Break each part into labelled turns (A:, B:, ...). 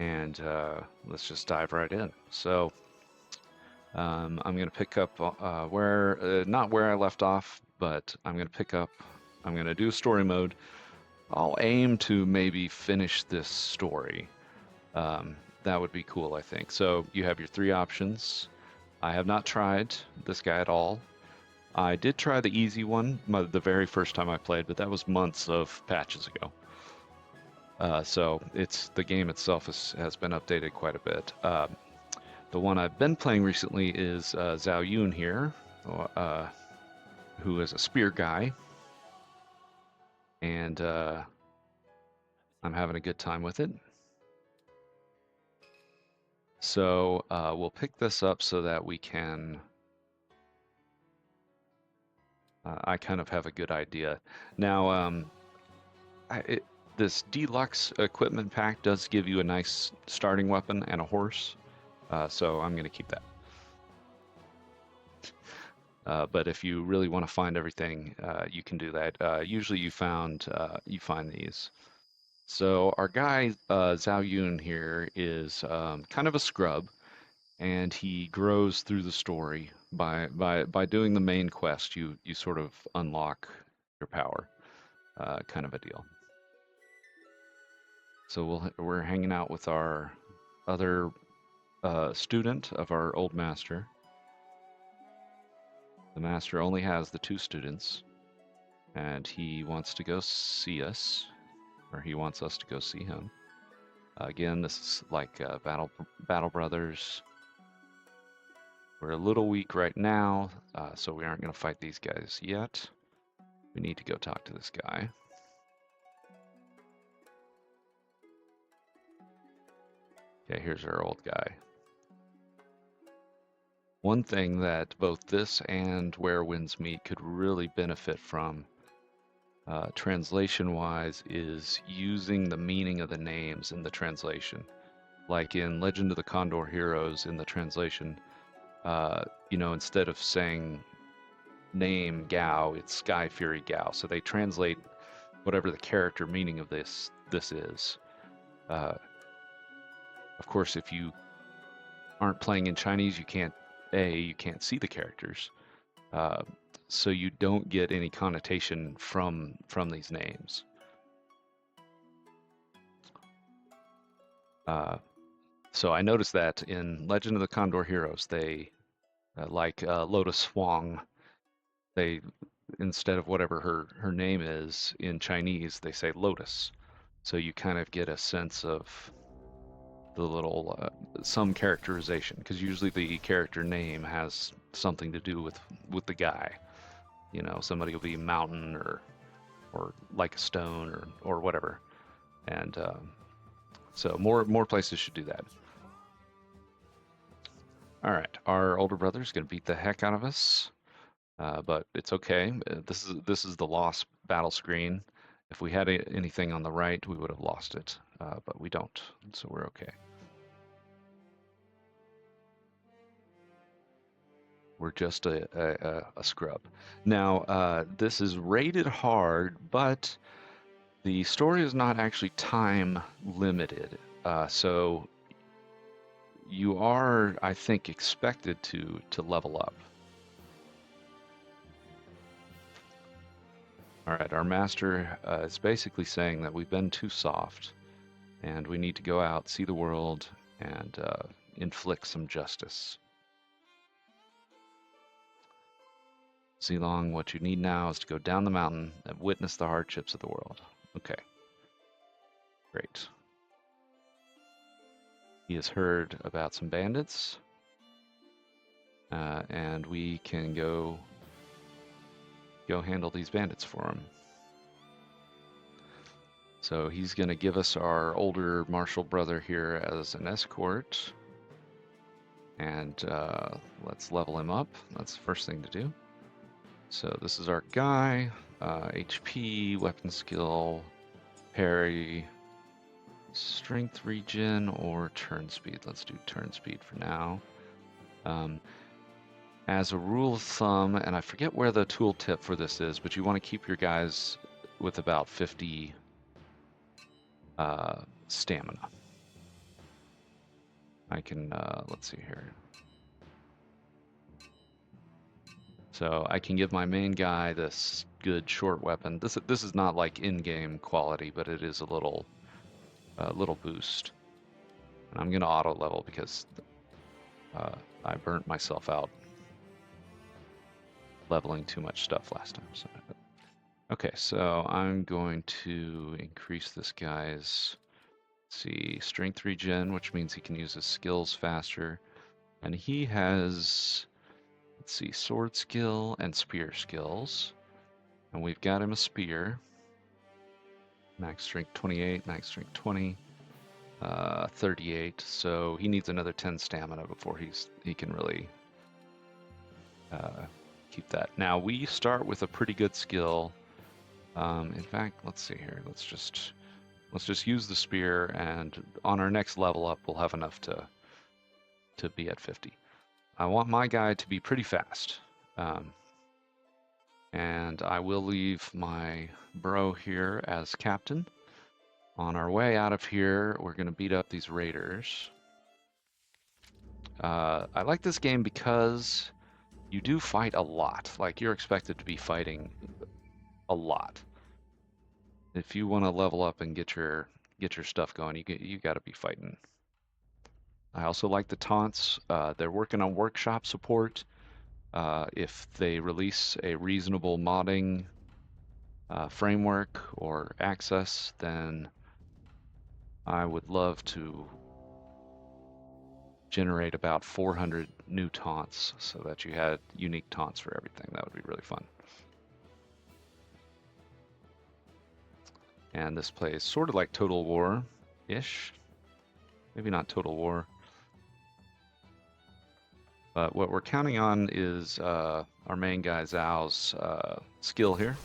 A: and let's just dive right in. So I'm going to pick up not where I left off, but I'm going to pick up. I'm going to do story mode. I'll aim to maybe finish this story. That would be cool, I think. So you have your three options. I have not tried this guy at all. I did try the easy one the very first time I played, but that was months of patches ago. So the game itself has been updated quite a bit. The one I've been playing recently is Zhao here, uh, who is a spear guy, and I'm having a good time with it. So we'll pick this up so that we can. I kind of have a good idea now. This deluxe equipment pack does give you a nice starting weapon and a horse, so I'm going to keep that. But if you really want to find everything, you can do that. Usually you find these. So our guy Zhao Yun here is kind of a scrub, and he grows through the story by doing the main quest. You sort of unlock your power, kind of a deal. So we're hanging out with our other student of our old master. The master only has the two students, and he wants to go see us, or he wants us to go see him. Again, this is like Battle Brothers. We're a little weak right now, so we aren't going to fight these guys yet. We need to go talk to this guy. Okay, here's our old guy. One thing that both this and Where Winds Meet could really benefit from, translation-wise, is using the meaning of the names in the translation. Like in Legend of the Condor Heroes, in the translation, instead of saying name Gao, it's Sky Fury Gao. So they translate whatever the character meaning of this is. Of course, if you aren't playing in Chinese, you can't see the characters, so you don't get any connotation from these names. So I noticed that in Legend of the Condor Heroes, they like Lotus Huang, they instead of whatever her name is in Chinese, they say Lotus. So you kind of get a sense of the little some characterization, because usually the character name has something to do with the guy. Somebody will be mountain or like a stone or whatever, and so more places should do that. All right, our older brother is going to beat the heck out of us, but it's okay. This is the lost battle screen. If we had anything on the right, we would have lost it, but we don't, so we're okay. We're just a scrub. Now, this is rated hard, but the story is not actually time limited. So you are, I think, expected to level up. All right, our master is basically saying that we've been too soft, and we need to go out, see the world, and inflict some justice. Zilong, what you need now is to go down the mountain and witness the hardships of the world. Okay. Great. He has heard about some bandits, and we can go handle these bandits for him. So he's going to give us our older martial brother here as an escort, and let's level him up. That's the first thing to do. So this is our guy, HP, weapon skill, parry, strength regen, or turn speed. Let's do turn speed for now. As a rule of thumb, and I forget where the tooltip for this is, but you want to keep your guys with about 50 stamina. I can, let's see here. So I can give my main guy this good short weapon. This is not like in-game quality, but it is a little boost. And I'm gonna auto level because I burnt myself out leveling too much stuff last time. So. Okay, so I'm going to increase this guy's, let's see, strength regen, which means he can use his skills faster. And he has, let's see, sword skill and spear skills. And we've got him a spear. Max strength 28, max strength 20, 38. So he needs another 10 stamina before he can really keep that. Now we start with a pretty good skill. In fact, let's see here. Let's just use the spear, and on our next level up, we'll have enough to be at 50. I want my guy to be pretty fast, and I will leave my bro here as captain. On our way out of here, we're going to beat up these raiders. I like this game because you do fight a lot. Like, you're expected to be fighting a lot. If you want to level up and get your stuff going, you got to be fighting. I also like the taunts. They're working on workshop support. If they release a reasonable modding framework or access, then I would love to generate about 400 new taunts so that you had unique taunts for everything. That would be really fun. And this plays sort of like Total War-ish. Maybe not Total War. But what we're counting on is our main guy Zhao's skill here,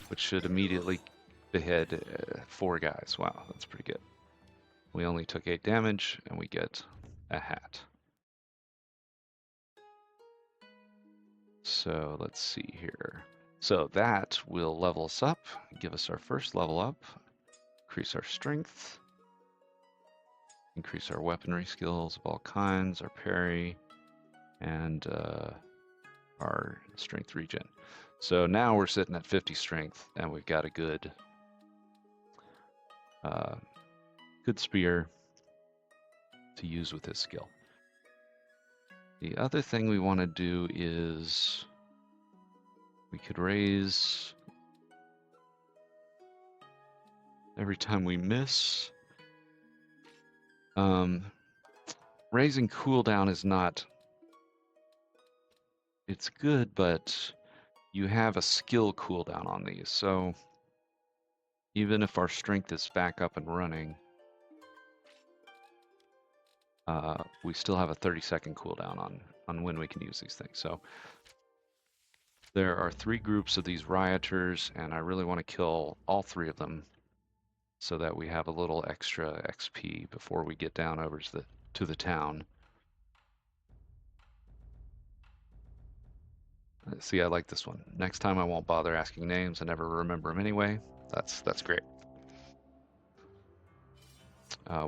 A: which should immediately behead 4 guys. Wow, that's pretty good. We only took 8 damage, and we get a hat. So let's see here. So that will level us up, give us our first level up, increase our strength, increase our weaponry skills of all kinds, our parry, and our strength regen. So now we're sitting at 50 strength, and we've got a good spear to use with this skill. The other thing we want to do is we could raise every time we miss. Raising cooldown is not, it's good, but you have a skill cooldown on these. So even if our strength is back up and running, we still have a 30-second cooldown on when we can use these things. So there are 3 groups of these rioters, and I really want to kill all 3 of them so that we have a little extra XP before we get down over to the town. See, I like this one. Next time I won't bother asking names. I never remember them anyway. That's great.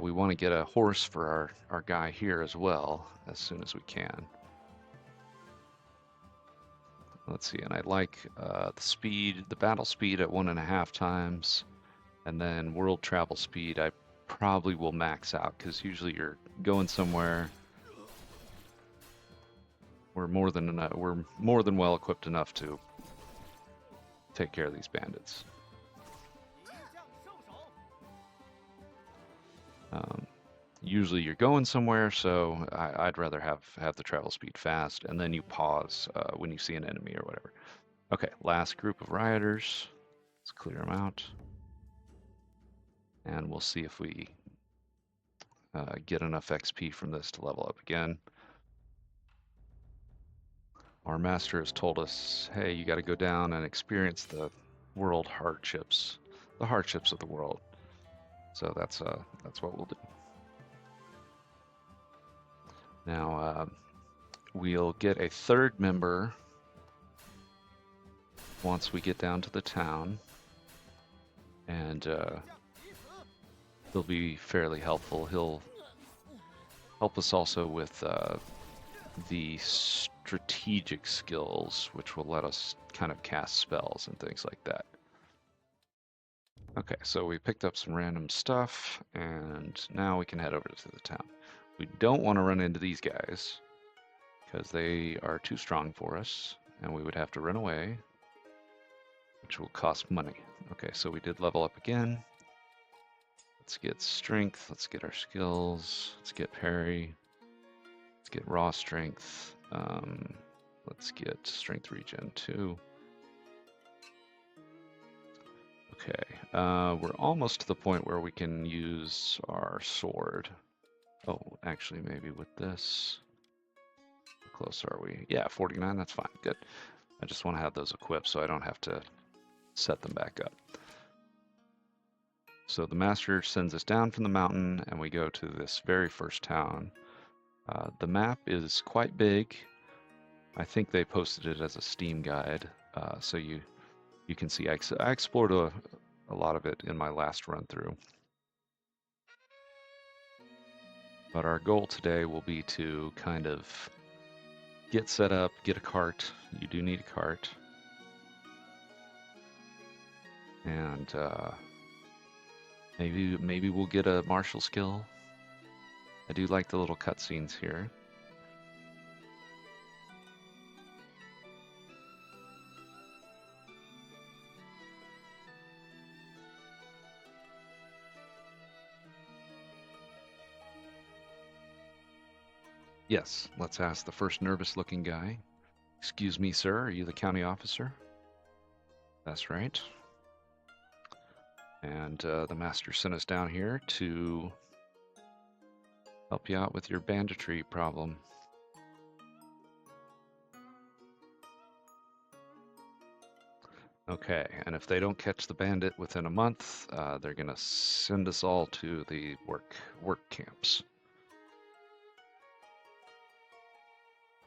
A: We want to get a horse for our guy here as well as soon as we can. Let's see, and I like the battle speed at 1.5 times, and then world travel speed I probably will max out, because usually you're going somewhere. We're more than well equipped enough to take care of these bandits. Usually you're going somewhere, so I'd rather have the travel speed fast, and then you pause when you see an enemy or whatever. Okay, last group of rioters. Let's clear them out, and we'll see if we get enough XP from this to level up again. Our master has told us, hey, you got to go down and experience the world hardships, the hardships of the world. So that's what we'll do. Now, we'll get a 3rd member once we get down to the town, and he'll be fairly helpful. help us also with the strategic skills, which will let us kind of cast spells and things like that. Okay, so we picked up some random stuff, and now we can head over to the town. We don't want to run into these guys, because they are too strong for us, and we would have to run away, which will cost money. Okay, so we did level up again. Let's get strength, let's get our skills, let's get parry, let's get raw strength, let's get strength regen too. Okay, we're almost to the point where we can use our sword. Oh, actually, maybe with this. How close are we? Yeah, 49, that's fine, good. I just want to have those equipped so I don't have to set them back up. So the master sends us down from the mountain and we go to this very first town. The map is quite big. I think they posted it as a Steam guide, so you can see. I explored a lot of it in my last run through. But our goal today will be to kind of get set up, get a cart. You do need a cart. And maybe we'll get a martial skill. I do like the little cutscenes here. Yes, let's ask the first nervous-looking guy. Excuse me, sir, are you the county officer? That's right. And the master sent us down here to help you out with your banditry problem. Okay, and if they don't catch the bandit within a month, they're gonna send us all to the work camps.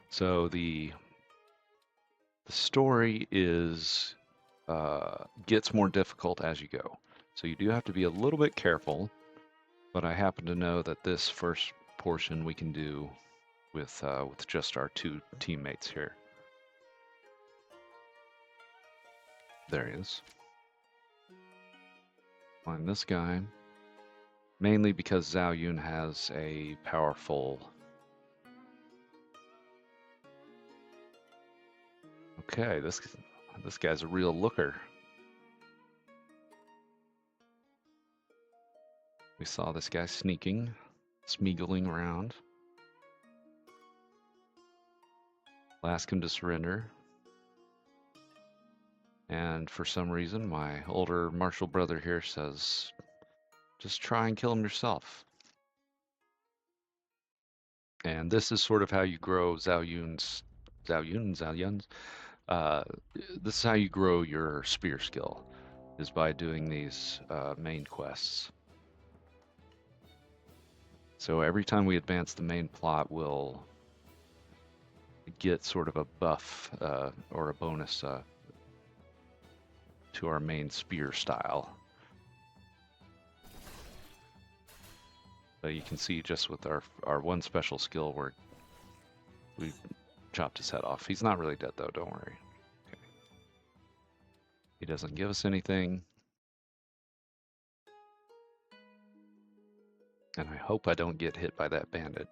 A: So the story is gets more difficult as you go. So you do have to be a little bit careful, but I happen to know that this first portion we can do with just our two teammates here. There he is. Find this guy. Mainly because Zhao Yun has a powerful... Okay, this guy's a real looker. We saw this guy sneaking, smeagling around. I'll ask him to surrender. And for some reason, my older martial brother here says, just try and kill him yourself. And this is sort of how you grow Zhao Yun's, this is how you grow your spear skill, is by doing these main quests. So every time we advance the main plot, we'll get sort of a buff or a bonus to our main spear style. So you can see just with our one special skill where we chopped his head off. He's not really dead though, don't worry. Okay. He doesn't give us anything. And I hope I don't get hit by that bandit.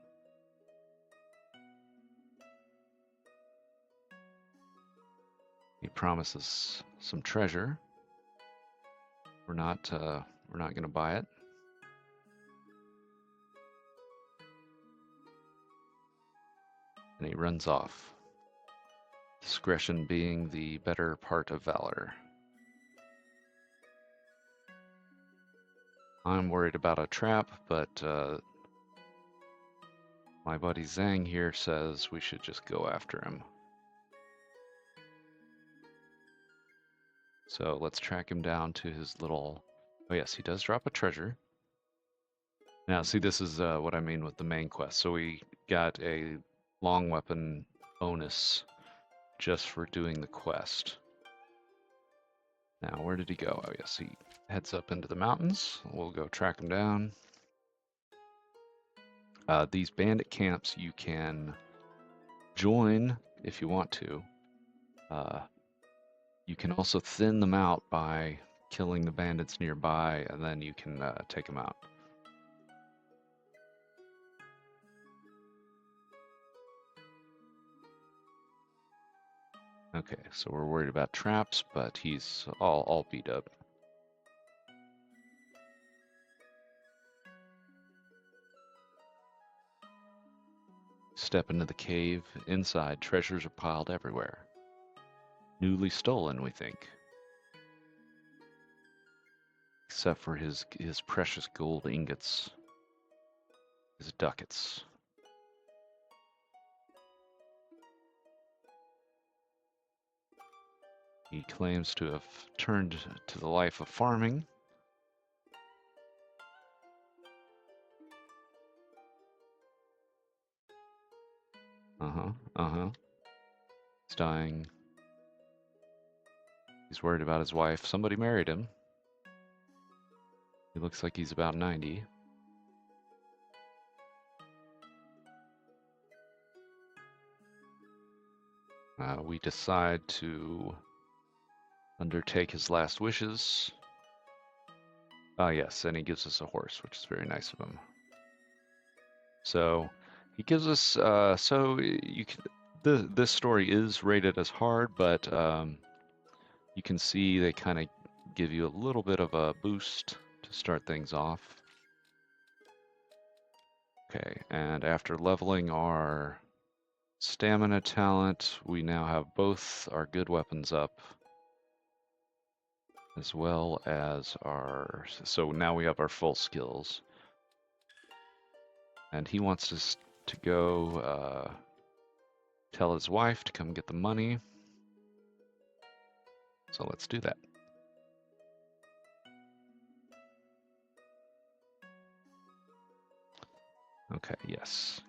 A: He promises some treasure. We're not gonna buy it. And he runs off. Discretion being the better part of valor. I'm worried about a trap, but my buddy Zhang here says we should just go after him. So let's track him down to his little... Oh yes, he does drop a treasure. Now see, this is what I mean with the main quest. So we got a long weapon bonus just for doing the quest. Now, where did he go? Oh yes, he heads up into the mountains. We'll go track him down. These bandit camps you can join if you want to. You can also thin them out by killing the bandits nearby, and then you can take them out. Okay, so we're worried about traps, but he's all beat up. Step into the cave. Inside, treasures are piled everywhere. Newly stolen, we think. Except for his precious gold ingots. His ducats. He claims to have turned to the life of farming. He's dying. He's worried about his wife. Somebody married him. He looks like he's about 90. We decide to undertake his last wishes. Ah, yes, and he gives us a horse, which is very nice of him. So he gives us. So you can. This story is rated as hard, but you can see they kind of give you a little bit of a boost to start things off. Okay, and after leveling our stamina talent, we now have both our good weapons up, as well as our. So now we have our full skills. And he wants us to go tell his wife to come get the money. So let's do that. Okay, yes.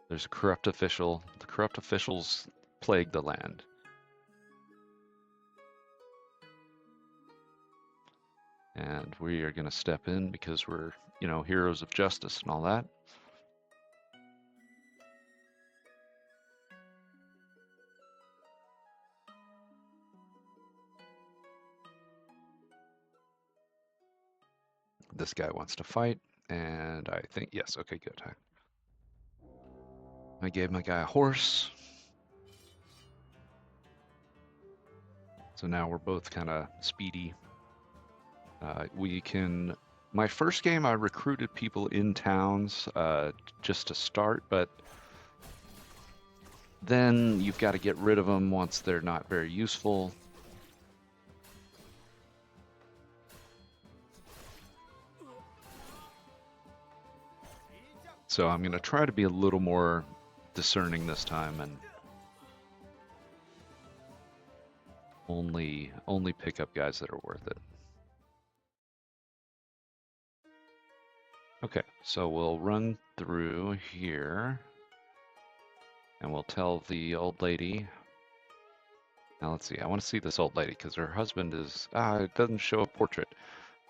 A: There's a corrupt official. The corrupt officials plague the land. And we are going to step in because we're, heroes of justice and all that. This guy wants to fight, and I think, yes, okay, good. I gave my guy a horse. So now we're both kind of speedy. We can. My first game, I recruited people in towns just to start, but then you've got to get rid of them once they're not very useful. So I'm going to try to be a little more discerning this time and only pick up guys that are worth it. Okay, so we'll run through here and we'll tell the old lady. Now let's see, I want to see this old lady because her husband is, it doesn't show a portrait.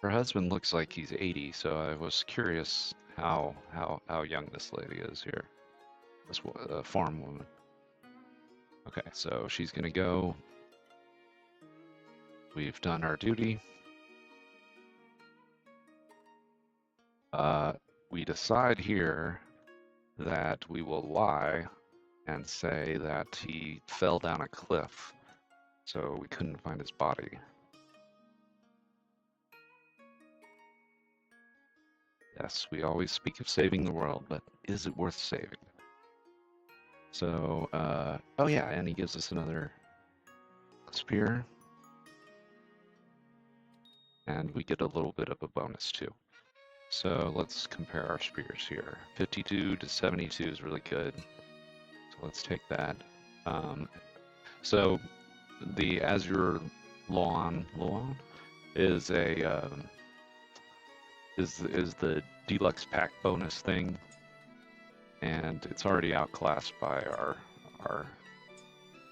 A: Her husband looks like he's 80, so I was curious how young this lady is here. This farm woman. Okay, so she's gonna go. We've done our duty. We decide here that we will lie and say that he fell down a cliff, so we couldn't find his body. Yes, we always speak of saving the world, but is it worth saving? So, oh yeah, and he gives us another spear. And we get a little bit of a bonus too. So let's compare our spears here. 52 to 72 is really good. So let's take that. So the Azure Lawn is a is the deluxe pack bonus thing, and it's already outclassed by our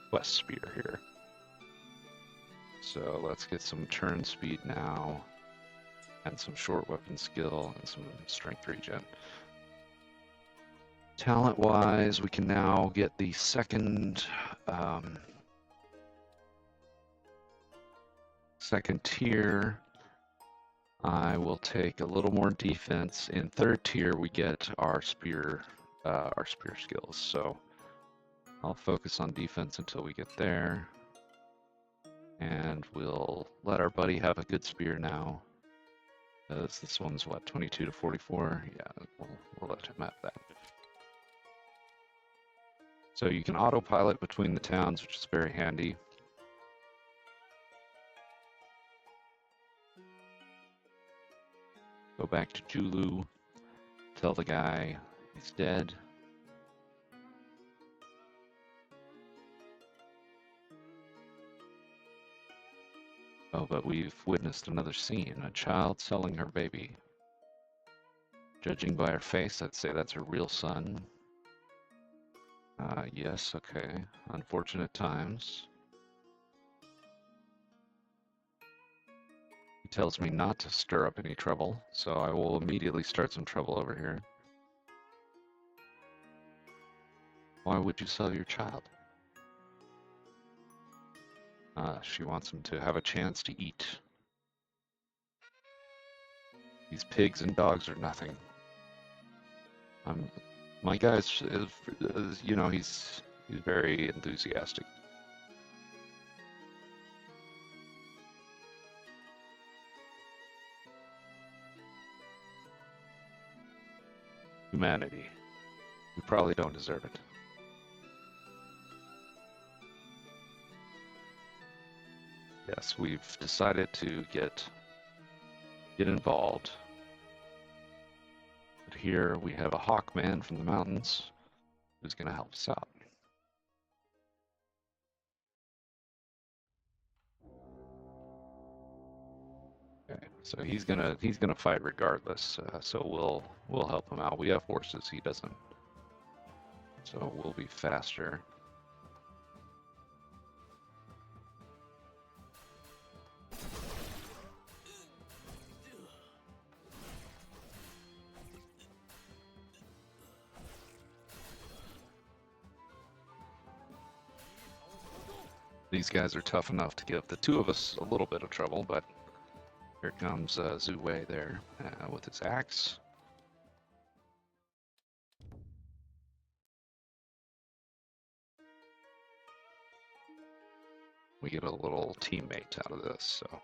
A: quest spear here. So let's get some turn speed now, and some short weapon skill, and some strength regen. Talent-wise, we can now get the second tier. I will take a little more defense. In third tier, we get our spear skills. So I'll focus on defense until we get there, and we'll let our buddy have a good spear now. Because this one's what, 22 to 44? Yeah, we'll let him have that. So you can autopilot between the towns, which is very handy. Go back to Julu, tell the guy he's dead. Oh, but we've witnessed another scene, a child selling her baby. Judging by her face, I'd say that's her real son. Yes, okay. Unfortunate times. He tells me not to stir up any trouble, so I will immediately start some trouble over here. Why would you sell your child? She wants him to have a chance to eat. These pigs and dogs are nothing. My guy's, you know, he's very enthusiastic. Humanity. We probably don't deserve it. Yes, we've decided to get involved. But here we have a hawkman from the mountains who's going to help us out. Okay, so he's gonna fight regardless. So we'll help him out. We have horses, he doesn't. So we'll be faster. These guys are tough enough to give the two of us a little bit of trouble, but here comes Zhu Wei there with his axe. We get a little teammate out of this, so.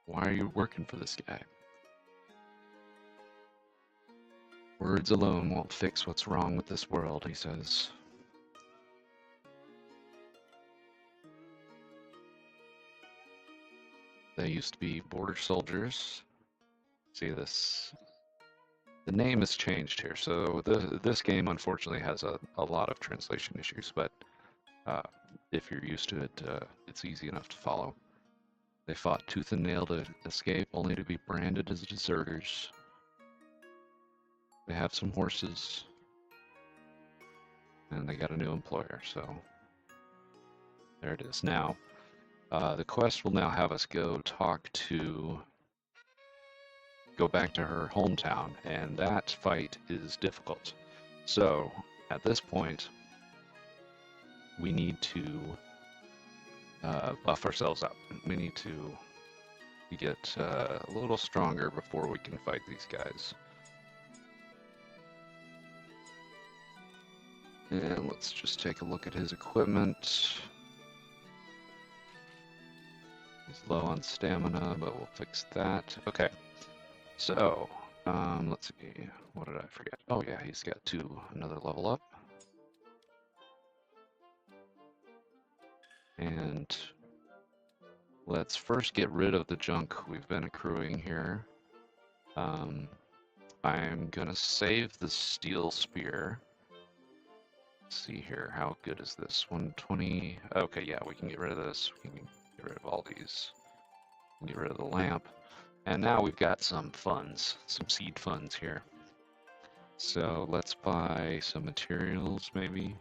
A: Why are you working for this guy? Words alone won't fix what's wrong with this world, he says. They used to be border soldiers. See this? The name has changed here, so this game unfortunately has a lot of translation issues, but if you're used to it, it's easy enough to follow. They fought tooth and nail to escape, only to be branded as deserters. They have some horses, and they got a new employer, so there it is. Now, the quest will now have us go back to her hometown, and that fight is difficult. So, at this point, we need to buff ourselves up. We need to get a little stronger before we can fight these guys. And let's just take a look at his equipment. He's low on stamina, but we'll fix that. Okay, so let's see. What did I forget? Oh yeah, he's got another level up. And let's first get rid of the junk we've been accruing here. I'm gonna save the steel spear. Let's see here, how good is this? 120. Okay, yeah, we can get rid of this. We can get rid of all these. Get rid of the lamp. And now we've got some funds, some seed funds here. So let's buy some materials, maybe.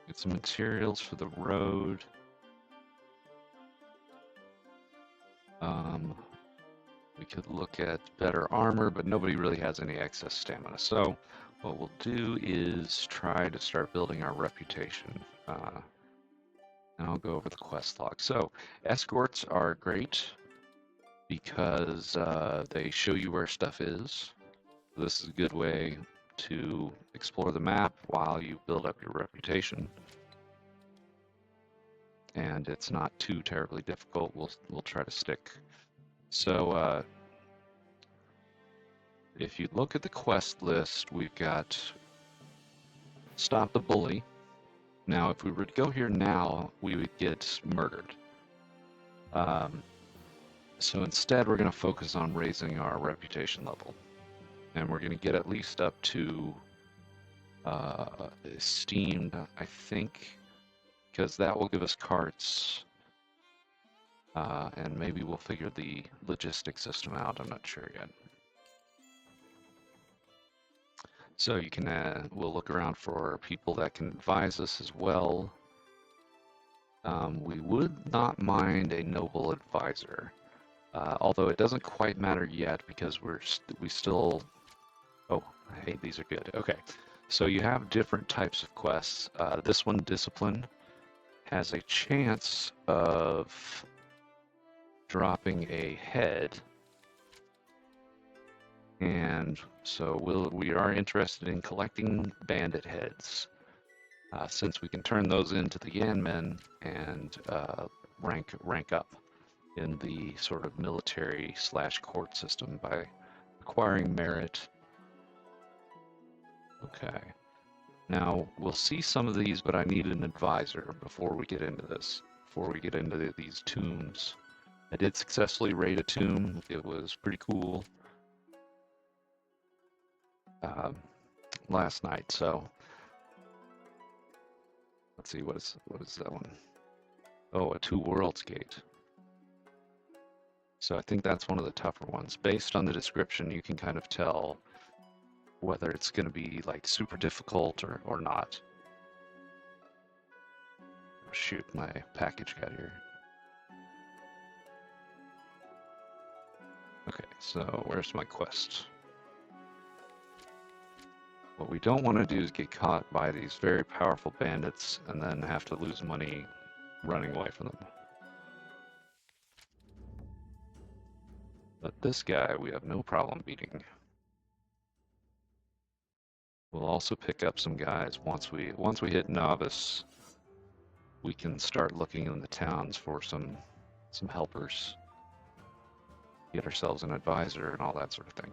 A: Get some materials for the road. We could look at better armor, but nobody really has any excess stamina. So what we'll do is try to start building our reputation. And I'll go over the quest log. So escorts are great because they show you where stuff is. This is a good way to explore the map while you build up your reputation. And it's not too terribly difficult. We'll try to stick. So if you look at the quest list, we've got Stop the Bully. Now, if we were to go here now, we would get murdered. So instead, we're going to focus on raising our reputation level. And we're going to get at least up to esteemed, I think, because that will give us carts. And maybe we'll figure the logistics system out. I'm not sure yet. So you can, we'll look around for people that can advise us as well. We would not mind a noble advisor, although it doesn't quite matter yet because we still. Oh, hey, these are good. Okay, so you have different types of quests. This one, Discipline, has a chance of dropping a head. And so we are interested in collecting bandit heads, since we can turn those into the Yanmen and rank up in the sort of military/court system by acquiring merit. Okay. Now we'll see some of these, but I need an advisor before we get into this. Before we get into these tombs, I did successfully raid a tomb. It was pretty cool. Last night, so let's see, what is that one? Oh, a Two Worlds gate. So I think that's one of the tougher ones. Based on the description, you can kind of tell whether it's going to be like super difficult or not. Shoot, my package got here. Okay, so where's my quest? What we don't want to do is get caught by these very powerful bandits and then have to lose money running away from them. But this guy we have no problem beating. We'll also pick up some guys once we hit novice. We can start looking in the towns for some helpers. Get ourselves an advisor and all that sort of thing.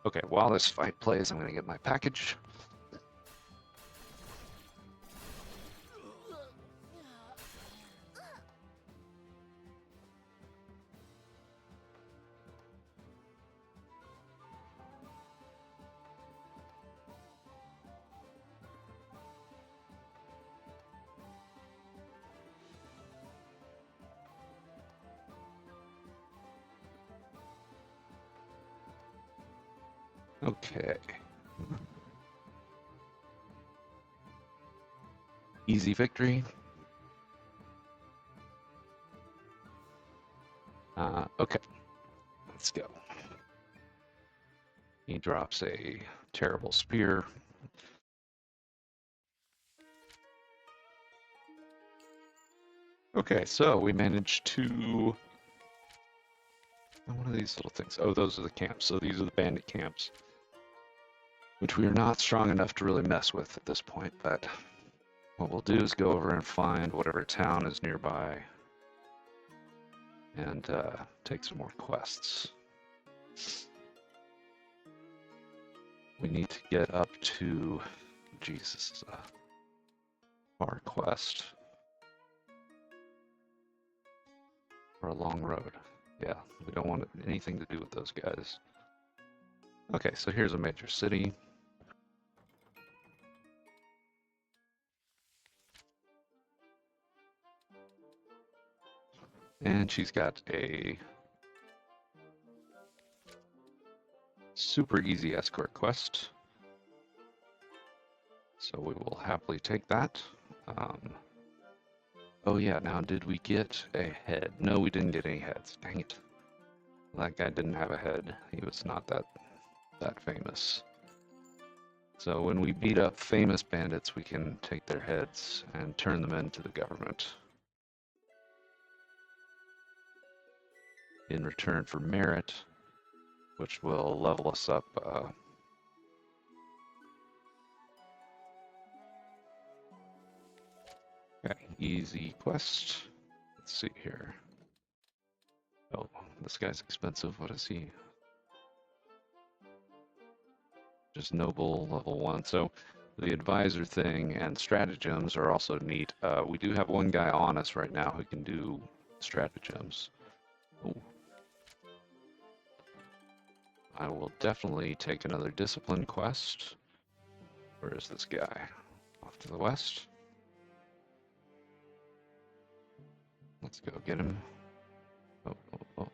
A: Okay, while this fight plays, I'm going to get my package. Okay. Easy victory. Okay, let's go. He drops a terrible spear. Okay, so we managed to. One of these little things. Oh, those are the camps. So these are the bandit camps, which we are not strong enough to really mess with at this point, but what we'll do is go over and find whatever town is nearby and take some more quests. We need to get up to, Jesus, this is a far quest. Or a long road. Yeah, we don't want anything to do with those guys. Okay, so here's a major city. And she's got a super easy escort quest. So we will happily take that. Oh yeah, now did we get a head? No, we didn't get any heads. Dang it. That guy didn't have a head. He was not that famous. So when we beat up famous bandits, we can take their heads and turn them into the government in return for merit, which will level us up. Okay, easy quest. Let's see here. Oh, this guy's expensive. What is he? Just noble level 1. So the advisor thing and stratagems are also neat. We do have one guy on us right now who can do stratagems. Ooh. I will definitely take another discipline quest. Where is this guy? Off to the west. Let's go get him. Oh, oh, oh.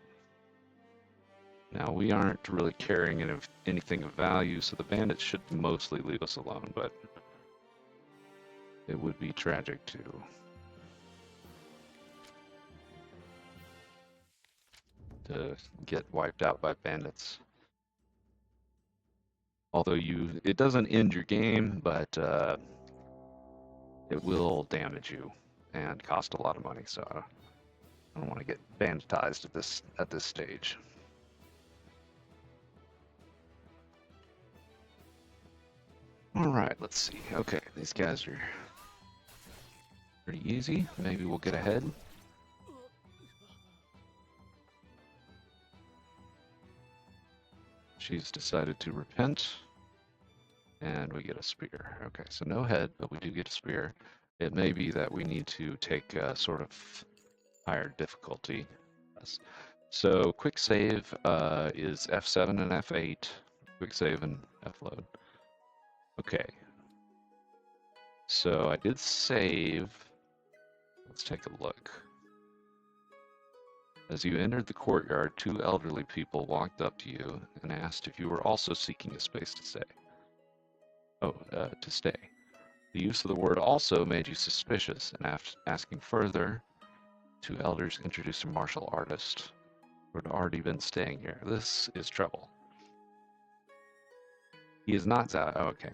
A: Now we aren't really carrying anything of value, so the bandits should mostly leave us alone, but it would be tragic to get wiped out by bandits. Although it doesn't end your game, but it will damage you and cost a lot of money. So I don't want to get banditized at this stage. All right, let's see. Okay, these guys are pretty easy. Maybe we'll get ahead. She's decided to repent. And we get a spear. Okay, so no head, but we do get a spear. It may be that we need to take a sort of higher difficulty. Yes. So quick save is F7 and F8. Quick save and F-load. Okay. So I did save. Let's take a look. As you entered the courtyard, 2 elderly people walked up to you and asked if you were also seeking a space to stay. To stay. The use of the word also made you suspicious, and after asking further, 2 elders introduced a martial artist who had already been staying here. This is trouble. He is not Zhao. Oh, okay.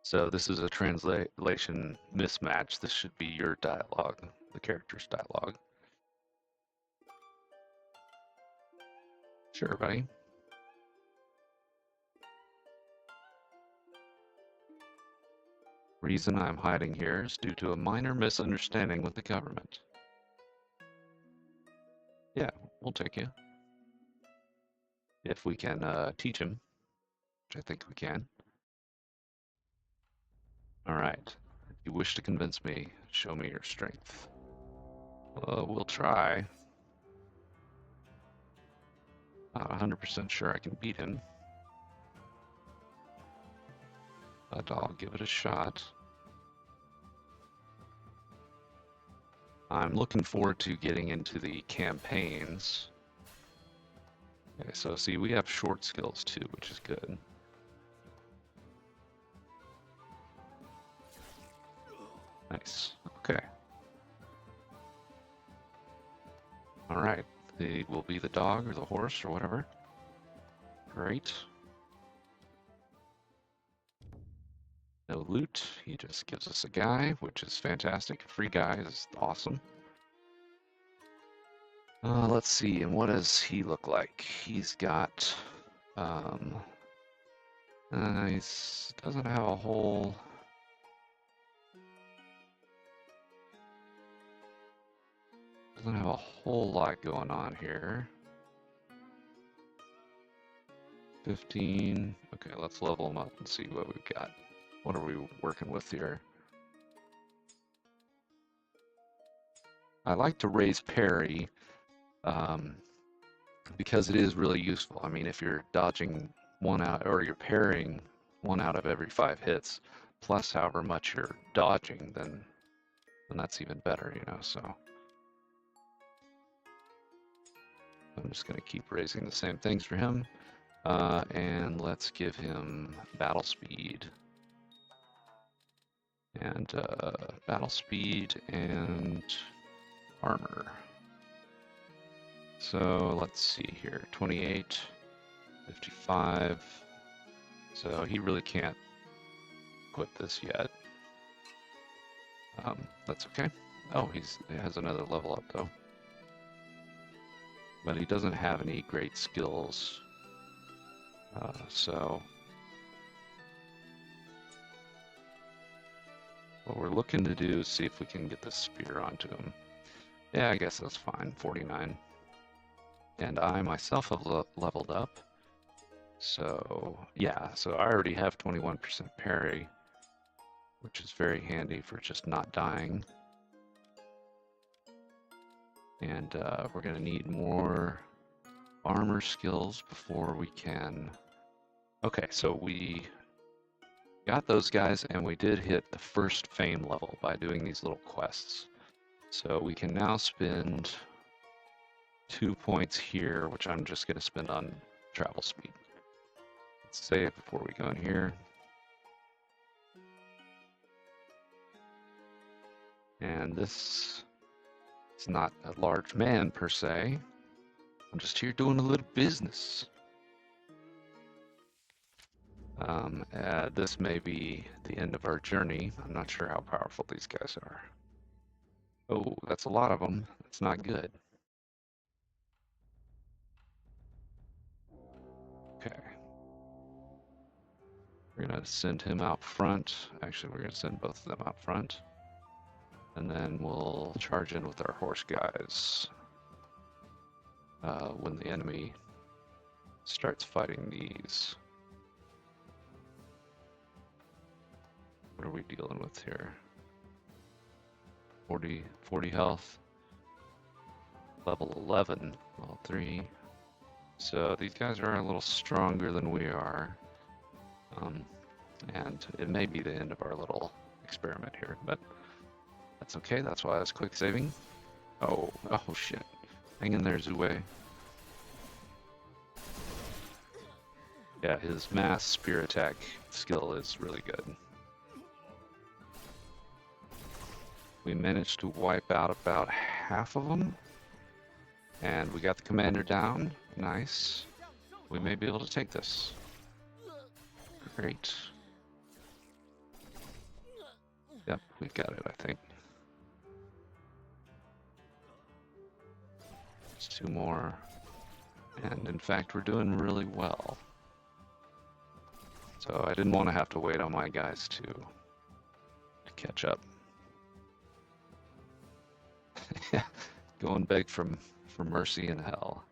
A: So this is a translation mismatch. This should be your dialogue, the character's dialogue. Sure, buddy. Reason I'm hiding here is due to a minor misunderstanding with the government. Yeah, we'll take you. If we can teach him, which I think we can. All right. If you wish to convince me, show me your strength. We'll try. Not 100% sure I can beat him, but I'll give it a shot. I'm looking forward to getting into the campaigns. Okay, so see, we have short skills too, which is good. Nice. Okay. All right. It will be the dog or the horse or whatever. Great. No loot. He just gives us a guy, which is fantastic. Free guy is awesome. Let's see, and what does he look like? He's got, he doesn't have a whole. Doesn't have a whole lot going on here. 15. Okay, let's level him up and see what we've got. What are we working with here? I like to raise parry because it is really useful. I mean, if you're dodging one out or you're parrying 1 out of every 5 hits, plus however much you're dodging, then that's even better, you know. So I'm just going to keep raising the same things for him. And let's give him battle speed. And battle speed and armor. So let's see here, 28, 55. So he really can't quit this yet. That's okay. Oh, he has another level up though. But he doesn't have any great skills. So what we're looking to do is see if we can get the spear onto him. Yeah, I guess that's fine, 49. And I myself have leveled up. So yeah, so I already have 21% parry, which is very handy for just not dying. And we're going to need more armor skills before we can... Okay, so we got those guys and we did hit the first fame level by doing these little quests. So we can now spend 2 points here, which I'm just going to spend on travel speed. Let's save before we go in here. And this is not a large man per se. I'm just here doing a little business. This may be the end of our journey. I'm not sure how powerful these guys are. Oh, that's a lot of them. That's not good. Okay. We're going to send him out front. Actually, we're going to send both of them out front. And then we'll charge in with our horse guys when the enemy starts fighting these. What are we dealing with here? 40 health. Level 11, level 3. So these guys are a little stronger than we are. And it may be the end of our little experiment here, but that's okay. That's why I was quick saving. Oh shit. Hang in there, Zhao. Yeah, his mass spear attack skill is really good. We managed to wipe out about half of them. And we got the commander down. Nice. We may be able to take this. Great. Yep, we got it, I think. Just 2 more. And in fact, we're doing really well. So I didn't want to have to wait on my guys to catch up. Yeah, go and beg for mercy in hell.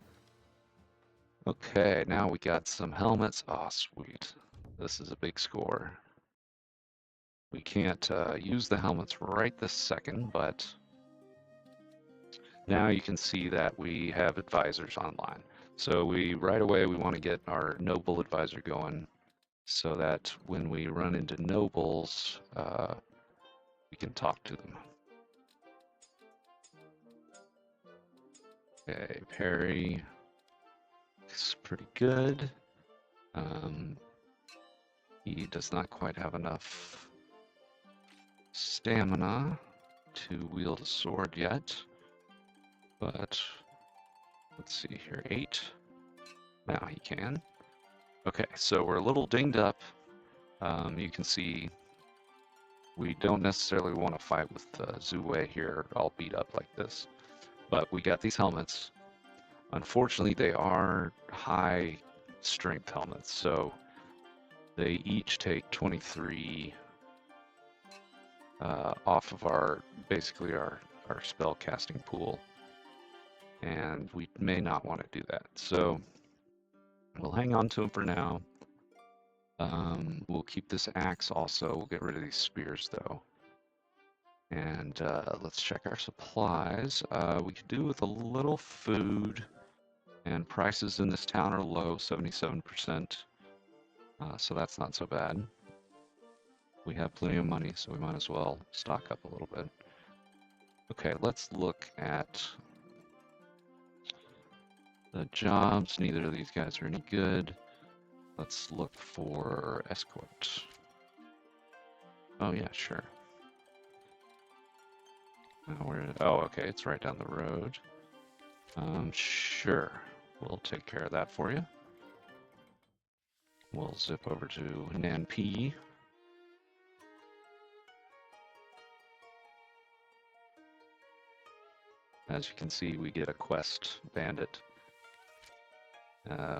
A: Okay, now we got some helmets. Oh, sweet. This is a big score. We can't use the helmets right this second, but now you can see that we have advisors online. So right away we want to get our noble advisor going so that when we run into nobles, we can talk to them. Okay, parry is pretty good. He does not quite have enough stamina to wield a sword yet, but let's see here, 8. Now he can. Okay, so we're a little dinged up. You can see we don't necessarily want to fight with Zhao here all beat up like this, but we got these helmets. Unfortunately, they are high strength helmets, so they each take 23 off of basically our spell casting pool, and we may not want to do that. So we'll hang on to them for now. We'll keep this axe also. We'll get rid of these spears though. And let's check our supplies. We could do with a little food, and prices in this town are low, 77%. So that's not so bad. We have plenty of money, so we might as well stock up a little bit. Okay, let's look at the jobs. Neither of these guys are any good. Let's look for escort. Oh yeah, sure. Oh, okay, it's right down the road. Sure. We'll take care of that for you. We'll zip over to Nanpi. As you can see, we get a quest bandit,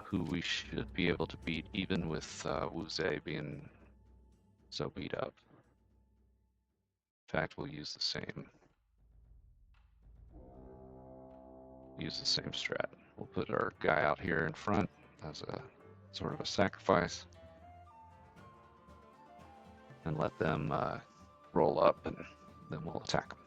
A: who we should be able to beat even with Wu Zhe being so beat up. In fact, we'll use the same strat. We'll put our guy out here in front as a sort of a sacrifice and let them roll up, and then we'll attack them.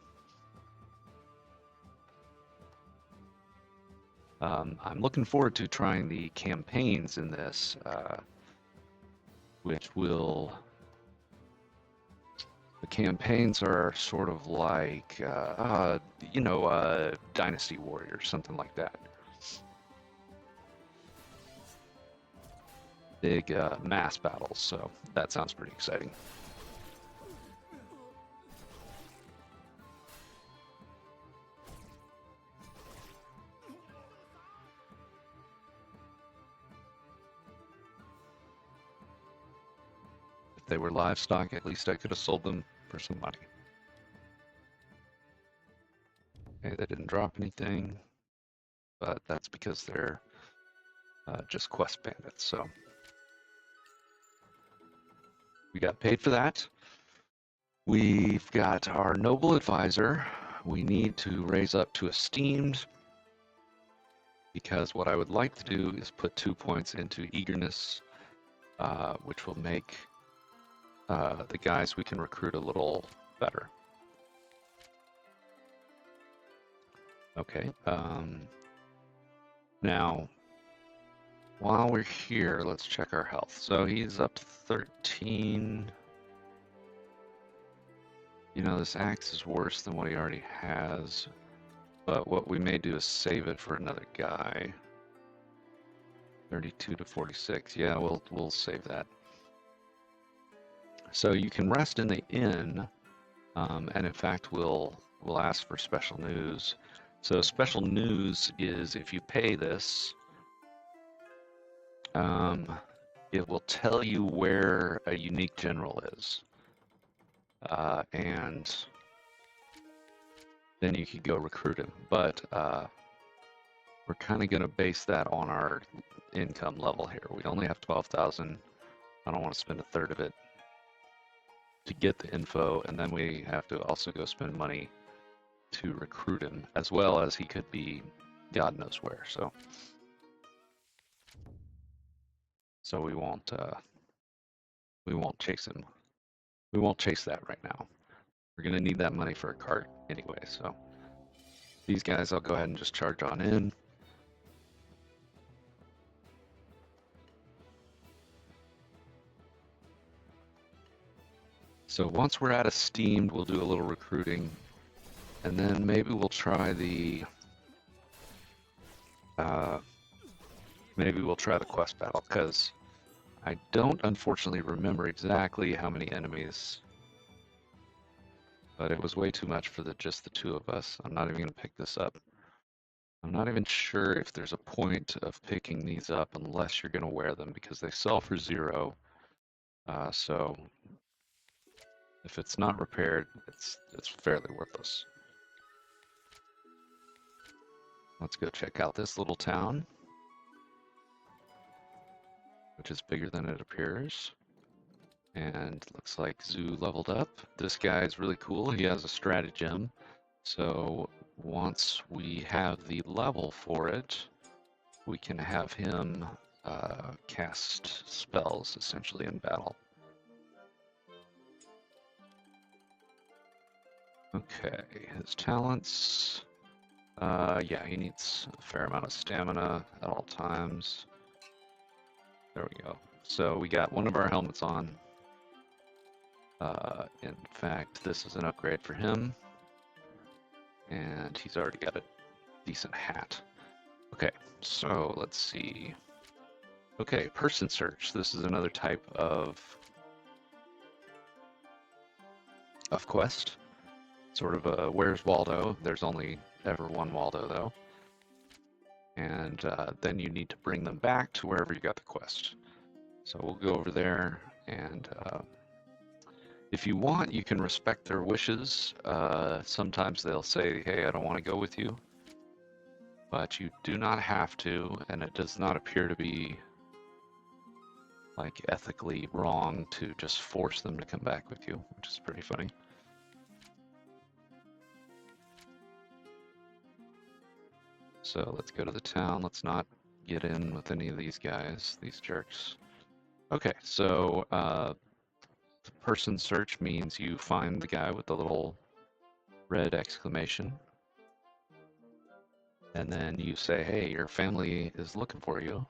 A: I'm looking forward to trying the campaigns in this, which will... The campaigns are sort of like, Dynasty Warriors, something like that. Big mass battles, so that sounds pretty exciting. If they were livestock, at least I could have sold them for some money. Okay, they didn't drop anything, but that's because they're just quest bandits, so we got paid for that. We've got our noble advisor. We need to raise up to esteemed, because what I would like to do is put 2 points into eagerness, which will make the guys we can recruit a little better. Okay. Now, while we're here, let's check our health. So he's up to 13. You know, this axe is worse than what he already has, but what we may do is save it for another guy. 32 to 46. Yeah, we'll save that. So you can rest in the inn, and in fact, we'll ask for special news. So special news is if you pay this, it will tell you where a unique general is, and then you could go recruit him. But we're kind of going to base that on our income level here. We only have 12,000. I don't want to spend a third of it to get the info, and then we have to also go spend money to recruit him, as well as he could be God knows where. So we won't chase him. We won't chase that right now. We're gonna need that money for a cart anyway. So these guys, I'll go ahead and just charge on in. So once we're at esteemed, we'll do a little recruiting, and then maybe we'll try the quest battle, because I don't unfortunately remember exactly how many enemies, but it was way too much for just the 2 of us. I'm not even going to pick this up. I'm not even sure if there's a point of picking these up unless you're going to wear them, because they sell for 0. So if it's not repaired, it's fairly worthless. Let's go check out this little town, which is bigger than it appears. And looks like Zhu leveled up. This guy is really cool. He has a stratagem. So once we have the level for it, we can have him cast spells essentially in battle. Okay, his talents. Yeah, he needs a fair amount of stamina at all times. There we go. So we got one of our helmets on. In fact, this is an upgrade for him. And he's already got a decent hat. Okay, so let's see. Okay, person search. This is another type of quest. Sort of a Where's Waldo? There's only ever one Waldo though. And then you need to bring them back to wherever you got the quest. So we'll go over there, and if you want, you can respect their wishes. Sometimes they'll say, hey, I don't want to go with you. But you do not have to, and it does not appear to be like ethically wrong to just force them to come back with you, which is pretty funny. So let's go to the town. Let's not get in with any of these guys, these jerks. Okay, so person search means you find the guy with the little red exclamation, and then you say, hey, your family is looking for you.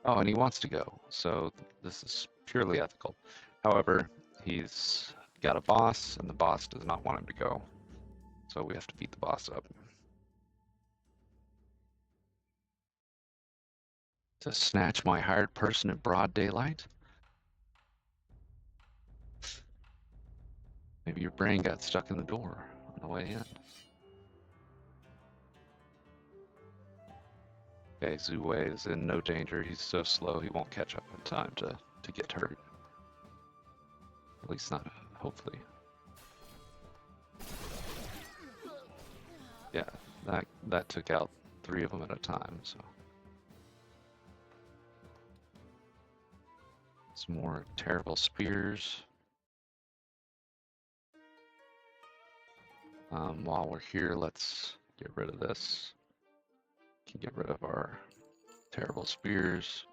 A: Oh, and he wants to go, so this is purely ethical. However, he's got a boss, and the boss does not want him to go, so we have to beat the boss up. To snatch my hired person in broad daylight? Maybe your brain got stuck in the door on the way in. Okay, Zhuwei is in no danger. He's so slow he won't catch up in time to get hurt. At least not, hopefully. Yeah, that took out 3 of them at a time, so. Some more terrible spears. While we're here, let's get rid of this. Can get rid of our terrible spears.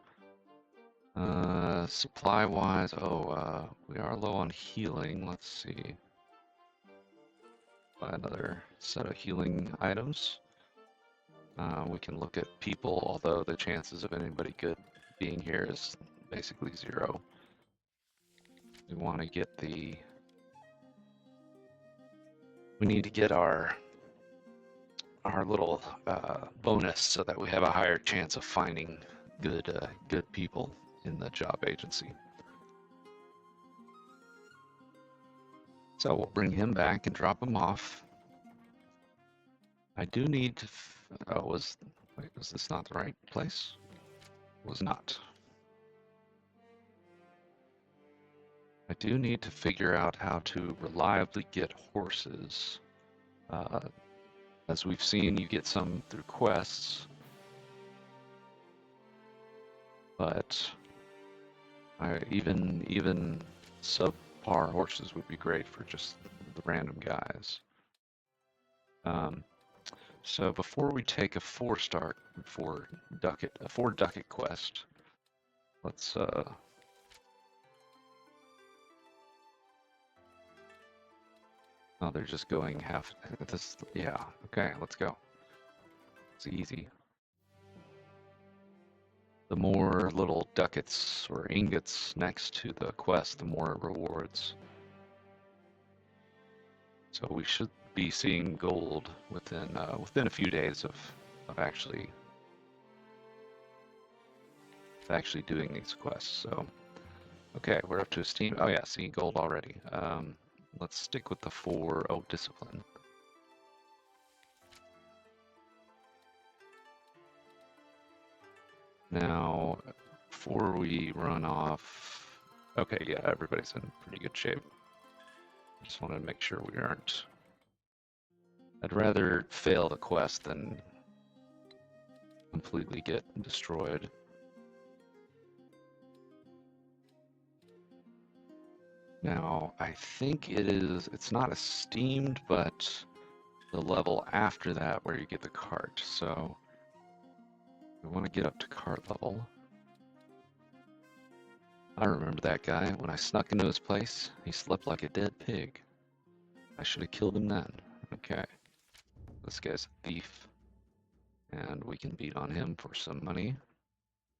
A: Supply-wise, we are low on healing. Let's see. Buy another set of healing items. We can look at people, although the chances of anybody good being here is basically 0. We want to get the... We need to get our little bonus so that we have a higher chance of finding good people in the job agency. So we'll bring him back and drop him off. I do need to... was this not the right place? It was not. I do need to figure out how to reliably get horses. As we've seen, you get some through quests, but even subpar horses would be great for just the random guys. So before we take a 4-ducat quest, let's oh, they're just going half this. Yeah, okay, let's go. It's easy. The more little ducats or ingots next to the quest, the more it rewards. So we should be seeing gold within a few days of actually doing these quests. So okay, we're up to a steam. Oh yeah, seeing gold already. Let's stick with the 4. Oh, discipline. Now, before we run off, okay, yeah, everybody's in pretty good shape. Just wanted to make sure we aren't. I'd rather fail the quest than completely get destroyed. Now, I think it's not esteemed, but the level after that where you get the cart. So we want to get up to cart level. I remember that guy. When I snuck into his place, he slept like a dead pig. I should have killed him then. Okay. This guy's a thief. And we can beat on him for some money.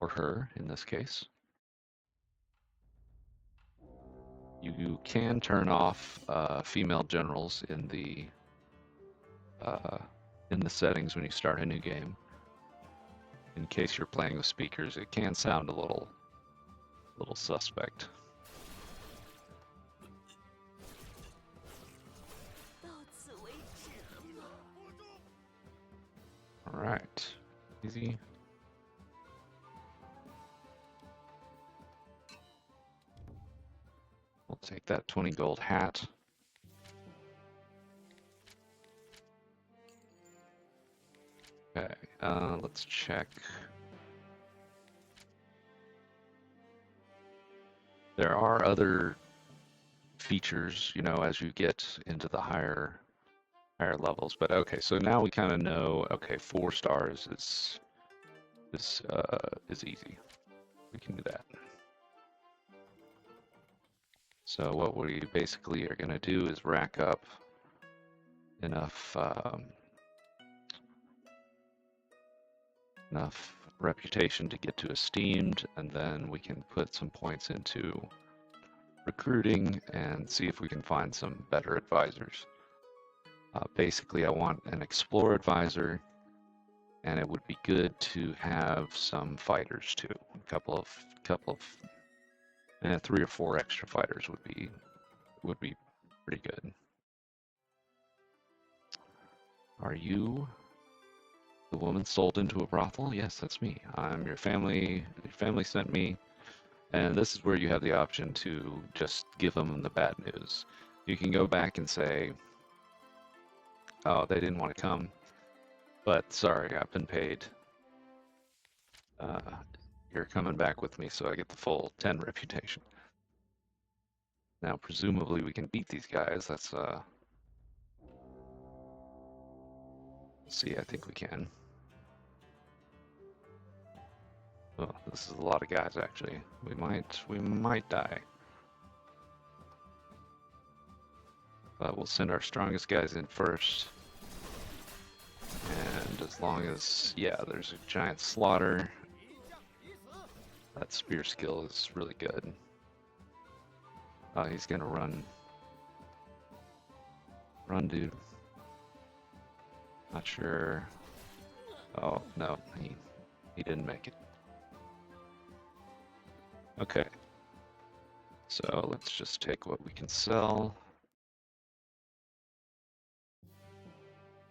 A: Or her, in this case. You can turn off female generals in the settings when you start a new game. in case you're playing with speakers, it can sound a little suspect. All right, easy. We'll take that 20 gold hat. Okay, let's check. There are other features, you know, as you get into the higher levels. But okay, so now we kind of know. Okay, 4 stars is easy. We can do that. So what we basically are going to do is rack up enough enough reputation to get to esteemed, and then we can put some points into recruiting and see if we can find some better advisors. Basically, I want an explore advisor, and it would be good to have some fighters too. A couple of 3 or 4 extra fighters would be pretty good. Are you the woman sold into a brothel? Yes, that's me. I'm your family. Your family sent me. And this is where you have the option to just give them the bad news. You can go back and say, oh, they didn't want to come, but sorry, I've been paid. You're coming back with me, so I get the full 10 reputation. Now, presumably, we can beat these guys. Let's see. I think we can. Oh, this is a lot of guys, actually. We might die. But we'll send our strongest guys in first. And as long as, yeah, there's a giant slaughter, that spear skill is really good. He's gonna run. Run, dude. Not sure. Oh, no, he didn't make it. Okay. So let's just take what we can sell.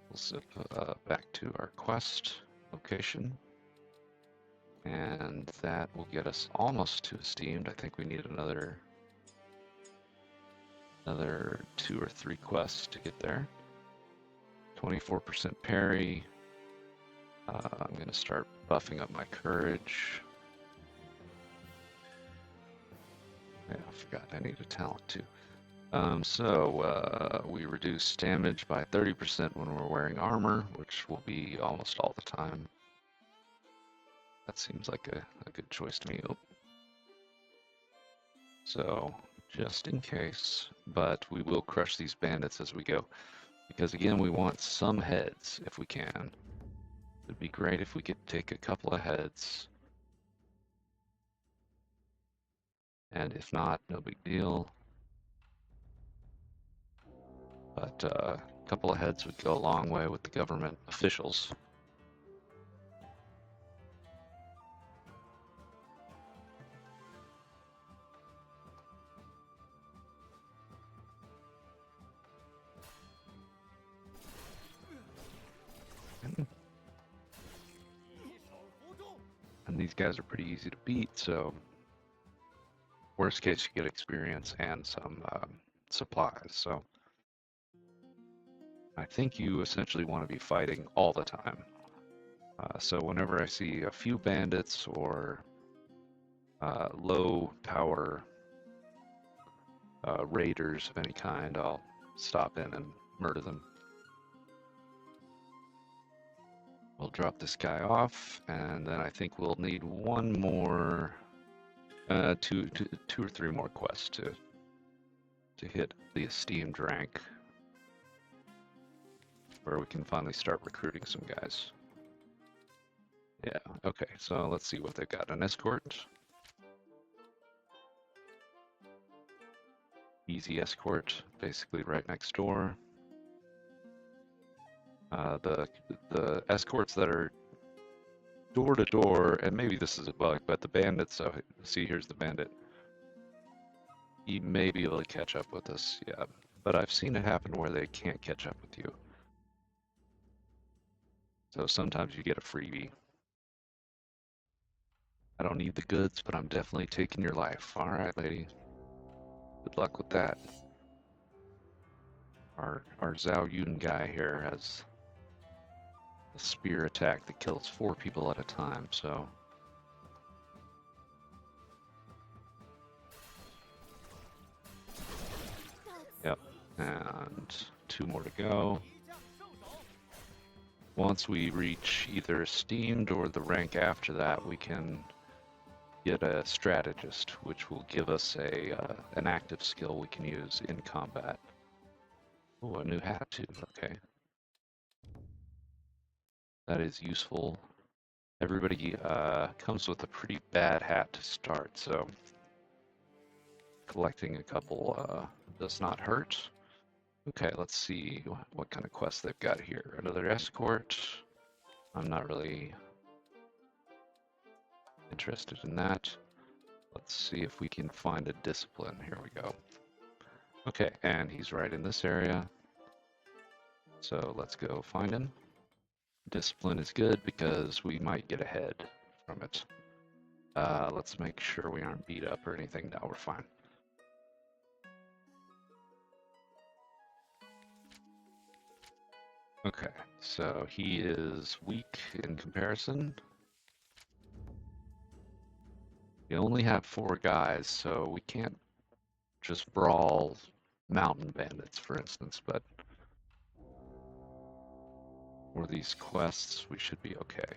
A: We'll zip back to our quest location. And that will get us almost to esteemed. I think we need another 2 or 3 quests to get there. 24% parry. I'm going to start buffing up my courage. Yeah, I forgot I need a talent too. We reduce damage by 30% when we're wearing armor, which will be almost all the time. That seems like a good choice to me. Oh. So, just in case, but we will crush these bandits as we go. Because again, we want some heads if we can. It'd be great if we could take a couple of heads. And if not, no big deal. But a couple of heads would go a long way with the government officials. And these guys are pretty easy to beat, so worst case you get experience and some supplies. So I think you essentially want to be fighting all the time. So whenever I see a few bandits or low power raiders of any kind, I'll stop in and murder them. We'll drop this guy off, and then I think we'll need one more, two or three more quests to hit the esteemed rank, where we can finally start recruiting some guys. Yeah, okay, so let's see what they've got. An escort. Easy escort, basically right next door. The escorts that are door to door, and maybe this is a bug, but the bandit, so see, here's the bandit. He may be able to catch up with us, yeah. But I've seen it happen where they can't catch up with you. So sometimes you get a freebie. I don't need the goods, but I'm definitely taking your life. All right, lady. Good luck with that. Our Zhao Yun guy here has a spear attack that kills 4 people at a time, so. Yep, and 2 more to go. Once we reach either esteemed or the rank after that, we can get a strategist, which will give us an active skill we can use in combat. Oh, a new hat too, okay. That is useful. Everybody comes with a pretty bad hat to start, so collecting a couple does not hurt. Okay, let's see what kind of quest they've got here. Another escort. I'm not really interested in that. Let's see if we can find a discipline. Here we go. Okay, and he's right in this area. So let's go find him. Discipline is good because we might get ahead from it. Let's make sure we aren't beat up or anything. No, we're fine. Okay, so he is weak in comparison. We only have 4 guys, so we can't just brawl mountain bandits, for instance, but for these quests, we should be okay.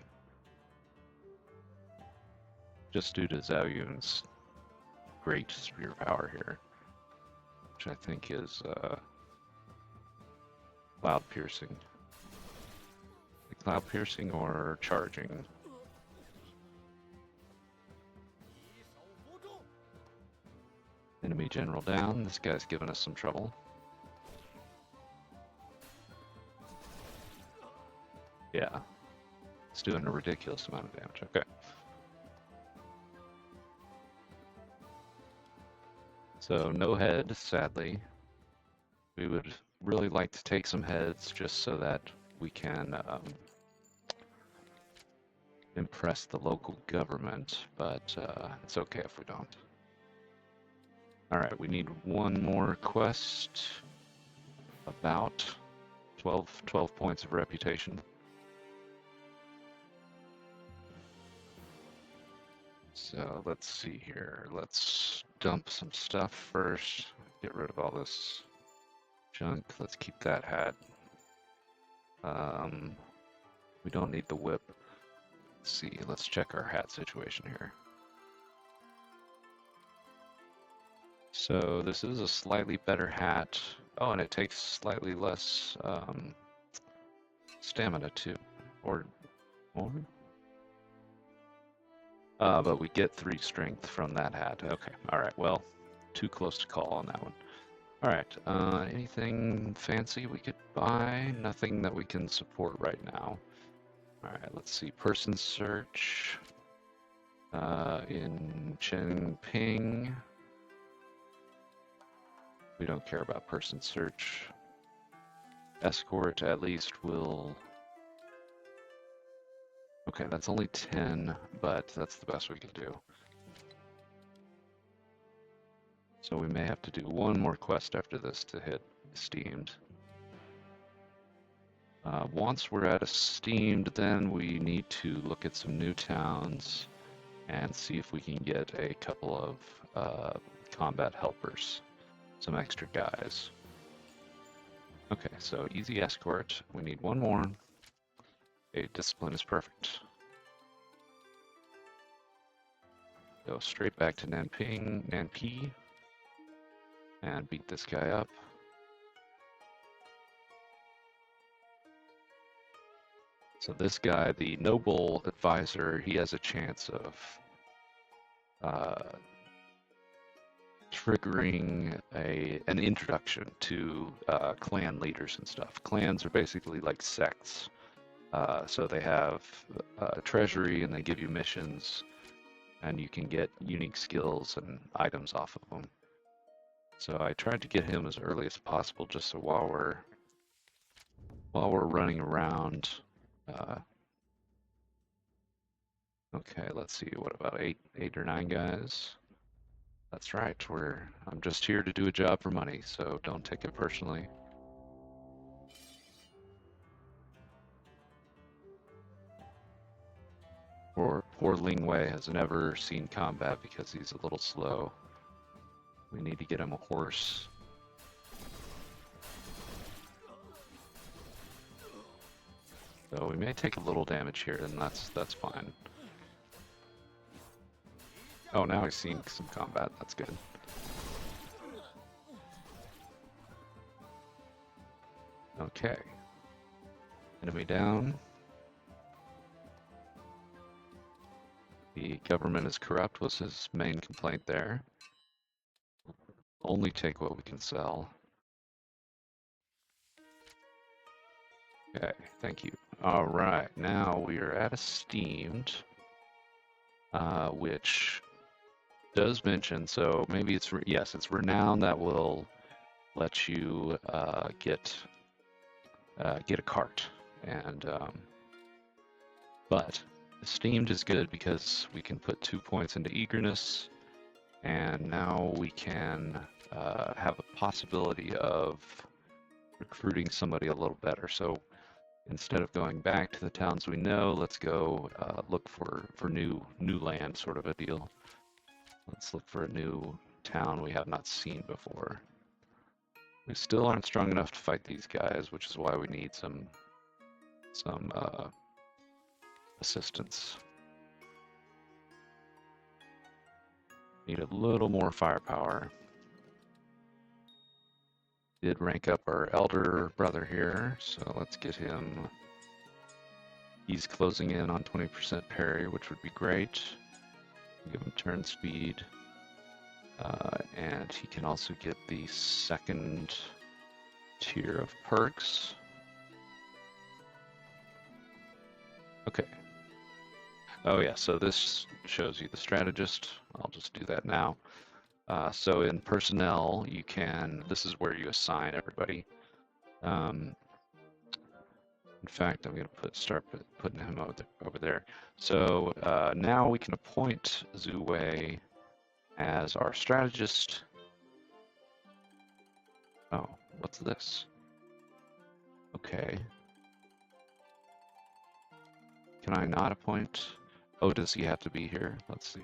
A: Just due to Zhao Yun's great spear power here, which I think is cloud piercing. Cloud piercing or charging? Enemy general down. This guy's giving us some trouble. Yeah. It's doing a ridiculous amount of damage. Okay. So no head, sadly. We would really like to take some heads just so that we can impress the local government, but it's okay if we don't. Alright, we need one more quest. About 12 points of reputation. So let's see here. Let's dump some stuff first. Get rid of all this junk. Let's keep that hat. We don't need the whip. Let's see. Let's check our hat situation here. So this is a slightly better hat. Oh, and it takes slightly less stamina too, or more. But we get 3 strength from that hat. Okay, all right. Well, too close to call on that one. All right. Anything fancy we could buy? Nothing that we can support right now. All right. Let's see. Person search in Chengping. We don't care about person search. Escort at least will. Okay, that's only 10, but that's the best we can do. So we may have to do one more quest after this to hit esteemed. Once we're at esteemed, then we need to look at some new towns and see if we can get a couple of combat helpers, some extra guys. Okay, so easy escort. We need one more. Okay, discipline is perfect. Go straight back to Nanpi, and beat this guy up. So this guy, the noble advisor, he has a chance of triggering an introduction to clan leaders and stuff. Clans are basically like sects So they have treasury, and they give you missions, and you can get unique skills and items off of them. So I tried to get him as early as possible, just so while we're running around. Okay, let's see. What about eight or nine guys? That's right. I'm just here to do a job for money, so don't take it personally. Poor Ling Wei has never seen combat because he's a little slow. We need to get him a horse. So we may take a little damage here, and that's fine. Oh, now he's seeing some combat. That's good. Okay. Enemy down. The government is corrupt was his main complaint there. Only take what we can sell. Okay, thank you. All right, now we are at Esteemed, which does mention, so maybe it's, yes, it's Renown that will let you get a cart. And, but Esteemed is good because we can put 2 points into Eagerness, and now we can have a possibility of recruiting somebody a little better. So instead of going back to the towns we know, let's go look for new land, sort of a deal. Let's look for a new town we have not seen before. We still aren't strong enough to fight these guys, which is why we need some assistance. Need a little more firepower. Did rank up our elder brother here, so let's get him. He's closing in on 20% parry, which would be great. Give him turn speed. And he can also get the second tier of perks. Okay. Oh yeah, so this shows you the strategist. I'll just do that now. So in personnel, you can, this is where you assign everybody. In fact, I'm going to start putting him over there. So now we can appoint Zhu Wei as our strategist. Oh, what's this? Okay. Can I not appoint? Oh, does he have to be here? Let's see.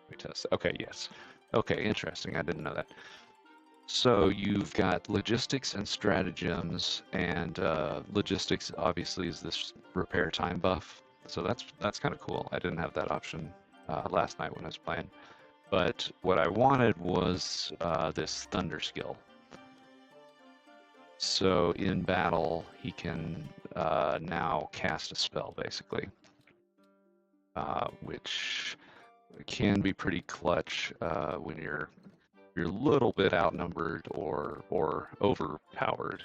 A: We test. Okay, yes. Okay, interesting. I didn't know that. So you've got logistics and stratagems, and logistics obviously is this repair time buff. So that's kind of cool. I didn't have that option last night when I was playing. But what I wanted was this thunder skill. So in battle, he can now cast a spell, basically, which can be pretty clutch when you're a little bit outnumbered or overpowered.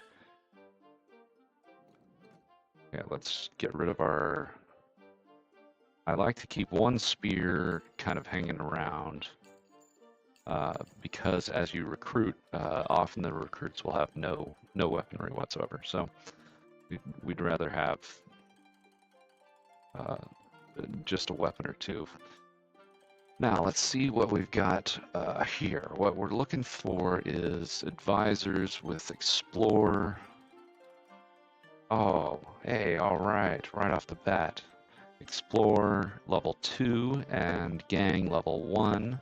A: Yeah, let's get rid of our. I like to keep one spear kind of hanging around because as you recruit, often the recruits will have no weaponry whatsoever. So we'd rather have just a weapon or two. Now let's see what we've got here. What we're looking for is advisors with explore. Oh, hey, all right off the bat. Explore level 2 and gang level 1.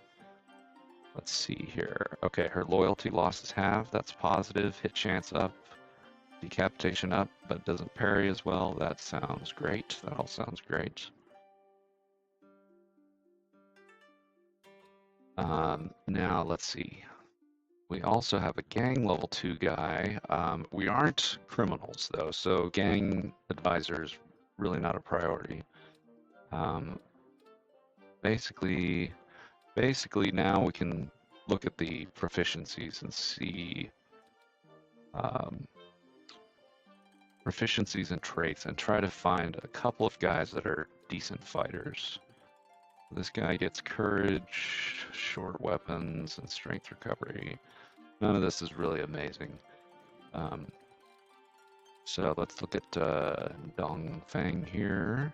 A: Let's see here. Okay, her loyalty loss is half. That's positive. Hit chance up. Decapitation up, but doesn't parry as well. That sounds great. That all sounds great. Now let's see. We also have a gang level 2 guy. We aren't criminals though, so gang advisor is really not a priority. Basically now we can look at the proficiencies and see proficiencies and traits and try to find a couple of guys that are decent fighters. This guy gets courage, short weapons, and strength recovery. None of this is really amazing. So let's look at Dongfang here.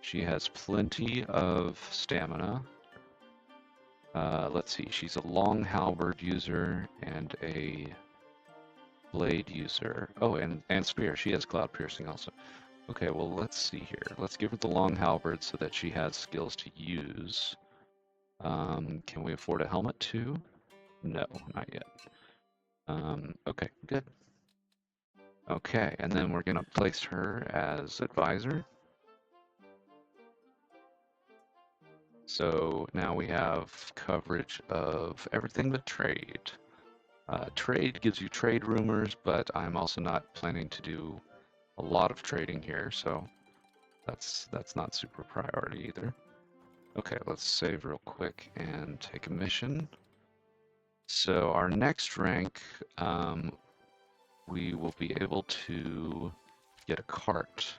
A: She has plenty of stamina. Let's see, she's a long halberd user and a blade user. Oh, and spear. She has cloud piercing also. Okay, well, let's see here. Let's give her the long halberd so that she has skills to use. Can we afford a helmet too? No, not yet. Okay, good. Okay, and then we're going to place her as advisor. So now we have coverage of everything but trade. Trade gives you trade rumors, but I'm also not planning to do a lot of trading here, so that's not super priority either. Okay, let's save real quick and take a mission. So our next rank, we will be able to get a cart.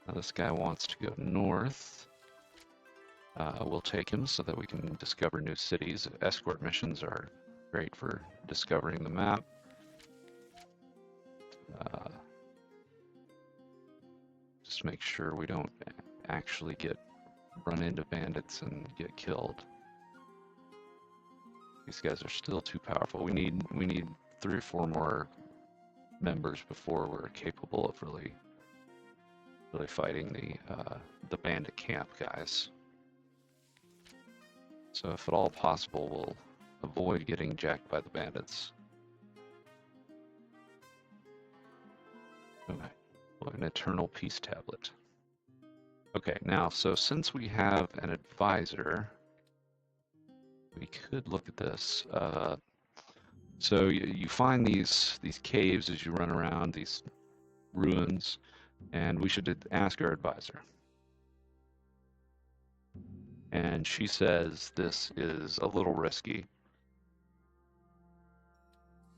A: Now this guy wants to go north. We'll take him so that we can discover new cities. Escort missions are great for discovering the map. Just make sure we don't actually run into bandits and get killed. These guys are still too powerful. We need 3 or 4 more members before we're capable of really fighting the bandit camp guys. So if at all possible, we'll avoid getting jacked by the bandits. Okay, well, an eternal peace tablet. Okay, now, so since we have an advisor, we could look at this. So you find these caves as you run around, these ruins, and we should ask our advisor. And she says this is a little risky.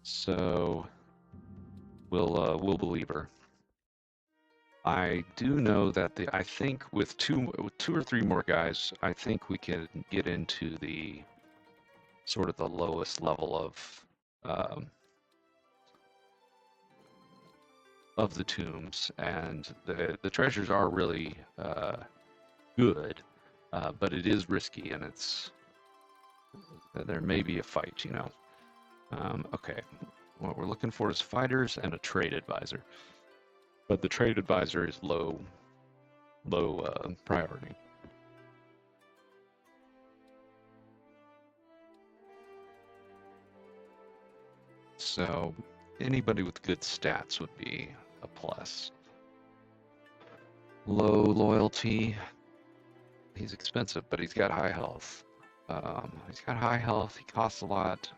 A: So we'll believe her. I do know that I think with two or three more guys, I think we can get into the sort of the lowest level of the tombs, and the treasures are really good, but it is risky, and there may be a fight, you know. Okay, what we're looking for is fighters and a trade advisor, but the trade advisor is low priority. So anybody with good stats would be a plus. Low loyalty. He's expensive, but he's got high health. He costs a lot.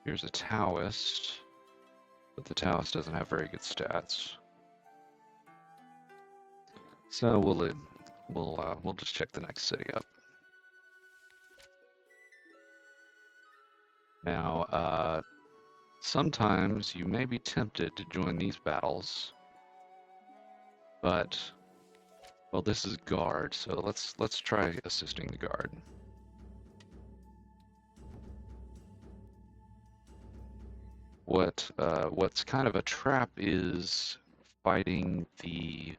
A: Here's a Taoist, but the Taoist doesn't have very good stats. So we'll just check the next city up. Now, sometimes you may be tempted to join these battles, but well, this is guard, so let's try assisting the guard. What's kind of a trap is fighting the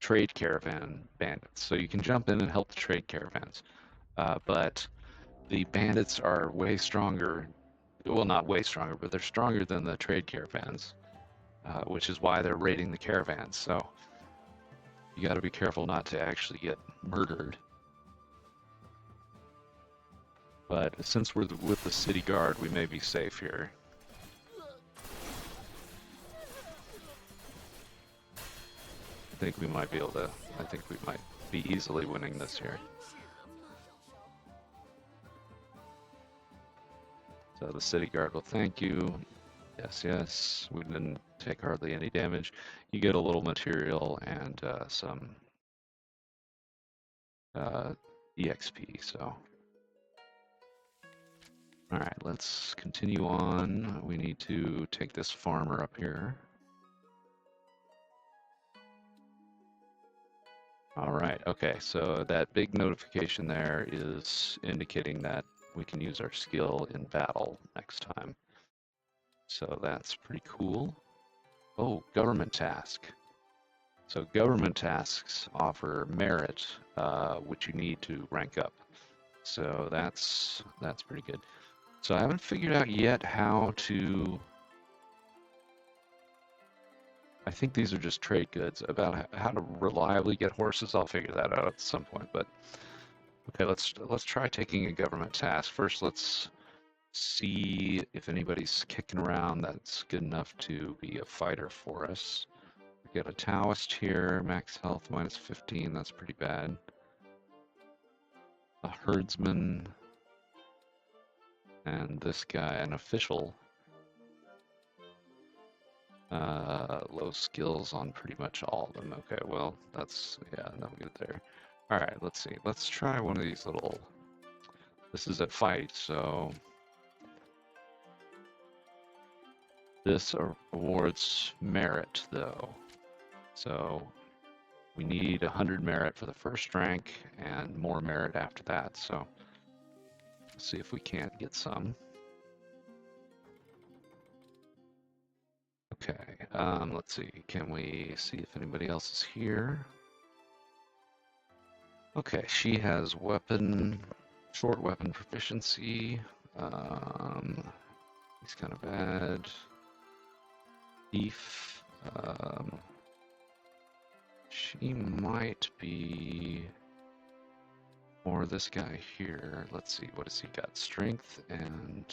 A: trade caravan bandits. So you can jump in and help the trade caravans, but the bandits are way stronger. Well, not way stronger, but they're stronger than the trade caravans, which is why they're raiding the caravans. So you got to be careful not to actually get murdered. But since we're with the city guard, we may be safe here. I think we might be easily winning this here. So the city guard will thank you. Yes, yes. We didn't take hardly any damage. You get a little material and some EXP. So All right, let's continue on. We need to take this farmer up here. All right, okay, so that big notification there is indicating that we can use our skill in battle next time. So that's pretty cool. Oh, government task. So government tasks offer merit, which you need to rank up. So that's pretty good. So I haven't figured out yet how to. I think these are just trade goods. About how to reliably get horses, I'll figure that out at some point. But okay, let's try taking a government task first. Let's see if anybody's kicking around that's good enough to be a fighter for us. We got a Taoist here, max health minus 15. That's pretty bad. A herdsman, and this guy, an official. Low skills on pretty much all of them. Okay, well, that's, yeah, no good there. All right, let's see. Let's try one of these little, this is a fight, so this awards merit, though. So we need 100 merit for the first rank and more merit after that. So let's see if we can't get some. Okay, let's see. Can we see if anybody else is here? Okay, she has short weapon proficiency. He's kind of bad. Thief. She might be, or this guy here. Let's see, what has he got? Strength and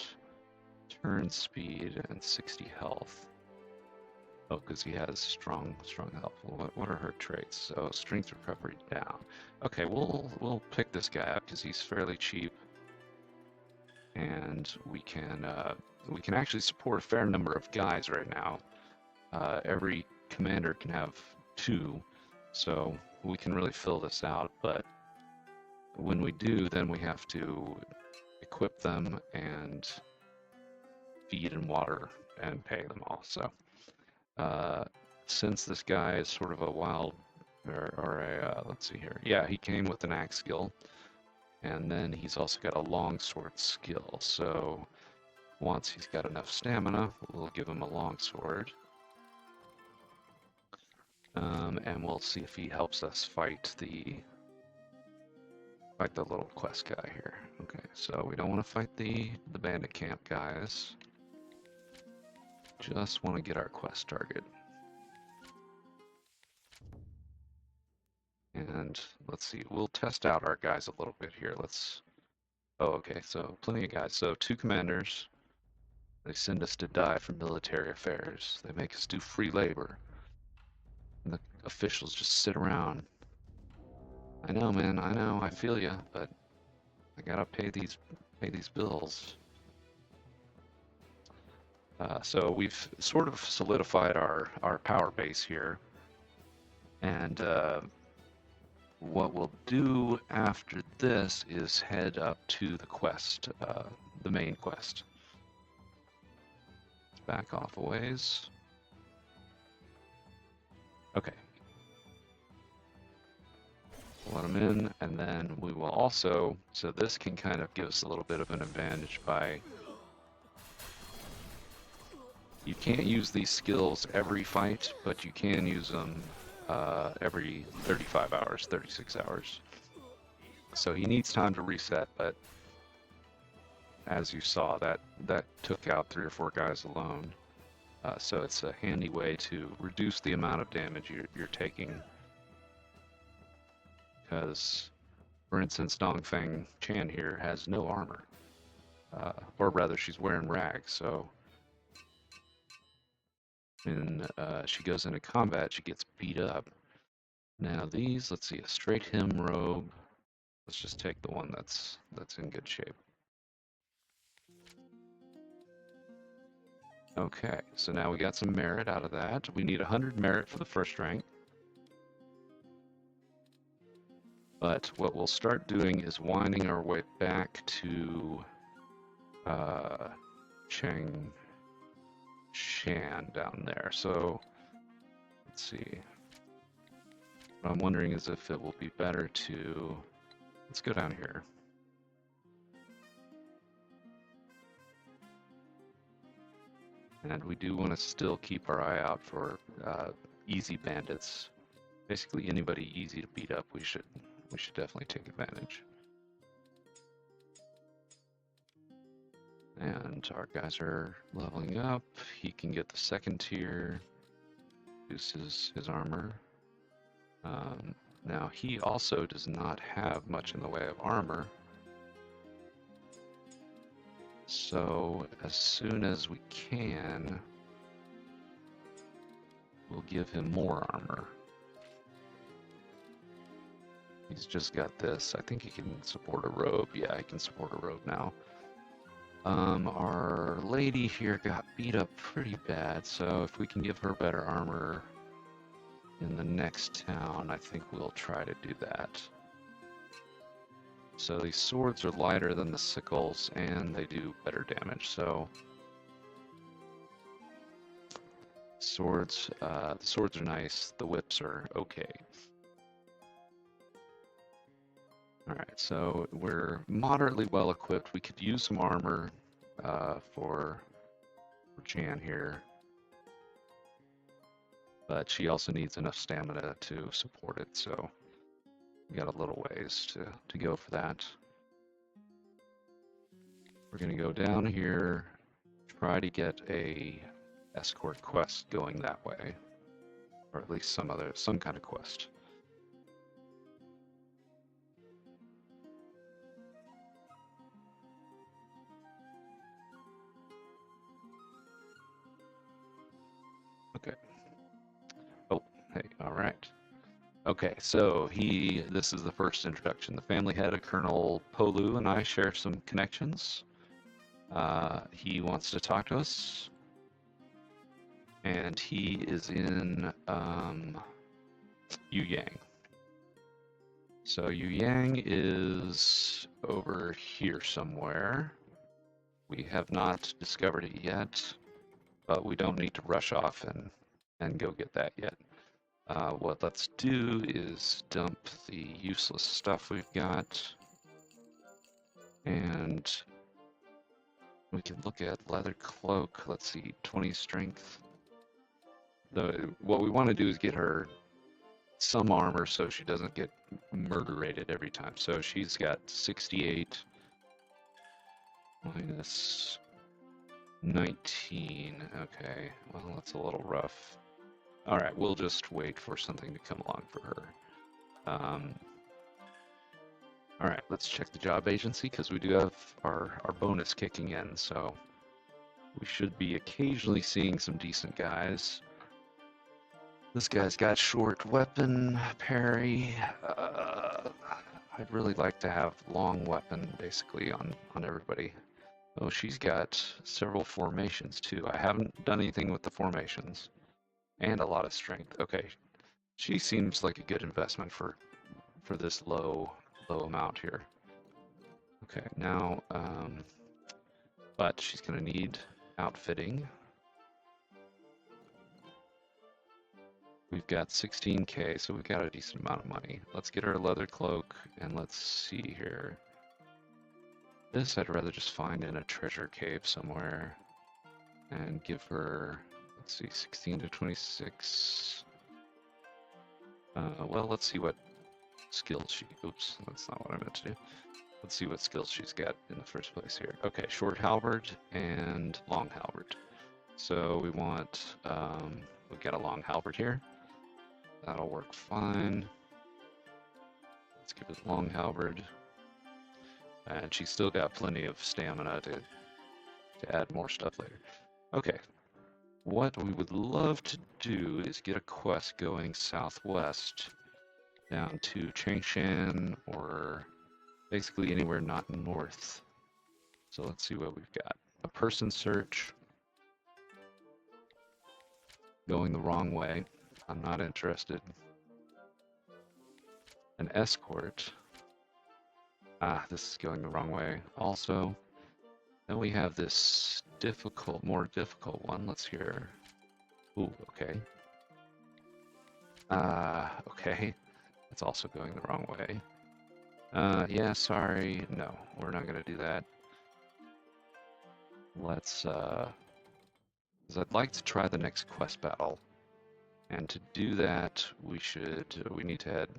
A: turn speed and 60 health. Oh, because he has strong health. What are her traits? So strength recovery down. Okay, we'll pick this guy up because he's fairly cheap, and we can actually support a fair number of guys right now. Every commander can have 2, so we can really fill this out. But when we do, then we have to equip them and feed and water and pay them all. So. Since this guy is sort of a wild, let's see here. Yeah, he came with an axe skill, and then he's also got a longsword skill. So once he's got enough stamina, we'll give him a longsword. And we'll see if he helps us fight the little quest guy here. Okay, so we don't want to fight the bandit camp guys. Just want to get our quest target. And let's see, we'll test out our guys a little bit here. Oh, okay, so plenty of guys. So 2 commanders. They send us to die for military affairs. They make us do free labor. And the officials just sit around. I know, man, I know, I feel ya, but I gotta pay these bills. So we've sort of solidified our power base here. And what we'll do after this is head up to the quest, the main quest. Let's back off a ways. Okay. Let them in, and then we will also, so this can kind of give us a little bit of an advantage by, you can't use these skills every fight, but you can use them every 35 hours, 36 hours. So he needs time to reset, but as you saw, that took out 3 or 4 guys alone. So it's a handy way to reduce the amount of damage you're taking. Because, for instance, Dongfeng Chan here has no armor. Or rather, she's wearing rags, so when she goes into combat, she gets beat up. Now these, let's see, a straight hem robe. Let's just take the one that's in good shape. Okay, so now we got some merit out of that. We need 100 merit for the first rank. But what we'll start doing is winding our way back to Cheng Shan down there. So let's see. What I'm wondering is if it will be better to, let's go down here. And we do want to still keep our eye out for easy bandits. Basically anybody easy to beat up, we should definitely take advantage. And our guys are leveling up. He can get the second tier, reduces his armor. Now he also does not have much in the way of armor. So as soon as we can, we'll give him more armor. He's just got this. I think he can support a robe. Yeah, he can support a robe now. Our lady here got beat up pretty bad, so if we can give her better armor in the next town, I think we'll try to do that. So these swords are lighter than the sickles, and they do better damage, so swords, the swords are nice, the whips are okay. Alright, so we're moderately well equipped. We could use some armor for Jan here, but she also needs enough stamina to support it, so we got a little ways to go for that. We're going to go down here, try to get a escort quest going that way, or at least some kind of quest. Okay. Oh, hey, all right. Okay, so this is the first introduction. The family head of Colonel Polu and I share some connections. He wants to talk to us, and he is in Yu Yang. So Yu Yang is over here somewhere. We have not discovered it yet, but we don't need to rush off and go get that yet. What let's do is dump the useless stuff we've got, and we can look at leather cloak. Let's see, 20 strength. What we want to do is get her some armor so she doesn't get murder-rated every time. So she's got 68 minus 19. Okay, well, that's a little rough. All right, we'll just wait for something to come along for her. All right, let's check the job agency because we do have our bonus kicking in, so we should be occasionally seeing some decent guys. This guy's got short weapon parry. I'd really like to have long weapon basically on everybody. Oh, she's got several formations too. I haven't done anything with the formations. And a lot of strength. Okay, she seems like a good investment for this low amount here. Okay, now, but she's gonna need outfitting. We've got 16K, so we've got a decent amount of money. Let's get her a leather cloak, and let's see here. This I'd rather just find in a treasure cave somewhere and give her, let's see, 16 to 26. Well, let's see what skills she, oops, that's not what I meant to do. Let's see what skills she's got in the first place here. Okay, short halberd and long halberd. So we want, we've got a long halberd here. That'll work fine. Let's give it long halberd. And she's still got plenty of stamina to add more stuff later. Okay, what we would love to do is get a quest going southwest down to Changshan or basically anywhere not north. So let's see what we've got. A person search. Going the wrong way. I'm not interested. An escort. Ah, this is going the wrong way also. Then we have this difficult, more difficult one. Let's hear. Ooh, okay. Okay. It's also going the wrong way. Yeah, sorry. No, we're not gonna do that. Let's, 'cause I'd like to try the next quest battle. And to do that, we need to head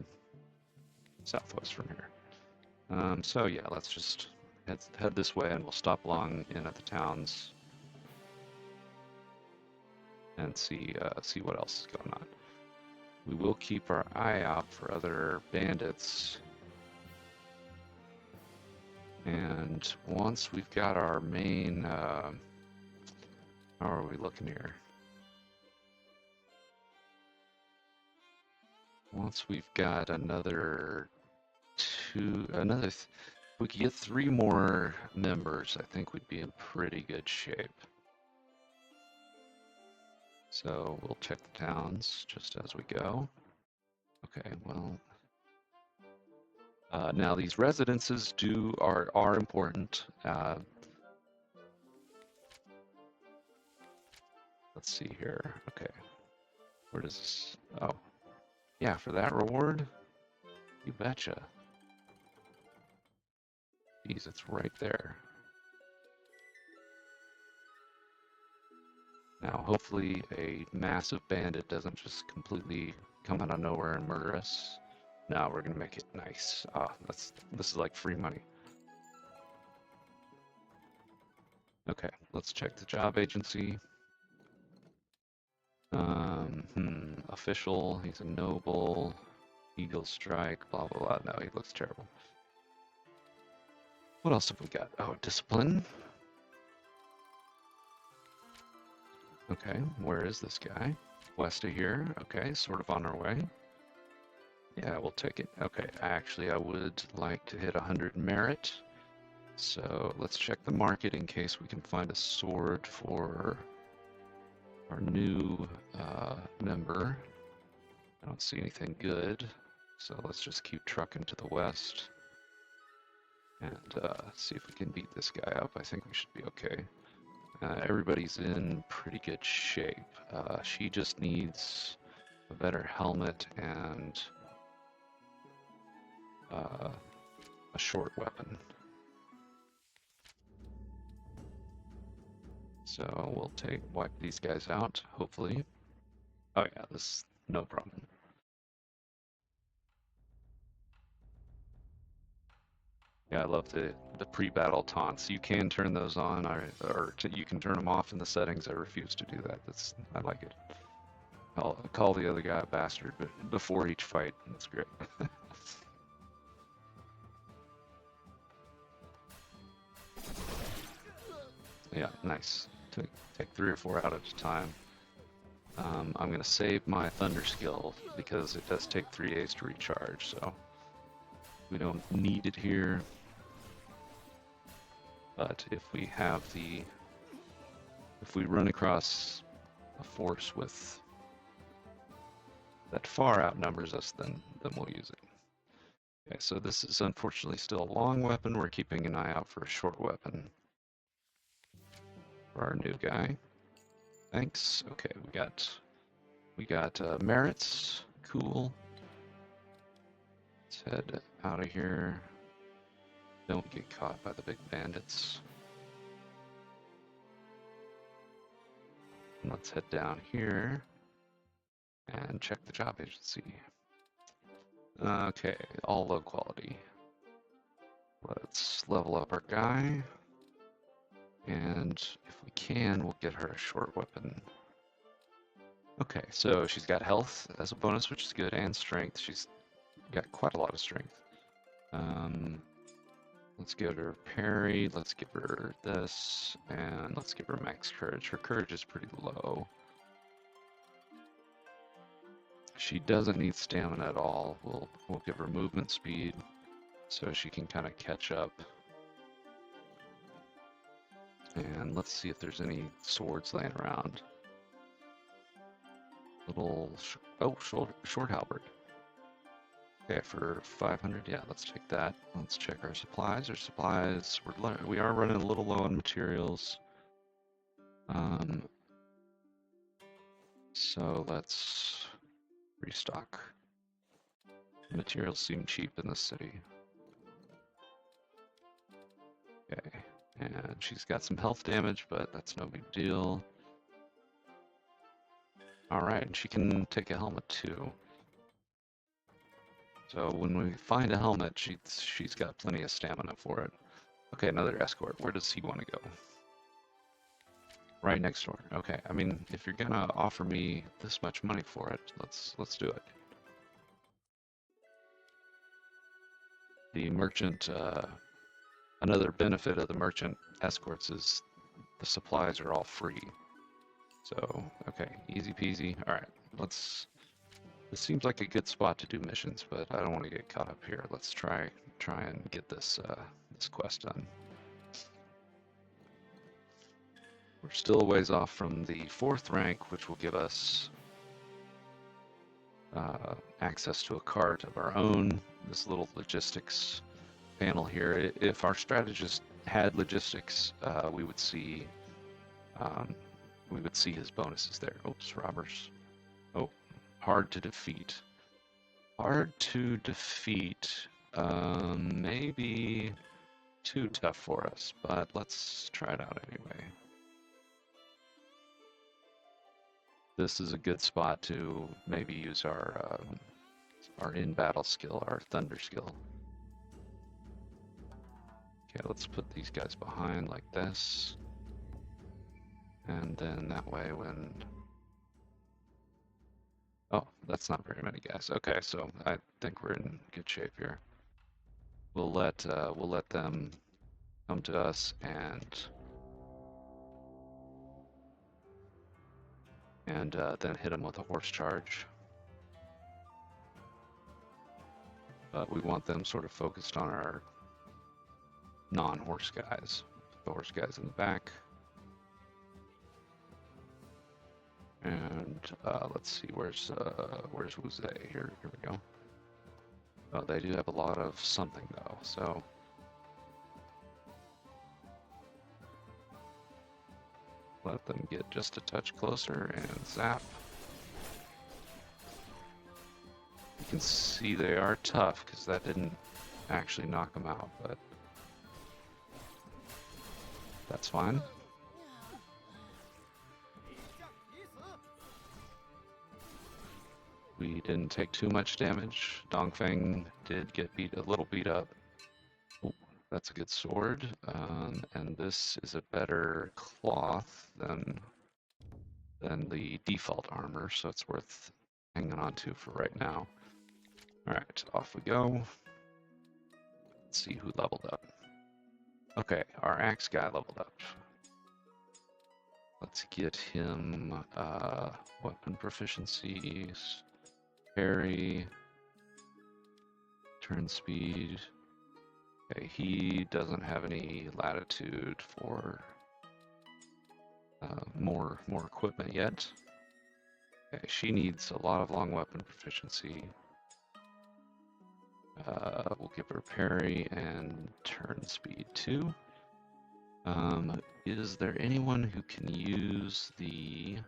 A: southwest from here. So yeah, let's just head this way and we'll stop along in at the towns and see what else is going on. We will keep our eye out for other bandits. And once we've got our main, how are we looking here? Once we've got if we could get 3 more members, I think we'd be in pretty good shape. So we'll check the towns just as we go. Okay, well, now these residences are important. Let's see here. Okay, where does this? Oh, yeah, for that reward, you betcha. Geez, it's right there. Now, hopefully, a massive bandit doesn't just completely come out of nowhere and murder us. No, we're gonna make it nice. This is like free money. Okay, let's check the job agency. Official, he's a noble. Eagle strike, blah blah blah. No, he looks terrible. What else have we got? Oh, discipline. Okay, where is this guy? West of here. Okay, sort of on our way. Yeah, we'll take it. Okay, actually, I would like to hit 100 merit. So let's check the market in case we can find a sword for our new member. I don't see anything good, so let's just keep trucking to the west and see if we can beat this guy up. I think we should be okay. Everybody's in pretty good shape. She just needs a better helmet and a short weapon. So we'll wipe these guys out, hopefully. Oh yeah, this no problem. Yeah, I love the pre-battle taunts. You can turn those on, or you can turn them off in the settings. I refuse to do that. I like it. I'll call the other guy a bastard before each fight. That's great. Yeah, nice. Take 3 or 4 out at a time. I'm gonna save my thunder skill because it does take 3 days to recharge, so we don't need it here. But if we run across a force that far outnumbers us, then we'll use it. Okay, so this is unfortunately still a long weapon. We're keeping an eye out for a short weapon for our new guy. Thanks. Okay, we got merits. Cool. Let's head out of here. Don't get caught by the big bandits. And let's head down here and check the job agency. Okay, all low quality. Let's level up our guy. And if we can, we'll get her a short weapon. Okay, so she's got health as a bonus, which is good, and strength. She's got quite a lot of strength. Let's give her parry, let's give her this, and let's give her max courage. Her courage is pretty low. She doesn't need stamina at all. We'll give her movement speed so she can kind of catch up. And let's see if there's any swords laying around. Short halberd. Okay, for 500, yeah, let's take that. Let's check our supplies. We are running a little low on materials. So let's restock. Materials seem cheap in this city. Okay, and she's got some health damage, but that's no big deal. All right, and she can take a helmet too. So when we find a helmet, she's got plenty of stamina for it. Okay, another escort. Where does he want to go? Right next door. Okay, I mean, if you're gonna offer me this much money for it, let's do it. The merchant, another benefit of the merchant escorts is the supplies are all free. So, okay, easy peasy. All right, let's. This seems like a good spot to do missions, but I don't want to get caught up here. Let's try and get this this quest done. We're still a ways off from the 4th rank, which will give us access to a cart of our own. This little logistics panel here. If our strategist had logistics, we would see his bonuses there. Oops, robbers. Oh, hard to defeat. Hard to defeat. Maybe too tough for us, but let's try it out anyway. This is a good spot to maybe use our in-battle skill, our thunder skill. Okay, let's put these guys behind like this. And then that way when... Oh, that's not very many guys. Okay, so I think we're in good shape here. We'll let them come to us and then hit them with a horse charge. But we want them sort of focused on our non-horse guys. The horse guys in the back. And let's see, where's Wuze? Here we go. Oh, they do have a lot of something though, so let them get just a touch closer and zap. You can see they are tough because that didn't actually knock them out, but that's fine. We didn't take too much damage. Dongfeng did get a little beat up. Ooh, that's a good sword, and this is a better cloth than the default armor, so it's worth hanging on to for right now. All right, off we go. Let's see who leveled up. Okay, our axe guy leveled up. Let's get him weapon proficiencies. Parry, turn speed. Okay, he doesn't have any latitude for more equipment yet. Okay, she needs a lot of long weapon proficiency. We'll give her parry and turn speed too. Is there anyone who can use the...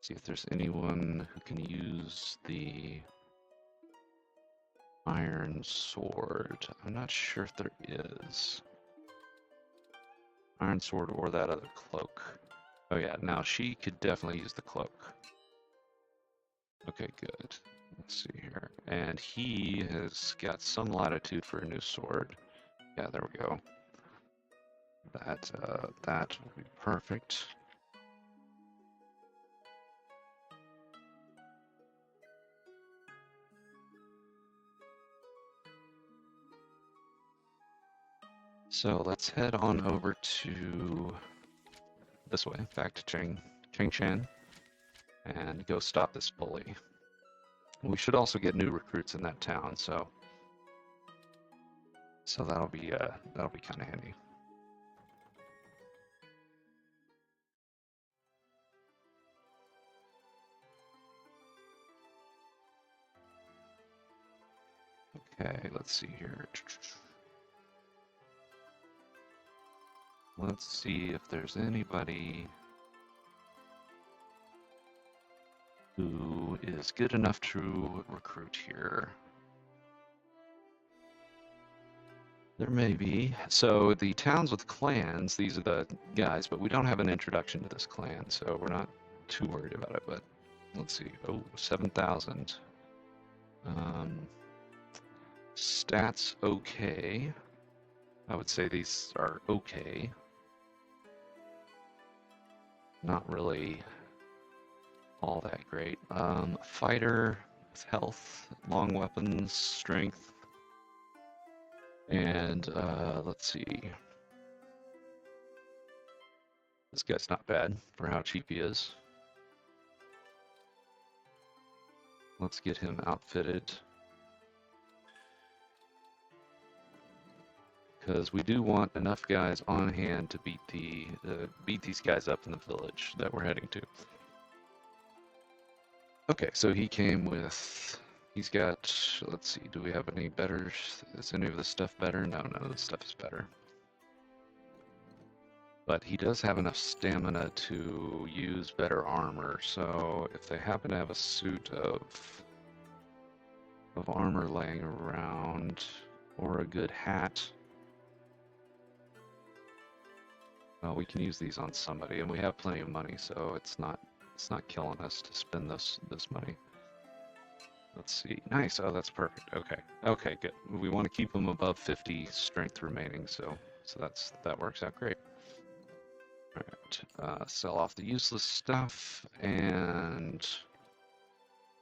A: See if there's anyone who can use the iron sword. I'm not sure if there is. Iron sword or that other cloak. Oh yeah, now she could definitely use the cloak. Okay, good. Let's see here. And he has got some latitude for a new sword. Yeah, there we go. That will be perfect. So let's head on over to this way, back to Changshan, and go stop this bully. We should also get new recruits in that town, so that'll be kind of handy. Okay, let's see here. Let's see if there's anybody who is good enough to recruit here. There may be. So the towns with clans, these are the guys, but we don't have an introduction to this clan, so we're not too worried about it. But let's see. Oh, 7,000. Stats okay. I would say these are okay. Not really all that great. Fighter with health, long weapons, strength, and let's see. This guy's not bad for how cheap he is. Let's get him outfitted. Because we do want enough guys on hand to beat these guys up in the village that we're heading to. Okay, so he came with. He's got. Let's see. Do we have any better? Is any of this stuff better? No, none of this stuff is better. But he does have enough stamina to use better armor. So if they happen to have a suit of armor laying around, or a good hat. Well, we can use these on somebody, and we have plenty of money, so it's not killing us to spend this money. Let's see. Nice. Oh, that's perfect. Okay. Okay, good. We want to keep them above 50 strength remaining, so that works out great. All right. Sell off the useless stuff, and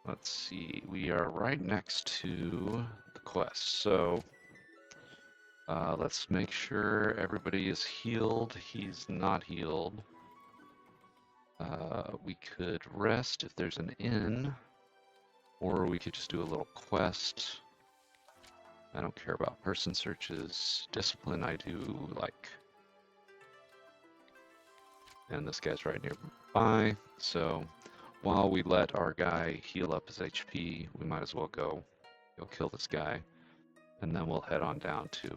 A: let's see. We are right next to the quest, so. Let's make sure everybody is healed. He's not healed. We could rest if there's an inn, or we could just do a little quest. I don't care about person searches. Discipline I do like. And this guy's right nearby, so while we let our guy heal up his HP, we might as well go kill this guy, and then we'll head on down to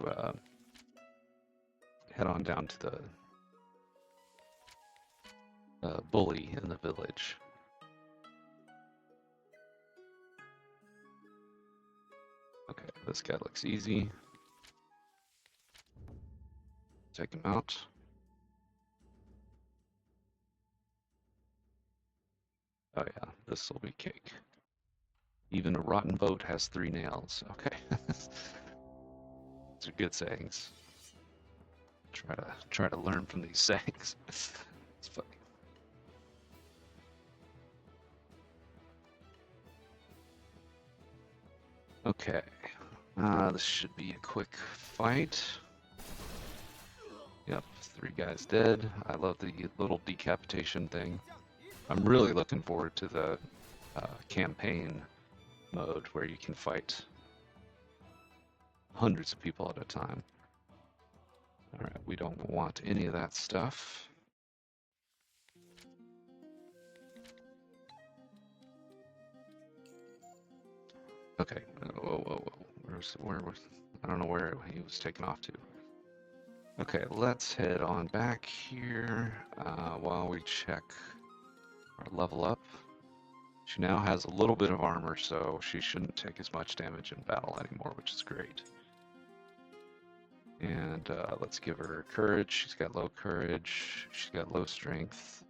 A: the bully in the village. Okay, this guy looks easy. Take him out. Oh yeah, this will be cake. Even a rotten boat has 3 nails. Okay. These are good sayings. Try to learn from these sayings. It's funny. Okay. This should be a quick fight. Yep, 3 guys dead. I love the little decapitation thing. I'm really looking forward to the campaign mode where you can fight hundreds of people at a time. Alright, we don't want any of that stuff. Okay, whoa. Where was, I don't know where he was taken off to. Okay, let's head on back here while we check our level up. She now has a little bit of armor, so she shouldn't take as much damage in battle anymore, which is great. And let's give her courage. She's got low courage. She's got low strength.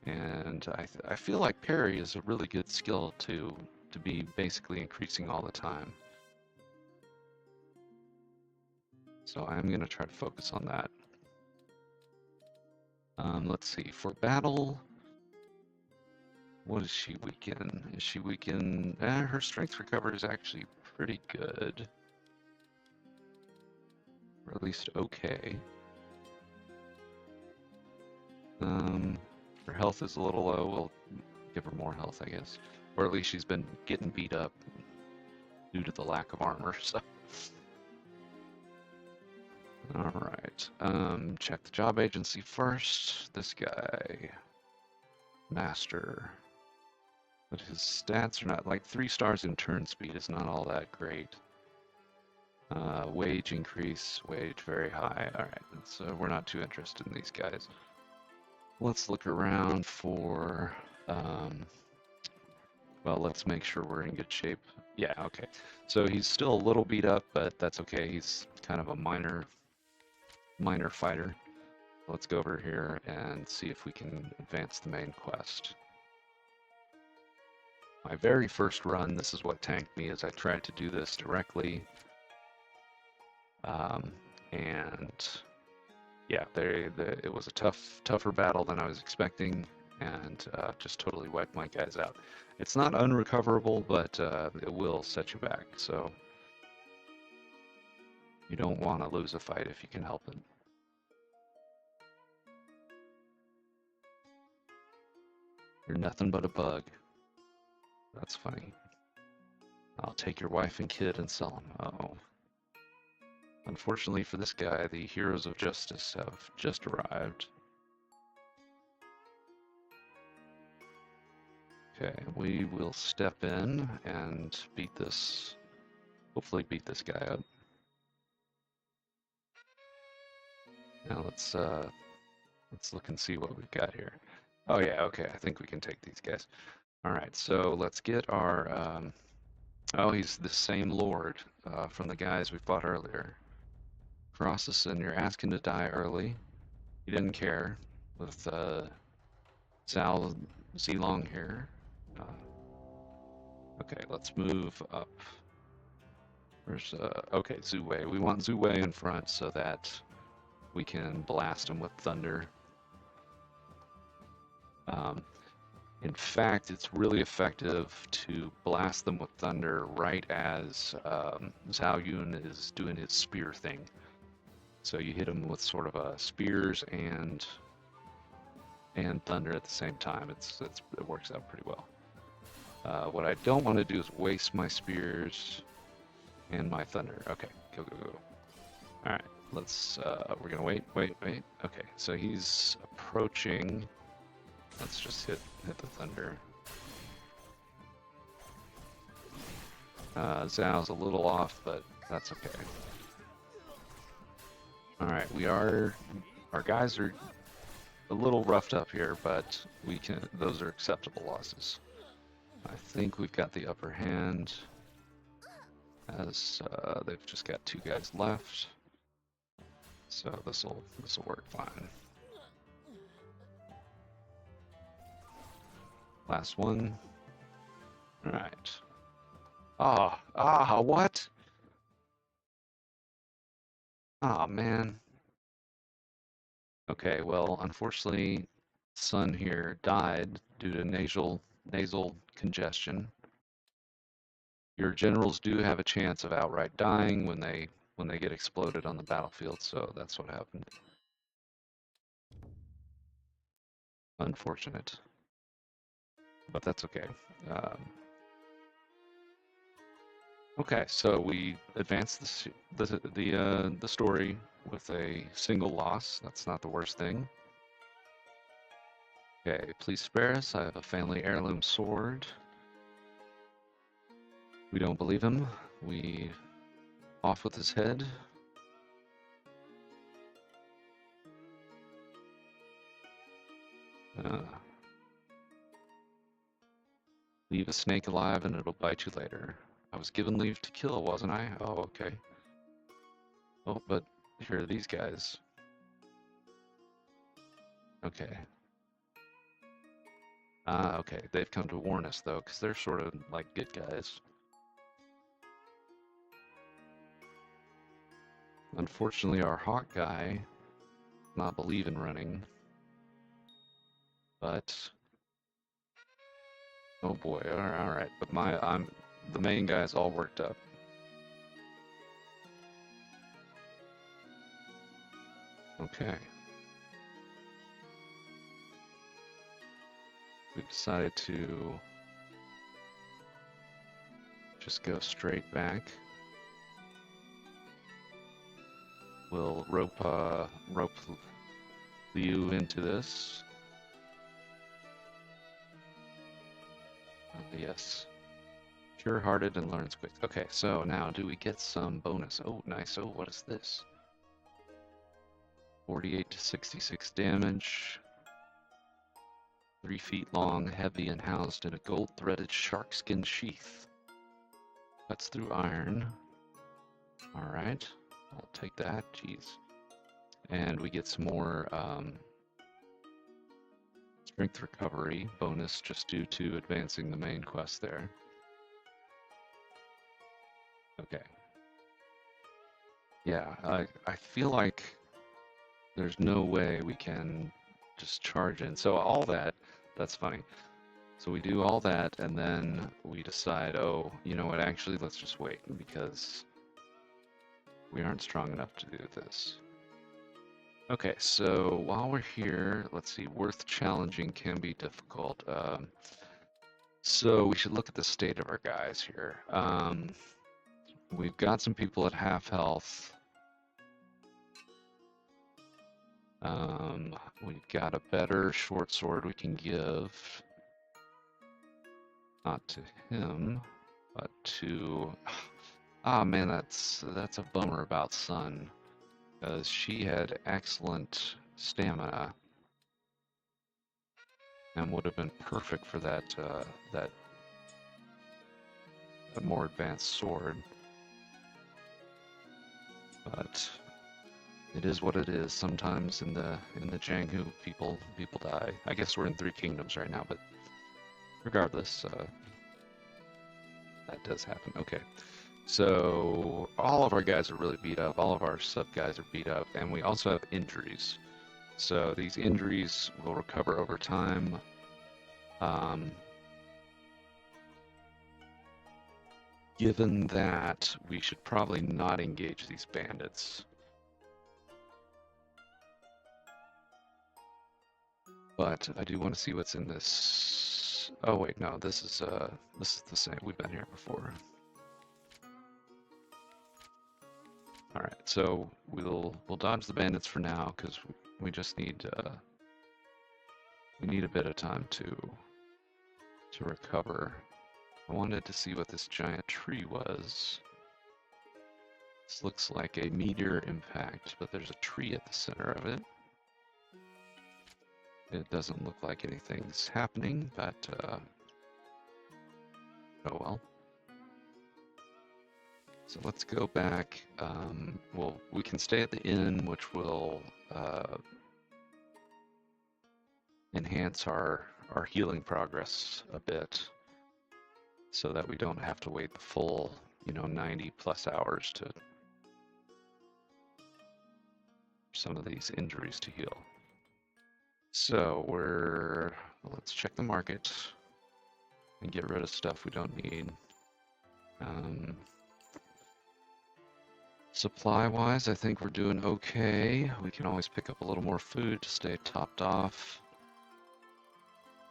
A: And I feel like parry is a really good skill to be basically increasing all the time. So I'm going to try to focus on that. Let's see. For battle, what is she weak in? Is she weak in... her strength recovery is actually pretty good. Or at least okay. Her health is a little low. We'll give her more health, I guess. Or at least she's been getting beat up due to the lack of armor, so... Alright, check the job agency first. This guy... Master... But his stats are not... Like, 3 stars in turn speed is not all that great. Wage increase, wage very high. All right, so we're not too interested in these guys. Let's look around for, well, let's make sure we're in good shape. Yeah, okay. So he's still a little beat up, but that's okay. He's kind of a minor fighter. Let's go over here and see if we can advance the main quest. My very first run, this is what tanked me, is I tried to do this directly. And yeah, it was a tougher battle than I was expecting, and just totally wiped my guys out. It's not unrecoverable, but it will set you back, so you don't want to lose a fight if you can help it. You're nothing but a bug. That's funny. I'll take your wife and kid and sell them. Oh. Unfortunately for this guy, the heroes of justice have just arrived. Okay, we will step in and beat this, hopefully beat this guy up. Now let's look and see what we've got here. Oh yeah, okay, I think we can take these guys. All right, so let's get our, oh, he's the same lord from the guys we fought earlier. Crosses, and you're asking to die early. He didn't care with Zhao Zilong here. Okay, let's move up. Where's, okay, Zhu Wei. We want Zhu Wei in front so that we can blast him with thunder. In fact, it's really effective to blast them with thunder right as Zhao Yun is doing his spear thing. So you hit him with sort of a spears and thunder at the same time. It works out pretty well. What I don't want to do is waste my spears and my thunder. Okay, go, go, go. All right, let's, we're gonna wait. Okay, so he's approaching. Let's just hit the thunder. Zhao's a little off, but that's okay. All right, our guys are a little roughed up here, but those are acceptable losses. I think we've got the upper hand, as they've just got 2 guys left. So this'll work fine. Last one. All right. What? Ah, man. Okay, well, unfortunately, Sun here died due to nasal congestion. Your generals do have a chance of outright dying when they get exploded on the battlefield, so that's what happened. Unfortunate, but that's okay. Okay, so we advanced the story with a single loss. That's not the worst thing. Okay, please spare us. I have a family heirloom sword. We don't believe him. We off with his head. Leave a snake alive and it'll bite you later. I was given leave to kill, wasn't I? Oh, okay. Oh, but here are these guys. Okay. Okay. They've come to warn us, though, because they're sort of like good guys. Unfortunately, our hawk guy not believe in running. But oh boy, all right. But the main guy's all worked up. Okay. We've decided to just go straight back. We'll rope Liu into this. Yes. Pure-hearted and learns quick. Okay, so now do we get some bonus? Oh, nice. Oh, what is this? 48 to 66 damage. 3 feet long, heavy, and housed in a gold-threaded sharkskin sheath. Cuts through iron. Alright, I'll take that. Jeez. And we get some more strength recovery bonus just due to advancing the main quest there. Okay. Yeah, I feel like there's no way we can just charge in. So all that's funny. So we do all that, and then we decide, oh, you know what, actually, let's just wait, because we aren't strong enough to do this. Okay, so while we're here, let's see, worth challenging can be difficult. So we should look at the state of our guys here. We've got some people at half health. We've got a better short sword we can give. Not to him, but to... Ah, man, that's a bummer about Sun, because she had excellent stamina and would have been perfect for that more advanced sword. But it is what it is. Sometimes in the Jianghu, people die. I guess we're in 3 kingdoms right now, but regardless, that does happen. Okay. So all of our guys are really beat up. All of our sub guys are beat up, and we also have injuries. So these injuries will recover over time. Given that, we should probably not engage these bandits. But I do want to see what's in this. Oh wait, no, this is the same. We've been here before. All right, so we'll dodge the bandits for now because we just need we need a bit of time to recover. I wanted to see what this giant tree was. This looks like a meteor impact, but there's a tree at the center of it. It doesn't look like anything's happening, but oh well. So let's go back. Well, we can stay at the inn, which will enhance our healing progress a bit, so that we don't have to wait the full, 90 plus hours to some of these injuries to heal. So let's check the market and get rid of stuff we don't need. Supply-wise, I think we're doing okay. We can always pick up a little more food to stay topped off.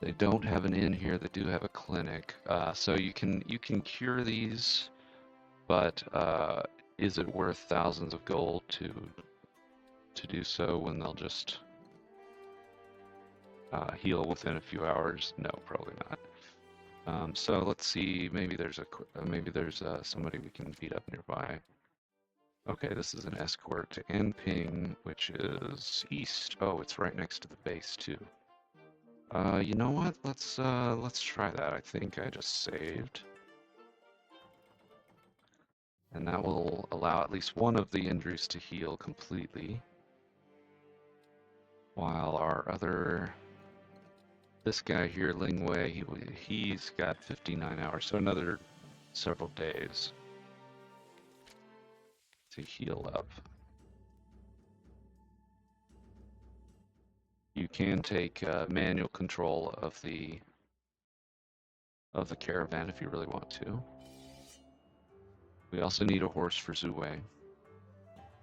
A: They don't have an inn here. They do have a clinic, so you can cure these, but is it worth thousands of gold to do so when they'll just heal within a few hours? No, probably not. So let's see. Maybe there's somebody we can beat up nearby. Okay, this is an escort to Anping, which is east. Oh, it's right next to the base too. You know what? Let's try that. I think I just saved. And that will allow at least one of the injuries to heal completely. While our this guy here, Ling Wei, he's got 59 hours, so another several days to heal up. You can take manual control of the caravan if you really want to. We also need a horse for Zhu Wei.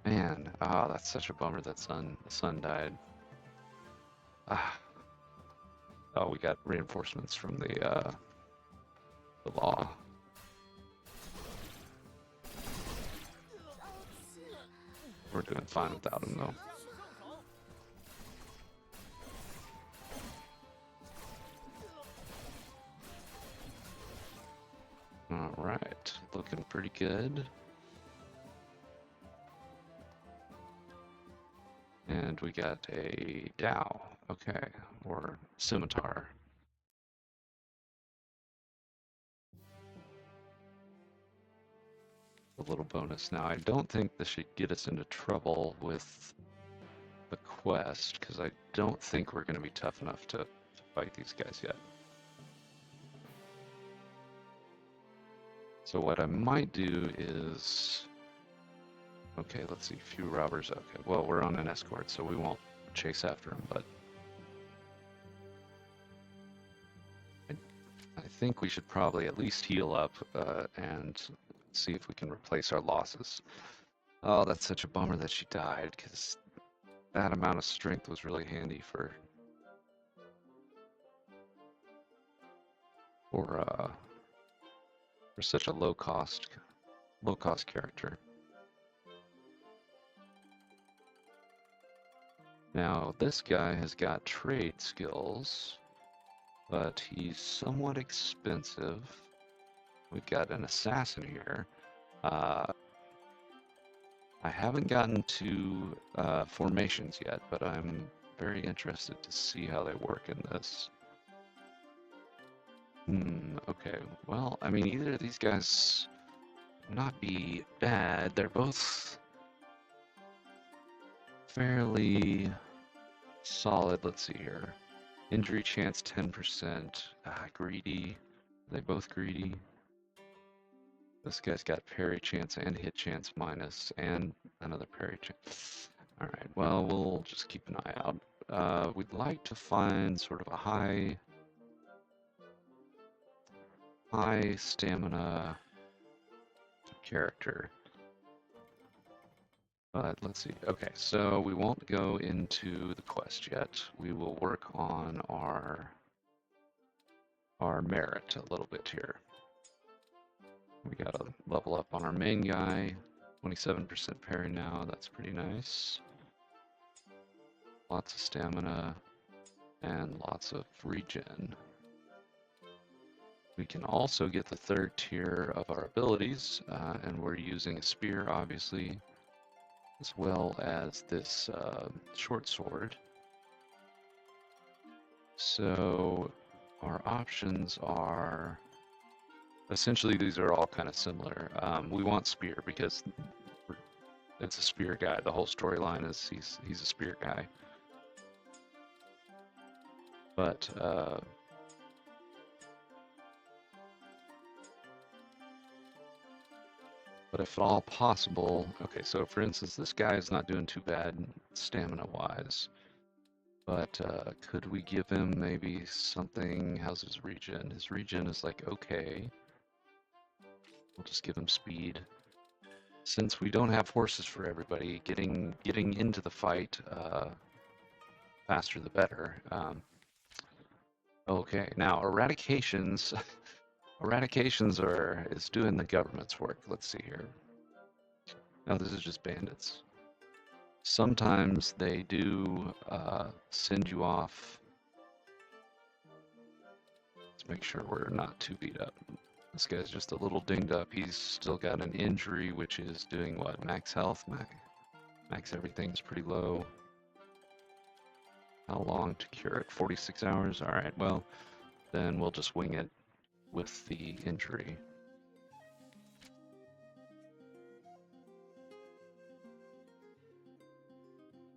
A: Man, that's such a bummer that the son died. Oh, we got reinforcements from the law. We're doing fine without him, though. All looking pretty good. And we got a Zhao, okay, or scimitar. A little bonus. Now, I don't think this should get us into trouble with the quest, because I don't think we're going to be tough enough to fight these guys yet. So what I might do is... Okay, let's see, few robbers. Okay, well, we're on an escort, so we won't chase after him, but... I think we should probably at least heal up and see if we can replace our losses. Oh, that's such a bummer that she died, because that amount of strength was really handy for such a low cost character. Now this guy has got trade skills, but he's somewhat expensive. We've got an assassin here. I haven't gotten to formations yet, but I'm very interested to see how they work in this. Okay, well, I mean, either of these guys not be bad. They're both fairly solid. Let's see here. Injury chance 10%. Greedy. Are they both greedy? This guy's got parry chance and hit chance minus, and another parry chance. Alright, well, we'll just keep an eye out. We'd like to find sort of a high stamina character. But let's see. Okay, so we won't go into the quest yet. We will work on our merit a little bit here. We gotta level up on our main guy. 27% parry now, that's pretty nice. Lots of stamina and lots of regen. We can also get the third tier of our abilities, and we're using a spear, obviously, as well as this short sword. So our options are... Essentially, these are all kind of similar. We want spear because it's a spear guy. The whole storyline is he's a spear guy. But if at all possible, okay. So for instance, this guy is not doing too bad stamina-wise. But could we give him maybe something? How's his regen? His regen is like okay. We'll just give him speed. Since we don't have horses for everybody, getting into the fight faster the better. Okay, now eradications. Eradications is doing the government's work. Let's see here. Now this is just bandits. Sometimes they do send you off. Let's make sure we're not too beat up. This guy's just a little dinged up. He's still got an injury, which is doing what? Max health? Max everything's pretty low. How long to cure it? 46 hours? Alright, well, then we'll just wing it with the injury.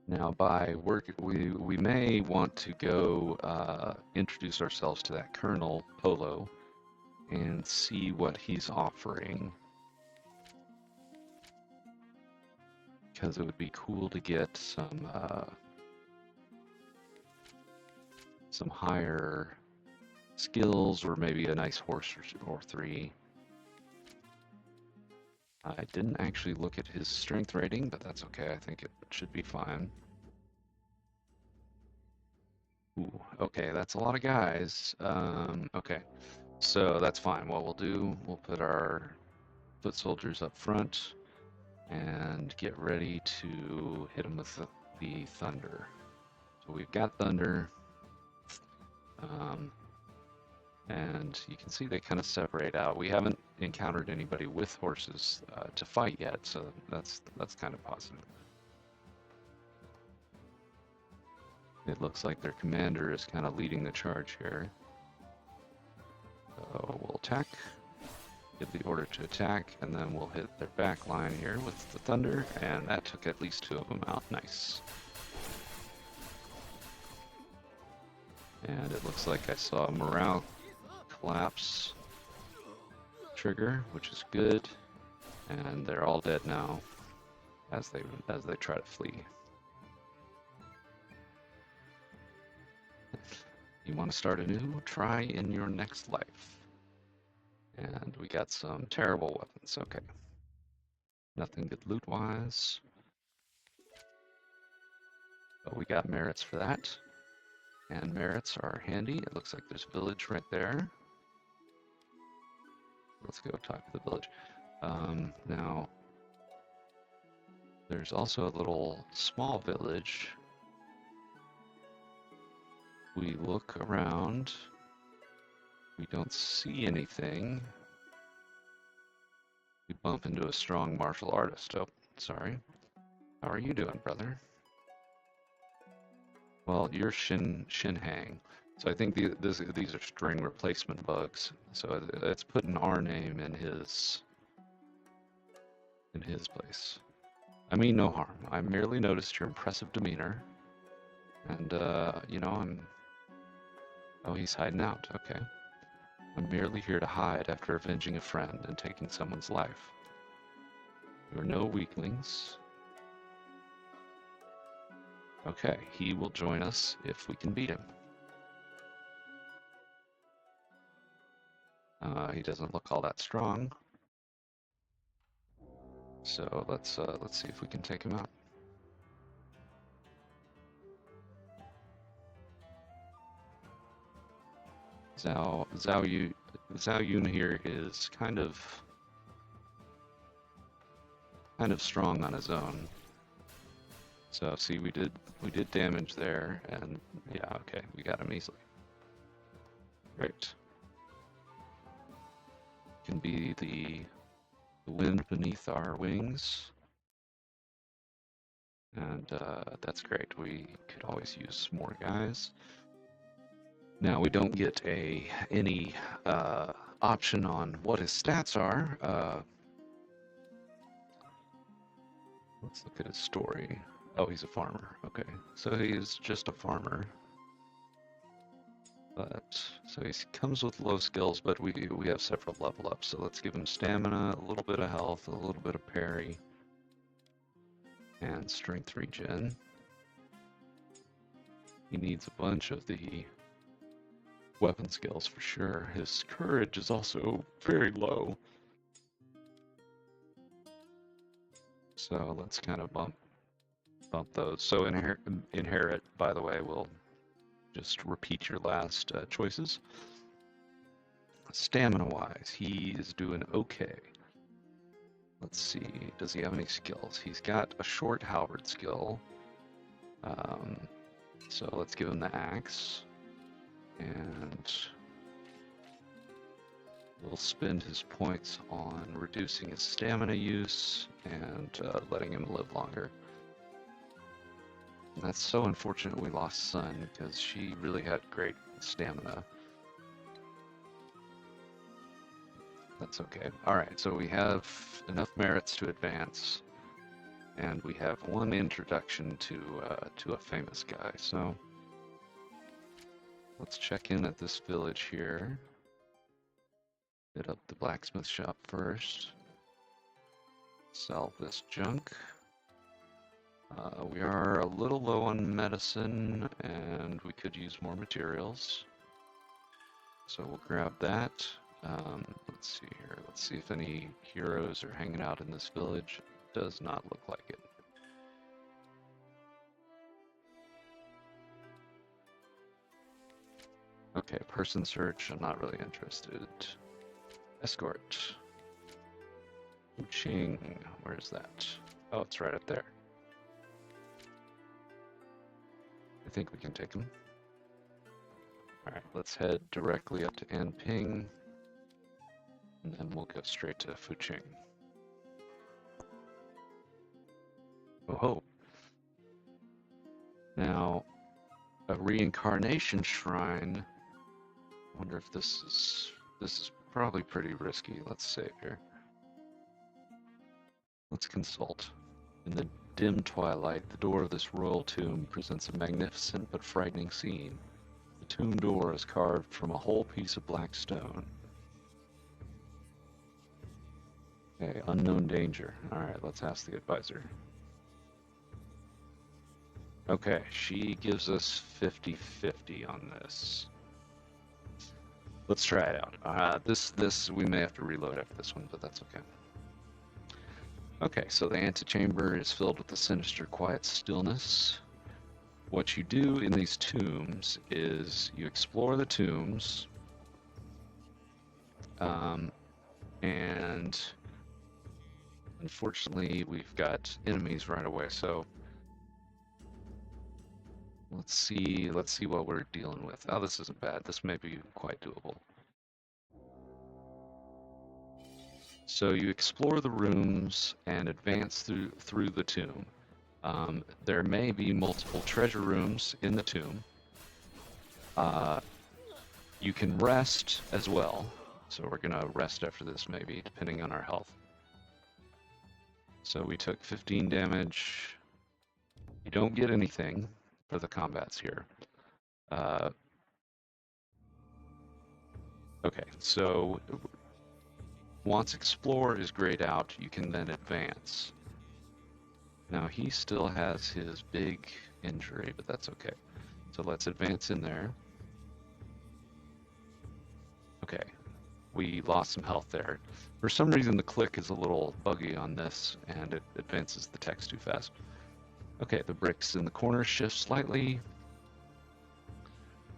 A: Now, by work, we may want to go introduce ourselves to that Colonel Polo and see what he's offering, because it would be cool to get some higher skills, or maybe a nice horse or three. I didn't actually look at his strength rating, but that's okay. I think it should be fine. Ooh, okay, that's a lot of guys. Okay, so that's fine. What we'll do, we'll put our foot soldiers up front and get ready to hit them with the thunder. So we've got thunder. And you can see they kind of separate out. We haven't encountered anybody with horses to fight yet, so that's kind of positive. It looks like their commander is kind of leading the charge here. So we'll attack, give the order to attack, and then we'll hit their back line here with the thunder, and that took at least 2 of them out. Nice. And it looks like I saw morale collapse trigger, which is good, and they're all dead now as they try to flee. You want to start anew? Try in your next life. And we got some terrible weapons. Okay. Nothing good loot-wise. But we got merits for that. And merits are handy. It looks like there's a village right there. Let's go talk to the village. Now, there's also a little small village. We look around. We don't see anything. We bump into a strong martial artist. Oh, sorry. How are you doing, brother? Well, you're Shin Hang. So I think these are string replacement bugs. So it's putting our name in his place. I mean no harm. I merely noticed your impressive demeanor. And you know, oh, he's hiding out. Okay. I'm merely here to hide after avenging a friend and taking someone's life. You are no weaklings. Okay, he will join us if we can beat him. He doesn't look all that strong. So let's see if we can take him out. Zhao Yun here is kind of strong on his own. So see, we did damage there, and yeah, okay, we got him easily. Great. Can be the wind beneath our wings, and that's great. We could always use more guys. Now we don't get any option on what his stats are. Let's look at his story. Oh, he's a farmer. Okay, so he's just a farmer. But so he comes with low skills, but we have several level ups. So let's give him stamina, a little bit of health, a little bit of parry, and strength regen. He needs a bunch of the weapon skills for sure. His courage is also very low. So let's kind of bump those. So inherit, by the way, will just repeat your last choices. Stamina-wise, he is doing okay. Let's see, does he have any skills? He's got a short halberd skill. So let's give him the axe. And we'll spend his points on reducing his stamina use and letting him live longer. And that's so unfortunate we lost Sun, because she really had great stamina. That's okay. Alright, so we have enough merits to advance, and we have one introduction to a famous guy, so let's check in at this village here. Hit up the blacksmith shop first. Sell this junk. We are a little low on medicine, and we could use more materials. So we'll grab that. Let's see here. Let's see if any heroes are hanging out in this village. Does not look like it. Okay, person search. I'm not really interested. Escort. Ching. Where's that? Oh, it's right up there. I think we can take him. Alright, let's head directly up to Anping, and then we'll go straight to Fuqing. Oh ho! Now, a reincarnation shrine. I wonder if this is probably pretty risky. Let's save here. Let's consult. In the dim twilight, the door of this royal tomb presents a magnificent but frightening scene. The tomb door is carved from a whole piece of black stone. Okay, unknown danger. Alright, let's ask the advisor. Okay, she gives us 50-50 on this. Let's try it out. This we may have to reload after this one, but that's okay. Okay, so the antechamber is filled with a sinister, quiet stillness. What you do in these tombs is you explore the tombs, and unfortunately we've got enemies right away. So let's see what we're dealing with. Oh, this isn't bad. This may be quite doable. So you explore the rooms and advance through the tomb. There may be multiple treasure rooms in the tomb. You can rest as well. So we're gonna rest after this maybe, depending on our health. So we took 15 damage. You don't get anything for the combats here. Okay, so once explore is grayed out, you can then advance. Now he still has his big injury, but that's okay. So let's advance in there. Okay, we lost some health there. For some reason the click is a little buggy on this and it advances the text too fast. Okay, the bricks in the corner shift slightly.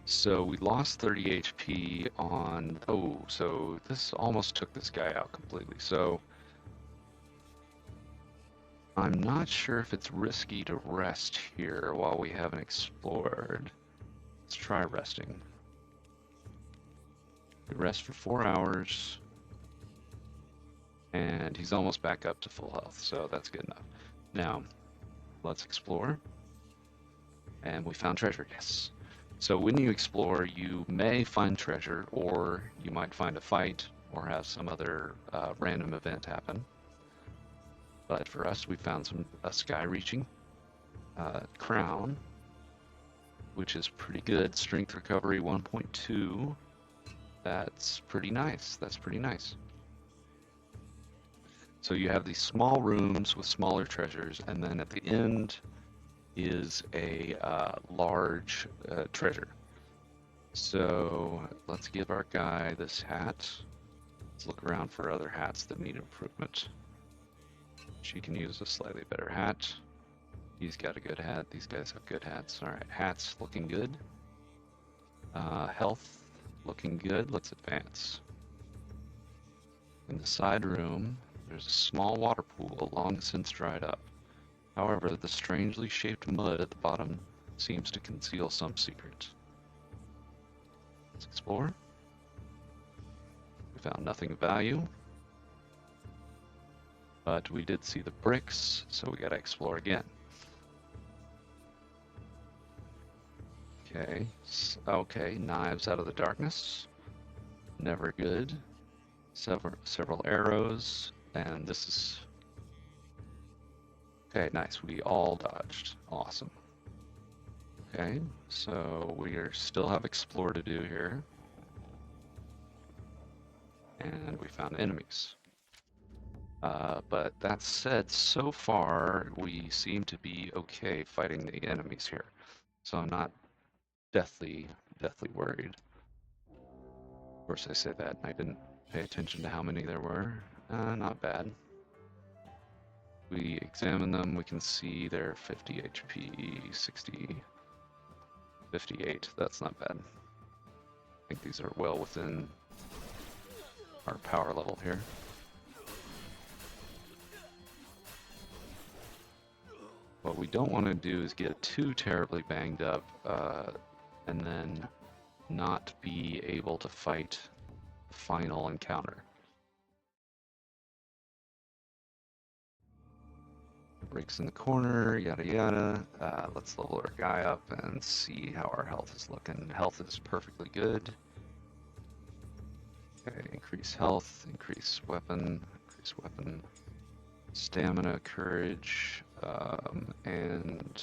A: So we lost 30 HP on... Oh, so this almost took this guy out completely. So I'm not sure if it's risky to rest here while we haven't explored. Let's try resting. We rest for 4 hours. And he's almost back up to full health, so that's good enough. Now, let's explore. And we found treasure, yes. So when you explore, you may find treasure, or you might find a fight, or have some other random event happen. But for us, we found a sky-reaching crown, which is pretty good. Strength recovery 1.2. That's pretty nice. That's pretty nice. So you have these small rooms with smaller treasures, and then at the end is a large treasure. So let's give our guy this hat. Let's look around for other hats that need improvement. She can use a slightly better hat. He's got a good hat. These guys have good hats. All right, hats looking good. Health looking good. Let's advance. In the side room, there's a small water pool long since dried up. However, the strangely shaped mud at the bottom seems to conceal some secret. Let's explore. We found nothing of value. But we did see the bricks, so we gotta explore again. Okay, knives out of the darkness. Never good. Several arrows, and this is... Okay, nice, we all dodged. Awesome. Okay, so we still have explore to do here. And we found enemies. But that said, so far we seem to be okay fighting the enemies here. So I'm not deathly worried. Of course I say that, and I didn't pay attention to how many there were. Not bad. We examine them, we can see they're 50 HP, 60, 58. That's not bad. I think these are well within our power level here. What we don't want to do is get too terribly banged up, and then not be able to fight the final encounter. Breaks in the corner, yada yada. Let's level our guy up and see how our health is looking. Health is perfectly good. Okay, increase health, increase weapon, stamina, courage, and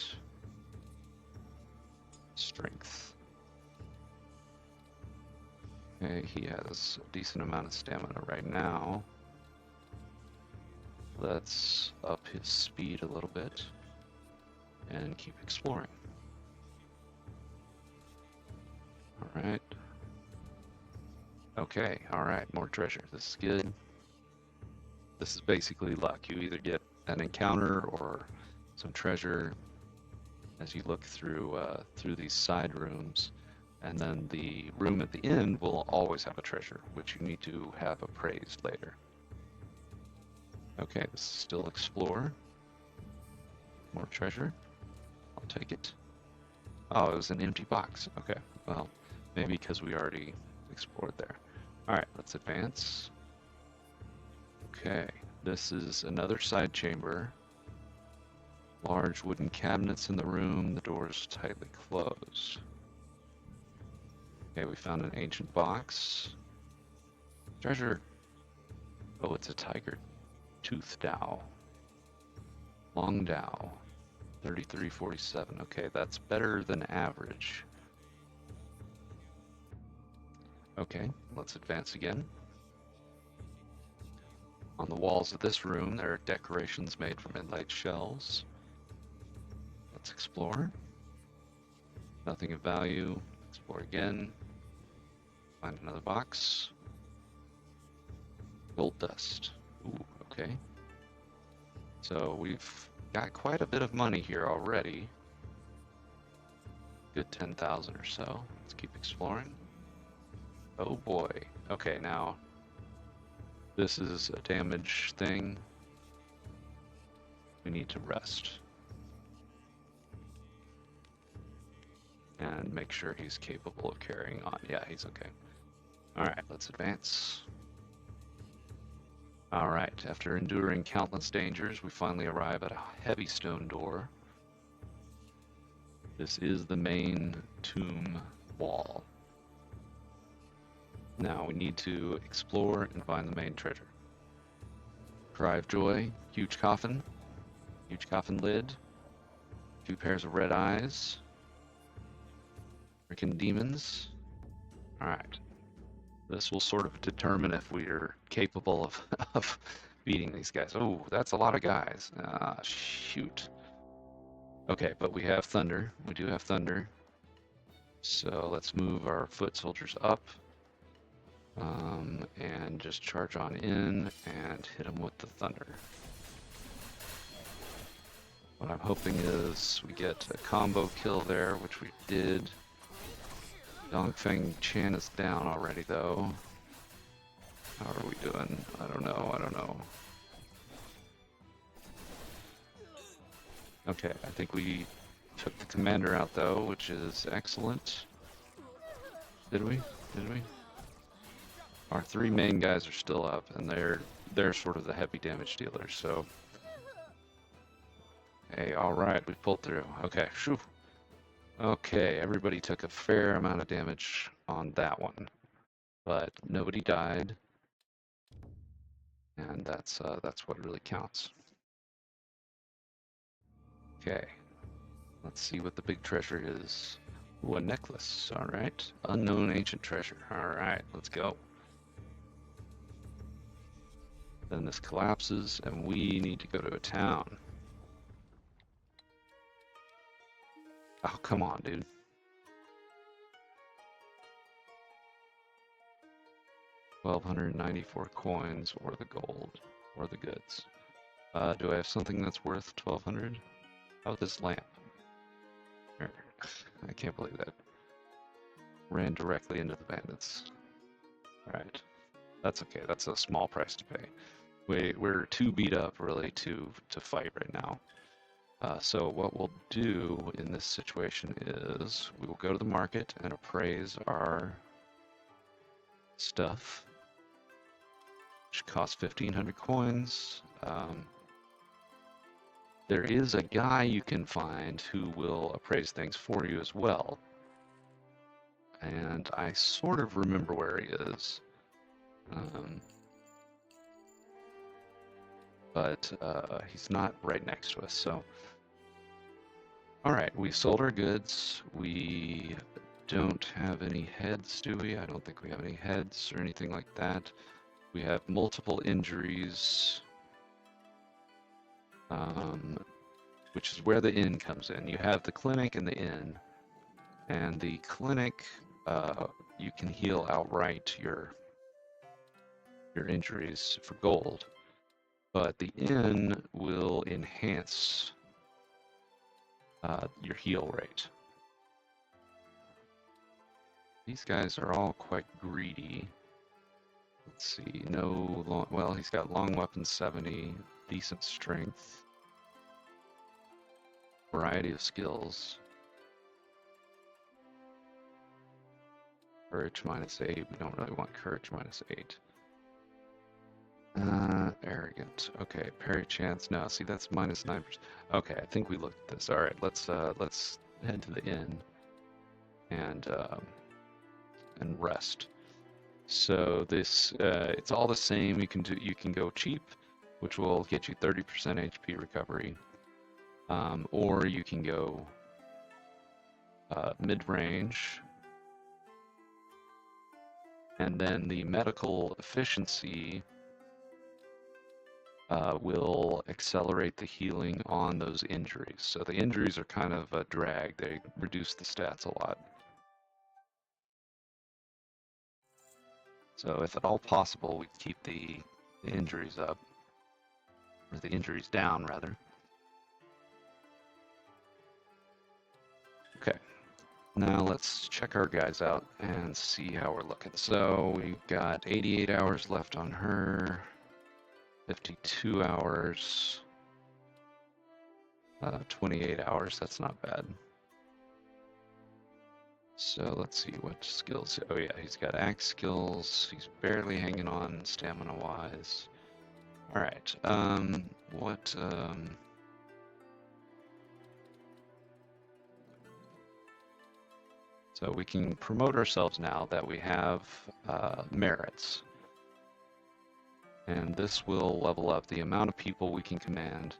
A: strength. Okay, he has a decent amount of stamina right now. Let's up his speed a little bit and keep exploring. All right. Okay, all right, more treasure. This is good. This is basically luck. You either get an encounter or some treasure as you look through these side rooms, and then the room at the end will always have a treasure, which you need to have appraised later. Okay, this is still explore. More treasure. I'll take it. Oh, it was an empty box. Okay, well, maybe because we already explored there. All right, let's advance. Okay, this is another side chamber. Large wooden cabinets in the room, the doors tightly closed. Okay, we found an ancient box. Treasure. Oh, it's a tiger tooth dowel. Long dowel. 3347. Okay, that's better than average. Okay, let's advance again. On the walls of this room, there are decorations made from inlaid shells. Let's explore. Nothing of value. Explore again. Find another box. Gold dust. Ooh, okay. So we've got quite a bit of money here already. Good 10,000 or so. Let's keep exploring. Oh boy. Okay, now this is a damage thing. We need to rest. And make sure he's capable of carrying on. Yeah, he's okay. Alright, let's advance. Alright, after enduring countless dangers, we finally arrive at a heavy stone door. This is the main tomb wall. Now we need to explore and find the main treasure. Cry of joy, huge coffin lid, 2 pairs of red eyes, freaking demons. Alright. This will sort of determine if we're capable of beating these guys. Oh, that's a lot of guys. Ah, shoot. Okay, but we have thunder. We do have thunder. So let's move our foot soldiers up. And just charge on in and hit them with the thunder. What I'm hoping is we get a combo kill there, which we did. Dongfeng Chan is down already, though. How are we doing? I don't know. Okay, I think we took the commander out, though, which is excellent. Did we? Our 3 main guys are still up, and they're sort of the heavy damage dealers, so... Hey, alright, we pulled through. Okay, phew. Okay, everybody took a fair amount of damage on that one, but nobody died, and that's what really counts. Okay, let's see what the big treasure is. Ooh, a necklace, alright. Unknown ancient treasure, alright, let's go. Then this collapses, and we need to go to a town. Oh, come on, dude. $1,294 coins, or the gold, or the goods. Do I have something that's worth 1,200? Oh, this lamp. I can't believe that. Ran directly into the bandits. Alright. That's okay, that's a small price to pay. We're too beat up, really, to fight right now. So what we'll do in this situation is we will go to the market and appraise our stuff, which costs 1,500 coins. There is a guy you can find who will appraise things for you as well. And I sort of remember where he is. But he's not right next to us, so. All right, we sold our goods. We don't have any heads, do we? I don't think we have any heads or anything like that. We have multiple injuries, which is where the inn comes in. You have the clinic and the inn. And the clinic, you can heal outright your injuries for gold. But the inn will enhance your heal rate. These guys are all quite greedy. Let's see, well, he's got long weapon 70, decent strength, variety of skills. Courage -8, we don't really want courage -8. Arrogant, okay, parry chance, no, see that's -9%. Okay, I think we looked at this. All right, let's head to the inn and rest. So this, it's all the same. You can go cheap, which will get you 30% HP recovery, or you can go mid-range, and then the medical efficiency will accelerate the healing on those injuries. So the injuries are kind of a drag. They reduce the stats a lot. So if at all possible, we keep the injuries up, or the injuries down, rather. Okay, now let's check our guys out and see how we're looking. So we've got 88 hours left on her, 52 hours, 28 hours, that's not bad. So let's see what skills. Oh yeah, he's got axe skills. He's barely hanging on stamina-wise. All right. So we can promote ourselves now that we have merits, and this will level up the amount of people we can command.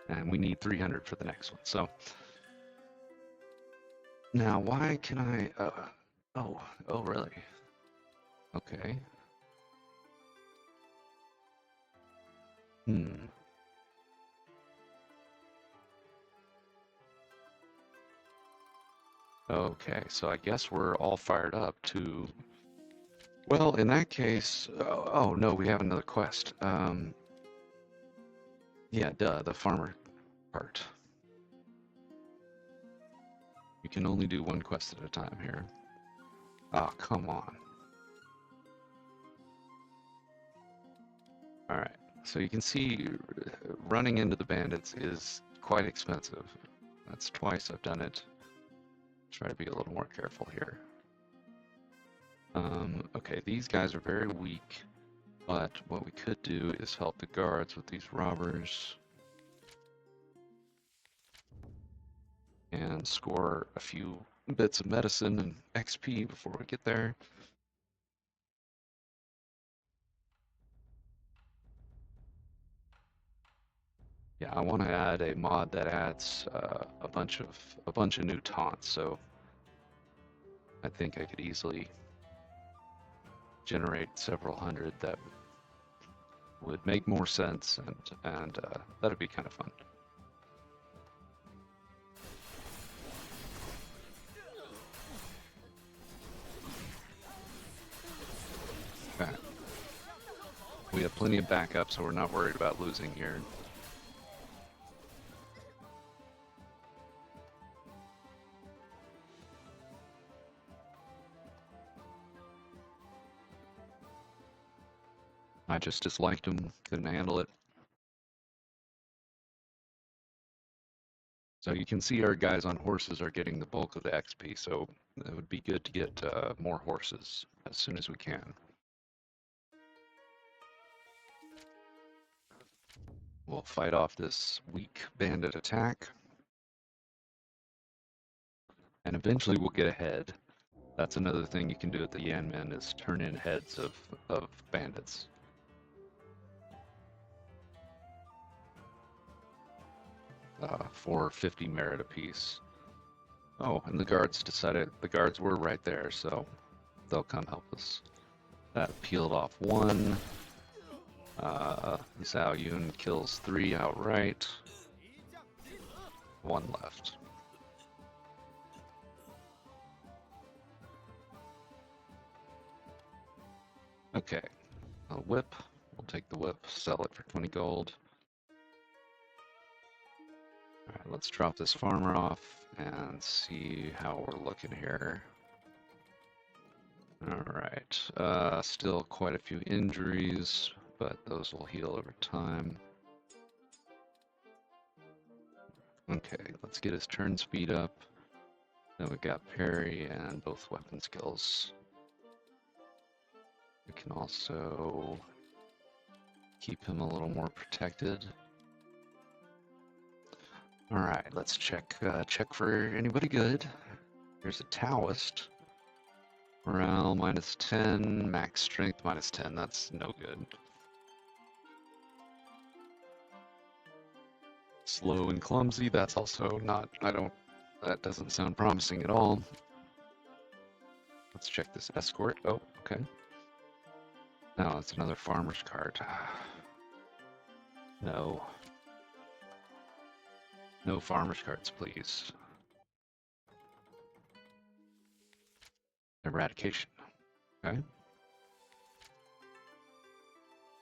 A: And we need 300 for the next one. So. Now, why can I, oh, really? Okay. Okay, so I guess we're all fired up to, well, in that case, oh no, we have another quest. Yeah, duh, the farmer part. You can only do one quest at a time here. Oh, come on. All right, so you can see running into the bandits is quite expensive. That's twice I've done it. Try to be a little more careful here. Okay, these guys are very weak, but what we could do is help the guards with these robbers and score a few bits of medicine and XP before we get there. Yeah, I want to add a mod that adds a bunch of new taunts, so I think I could easily generate several hundred that would make more sense, and that'd be kind of fun. Okay. We have plenty of backup, so we're not worried about losing here. I just disliked him, couldn't handle it. So you can see our guys on horses are getting the bulk of the XP, so it would be good to get more horses as soon as we can. We'll fight off this weak bandit attack, and eventually we'll get ahead. That's another thing you can do at the Yanmen is turn in heads of bandits. For 50 merit apiece. Oh, and the guards were right there, so they'll come help us. That peeled off one. Zhao Yun kills 3 outright. 1 left. Okay, a whip. We'll take the whip, sell it for 20 gold. Alright, let's drop this farmer off and see how we're looking here. Alright, still quite a few injuries, but those will heal over time. Okay, let's get his turn speed up. Then we got parry and both weapon skills. We can also keep him a little more protected. Alright, let's check for anybody good. There's a Taoist. Morale -10, max strength -10. That's no good. Slow and clumsy, that's also not, that doesn't sound promising at all. Let's check this escort. Oh, okay. No, it's another farmer's cart. No. No farmer's carts, please. Eradication. Okay.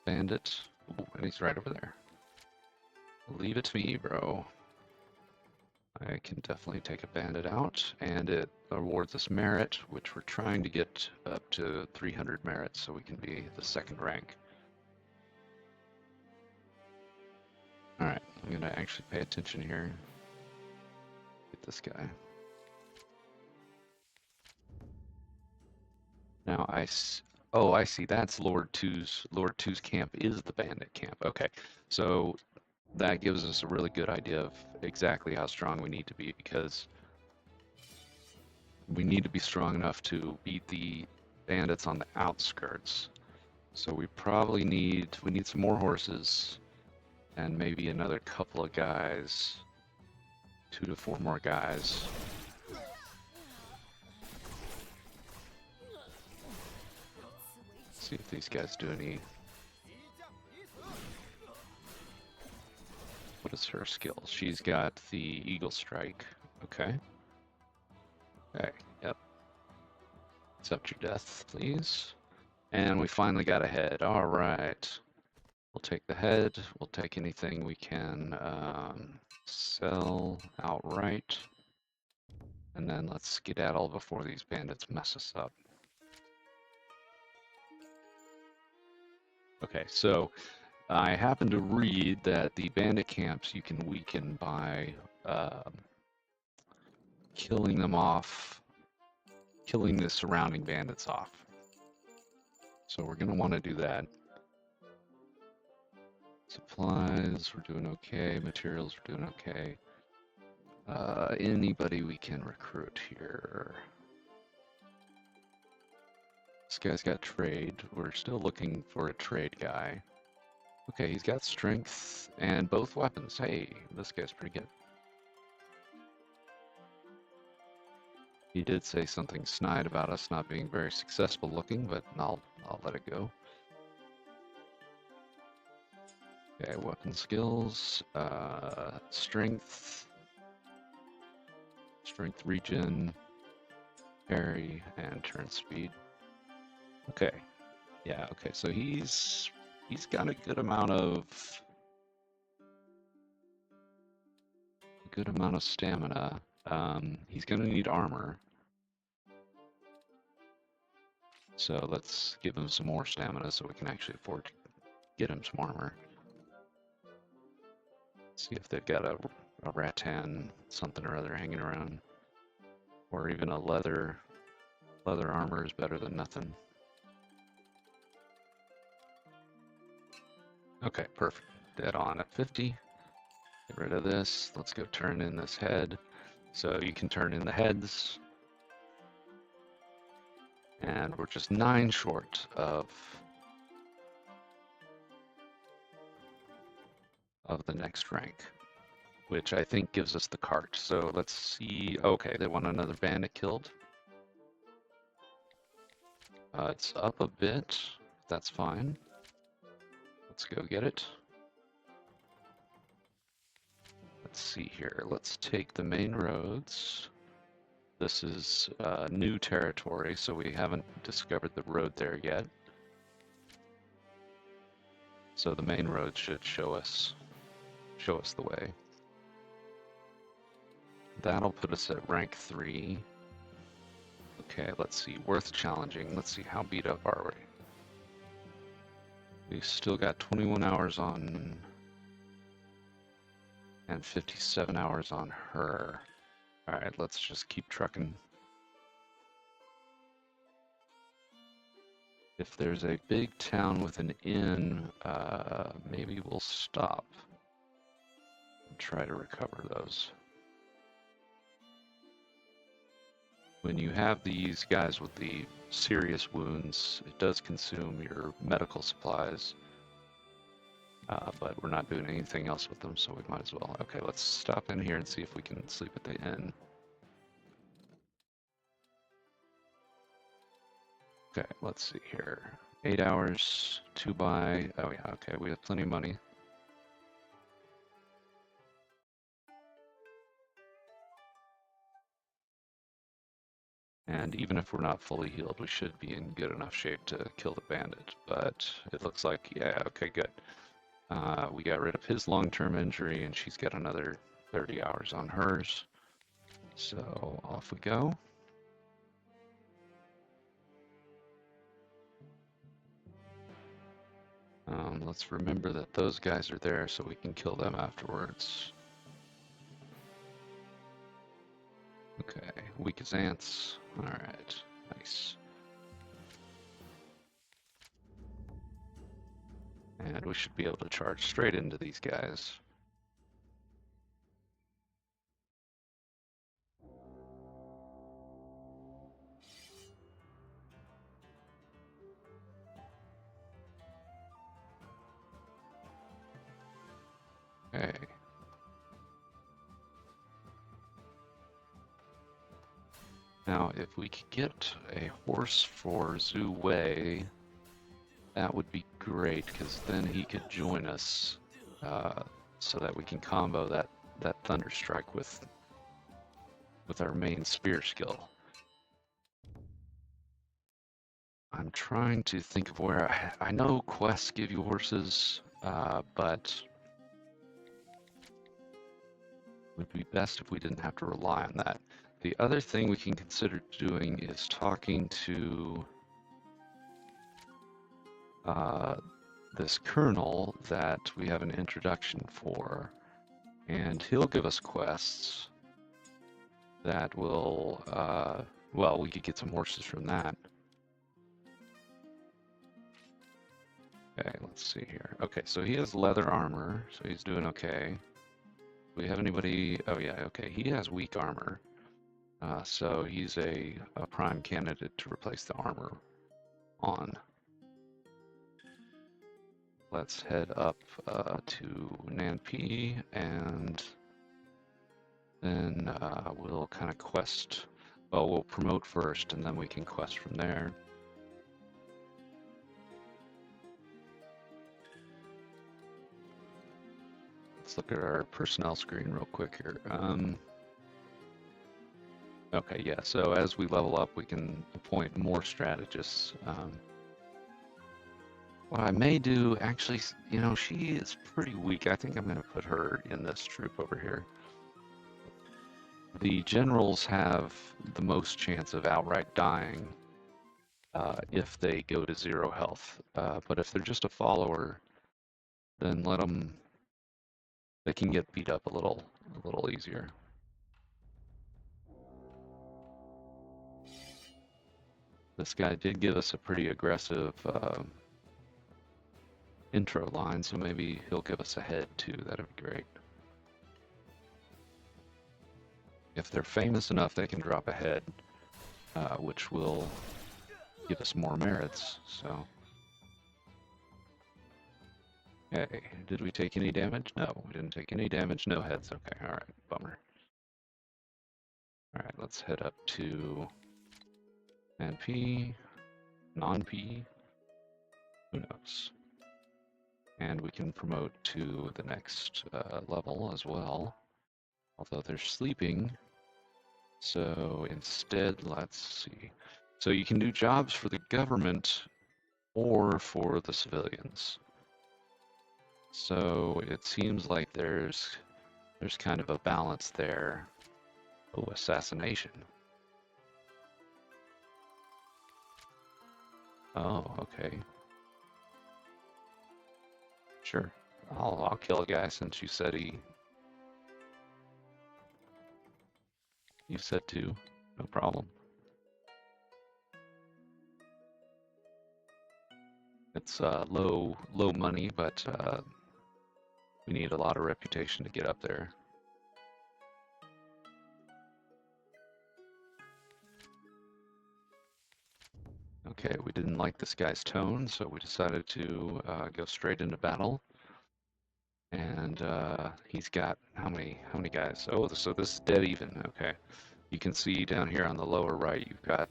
A: Bandit. Ooh, and he's right over there. Leave it to me, bro. I can definitely take a bandit out, and it awards us merit, which we're trying to get up to 300 merit so we can be the 2nd rank. Alright, I'm gonna actually pay attention here. Get this guy. Now I see, that's Lord 2's camp is the bandit camp. Okay, so that gives us a really good idea of exactly how strong we need to be, because we need to be strong enough to beat the bandits on the outskirts. So we probably need some more horses and maybe another couple of guys, 2 to 4 more guys. See if these guys do any. What is her skill? She's got the Eagle Strike. Okay. Okay, yep. Accept your death, please. And we finally got a head. Alright. We'll take the head. We'll take anything we can sell outright. And then let's skedaddle before these bandits mess us up. Okay, so I happen to read that the bandit camps you can weaken by killing them off, killing the surrounding bandits off. So we're going to want to do that. Supplies, we're doing okay. Materials, we're doing okay. Anybody we can recruit here. This guy's got trade. We're still looking for a trade guy. Okay, he's got strength and both weapons. Hey, this guy's pretty good. He did say something snide about us not being very successful looking, but I'll let it go. Okay, weapon skills, strength, regen, parry, and turn speed. Okay, yeah, okay, so he's got a good amount of stamina. He's gonna need armor. So let's give him some more stamina so we can actually afford to get him some armor. See if they've got a a rattan something or other hanging around, or even a leather armor is better than nothing. Okay, perfect. Dead on at 50. Get rid of this. Let's go turn in this head. So you can turn in the heads. And we're just 9 short of the next rank, which I think gives us the cart. So let's see. Okay, they want another bandit killed. It's up a bit. That's fine. Let's go get it. Let's see here. Let's take the main roads. This is new territory, so we haven't discovered the road there yet. So the main road should show us the way. That'll put us at rank 3. Okay, let's see. Worth challenging. Let's see, how beat up are we? We've still got 21 hours on and 57 hours on her. Alright, let's just keep trucking. If there's a big town with an inn, maybe we'll stop and try to recover those. When you have these guys with the serious wounds, it does consume your medical supplies, but we're not doing anything else with them, so we might as well. Okay, let's stop in here and see if we can sleep at the inn. Okay, let's see here. 8 hours to buy. Oh yeah, okay, we have plenty of money. And even if we're not fully healed, we should be in good enough shape to kill the bandit. But it looks like, yeah, okay, good. We got rid of his long-term injury, and she's got another 30 hours on hers. So off we go. Let's remember that those guys are there so we can kill them afterwards. Okay, weak as ants. Alright, nice. And we should be able to charge straight into these guys. Okay. Now, if we could get a horse for Zhu Wei, that would be great, because then he could join us, so that we can combo that Thunder Strike with our main spear skill. I'm trying to think of where I know quests give you horses, but it would be best if we didn't have to rely on that. The other thing we can consider doing is talking to this colonel that we have an introduction for, and he'll give us quests that will, well, we could get some horses from that. Okay, let's see here. Okay, so he has leather armor, so he's doing okay. Do we have anybody? Oh yeah, okay, he has weak armor. So he's a prime candidate to replace the armor on. Let's head up to Nanpi, and then we'll kind of quest. Well, we'll promote first, and then we can quest from there. Let's look at our personnel screen real quick here. Okay, yeah, so as we level up, we can appoint more strategists. What I may do, actually, you know, she is pretty weak. I think I'm going to put her in this troop over here. The generals have the most chance of outright dying if they go to 0 health. But if they're just a follower, then let them, they can get beat up a little a little easier. This guy did give us a pretty aggressive intro line, so maybe he'll give us a head too. That'd be great. If they're famous enough, they can drop a head, which will give us more merits. So, hey, did we take any damage? No, we didn't take any damage. No heads. Okay, all right, bummer. All right, let's head up to NP, non-P. Who knows? And we can promote to the next level as well, although they're sleeping. So instead, let's see. So you can do jobs for the government or for the civilians. So it seems like there's kind of a balance there. Oh, assassination. Oh, okay. Sure. I'll kill a guy since you said you said to. No problem. It's low money, but we need a lot of reputation to get up there. Okay, we didn't like this guy's tone, so we decided to go straight into battle. And he's got how many guys? Oh, so this is dead even. Okay, you can see down here on the lower right, you've got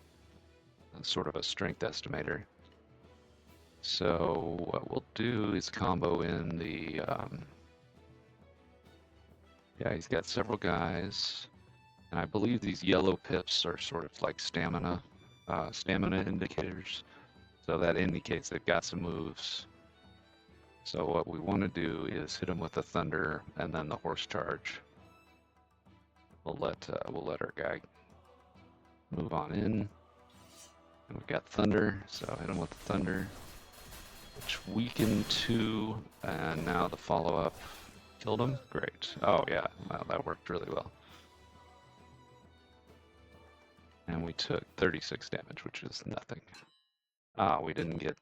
A: sort of a strength estimator. So what we'll do is combo in the yeah, he's got several guys, and I believe these yellow pips are sort of like stamina indicators. So that indicates they've got some moves. So what we want to do is hit them with the thunder and then the horse charge. We'll let our guy move on in. And we've got thunder, so hit him with the thunder, which weakened 2, and now the follow-up killed him. Great. Oh yeah, wow, that worked really well. And we took 36 damage, which is nothing. We didn't get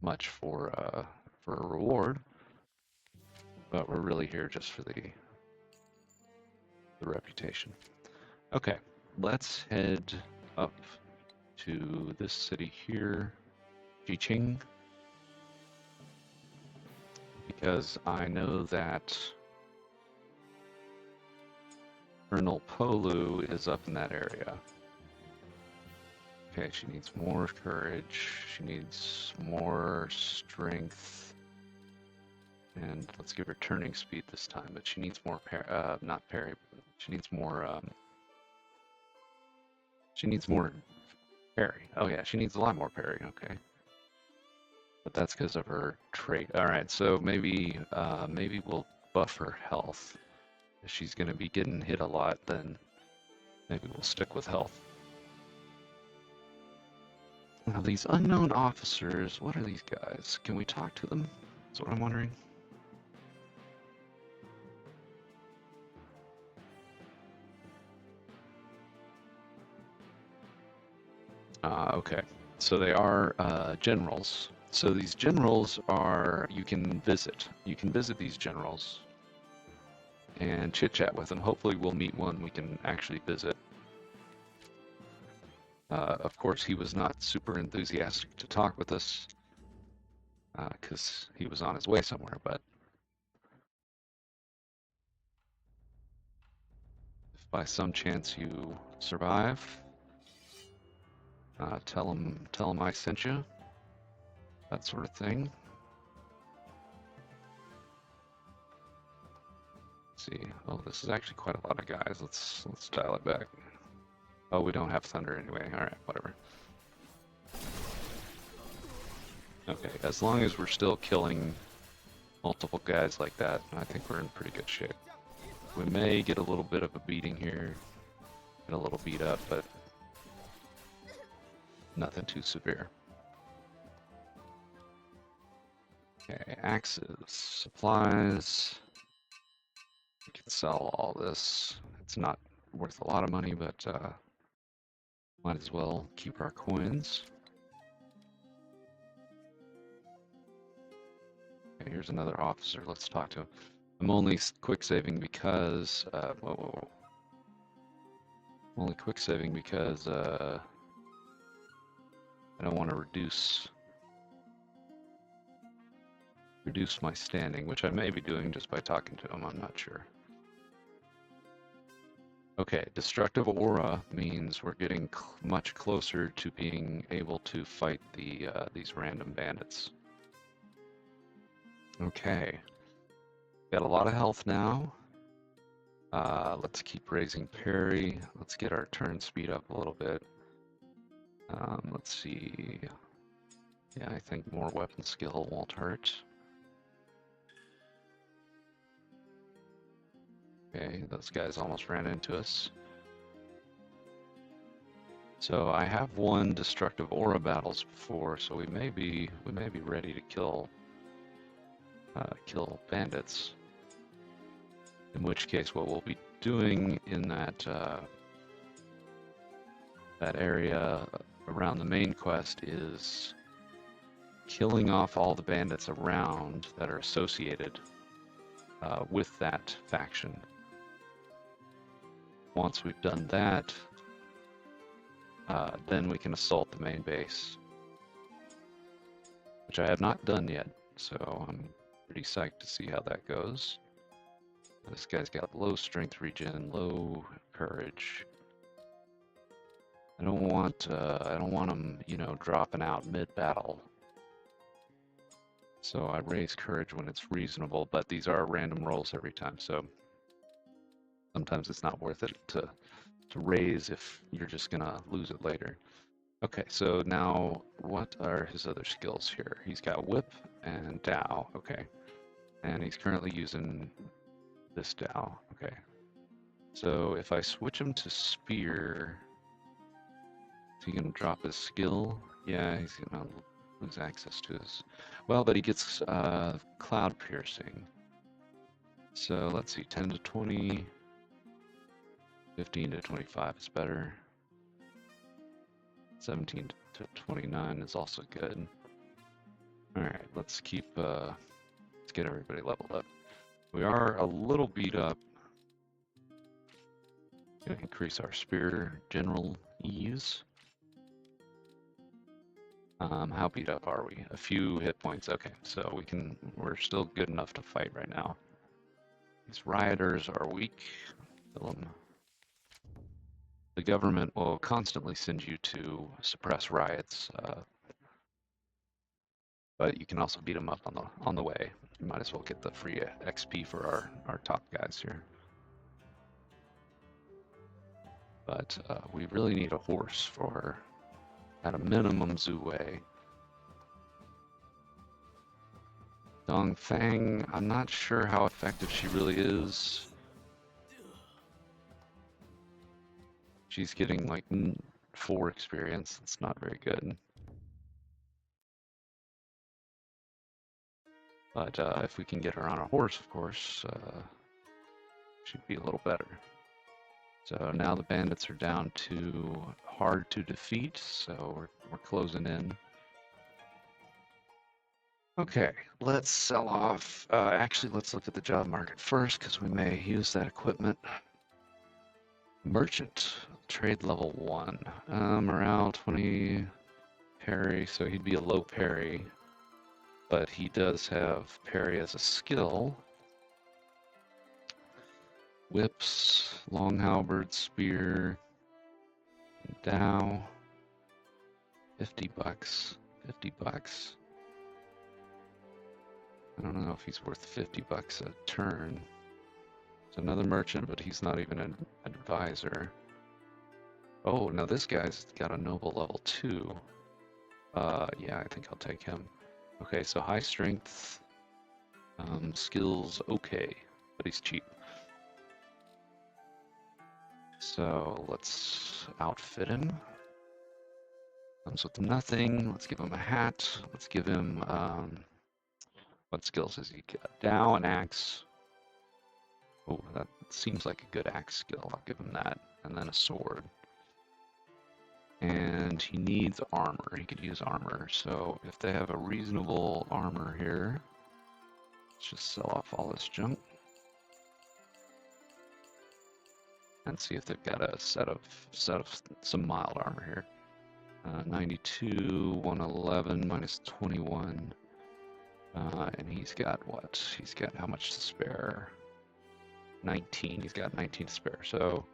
A: much for a reward, but we're really here just for the reputation. Okay, let's head up to this city here, Jiqing, because I know that Colonel Polu is up in that area. Okay, she needs more courage, she needs more strength, and let's give her turning speed this time, but she needs more not parry, she needs more parry. Oh yeah, she needs a lot more parry, okay. But that's because of her trait. Alright, so maybe we'll buff her health. If she's gonna be getting hit a lot, then maybe we'll stick with health. Now these unknown officers, what are these guys? Can we talk to them? That's what I'm wondering. Okay, so they are generals. So these generals are, you can visit these generals and chit chat with them. Hopefully we'll meet one we can actually visit. Of course, he was not super enthusiastic to talk with us because he was on his way somewhere, but if by some chance you survive, tell him I sent you, that sort of thing. Let's see, oh, this is actually quite a lot of guys. Let's dial it back. Oh, we don't have thunder anyway. All right, whatever. Okay, as long as we're still killing multiple guys like that, I think we're in pretty good shape. We may get a little bit of a beating here, get a little beat up, but nothing too severe. Okay, axes, supplies. We can sell all this. It's not worth a lot of money, but might as well keep our coins. Okay, here's another officer. Let's talk to him. I'm only quick saving because whoa. I'm only quick saving because I don't want to reduce my standing, which I may be doing just by talking to him. I'm not sure. Okay, destructive aura means we're getting much closer to being able to fight these random bandits. Okay, got a lot of health now. Let's keep raising parry. Let's get our turn speed up a little bit. Let's see. Yeah, I think more weapon skill won't hurt. Okay, those guys almost ran into us. So I have won destructive aura battles before, so we may be ready to kill bandits. In which case, what we'll be doing in that area around the main quest is killing off all the bandits around that are associated with that faction. Once we've done that, then we can assault the main base, which I have not done yet, so I'm pretty psyched to see how that goes. This guy's got low strength regen, low courage. I don't want him, you know, dropping out mid-battle. So I raise courage when it's reasonable, but these are random rolls every time, so sometimes it's not worth it to raise if you're just gonna lose it later. Okay, so now what are his other skills here? He's got whip and Zhao, okay. And he's currently using this Zhao, okay. So if I switch him to spear, is he gonna drop his skill? Yeah, he's gonna lose access to his, well, but he gets cloud piercing. So let's see, 10 to 20, 15 to 25 is better. 17 to 29 is also good. All right, let's get everybody leveled up. We are a little beat up. Gonna increase our spear general ease. How beat up are we? A few hit points. Okay, so we're still good enough to fight right now. These rioters are weak. Kill them. The government will constantly send you to suppress riots, but you can also beat them up on the way. You might as well get the free XP for our top guys here. But we really need a horse for, at a minimum, Zhu Wei. Dong Fang, I'm not sure how effective she really is. She's getting like 4 experience. It's not very good. But if we can get her on a horse, of course, she'd be a little better. So now the bandits are down to hard to defeat, so we're closing in. Okay, let's sell off. Actually, let's look at the job market first, because we may use that equipment. Merchant, trade level 1. Morale 20, parry, so he'd be a low parry. But he does have parry as a skill. Whips, long halberd, spear, Dao. 50 bucks. 50 bucks. I don't know if he's worth 50 bucks a turn. It's another merchant, but he's not even an advisor. Oh, now this guy's got a noble level 2. Yeah, I think I'll take him. Okay, so high strength, skills okay, but he's cheap. So let's outfit him. Comes with nothing. Let's give him a hat. Let's give him, what skills has he got? Dao and axe. Oh, that seems like a good axe skill. I'll give him that. And then a sword. And he needs armor. He could use armor. So if they have a reasonable armor here, let's just sell off all this junk. And see if they've got a set of some mild armor here. 92, 111, minus 21. And he's got what? He's got how much to spare? 19. He's got 19 to spare. So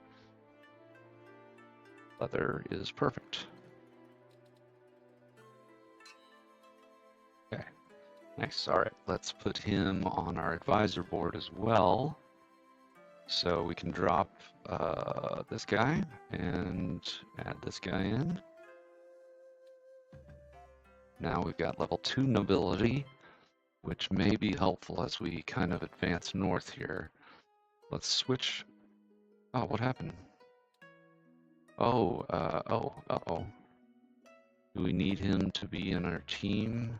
A: leather is perfect. Okay, nice. All right, let's put him on our advisor board as well. So we can drop this guy and add this guy in. Now we've got level 2 nobility, which may be helpful as we kind of advance north here. Let's switch. Oh, what happened? Oh, uh-oh. Do we need him to be in our team?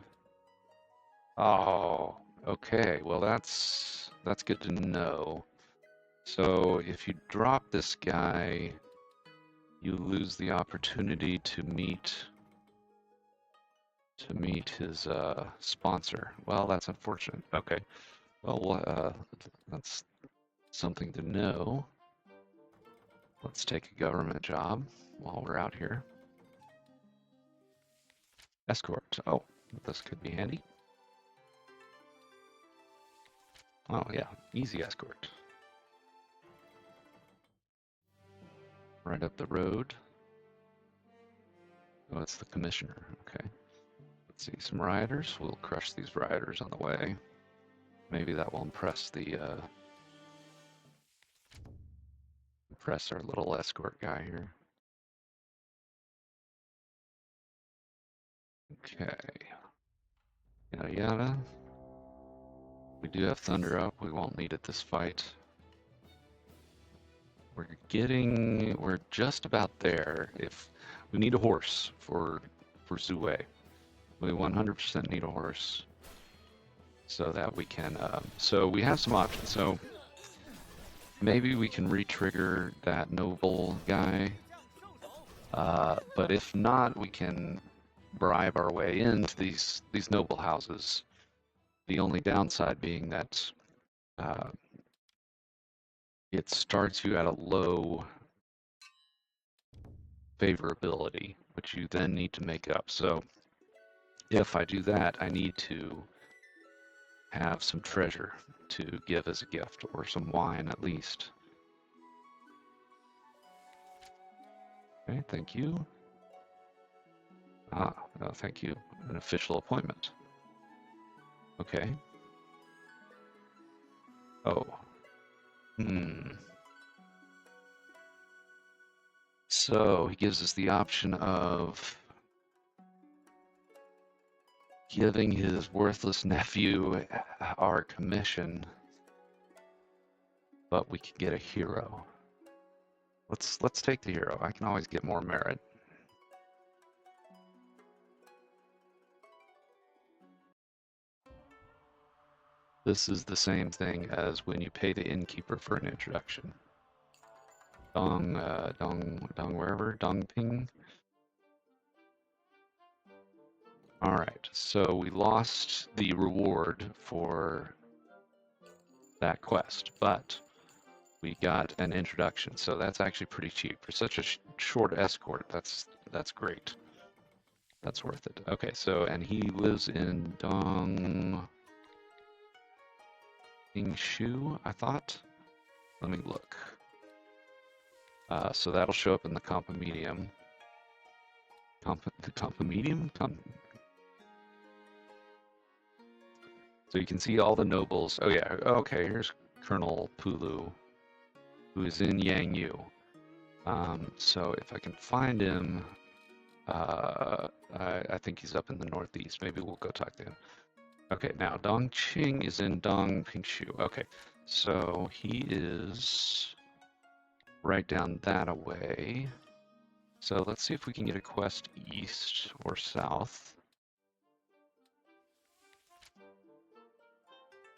A: Oh, okay. Well, that's good to know. So if you drop this guy, you lose the opportunity to meet his sponsor. Well, that's unfortunate. Okay. Well, that's something to know. Let's take a government job while we're out here. Escort. Oh, this could be handy. Oh yeah, easy escort. Right up the road. Oh, it's the commissioner. Okay. Let's see, some rioters. We'll crush these rioters on the way. Maybe that will impress our little escort guy here. Okay. Yada yada. We do have thunder up. We won't need it this fight. We're just about there. If we need a horse for Zhou, we 100% need a horse so that we can. So we have some options. So maybe we can re-trigger that noble guy. But if not, we can bribe our way into these noble houses. The only downside being that it starts you at a low favorability, which you then need to make up. So if I do that, I need to have some treasure to give as a gift, or some wine at least. Okay, thank you. Ah, no, thank you. An official appointment. Okay. Oh. So he gives us the option of giving his worthless nephew our commission, but we could get a hero. Let's take the hero. I can always get more merit. This is the same thing as when you pay the innkeeper for an introduction. Dong wherever, Dong Ping. All right, so we lost the reward for that quest, but we got an introduction, so that's actually pretty cheap for such a short escort. That's great. That's worth it. Okay, so and he lives in Dong Shu, I thought. Let me look. So that'll show up in the Compa Medium. The Compa Medium? So you can see all the nobles. Oh yeah, okay, here's Colonel Pulu, who is in Yangyu. So if I can find him, I think he's up in the northeast. Maybe we'll go talk to him. Okay, now Dongqing is in Dongpingshu. Okay, so he is right down that away. So let's see if we can get a quest east or south.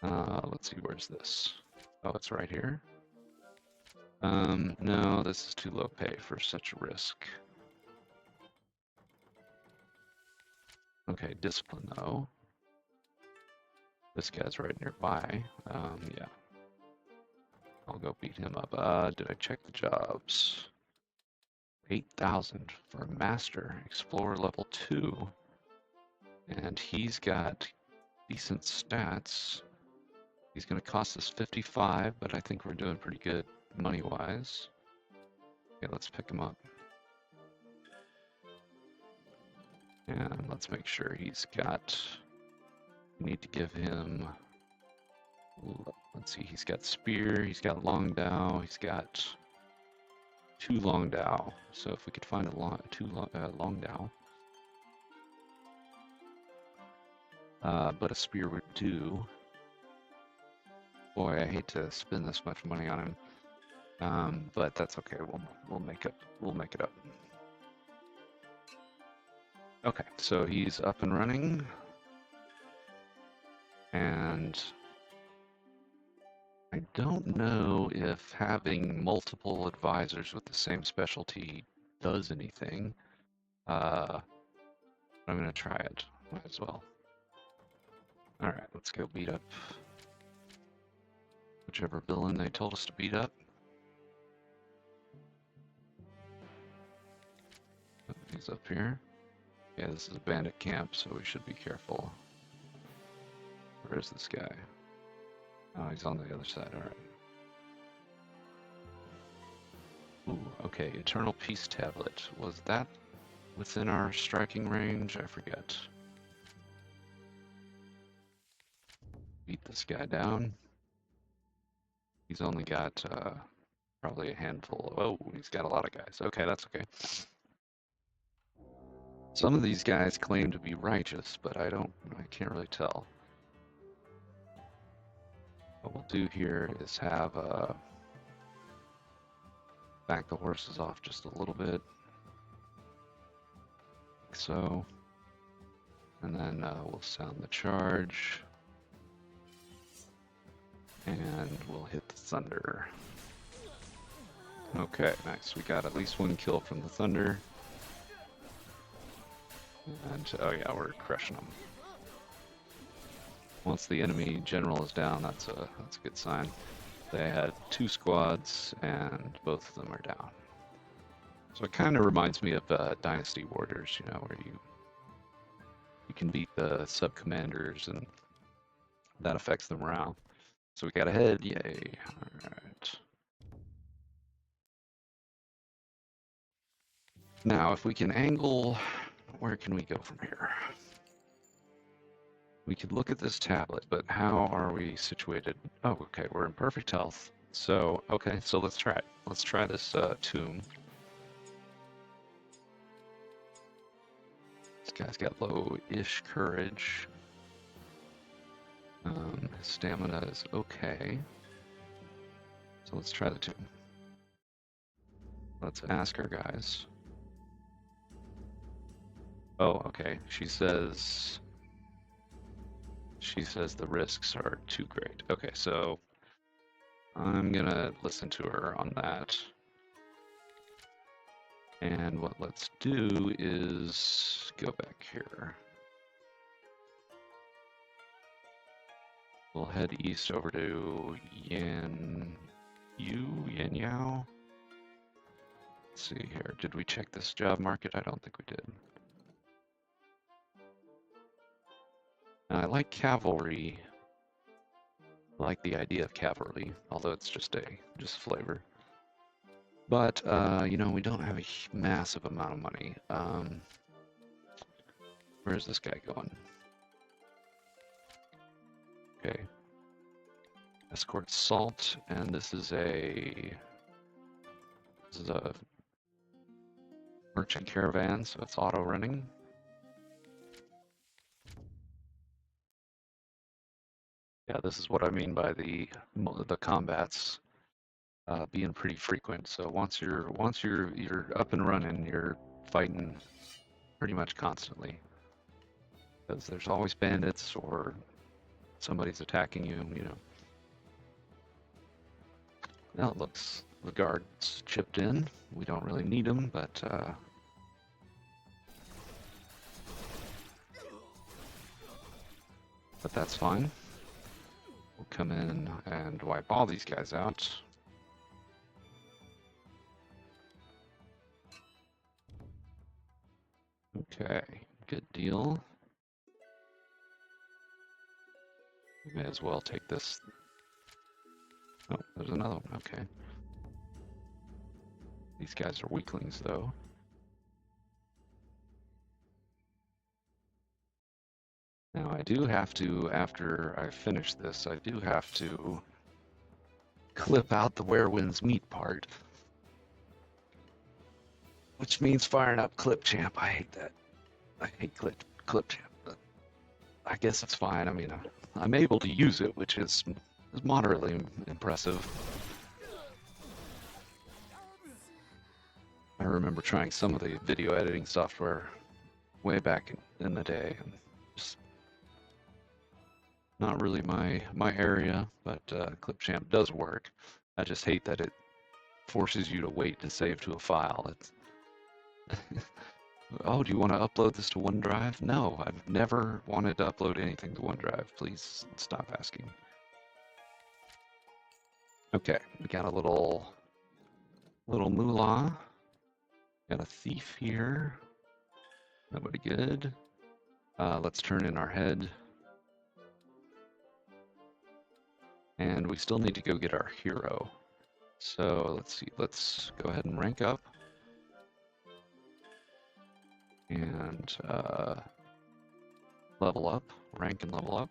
A: Let's see, where's this? Oh, it's right here. No, this is too low pay for such a risk. Okay, discipline though. This guy's right nearby. Yeah. I'll go beat him up. Did I check the jobs? 8,000 for a master, explorer level 2. And he's got decent stats. He's going to cost us 55, but I think we're doing pretty good money-wise. Okay, let's pick him up. And let's make sure he's got... We need to give him... Let's see, he's got spear, he's got long dao, he's got 2 long dao. So if we could find two long dao. But a spear would do. Boy, I hate to spend this much money on him, but that's okay. We'll make it up. Okay, so he's up and running, and I don't know if having multiple advisors with the same specialty does anything. I'm gonna try it. Might as well. All right, let's go beat up whichever villain they told us to beat up. He's up here. Yeah, this is a bandit camp, so we should be careful. Where is this guy? Oh, he's on the other side, alright. Ooh, okay, Eternal Peace Tablet. Was that within our striking range? I forget. Beat this guy down. He's only got probably a handful. Oh, he's got a lot of guys. Okay, that's okay. Some of these guys claim to be righteous, but I can't really tell. What we'll do here is have back the horses off just a little bit, like so, and then we'll sound the charge, and we'll hit the thunder. Okay, nice. We got at least 1 kill from the thunder, and oh yeah, we're crushing them. Once the enemy general is down, that's a good sign. They had 2 squads, and both of them are down. So it kind of reminds me of Dynasty Warriors, you know, where you can beat the sub-commanders, and that affects the morale. So we got ahead, yay. Alright. Now, if we can angle, where can we go from here? We could look at this tablet, but how are we situated? Oh, okay, we're in perfect health. So, okay, so let's try it. Let's try this tomb. This guy's got low-ish courage. His stamina is okay. So let's try the tomb. Let's ask our guys. Oh, okay. She says the risks are too great. Okay, so I'm gonna listen to her on that. And what let's do is go back here. We'll head east over to Yanyao. Let's see here. Did we check this job market? I don't think we did. I like cavalry. I like the idea of cavalry, although it's just flavor. But you know, we don't have a massive amount of money. Where's this guy going? Okay. Escort salt, and this is a merchant caravan, so it's auto running. Yeah, this is what I mean by the combats being pretty frequent. So once you're up and running, you're fighting pretty much constantly, because there's always bandits or somebody's attacking you. You know. Well, it looks the guards chipped in. We don't really need them, but that's fine. We'll come in and wipe all these guys out. Okay, good deal. We may as well take this. Oh, there's another one. Okay. These guys are weaklings, though. Now, I do have to, after I finish this, I do have to clip out the Where Winds Meet part. Which means firing up Clip Champ. I hate that. I hate Clip Champ, but I guess it's fine. I mean, I'm able to use it, which is moderately impressive. I remember trying some of the video editing software way back in the day, and just not really my area, but Clipchamp does work. I just hate that it forces you to wait to save to a file. It's oh, do you want to upload this to OneDrive? No, I've never wanted to upload anything to OneDrive. Please stop asking. Okay, we got a little moolah. Got a thief here. Nobody good. Let's turn in our head. And we still need to go get our hero. So let's see, let's go ahead and rank up. And level up, rank and level up.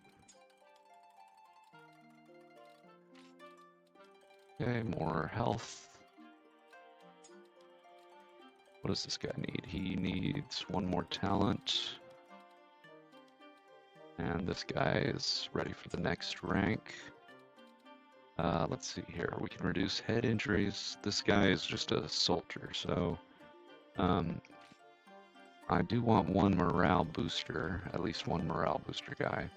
A: Okay, more health. What does this guy need? He needs one more talent. And this guy is ready for the next rank. Let's see here. We can reduce head injuries. This guy is just a soldier, so I do want one morale booster, at least one morale booster guy.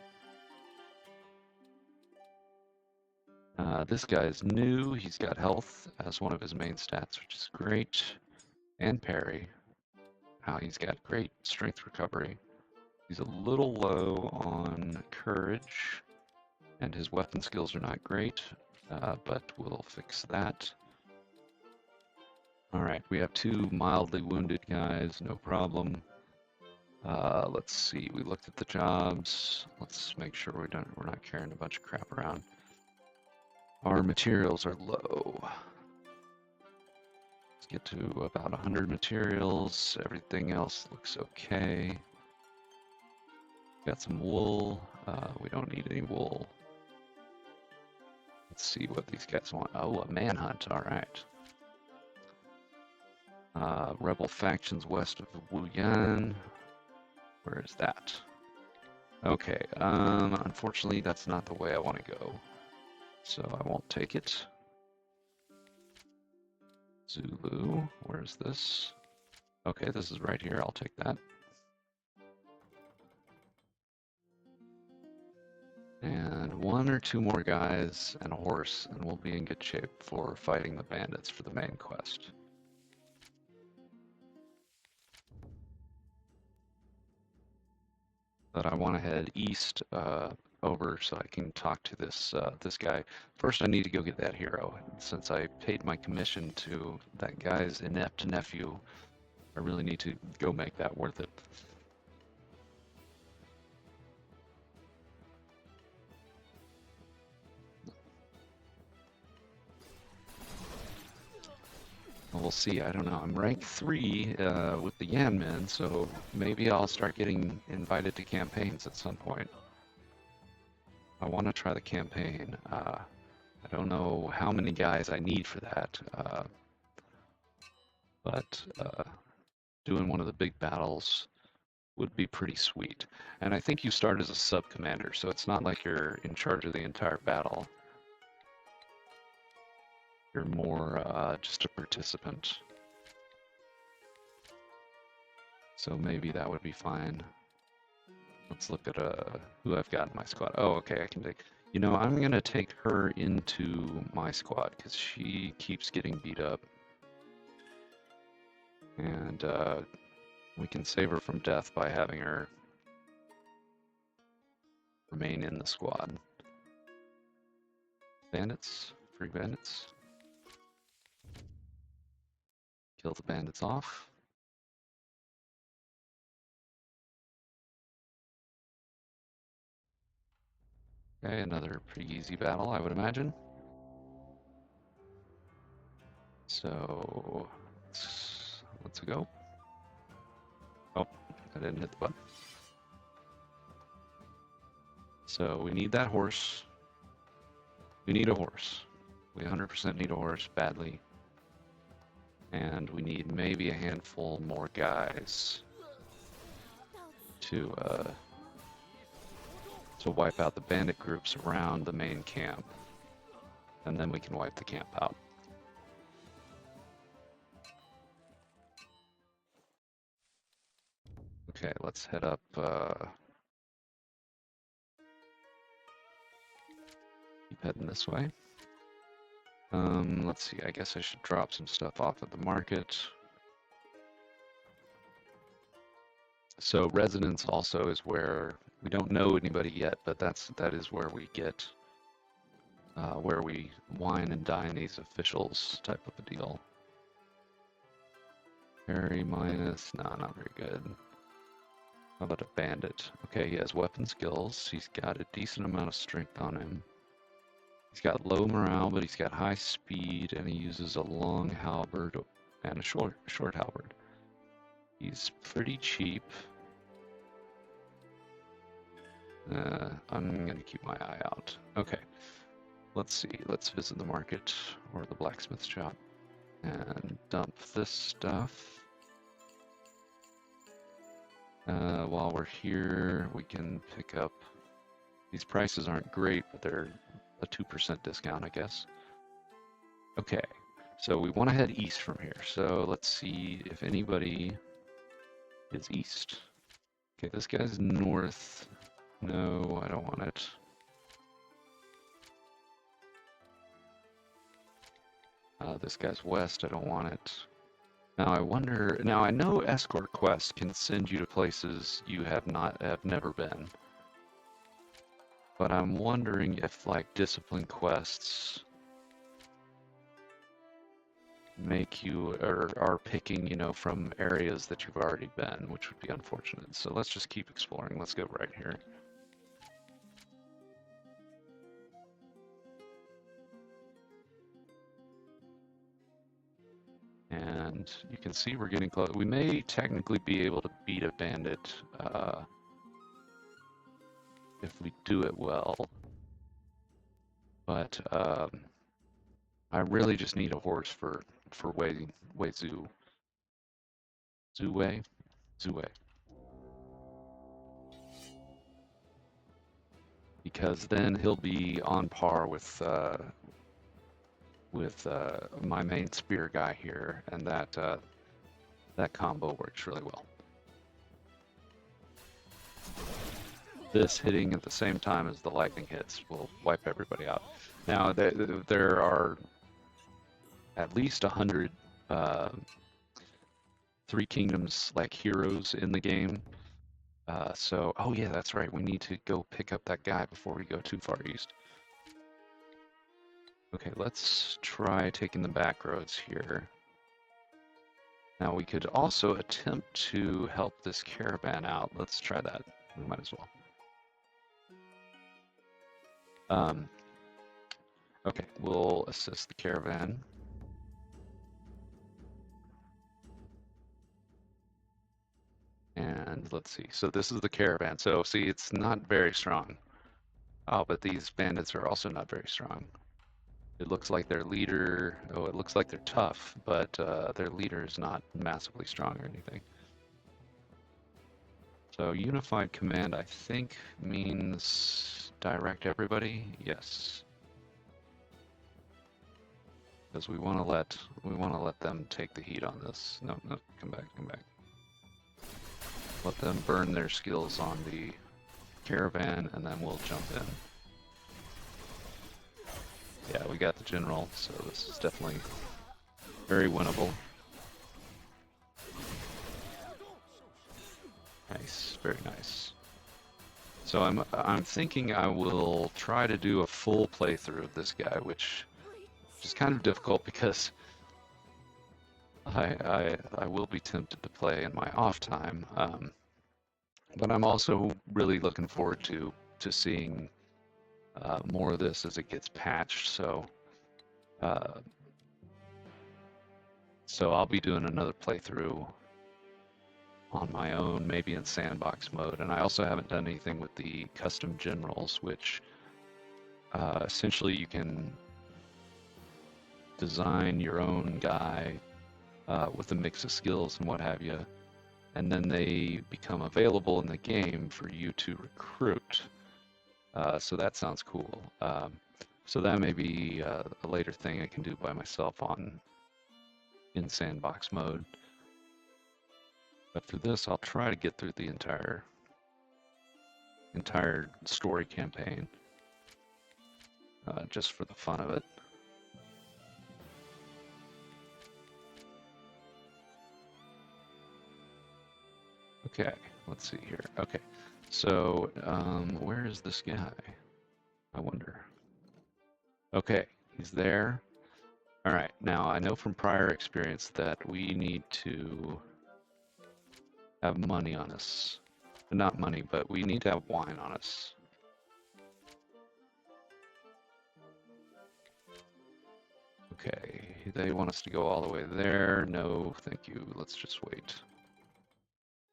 A: This guy is new. He's got health as one of his main stats, which is great. And parry. He's got great strength recovery. He's a little low on courage, and his weapon skills are not great, but we'll fix that. Alright, we have two mildly wounded guys, no problem. Let's see, we looked at the jobs. Let's make sure we're not carrying a bunch of crap around. Our materials are low. Let's get to about 100 materials. Everything else looks okay. Got some wool. We don't need any wool. Let's see what these guys want. Oh, a manhunt. All right. Rebel factions west of Wuyan. Where is that? Okay. Unfortunately, that's not the way I want to go. So I won't take it. Zulu. Where's this? Okay, this is right here. I'll take that. And one or two more guys and a horse, and we'll be in good shape for fighting the bandits for the main quest. But I want to head east over so I can talk to this this guy. First, I need to go get that hero. Since I paid my commission to that guy's inept nephew, I really need to go make that worth it. We'll see. I don't know. I'm rank 3 with the Yanmen, so maybe I'll start getting invited to campaigns at some point. I want to try the campaign. I don't know how many guys I need for that, but doing one of the big battles would be pretty sweet. And I think you start as a sub-commander, so it's not like you're in charge of the entire battle. You're more just a participant. So maybe that would be fine. Let's look at who I've got in my squad. Oh, okay, I can take You know, I'm gonna take her into my squad because she keeps getting beat up. And we can save her from death by having her remain in the squad. Bandits, free bandits. Kill the bandits off. Okay, another pretty easy battle, I would imagine. So let's go. Oh, I didn't hit the button. So we need that horse. We need a horse. We 100% need a horse badly. And we need maybe a handful more guys to wipe out the bandit groups around the main camp. And then we can wipe the camp out. Okay, let's head up. Keep heading this way. Let's see, I guess I should drop some stuff off at the market. So residence also is where we don't know anybody yet, but that is where we get where we wine and dine these officials type of a deal. Parry minus, no, not very good. How about a bandit? Okay, he has weapon skills. He's got a decent amount of strength on him. He's got low morale, but he's got high speed, and he uses a long halberd and a short halberd. He's pretty cheap. I'm gonna keep my eye out. Okay, let's see. Let's visit the market or the blacksmith shop and dump this stuff. While we're here, we can pick up. These prices aren't great, but they're a 2% discount, I guess. Okay, so we want to head east from here. So let's see if anybody is east. Okay, this guy's north. No, I don't want it. This guy's west. I don't want it. Now I wonder. Now I know escort quests can send you to places you have never been. But I'm wondering if like discipline quests make you or are picking, you know, from areas that you've already been, which would be unfortunate. So let's just keep exploring. Let's go right here. And you can see we're getting close. We may technically be able to beat a bandit if we do it well. But I really just need a horse for Zhu. Zue. Because then he'll be on par with my main spear guy here, and that combo works really well. This hitting at the same time as the lightning hits will wipe everybody out. Now there are at least 100 Three Kingdoms like heroes in the game. So, oh yeah, that's right. We need to go pick up that guy before we go too far east. Okay, let's try taking the back roads here. Now we could also attempt to help this caravan out. Let's try that. We might as well. Okay, we'll assist the caravan. And let's see. So this is the caravan. So see, it's not very strong. Oh, but these bandits are also not very strong. It looks like their leader, oh, it looks like they're tough, but their leader is not massively strong or anything. So unified command, I think, means direct everybody. Yes, because we want to let them take the heat on this. No, come back. Let them burn their skills on the caravan, and then we'll jump in. Yeah, we got the general, so this is definitely very winnable. Nice, very nice. So I'm thinking I will try to do a full playthrough of this guy, which is kind of difficult because I will be tempted to play in my off time, but I'm also really looking forward to seeing more of this as it gets patched. Uh, so I'll be doing another playthrough on my own, maybe in sandbox mode. And I also haven't done anything with the custom generals, which essentially you can design your own guy with a mix of skills and what have you, and then they become available in the game for you to recruit. So that sounds cool. So that may be a later thing I can do by myself in sandbox mode. But for this, I'll try to get through the entire story campaign, just for the fun of it. Okay, let's see here. Okay, so where is this guy? I wonder. Okay, he's there. All right, now I know from prior experience that we need to have money on us. Not money, but we need to have wine on us. Okay, they want us to go all the way there. No, thank you. Let's just wait.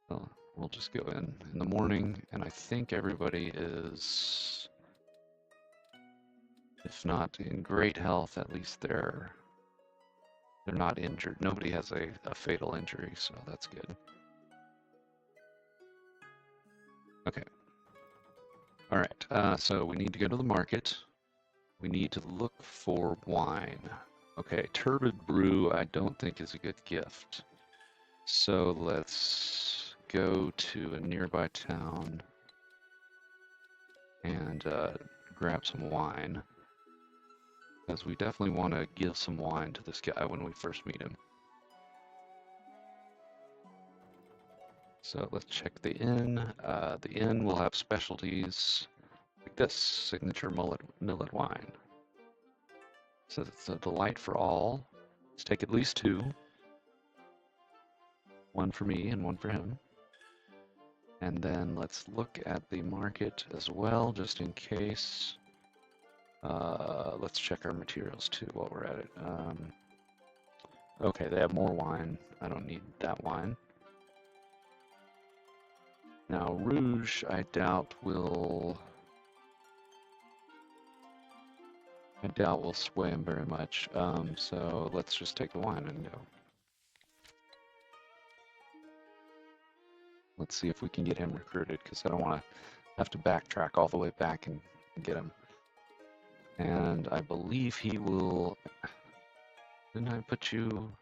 A: Well, we'll just go in the morning, and I think everybody is, if not in great health, at least they're not injured. Nobody has a fatal injury, so that's good. Okay. All right, so we need to go to the market. We need to look for wine. Okay, turbid brew I don't think is a good gift. So let's go to a nearby town and grab some wine, because we definitely want to give some wine to this guy when we first meet him. So let's check the inn. The inn will have specialties like this, signature millet wine. So it's a delight for all. Let's take at least two. One for me and one for him. And then let's look at the market as well, just in case. Let's check our materials too while we're at it. Okay, they have more wine. I don't need that wine. Now, rouge, I doubt will sway him very much. So let's just take the wine and go. Let's see if we can get him recruited, because I don't want to have to backtrack all the way back and get him. And I believe he will. Didn't I put you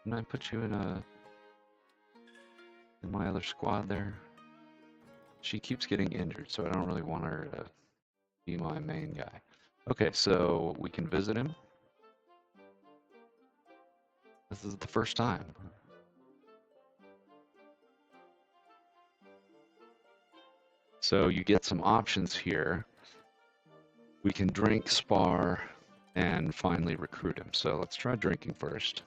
A: in my other squad there? She keeps getting injured, so I don't really want her to be my main guy. Okay, so we can visit him. This is the first time. So you get some options here. We can drink, spar, and finally recruit him. So let's try drinking first.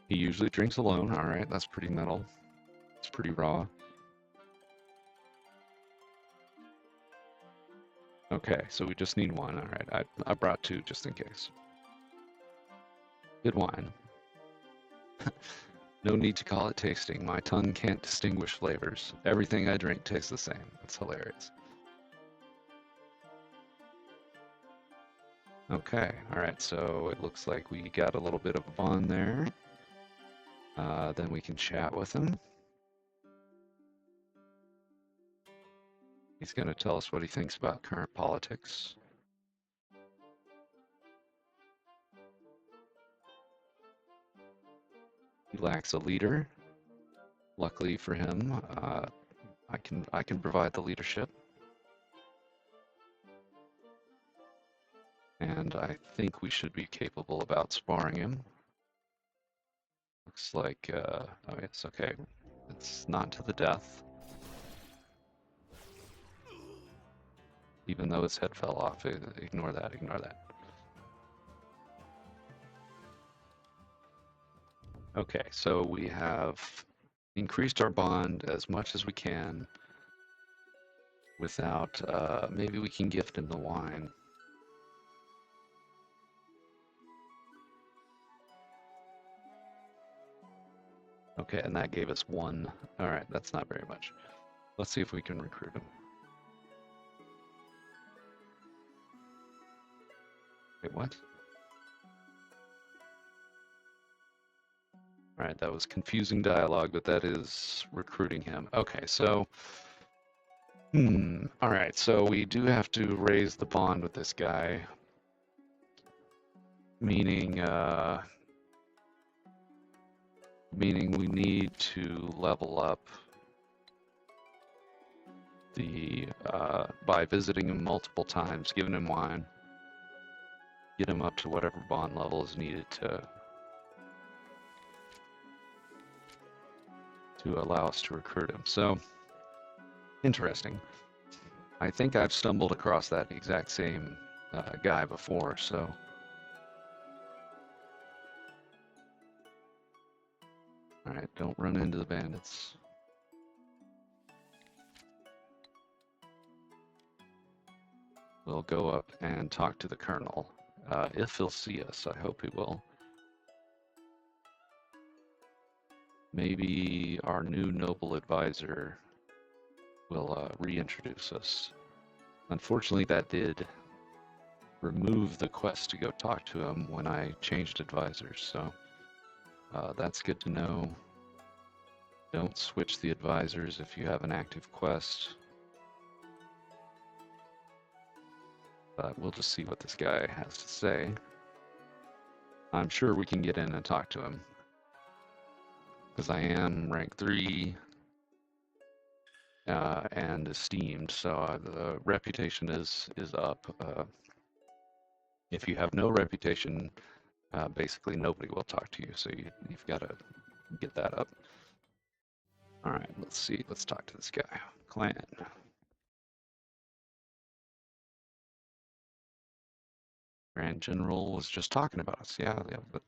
A: He usually drinks alone. All right, that's pretty metal. It's pretty raw. Okay, so we just need one. All right, I brought two just in case. Good wine. No need to call it tasting. My tongue can't distinguish flavors. Everything I drink tastes the same. It's hilarious. Okay, all right, so it looks like we got a little bit of a bond there. Then we can chat with him. He's going to tell us what he thinks about current politics. He lacks a leader. Luckily for him, I can provide the leadership. And I think we should be capable of outsparring him. Looks like, oh, it's okay. It's not to the death. Even though his head fell off, ignore that, ignore that. Okay, so we have increased our bond as much as we can without, maybe we can gift him the wine. Okay, and that gave us one. All right, that's not very much. Let's see if we can recruit him. Wait, what? All right, that was confusing dialogue, but that is recruiting him. Okay, so, all right, so we do have to raise the bond with this guy, meaning, meaning we need to level up the, by visiting him multiple times, giving him wine, get him up to whatever bond level is needed to allow us to recruit him. So, interesting. I think I've stumbled across that exact same guy before, so. Alright, don't run into the bandits. We'll go up and talk to the colonel. If he'll see us, I hope he will. Maybe our new noble advisor will reintroduce us. Unfortunately, that did remove the quest to go talk to him when I changed advisors, so that's good to know. Don't switch the advisors if you have an active quest. But we'll just see what this guy has to say. I'm sure we can get in and talk to him, because I am rank 3 and esteemed, so the reputation is up. If you have no reputation, basically nobody will talk to you, so you've got to get that up. All right, let's see. Let's talk to this guy. Clan. Grand General was just talking about us. Yeah,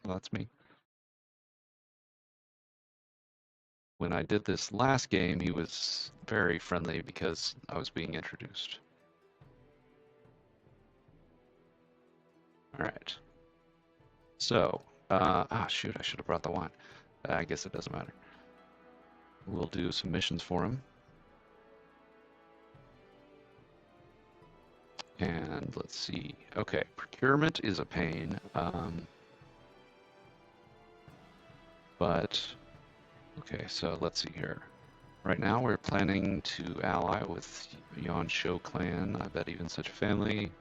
A: that's me. When I did this last game, he was very friendly because I was being introduced. All right. So, shoot, I should have brought the wine. I guess it doesn't matter. We'll do some missions for him. And let's see. Okay, procurement is a pain. But, okay, so let's see here. Right now we're planning to ally with Shou clan. I bet even such a family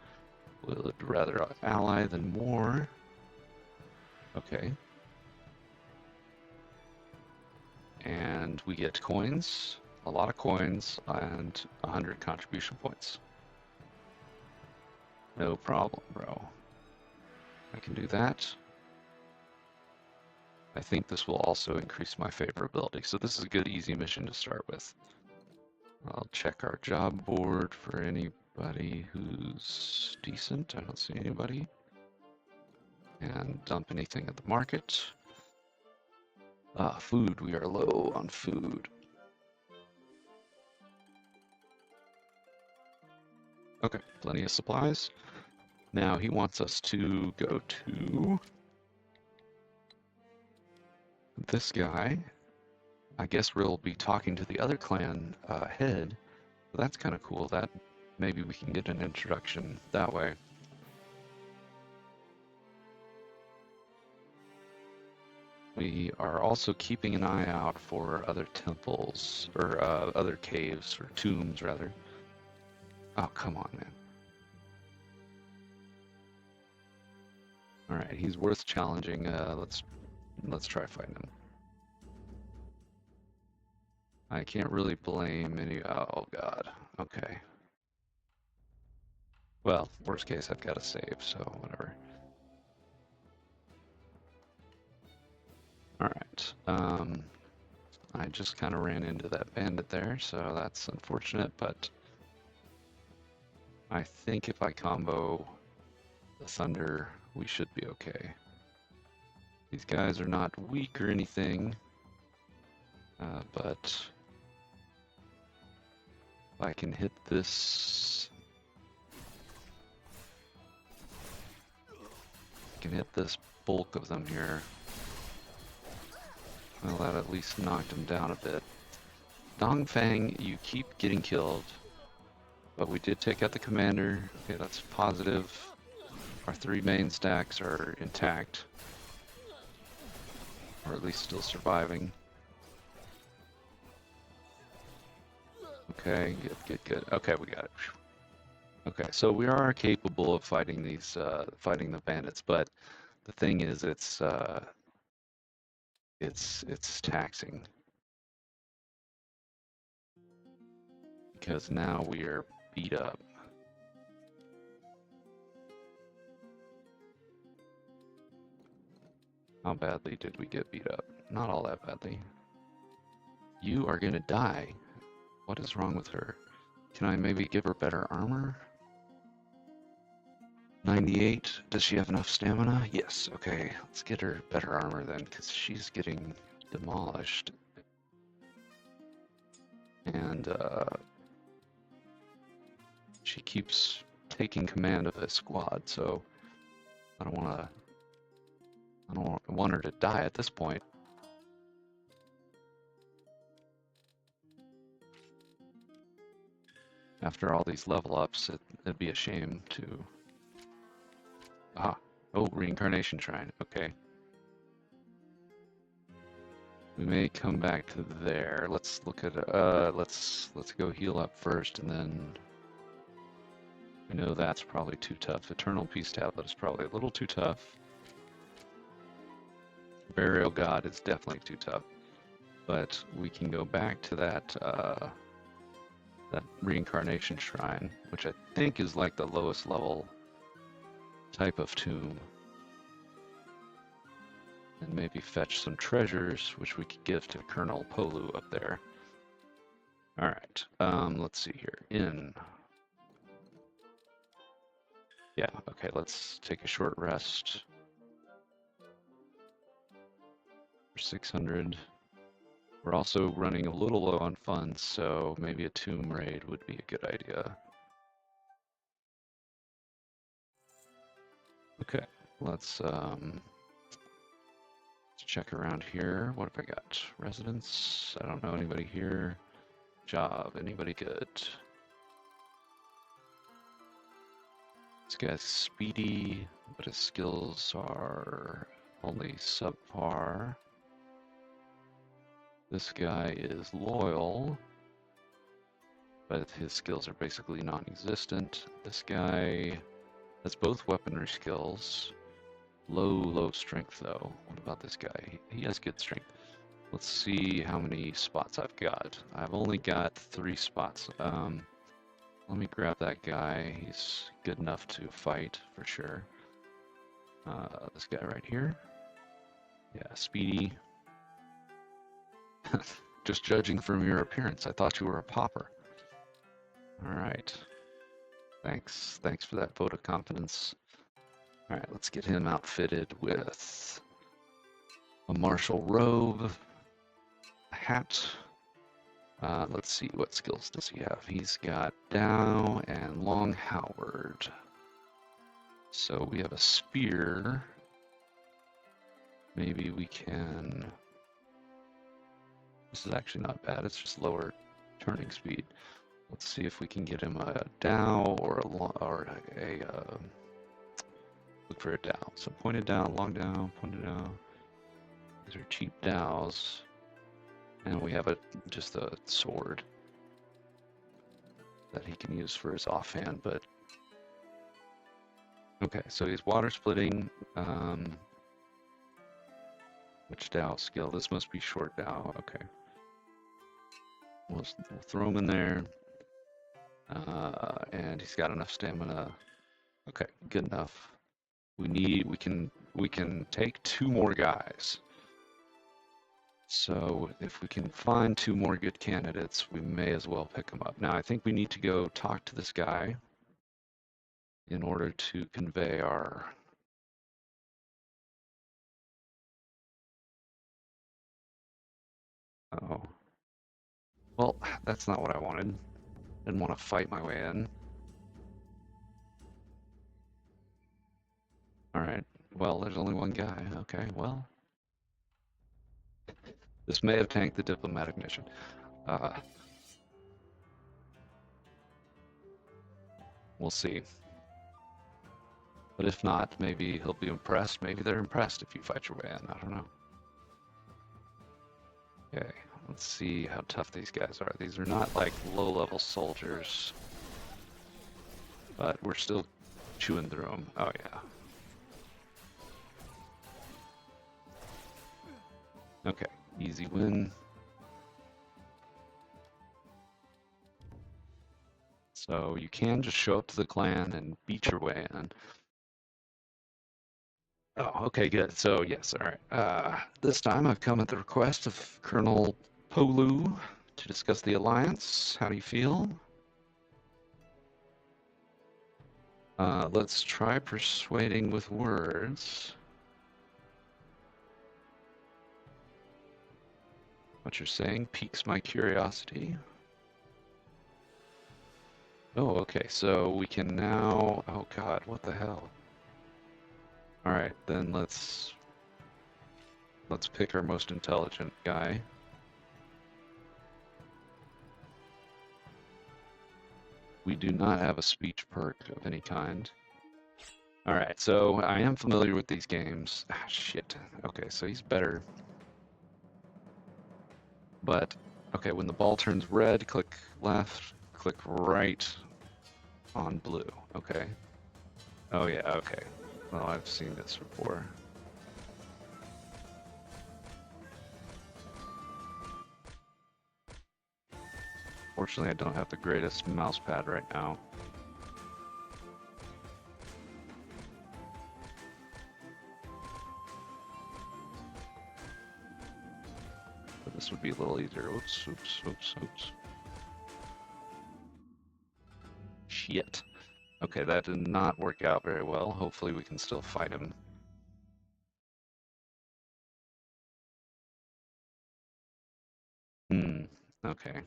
A: would rather ally than war. Okay. And we get coins, a lot of coins, and 100 contribution points. No problem, bro. I can do that. I think this will also increase my favorability. So this is a good, easy mission to start with. I'll check our job board for anybody who's decent. I don't see anybody. And dump anything at the market. Food. We are low on food. Okay, plenty of supplies. Now he wants us to go to this guy. I guess we'll be talking to the other clan head. So that's kind of cool. That maybe we can get an introduction that way. We are also keeping an eye out for other temples, or other caves, or tombs, rather. Oh, come on, man. Alright, he's worth challenging. Let's try fighting him. I can't really blame any... Oh, God. Okay. Well, worst case, I've got to save, so whatever. All right. I just kind of ran into that bandit there, so that's unfortunate, but I think if I combo the thunder, we should be okay. These guys are not weak or anything, but if I can hit this, bulk of them here. Well, that at least knocked him down a bit. Dongfang, you keep getting killed, but we did take out the commander. Okay, that's positive. Our 3 main stacks are intact, or at least still surviving. Okay, good. Okay, we got it. Okay, so we are capable of fighting these, fighting the bandits, but the thing is, it's taxing because now we are beat up. How badly did we get beat up? Not all that badly. You are gonna die. What is wrong with her? Can I maybe give her better armor? 98. Does she have enough stamina? Yes. Okay, let's get her better armor then, because she's getting demolished. And she keeps taking command of the squad, so I don't want her to die at this point. After all these level ups, it'd be a shame to... Oh, reincarnation shrine. Okay. We may come back to there. Let's look at let's go heal up first, and then I know that's probably too tough. Eternal Peace Tablet is probably a little too tough. Burial God is definitely too tough. But we can go back to that that reincarnation shrine, which I think is like the lowest level type of tomb. And maybe fetch some treasures, which we could give to Colonel Polu up there. Alright, let's see here. Yeah, okay, let's take a short rest. For 600. We're also running a little low on funds, so maybe a tomb raid would be a good idea. Okay, let's check around here. What have I got? Residence? I don't know anybody here. Job? Anybody good? This guy's speedy, but his skills are only subpar. This guy is loyal, but his skills are basically non-existent. This guy has both weaponry skills. Low strength though. What about this guy? He has good strength. Let's see how many spots I've got. I've only got 3 spots. Let me grab that guy. He's good enough to fight for sure. This guy right here. Yeah, speedy. Just judging from your appearance, I thought you were a pauper. All right. Thanks for that vote of confidence. All right, let's get him outfitted with a martial robe, a hat. Let's see, what skills does he have? He's got Zhao and Long Howard. So we have a spear. Maybe we can... This is actually not bad, it's just lower turning speed. Let's see if we can get him a Zhao or a look for a Zhao. So pointed Zhao, long Zhao, pointed Zhao. These are cheap Zhaos. And we have just a sword that he can use for his offhand, but... Okay, so he's water splitting. Which Zhao skill? This must be short Zhao, okay. We'll throw him in there. And he's got enough stamina Okay, good enough. We can take 2 more guys. So if we can find 2 more good candidates, we may as well pick them up. Now I think we need to go talk to this guy in order to convey our. Oh. Well, that's not what I wanted. Didn't want to fight my way in. Alright. Well, there's only one guy. Okay, well. This may have tanked the diplomatic mission. We'll see. But if not, maybe he'll be impressed. Maybe they're impressed if you fight your way in. I don't know. Okay, let's see how tough these guys are. These are not like low-level soldiers, but we're still chewing through them. Oh yeah. Okay, easy win. So you can just show up to the clan and beat your way in. Oh, okay, good. So yes, all right. This time I've come at the request of Colonel Polu to discuss the alliance. How do you feel? Let's try persuading with words. What you're saying piques my curiosity. Oh, okay, so we can now... Oh god, what the hell? Alright, then let's pick our most intelligent guy. We do not have a speech perk of any kind. Alright, so I am familiar with these games. Ah, shit. Okay, so he's better. But, okay, when the ball turns red, click left, click right on blue. Okay. Oh yeah, okay. Well, I've seen this before. Fortunately, I don't have the greatest mouse pad right now. But this would be a little easier. Oops, oops, oops, oops. Shit. Okay, that did not work out very well. Hopefully we can still fight him. Okay.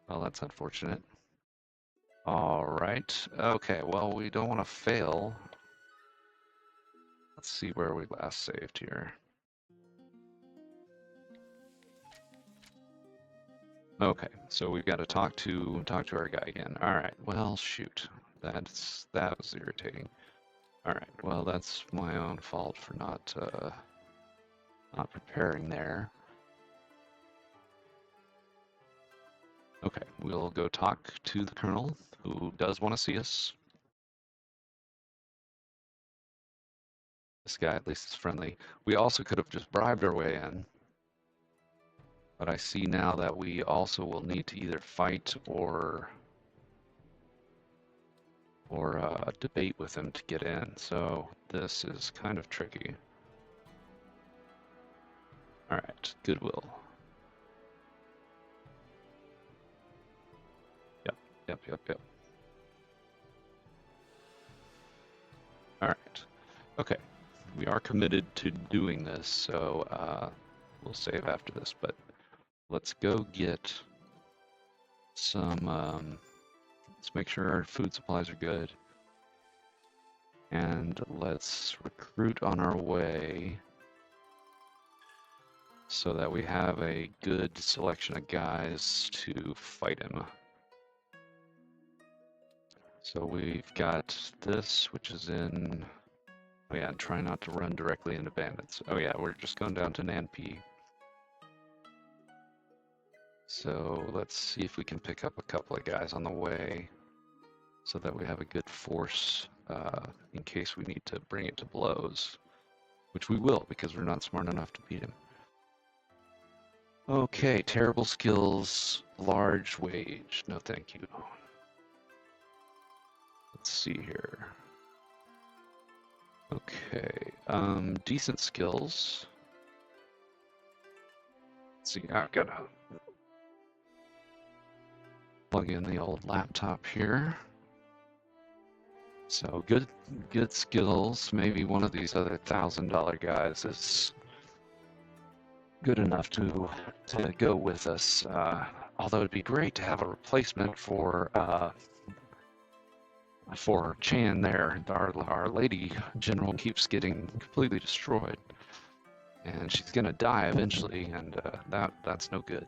A: Well, that's unfortunate. Alright. Okay, well, we don't want to fail. Let's see where we last saved here. Okay, so we've got to talk to our guy again. Alright, well, shoot. That was irritating. Alright, well, that's my own fault for not preparing there. Okay, we'll go talk to the colonel, who does want to see us. This guy at least is friendly. We also could have just bribed our way in, but I see now that we also will need to either fight or debate with him to get in. So this is kind of tricky. All right, goodwill. Yep. All right. Okay. We are committed to doing this, so we'll save after this, but let's go get some, let's make sure our food supplies are good. And let's recruit on our way so that we have a good selection of guys to fight him. So we've got this, which is in... Oh yeah, try not to run directly into bandits. Oh yeah, we're just going down to Nanpi. So let's see if we can pick up a couple of guys on the way so that we have a good force in case we need to bring it to blows, which we will because we're not smart enough to beat him. Okay, terrible skills, large wage. No thank you. Let's see here. Okay, decent skills. Let's see, I've got to plug in the old laptop here. So good skills. Maybe one of these other $1,000 guys is good enough to go with us. Although it'd be great to have a replacement for Chan there. Our lady general keeps getting completely destroyed, and she's gonna die eventually, and that's no good.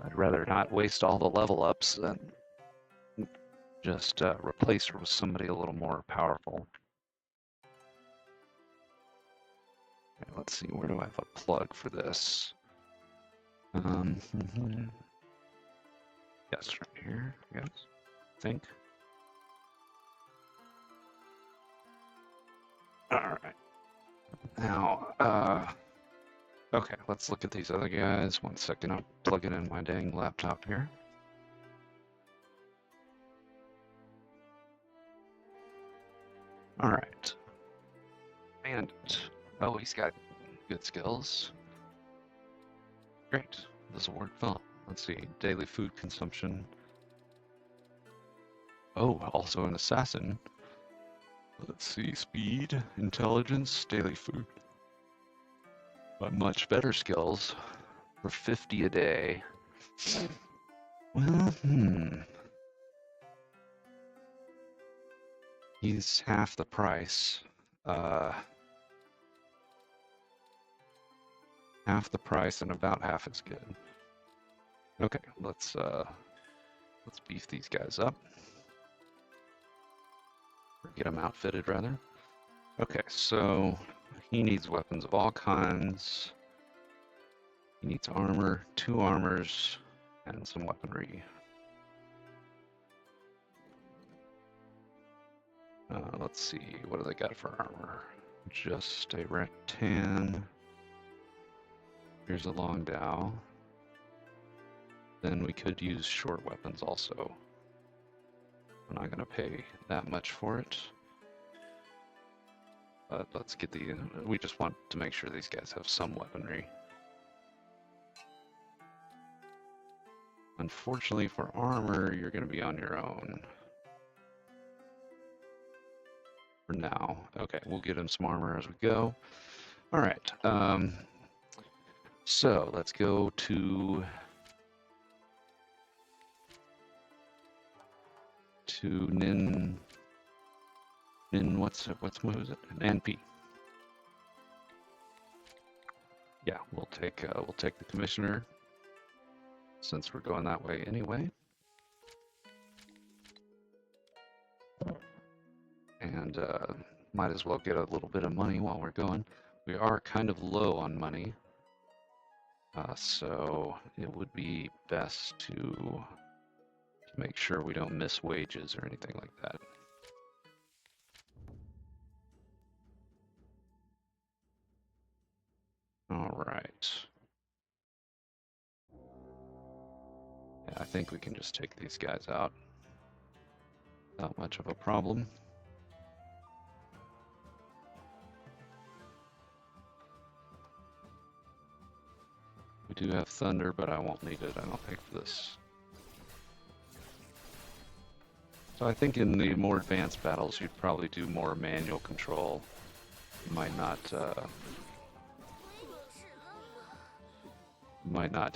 A: I'd rather not waste all the level ups than just replace her with somebody a little more powerful. Okay, let's see, where do I have a plug for this? Yes, right here, yes, I think. All right. Now, okay, let's look at these other guys. 1 second, I'm plugging in my dang laptop here. All right. Bandit. Oh, he's got good skills. Great. This will work well. Let's see. Daily food consumption. Oh, also an assassin. Let's see. Speed, intelligence, daily food. But much better skills for 50 a day. Well, He's half the price. Half the price and about half as good. Okay, let's beef these guys up. Or get them outfitted, rather. Okay, so he needs weapons of all kinds. He needs armor, 2 armors, and some weaponry. Let's see, what do they got for armor? Just a rattan. Here's a long dowel. Then we could use short weapons also. I'm not gonna pay that much for it. But let's get we just want to make sure these guys have some weaponry. Unfortunately for armor, you're gonna be on your own. For now. Okay, we'll get him some armor as we go. All right. So let's go to Nin. What was it? NP. Yeah, we'll take the commissioner since we're going that way anyway. And might as well get a little bit of money while we're going. We are kind of low on money, so it would be best to make sure we don't miss wages or anything like that. All right. Yeah, I think we can just take these guys out without much of a problem. We do have thunder, but I won't need it, I don't think, for this. So I think in the more advanced battles, you'd probably do more manual control. You might not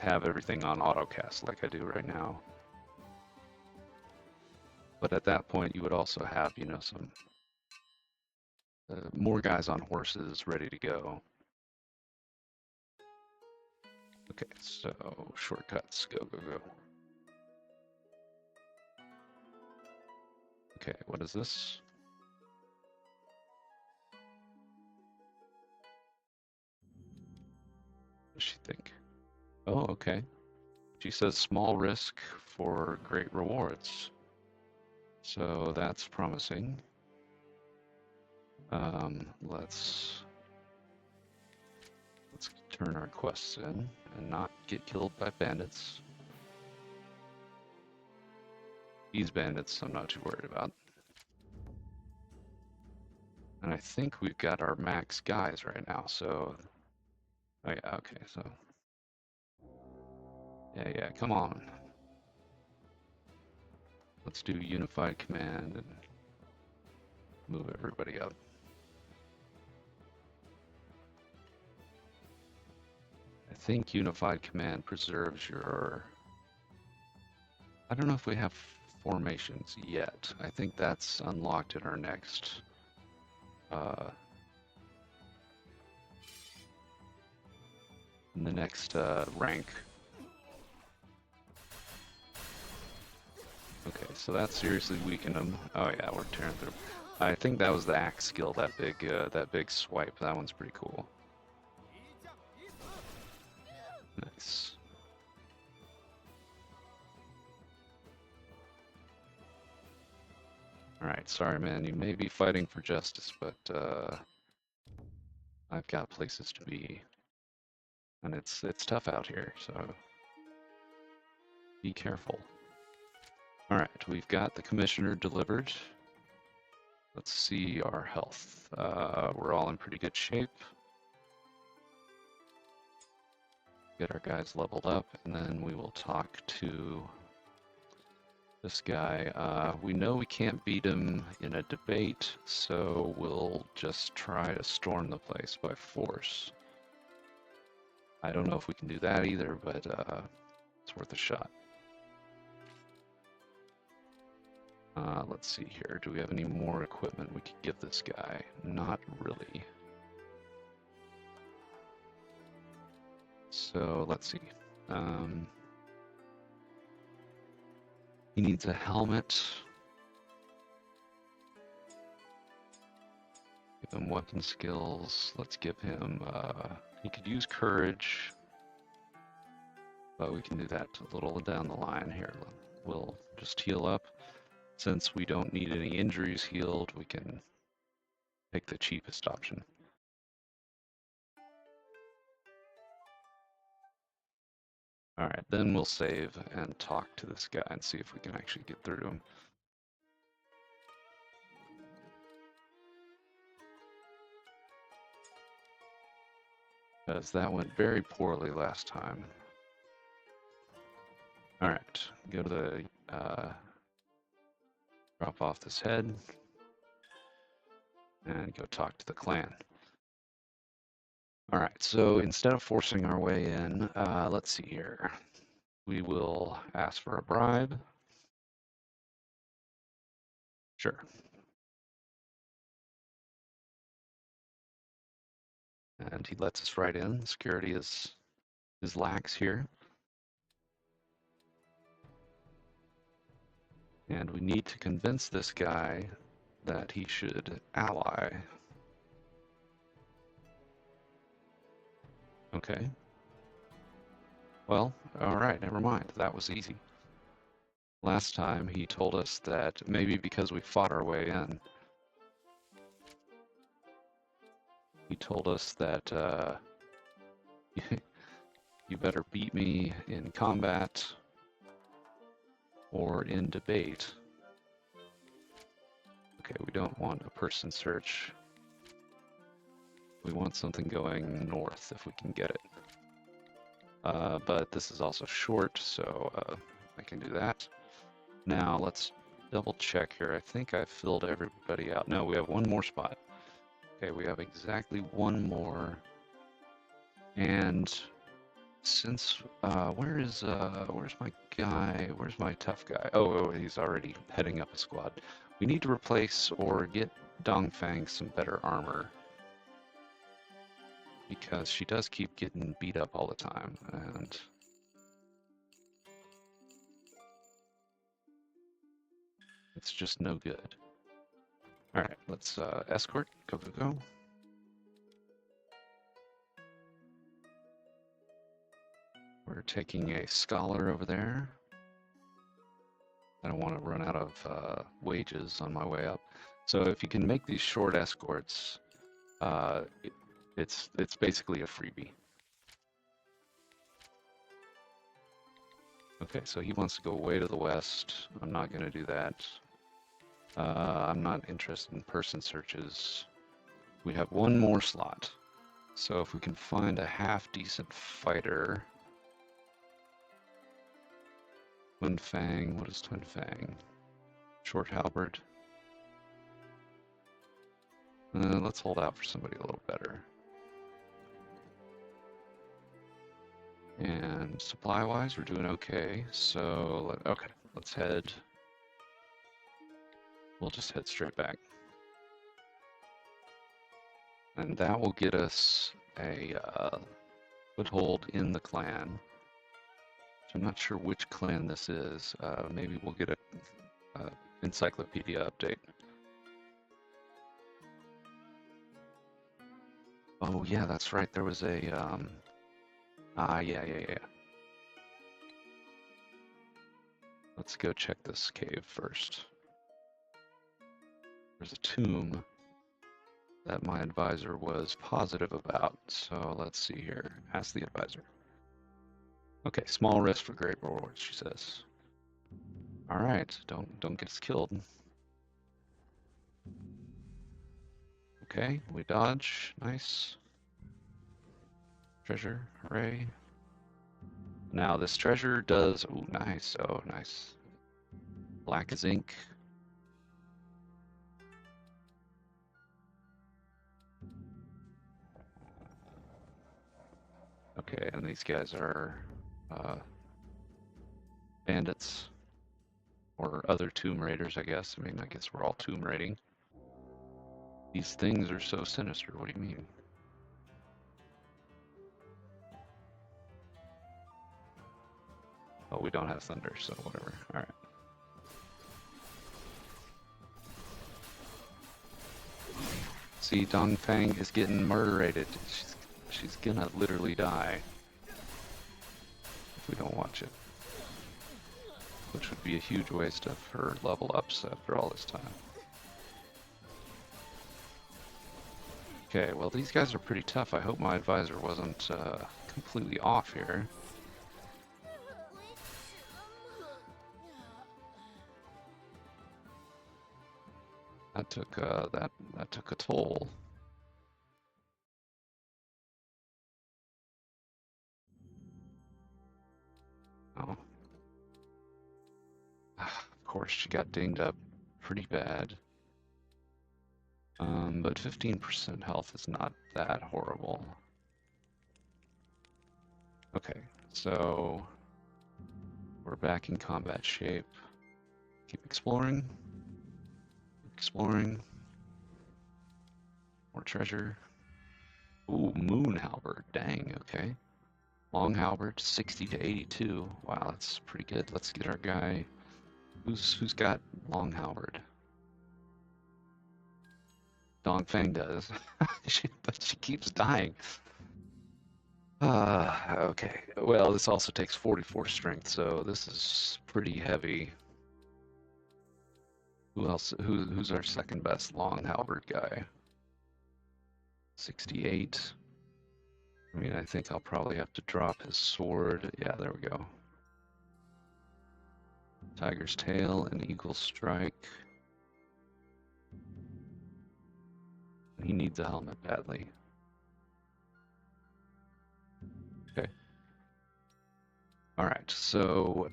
A: have everything on autocast like I do right now. But at that point, you would also have, you know, some more guys on horses ready to go. Okay, so shortcuts, go, go, go. Okay, what is this? What does she think? Oh, okay. She says small risk for great rewards. So that's promising. Let's turn our quests in and not get killed by bandits. These bandits I'm not too worried about. And I think we've got our max guys right now, so... Oh yeah, okay, so... Yeah, come on. Let's do unified command and move everybody up. I think unified command preserves your... I don't know if we have formations yet. I think that's unlocked in our next... in the next rank. Okay, so that seriously weakened him. Oh yeah, we're tearing through. I think that was the axe skill, that big swipe. That one's pretty cool. Nice. Alright, sorry man, you may be fighting for justice, but I've got places to be. And it's tough out here, so be careful. Alright, we've got the commissioner delivered. Let's see our health. We're all in pretty good shape. Get our guys leveled up, and then we will talk to this guy. We know we can't beat him in a debate, so we'll just try to storm the place by force. I don't know if we can do that either, but it's worth a shot. Let's see here. Do we have any more equipment we could give this guy? Not really. So let's see. He needs a helmet. Give him weapon skills. Let's give him, he could use courage, but we can do that a little down the line here. We'll just heal up. Since we don't need any injuries healed, we can pick the cheapest option. Alright, then we'll save and talk to this guy and see if we can actually get through to him. Because that went very poorly last time. Alright, go to the, drop off this head, and go talk to the clan. Alright, so instead of forcing our way in, let's see here. We will ask for a bribe. Sure. And he lets us right in. Security is lax here. And we need to convince this guy that he should ally. Okay. Well, alright, never mind. That was easy. Last time he told us that maybe because we fought our way in, he told us that you better beat me in combat or in debate. Okay, we don't want a person search. We want something going north if we can get it. But this is also short, so I can do that. Now let's double check here. I think I filled everybody out. No, we have one more spot. Okay, we have exactly one more. And since where's my guy? Where's my tough guy? Oh, he's already heading up a squad. We need to replace or get Dongfang some better armor, because she does keep getting beat up all the time, and it's just no good. Alright, let's escort. Go. We're taking a scholar over there. I don't want to run out of wages on my way up. So if you can make these short escorts, it's basically a freebie. Okay, so he wants to go way to the west. I'm not going to do that. I'm not interested in person searches. We have one more slot. So if we can find a half-decent fighter... Twin Fang, what is Twin Fang? Short halberd. Let's hold out for somebody a little better. And supply-wise, we're doing okay. So, okay, let's head. We'll just head straight back. And that will get us a foothold in the clan. I'm not sure which clan this is. Maybe we'll get a encyclopedia update. Oh yeah, that's right. There was a yeah. Let's go check this cave first. There's a tomb that my advisor was positive about. So let's see here. Ask the advisor. Okay, small risk for great rewards, she says. All right, don't get us killed. Okay, we dodge. Nice. Treasure, hooray. Now this treasure does, oh nice, oh nice. Black as ink. Okay, and these guys are bandits. Or other tomb raiders, I guess. I mean, I guess we're all tomb raiding. These things are so sinister, what do you mean? Oh, we don't have thunder, so whatever. Alright. See, Dongfang is getting murderated. She's gonna literally die if we don't watch it. Which would be a huge waste of her level ups after all this time. Okay, well these guys are pretty tough. I hope my advisor wasn't completely off here. That took that took a toll. Oh. Of course, she got dinged up pretty bad. But 15% health is not that horrible. Okay, so we're back in combat shape. Keep exploring. Exploring. More treasure. Ooh, moon halberd. Dang, okay. Long halberd, 60 to 82. Wow, that's pretty good. Let's get our guy. Who's got long halberd? Dongfang does. But she keeps dying. Okay. Well, this also takes 44 strength, so this is pretty heavy. Who else? Who's our second best long halberd guy? 68. I mean, I think I'll probably have to drop his sword. Yeah, there we go. Tiger's tail and eagle strike. He needs a helmet badly. Okay. All right, so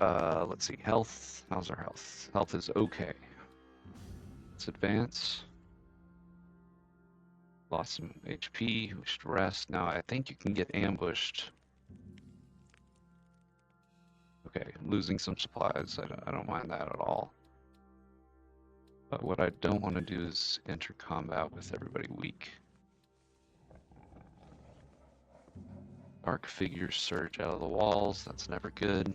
A: let's see. Health. How's our health? Health is okay. Let's advance. Lost some HP. We should rest. Now I think you can get ambushed. Okay, losing some supplies. I don't mind that at all. But what I don't want to do is enter combat with everybody weak. Dark figures surge out of the walls. That's never good.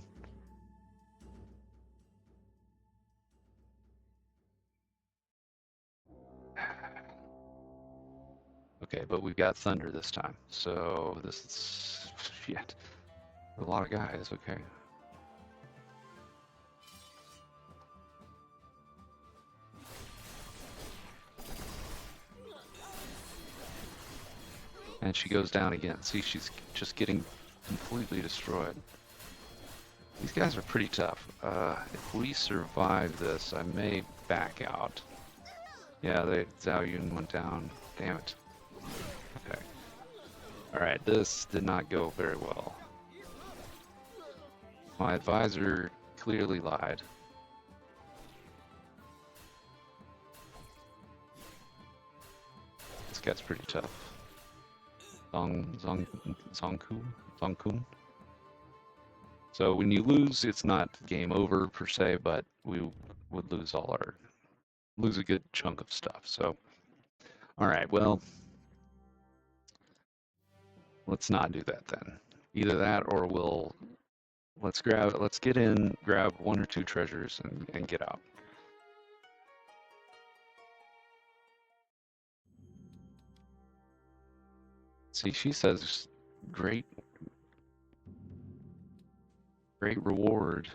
A: Okay, but we've got thunder this time. So this is shit. A lot of guys, okay. And she goes down again. See, she's just getting completely destroyed. These guys are pretty tough. If we survive this, I may back out. Yeah, Zhao Yun went down. Damn it. Okay. All right, this did not go very well. My advisor clearly lied. This guy's pretty tough. Zongkun. So when you lose, it's not game over per se, but we would lose a good chunk of stuff. So, all right, well, let's not do that then. Either that or let's get in, grab 1 or 2 treasures and get out. See, she says great reward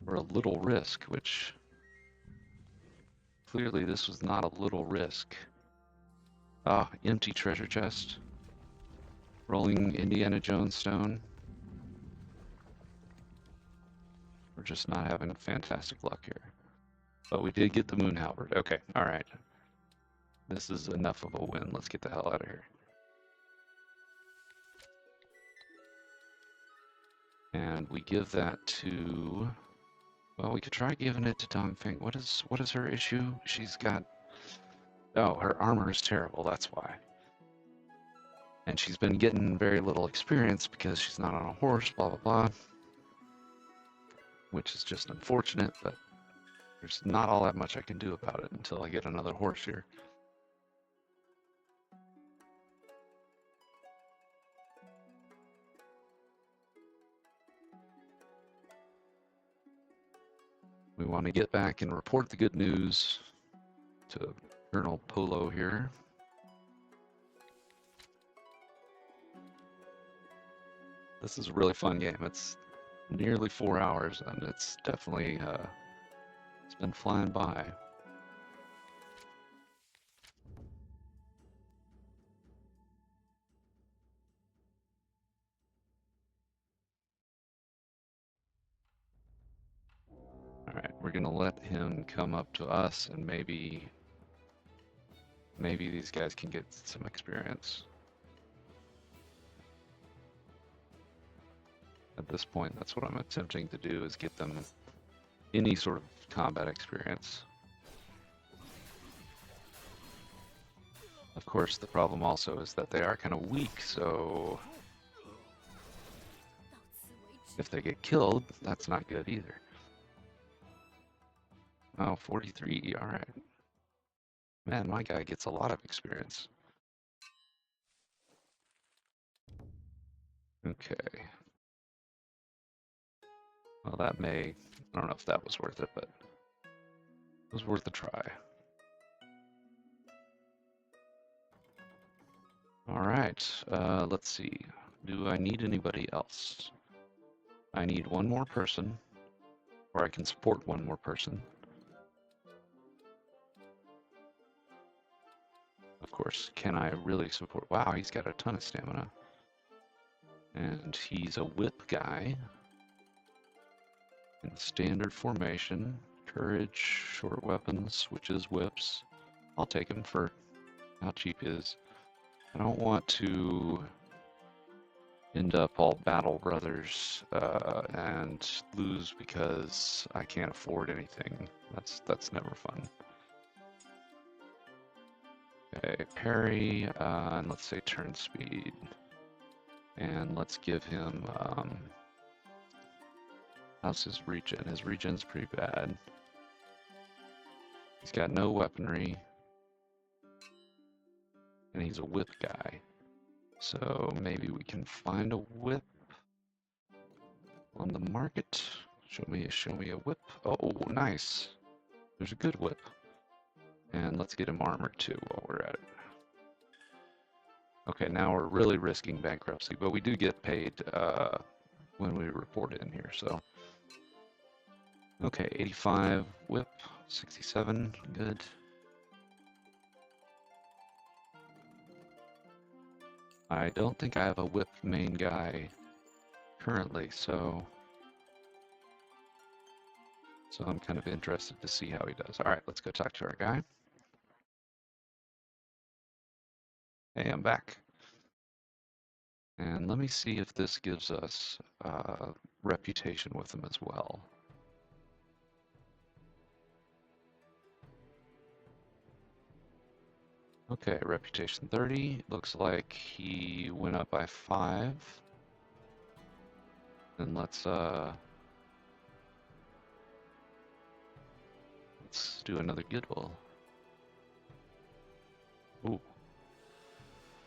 A: for a little risk, which clearly this was not a little risk. Ah, empty treasure chest. Rolling Indiana Jones stone. We're just not having fantastic luck here. But we did get the moon halberd. Okay, alright. This is enough of a win. Let's get the hell out of here. And we give that to... Well, we could try giving it to Dongfeng. What is her issue? She's got... Oh, her armor is terrible, that's why. And she's been getting very little experience because she's not on a horse, blah blah blah. Which is just unfortunate, but there's not all that much I can do about it until I get another horse here. We want to get back and report the good news to Colonel Polo here. This is a really fun game. It's nearly 4 hours, and it's definitely it's been flying by. All right, we're gonna let him come up to us, and maybe these guys can get some experience. At this point, that's what I'm attempting to do, is get them any sort of combat experience. Of course, the problem also is that they are kind of weak, so if they get killed, that's not good either. Oh, 43, alright. Man, my guy gets a lot of experience. Okay. Well, that may... I don't know if that was worth it, but it was worth a try. Alright, let's see. Do I need anybody else? I need one more person, or I can support one more person. Of course, can I really support? Wow, he's got a ton of stamina. And he's a whip guy. In standard formation, courage, short weapons, which is whips. I'll take him for how cheap he is. I don't want to end up all battle brothers and lose because I can't afford anything. That's never fun. Okay, parry, and let's say turn speed. And let's give him, how's his regen? His regen's pretty bad. He's got no weaponry. And he's a whip guy. So maybe we can find a whip on the market. Show me a whip. Oh, nice. There's a good whip. And let's get him armor too while we're at it. Okay, now we're really risking bankruptcy, but we do get paid when we report in here, so. Okay, 85 whip, 67, good. I don't think I have a whip main guy currently, so I'm kind of interested to see how he does. All right, let's go talk to our guy. Hey, I'm back. And let me see if this gives us reputation with them as well. Okay, reputation 30. Looks like he went up by 5. And let's do another goodwill. Ooh.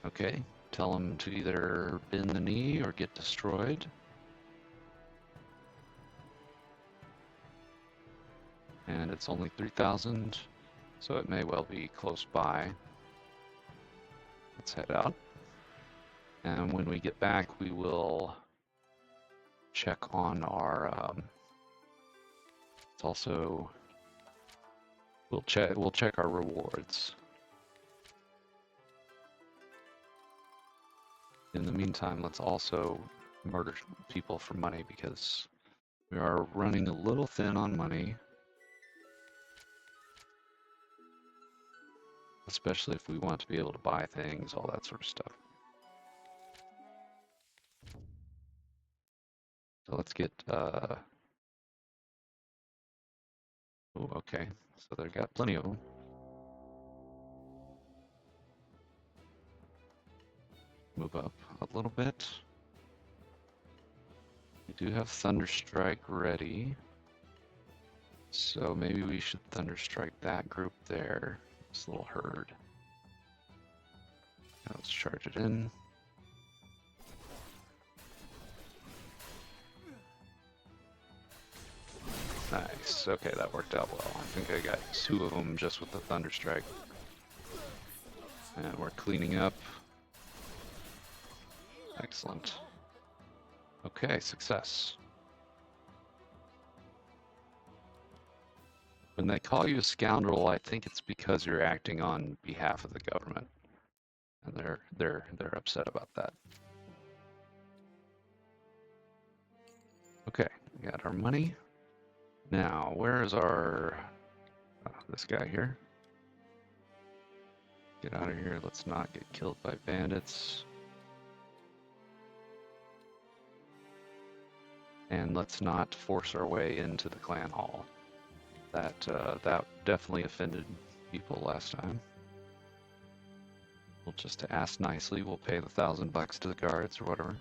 A: Okay. Tell him to either bend the knee or get destroyed. And it's only 3,000, so it may well be close by. Let's head out. And when we get back, we will check on our. It's also we'll check our rewards. In the meantime, let's also murder people for money because we are running a little thin on money, especially if we want to be able to buy things, all that sort of stuff. So let's get. Oh, okay. So they've got plenty of them. Move up a little bit. We do have Thunderstrike ready. So maybe we should Thunderstrike that group there. This little herd. Now let's charge it in. Nice. Okay, that worked out well. I think I got 2 of them just with the Thunderstrike. And we're cleaning up. Excellent. Okay, success. When they call you a scoundrel, I think it's because you're acting on behalf of the government. And they're upset about that. Okay, we got our money. Now, where is our this guy here? Get out of here. Let's not get killed by bandits. And let's not force our way into the clan hall. That definitely offended people last time. We'll just ask nicely. We'll pay the $1,000 to the guards or whatever.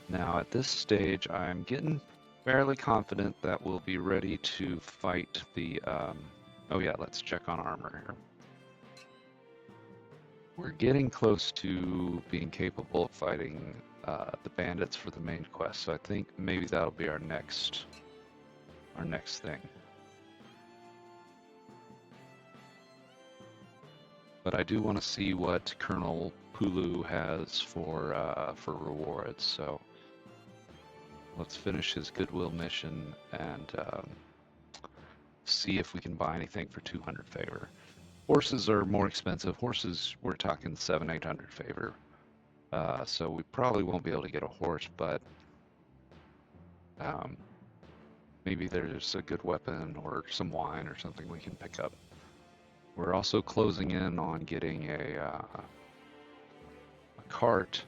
A: Now at this stage, I'm getting fairly confident that we'll be ready to fight the. Oh yeah, let's check on armor here. We're getting close to being capable of fighting the bandits for the main quest, so I think maybe that'll be our next thing. But I do want to see what Colonel Pulu has for rewards, so let's finish his goodwill mission and see if we can buy anything for 200 favor. Horses are more expensive. Horses, we're talking 700-800 favor. So we probably won't be able to get a horse, but maybe there's a good weapon or some wine or something we can pick up. We're also closing in on getting a cart,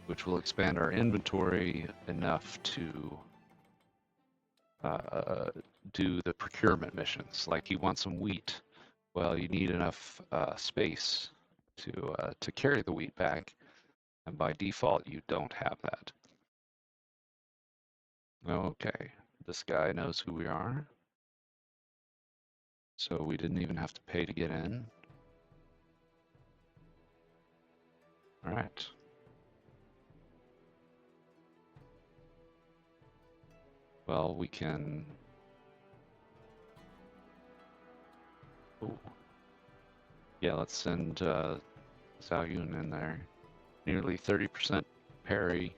A: which will expand our inventory enough to do the procurement missions. Like you want some wheat. Well, you need enough space to carry the wheat back, and by default, you don't have that. Okay, this guy knows who we are, so we didn't even have to pay to get in. All right. Well, we can. Ooh. Yeah, let's send Zhao in there. Nearly 30% parry.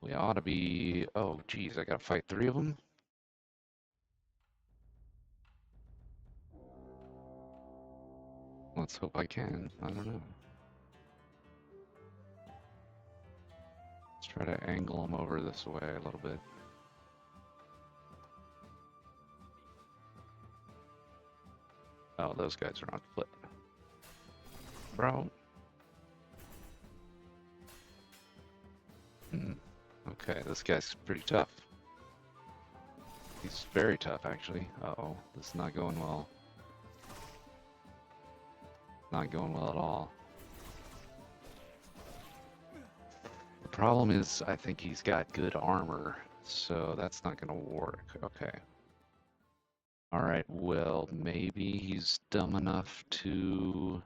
A: We ought to be. Oh, geez, I gotta fight 3 of them. Let's hope I can. I don't know. Let's try to angle him over this way a little bit. Oh, those guys are on foot. Bro. Okay, this guy's pretty tough. He's very tough, actually. Uh-oh, this is not going well. Not going well at all. The problem is, I think he's got good armor, so that's not gonna work. Okay. Alright, well, maybe he's dumb enough to...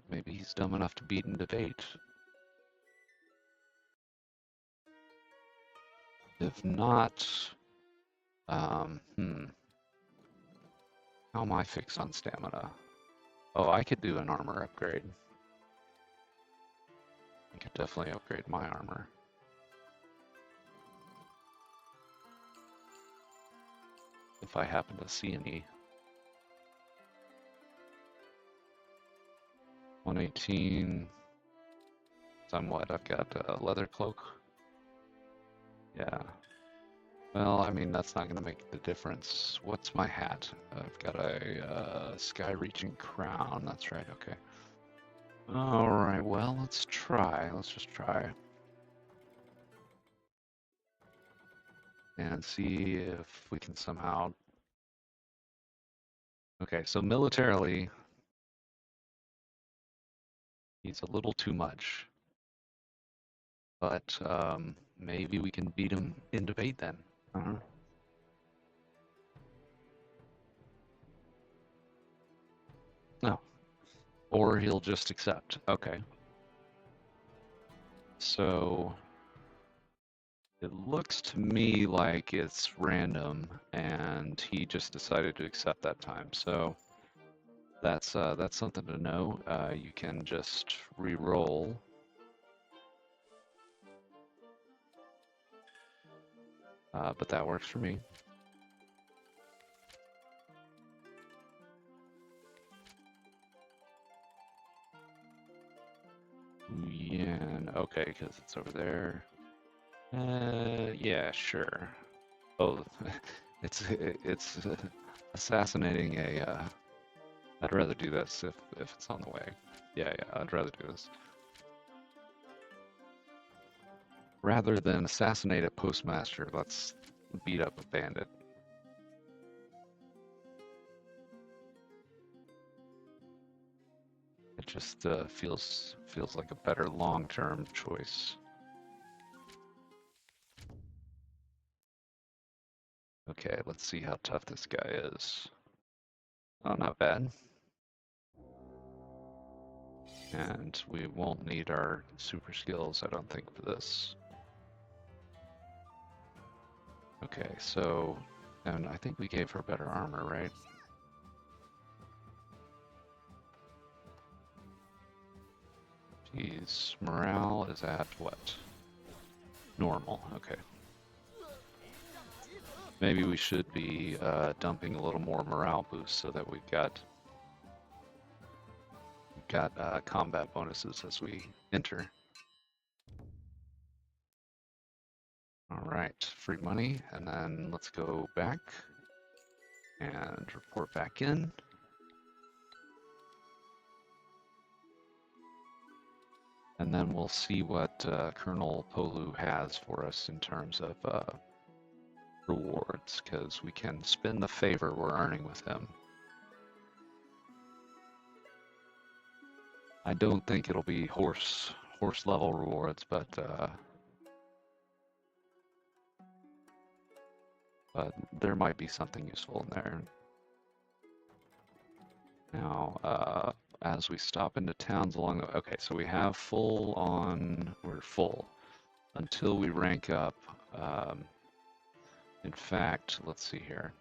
A: maybe he's dumb enough to beat and debate. If not, how am I fixed on stamina? Oh, I could do an armor upgrade. I could definitely upgrade my armor. If I happen to see any. 118. Somewhat. I've got a leather cloak. Yeah. Well, I mean, that's not going to make the difference. What's my hat? I've got a sky-reaching crown. That's right, okay. Alright, well, let's try. Let's just try. And see if we can somehow... Okay, so militarily, he's a little too much. But maybe we can beat him in debate then. No. Or he'll just accept. Okay. So it looks to me like it's random, and he just decided to accept that time. So that's something to know. You can just re-roll. But that works for me. Yeah, okay, because it's over there. Yeah, sure. Oh, it's assassinating a. I'd rather do this if it's on the way. Yeah, I'd rather do this. Rather than assassinate a postmaster, let's beat up a bandit. It just feels like a better long-term choice. Okay, let's see how tough this guy is. Oh, not bad. And we won't need our super skills, I don't think, for this. Okay, so, and I think we gave her better armor, right? Geez, morale is at what? Normal, okay. Maybe we should be dumping a little more morale boost so that we've got combat bonuses as we enter. All right, free money, and then let's go back and report back in. And then we'll see what Colonel Polu has for us in terms of rewards, because we can spin the favor we're earning with him. I don't think it'll be horse level rewards, but there might be something useful in there. Now, as we stop into towns along the... Okay, so we have full on... We're full until we rank up. In fact, let's see here.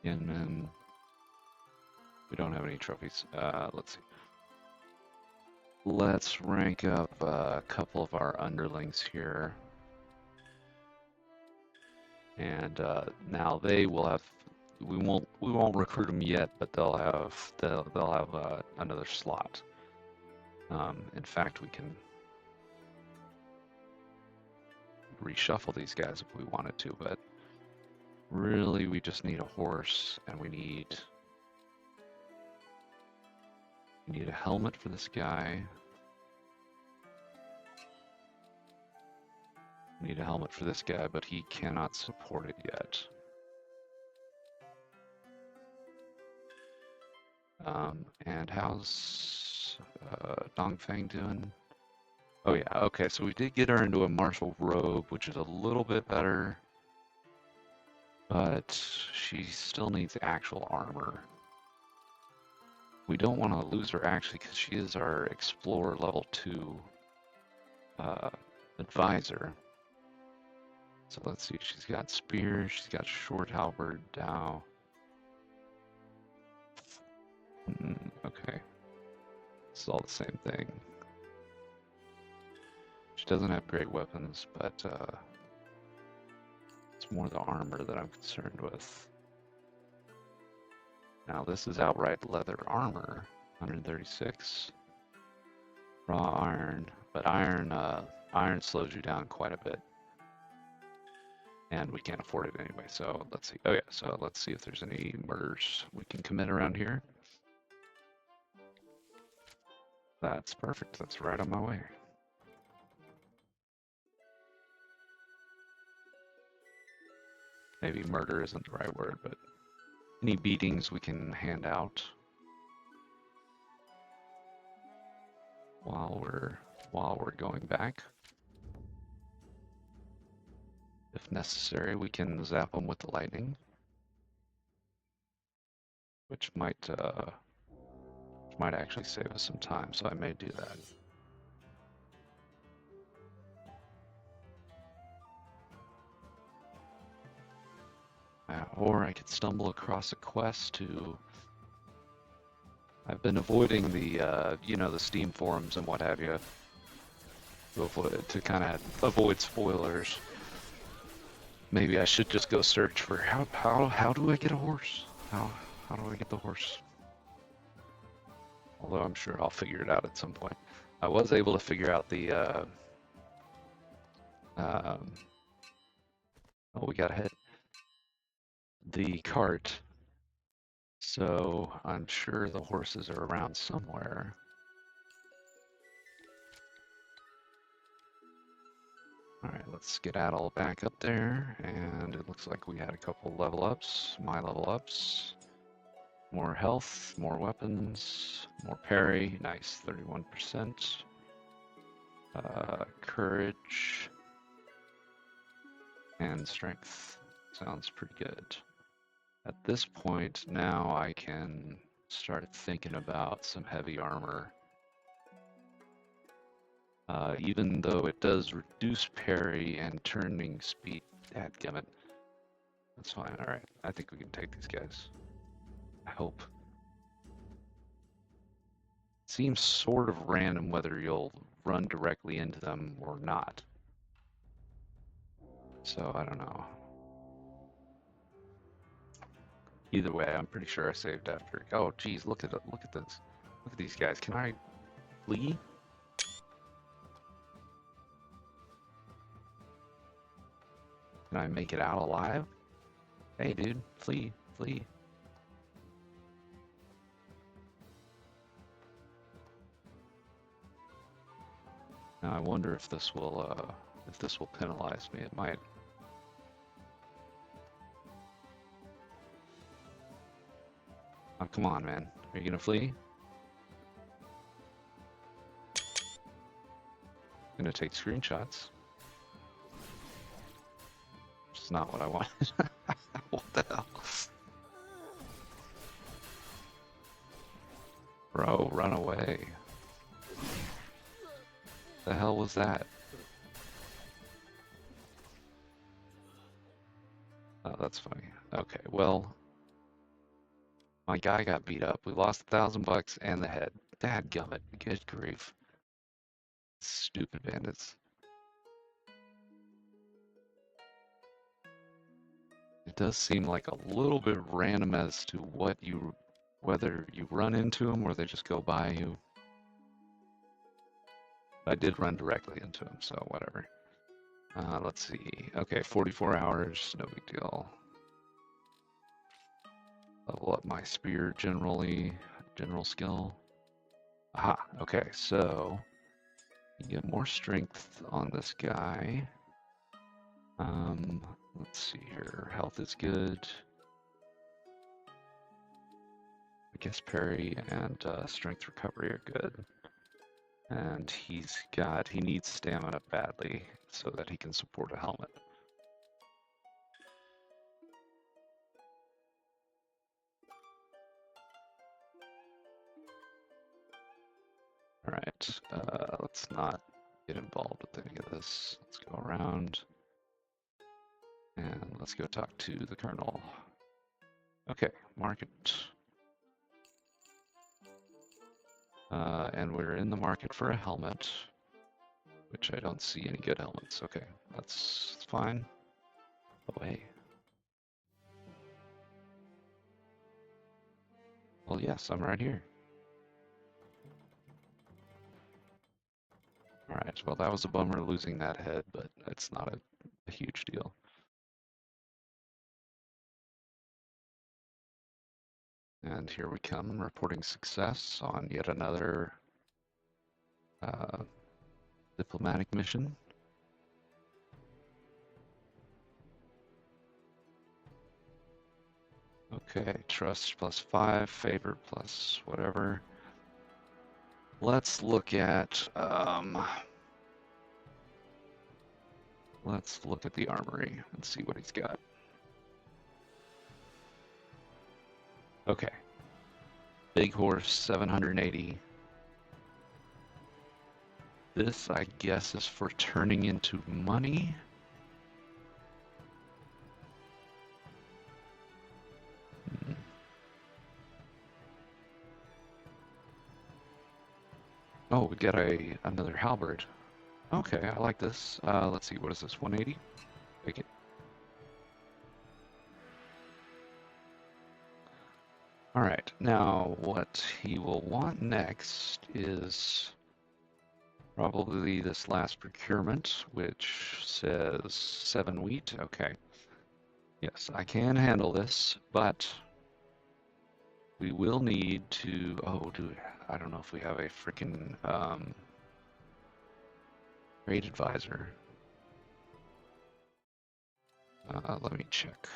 A: Inman... We don't have any trophies. Let's see. Let's rank up a couple of our underlings here. And now they will have... we won't recruit them yet, but they'll have another slot. In fact, we can reshuffle these guys if we wanted to, but really we just need a horse, and we need a helmet for this guy. We need a helmet for this guy, but he cannot support it yet. And how's Dongfang doing? Oh yeah, okay, so we did get her into a martial robe, which is a little bit better, but she still needs actual armor. We don't want to lose her actually, because she is our Explorer level 2 advisor. So let's see, she's got spear, she's got short halberd, Zhao. Okay, it's all the same thing. She doesn't have great weapons, but it's more the armor that I'm concerned with. Now this is outright leather armor, 136. Raw iron, but iron slows you down quite a bit. And we can't afford it anyway, so let's see. Oh yeah, so let's see if there's any murders we can commit around here. That's perfect, that's right on my way. Maybe murder isn't the right word, but any beatings we can hand out while we're going back. If necessary, we can zap them with the lightning, which might actually save us some time, so I may do that. Or I could stumble across a quest to... I've been avoiding the, the Steam forums and what have you, to kind of avoid spoilers. Maybe I should just go search for how do I get a horse? How do I get the horse? Although I'm sure I'll figure it out at some point. I was able to figure out the oh, we got ahead. The cart. So I'm sure the horses are around somewhere. Alright, let's skedaddle back up there, and it looks like we had a couple level ups, my level ups. More health, more weapons, more parry, nice, 31%. Courage and strength, sounds pretty good. At this point, now I can start thinking about some heavy armor. Even though it does reduce parry and turning speed. Dadgummit. That's fine, alright. I think we can take these guys. I hope. Seems sort of random whether you'll run directly into them or not. So, I don't know. Either way, I'm pretty sure I saved after. Oh, geez, look at this. Look at these guys. Can I flee? Can I make it out alive? Hey, dude, flee, flee. Now I wonder if this will penalize me. It might. Oh, come on, man. Are you gonna flee? I'm gonna take screenshots. Which is not what I wanted. What the hell? Bro, run away. The hell was that? Oh, that's funny. Okay, well, my guy got beat up. We lost $1,000 and the head. Dadgummit, good grief. Stupid bandits. It does seem like a little bit random as to whether you run into them or they just go by you. I did run directly into them, so whatever. Let's see. Okay, 44 hours, no big deal. Level up my spear general skill. Aha, okay, so you get more strength on this guy. Let's see here. Health is good. I guess parry and strength recovery are good. And he needs stamina badly so that he can support a helmet. All right, let's not get involved with any of this. Let's go around and let's go talk to the colonel. Okay, market. And we're in the market for a helmet, which I don't see any good helmets. Okay, that's fine. Oh, hey. Well, yes, I'm right here. All right, well, that was a bummer losing that head, but it's not a huge deal. And here we come, reporting success on yet another diplomatic mission. Okay, trust +5, favor plus whatever. Let's look at the armory and see what he's got. Okay. Big horse, 780. This, I guess, is for turning into money. Oh, we got another halberd. Okay, I like this. Let's see, what is this, 180? Take it. All right, now what he will want next is probably this last procurement, which says 7 wheat. Okay. Yes, I can handle this, but we will need to, I don't know if we have a freaking trade advisor. Let me check.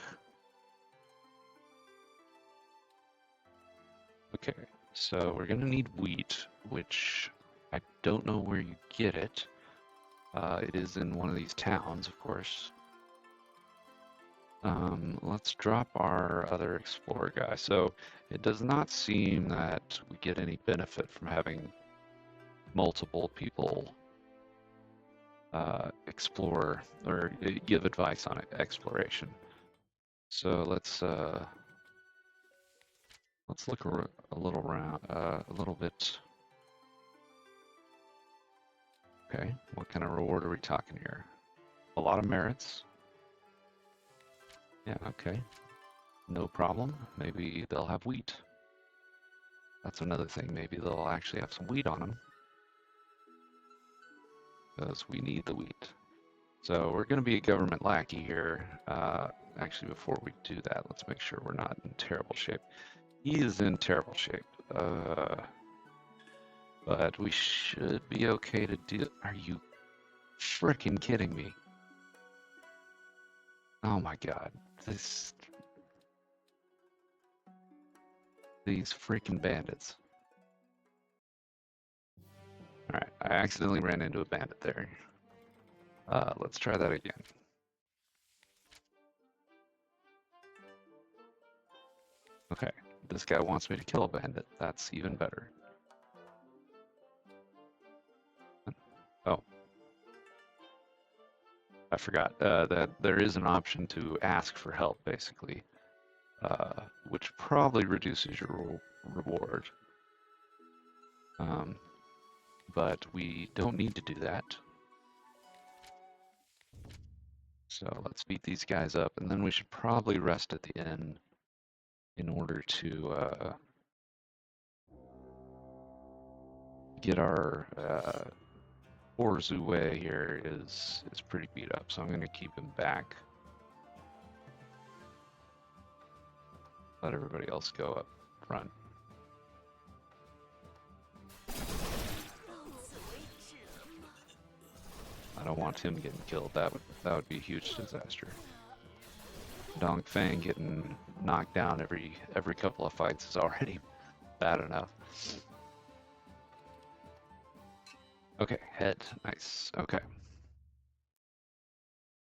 A: Okay, so we're gonna need wheat, which I don't know where you get it. It is in one of these towns, of course. Let's drop our other explorer guy. So it does not seem that we get any benefit from having multiple people explore or give advice on exploration. So let's look a little around, a little bit. Okay, what kind of reward are we talking here? A lot of merits. Yeah, okay. No problem. Maybe they'll have wheat. That's another thing. Maybe they'll actually have some wheat on them. Because we need the wheat. So we're going to be a government lackey here. Actually, before we do that, let's make sure we're not in terrible shape. He is in terrible shape. But we should be okay to do... Are you freaking kidding me? Oh my god. These freaking bandits. Alright, I accidentally ran into a bandit there. Let's try that again. Okay, this guy wants me to kill a bandit. That's even better. Oh. I forgot that there is an option to ask for help, basically, which probably reduces your reward. But we don't need to do that. So let's beat these guys up, and then we should probably rest at the inn in order to get our poor Zue here is pretty beat up, so I'm going to keep him back. Let everybody else go up front. I don't want him getting killed. That would be a huge disaster. Dongfeng getting knocked down every couple of fights is already bad enough. Okay, head, nice. Okay,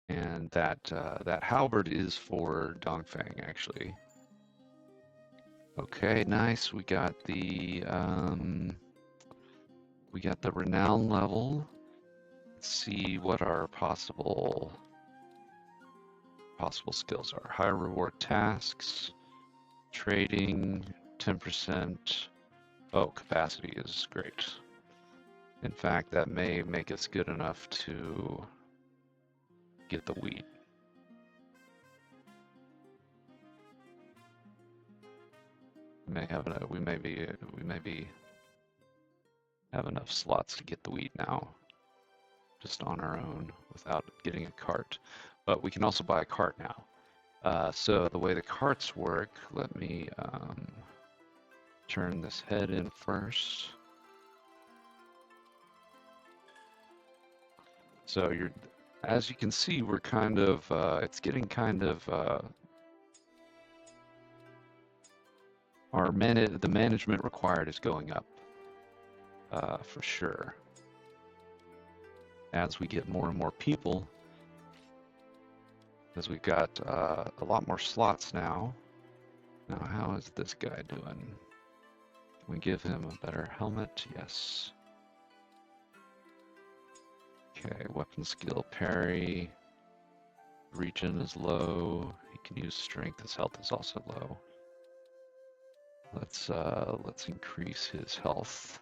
A: and that halberd is for Dongfeng actually. Okay, nice. We got the renown level. Let's see what our possible skills are. Higher reward tasks, trading, 10%. Oh, capacity is great. In fact, that may make us good enough to get the wheat. We may have enough slots to get the wheat now, just on our own without getting a cart. But we can also buy a cart now. So the way the carts work, let me turn this head in first. So as you can see, we're kind of, it's getting kind of, the management required is going up, for sure. As we get more and more people, because we've got a lot more slots now. Now, how is this guy doing? Can we give him a better helmet? Yes. Okay, weapon skill, parry. Regen is low. He can use strength. His health is also low. Let's increase his health.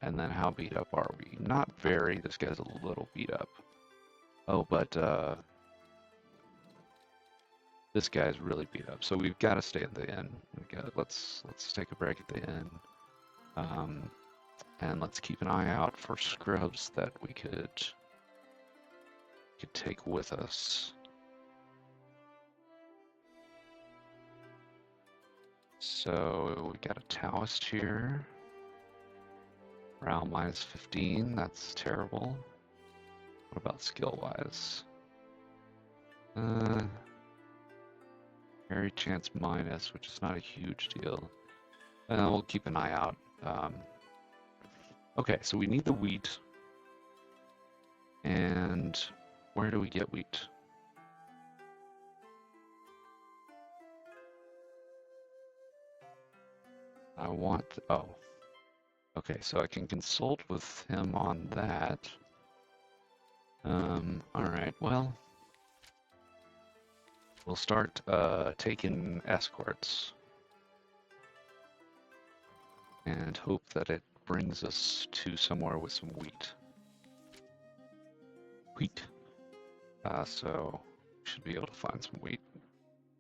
A: And then how beat up are we? Not very. This guy's a little beat up. Oh, but this guy's really beat up. So we've got to stay at the inn. Let's take a break at the inn. And let's keep an eye out for scrubs that we could take with us. So we got a Taoist here. Morale minus 15, that's terrible. What about skill-wise? Parry chance minus, which is not a huge deal. We'll keep an eye out. Okay, so we need the wheat. And where do we get wheat? Oh. Okay, so I can consult with him on that. Alright, well, we'll start taking escorts and hope that it brings us to somewhere with some wheat. So we should be able to find some wheat.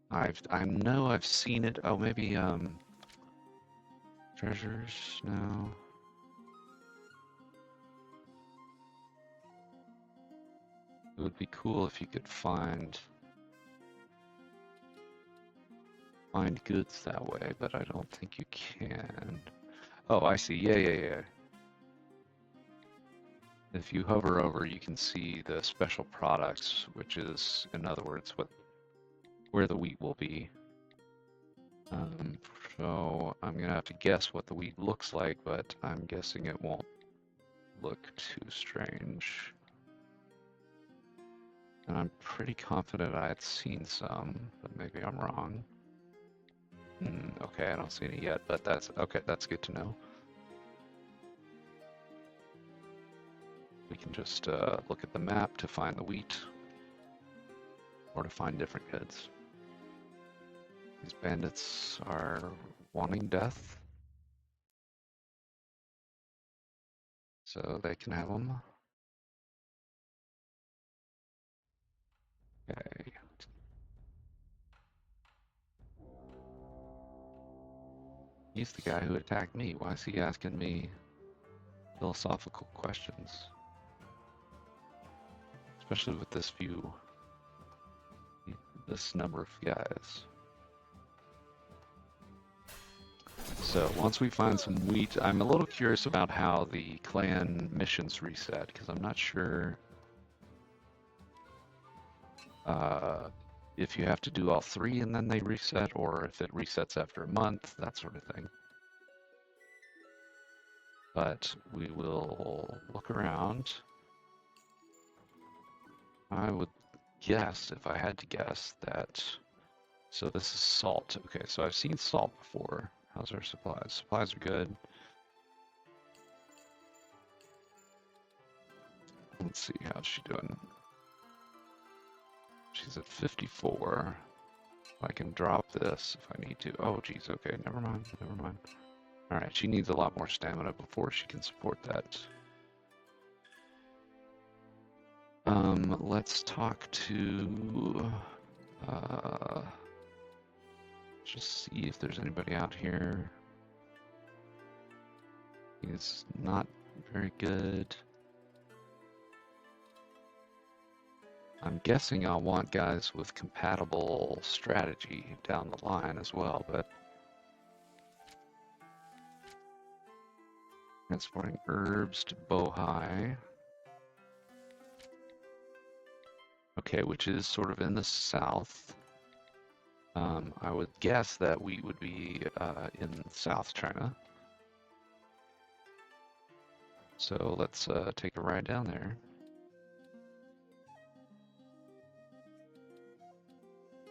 A: I know I've seen it. Oh, maybe treasures? No. It would be cool if you could find goods that way, but I don't think you can. Oh, I see. Yeah. If you hover over, you can see the special products, which is, in other words, where the wheat will be. So I'm gonna have to guess what the wheat looks like, but I'm guessing it won't look too strange. And I'm pretty confident I had seen some, but maybe I'm wrong. Okay, I don't see any yet, but that's good to know. We can just look at the map to find the wheat, or to find different goods. These bandits are wanting death, so they can have them. He's the guy who attacked me. Why is he asking me philosophical questions? Especially with this number of guys. So once we find some wheat, I'm a little curious about how the clan missions reset, because I'm not sure if you have to do all 3 and then they reset, or if it resets after a month, that sort of thing. But we will look around. I would guess, if I had to guess, that... So this is salt. Okay, so I've seen salt before. How's our supplies? Supplies are good. Let's see, how's she doing? She's at 54. I can drop this if I need to. Oh, geez, okay, never mind, never mind. Alright, she needs a lot more stamina before she can support that. Let's talk to... just see if there's anybody out here. He's not very good. I'm guessing I'll want guys with compatible strategy down the line as well, but... Transporting herbs to Bohai. Okay, which is sort of in the south. I would guess that wheat would be in South China. So let's take a ride down there.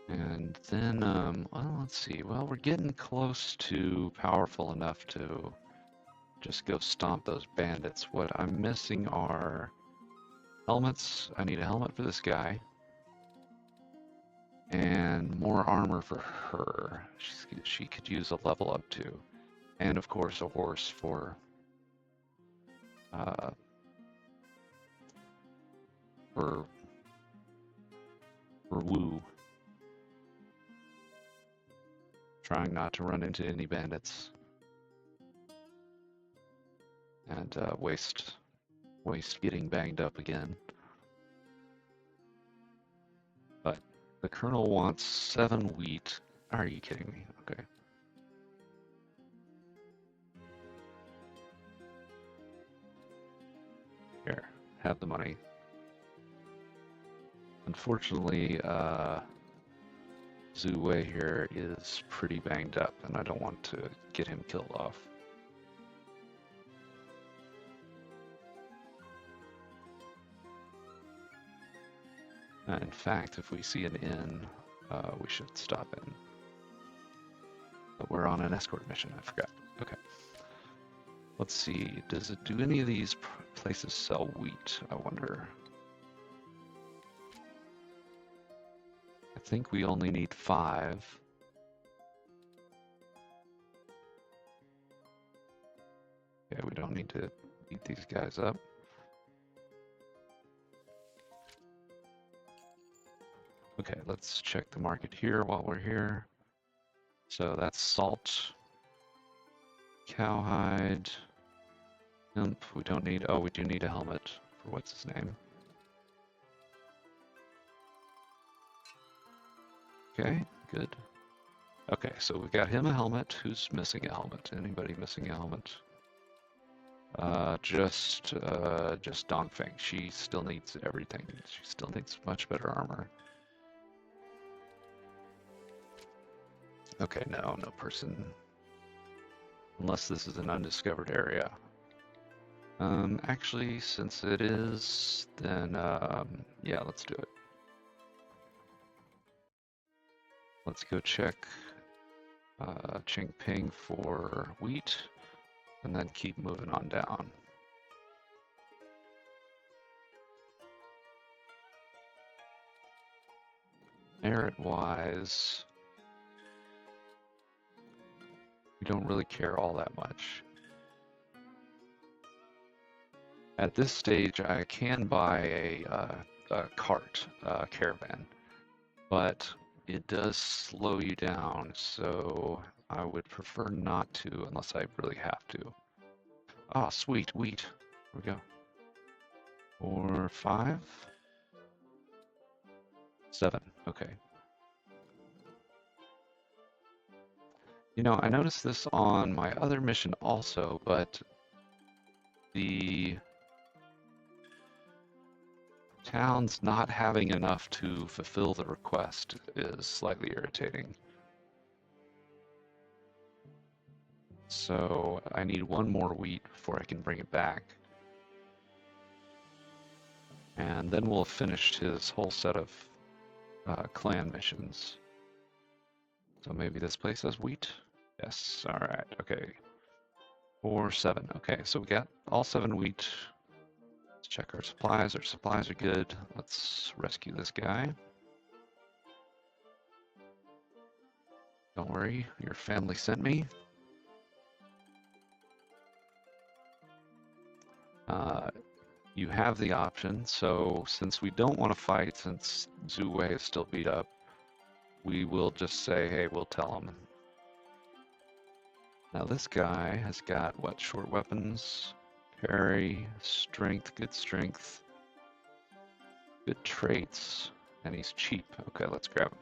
A: And then, well, let's see. Well, we're getting close to powerful enough to just go stomp those bandits. What I'm missing are helmets. I need a helmet for this guy. And more armor for her. She could use a level up too. And of course a horse for Wu. Trying not to run into any bandits. And waste getting banged up again. But the colonel wants 7 wheat. Are you kidding me? Okay. Here, have the money. Unfortunately, Zhu Wei here is pretty banged up, and I don't want to get him killed off. In fact, if we see an inn, we should stop in. But we're on an escort mission, I forgot. Okay. Let's see, do any of these places sell wheat, I wonder? I think we only need 5. Okay, we don't need to beat these guys up. Okay, let's check the market here while we're here. So that's salt, cowhide, hemp. We don't need, oh, we do need a helmet for what's his name. Okay, good. Okay, so we got him a helmet. Who's missing a helmet? Anybody missing a helmet? Just Dongfeng. She still needs everything. She still needs much better armor. Okay, no person. Unless this is an undiscovered area. Actually, since it is, then, yeah, let's do it. Let's go check Qingping for wheat, and then keep moving on down. Merit-wise, we don't really care all that much. At this stage, I can buy a cart, caravan, but it does slow you down, so I would prefer not to unless I really have to. Ah, sweet, wheat. Here we go. 4, 5, 7. Okay. You know, I noticed this on my other mission also, but the town's not having enough to fulfill the request is slightly irritating. So I need 1 more wheat before I can bring it back. And then we'll have finished his whole set of clan missions. So maybe this place has wheat? Yes, alright, okay. 4, 7, okay, so we got all 7 wheat. Let's check our supplies are good. Let's rescue this guy. Don't worry, your family sent me. You have the option, so since we don't want to fight, since Zhu Wei is still beat up, we will just say, hey, we'll tell him. Now this guy has got, what, short weapons, parry, strength, good traits, and he's cheap. Okay, let's grab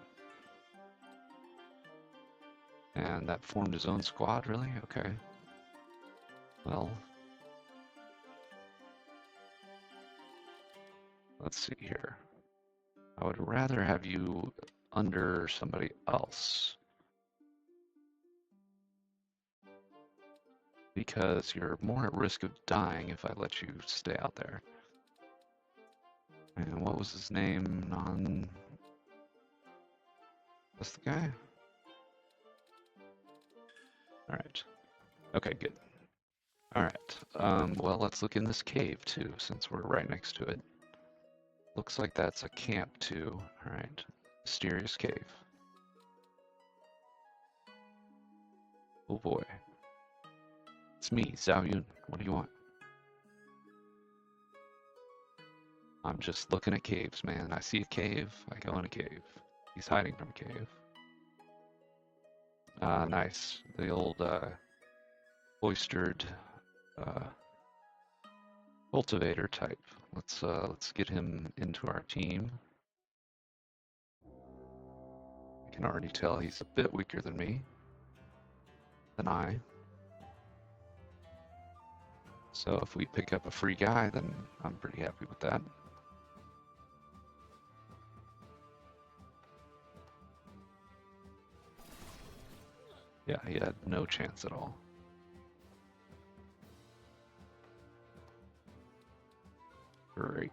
A: him. And that formed his own squad, really? Okay. Well, let's see here. I would rather have you under somebody else, because you're more at risk of dying if I let you stay out there. And what was his name? That's the guy? Alright. Okay, good. Alright. Well, let's look in this cave, too, since we're right next to it. Looks like that's a camp, too. Alright. Mysterious cave. Oh boy. It's me, Zhao Yun. What do you want? I'm just looking at caves, man. I see a cave, I go in a cave. He's hiding from a cave. Nice. The old cloistered cultivator type. Let's get him into our team. I can already tell he's a bit weaker than me. Than I. So if we pick up a free guy, then I'm pretty happy with that. Yeah, he had no chance at all. Great.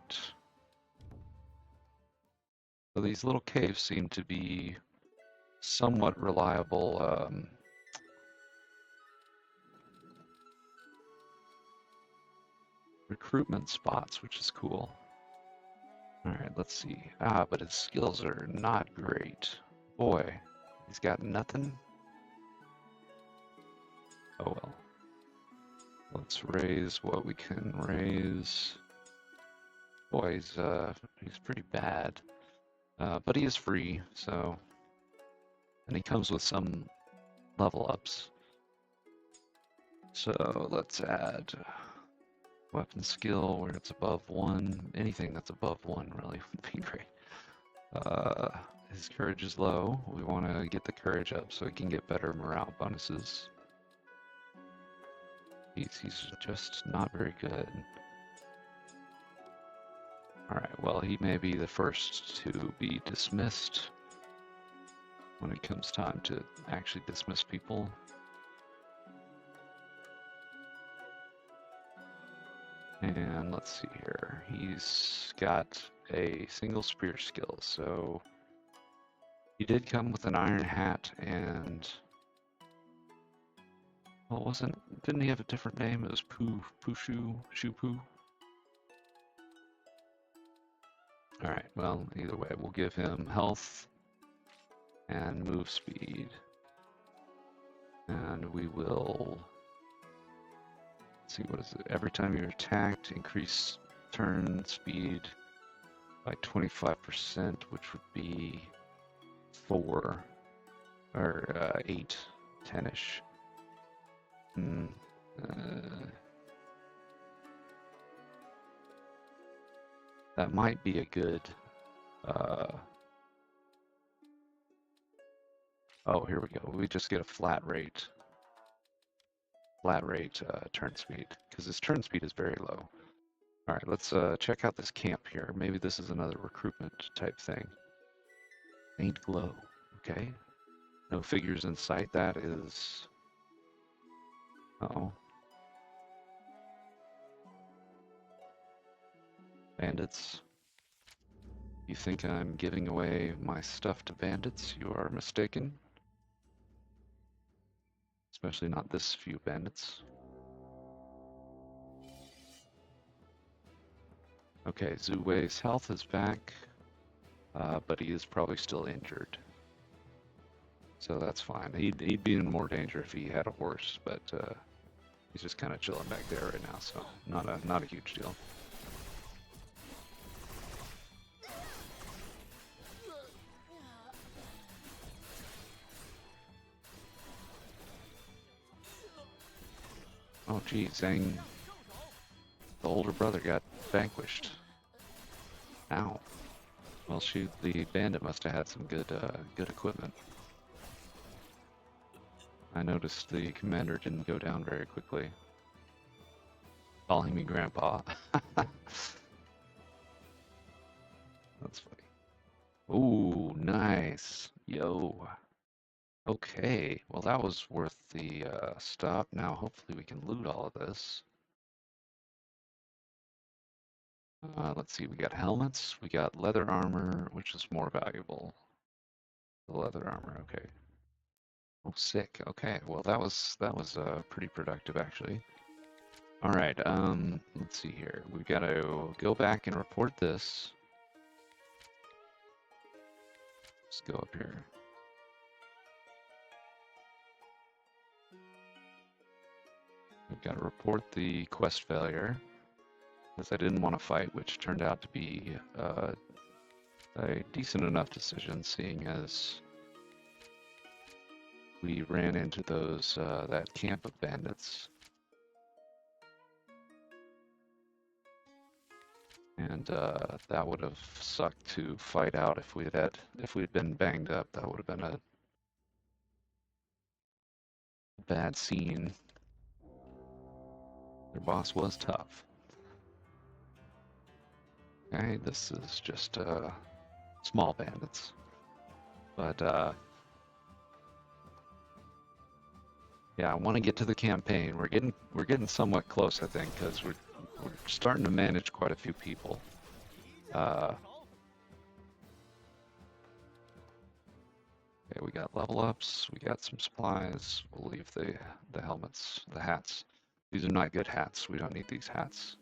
A: So these little caves seem to be somewhat reliable recruitment spots, which is cool. Alright, let's see. But his skills are not great. Boy, he's got nothing. Oh well. Let's raise what we can raise. Boy, he's pretty bad. But he is free, so... And he comes with some level ups. So let's add weapon skill where it's above 1. Anything that's above 1 really would be great. His courage is low. We want to get the courage up so he can get better morale bonuses. He's just not very good. Alright, well, he may be the first to be dismissed when it comes time to actually dismiss people. And let's see here. He's got a single spear skill, so he did come with an iron hat and... Well, didn't he have a different name? It was Shupu? Alright, well, either way, we'll give him health and move speed. And we will... Let's see, what is it? Every time you're attacked, increase turn speed by 25%, which would be 4 or 8. 10-ish. That might be a good... oh, here we go. We just get a flat rate turn speed, because his turn speed is very low. All right, let's check out this camp here. Maybe this is another recruitment type thing. Faint glow. Okay. No figures in sight. That is... Uh-oh. Bandits. You think I'm giving away my stuff to bandits? You are mistaken. Especially not this few bandits. Okay, Zhu Wei's health is back, but he is probably still injured. So that's fine. He'd be in more danger if he had a horse, but he's just kind of chilling back there right now, so not a huge deal. Oh gee, Zhang, the older brother, got vanquished. Ow. Well, shoot, the bandit must have had some good equipment. I noticed the commander didn't go down very quickly. Calling me grandpa. That's funny. Ooh, nice. Yo. Okay, well that was worth the stop. Now hopefully we can loot all of this. Let's see, we got helmets, we got leather armor, which is more valuable. The leather armor, okay. Oh, sick. Okay, well that was pretty productive actually. All right, let's see here. We've got to go back and report this. Let's go up here. We've got to report the quest failure, because I didn't want to fight, which turned out to be a decent enough decision, seeing as we ran into those that camp of bandits. And that would have sucked to fight out if we'd been banged up. That would have been a bad scene. Their boss was tough. Okay, this is just small bandits, but yeah, I want to get to the campaign. We're getting somewhat close, I think, because we're starting to manage quite a few people. Okay, we got level ups, we got some supplies. We'll leave the helmets, the hats. These are not good hats. We don't need these hats.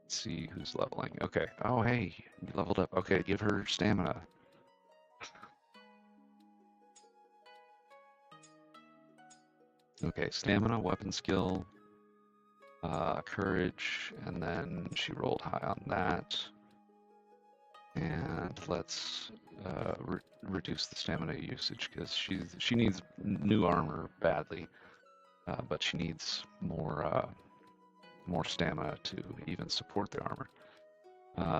A: Let's see who's leveling. Okay. Oh, hey, you leveled up. Okay, give her stamina. Okay, stamina, weapon skill, courage, and then she rolled high on that. And let's reduce the stamina usage, because she needs new armor badly, but she needs more stamina to even support the armor.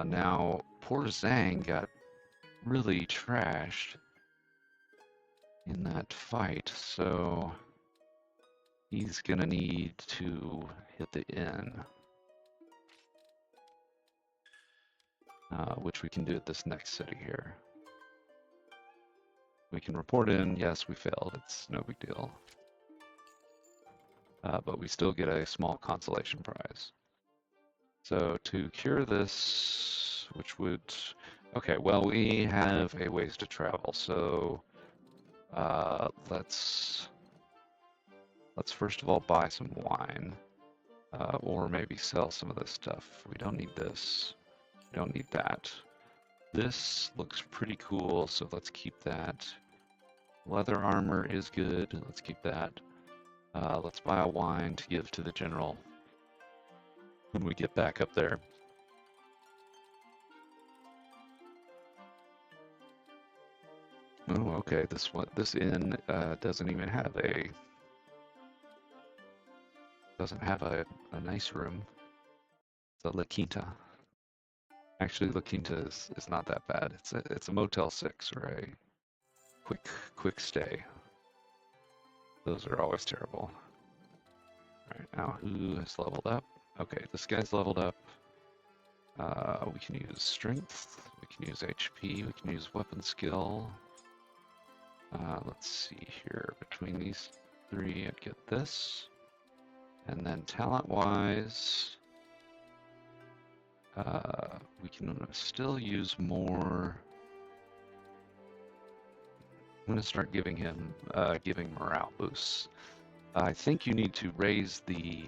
A: Now, poor Zhang got really trashed in that fight, so he's gonna need to hit the inn, which we can do at this next city here. We can report in, yes, we failed, it's no big deal. But we still get a small consolation prize. So to cure this, which would... Okay, well, we have a ways to travel, so let's first of all buy some wine, or maybe sell some of this stuff. We don't need this. We don't need that. This looks pretty cool, so let's keep that. Leather armor is good. Let's keep that. Let's buy a wine to give to the general when we get back up there. Oh, okay. This inn doesn't even have a nice room. It's a La Quinta. Actually, La Quinta is not that bad. It's a Motel 6 or a quick stay. Those are always terrible. All right, now who has leveled up? Okay, this guy's leveled up. We can use strength. We can use HP. We can use weapon skill. Let's see here. Between these three, I'd get this. And then talent-wise, we can still use more. I'm going to start giving him giving morale boosts. I think you need to raise the.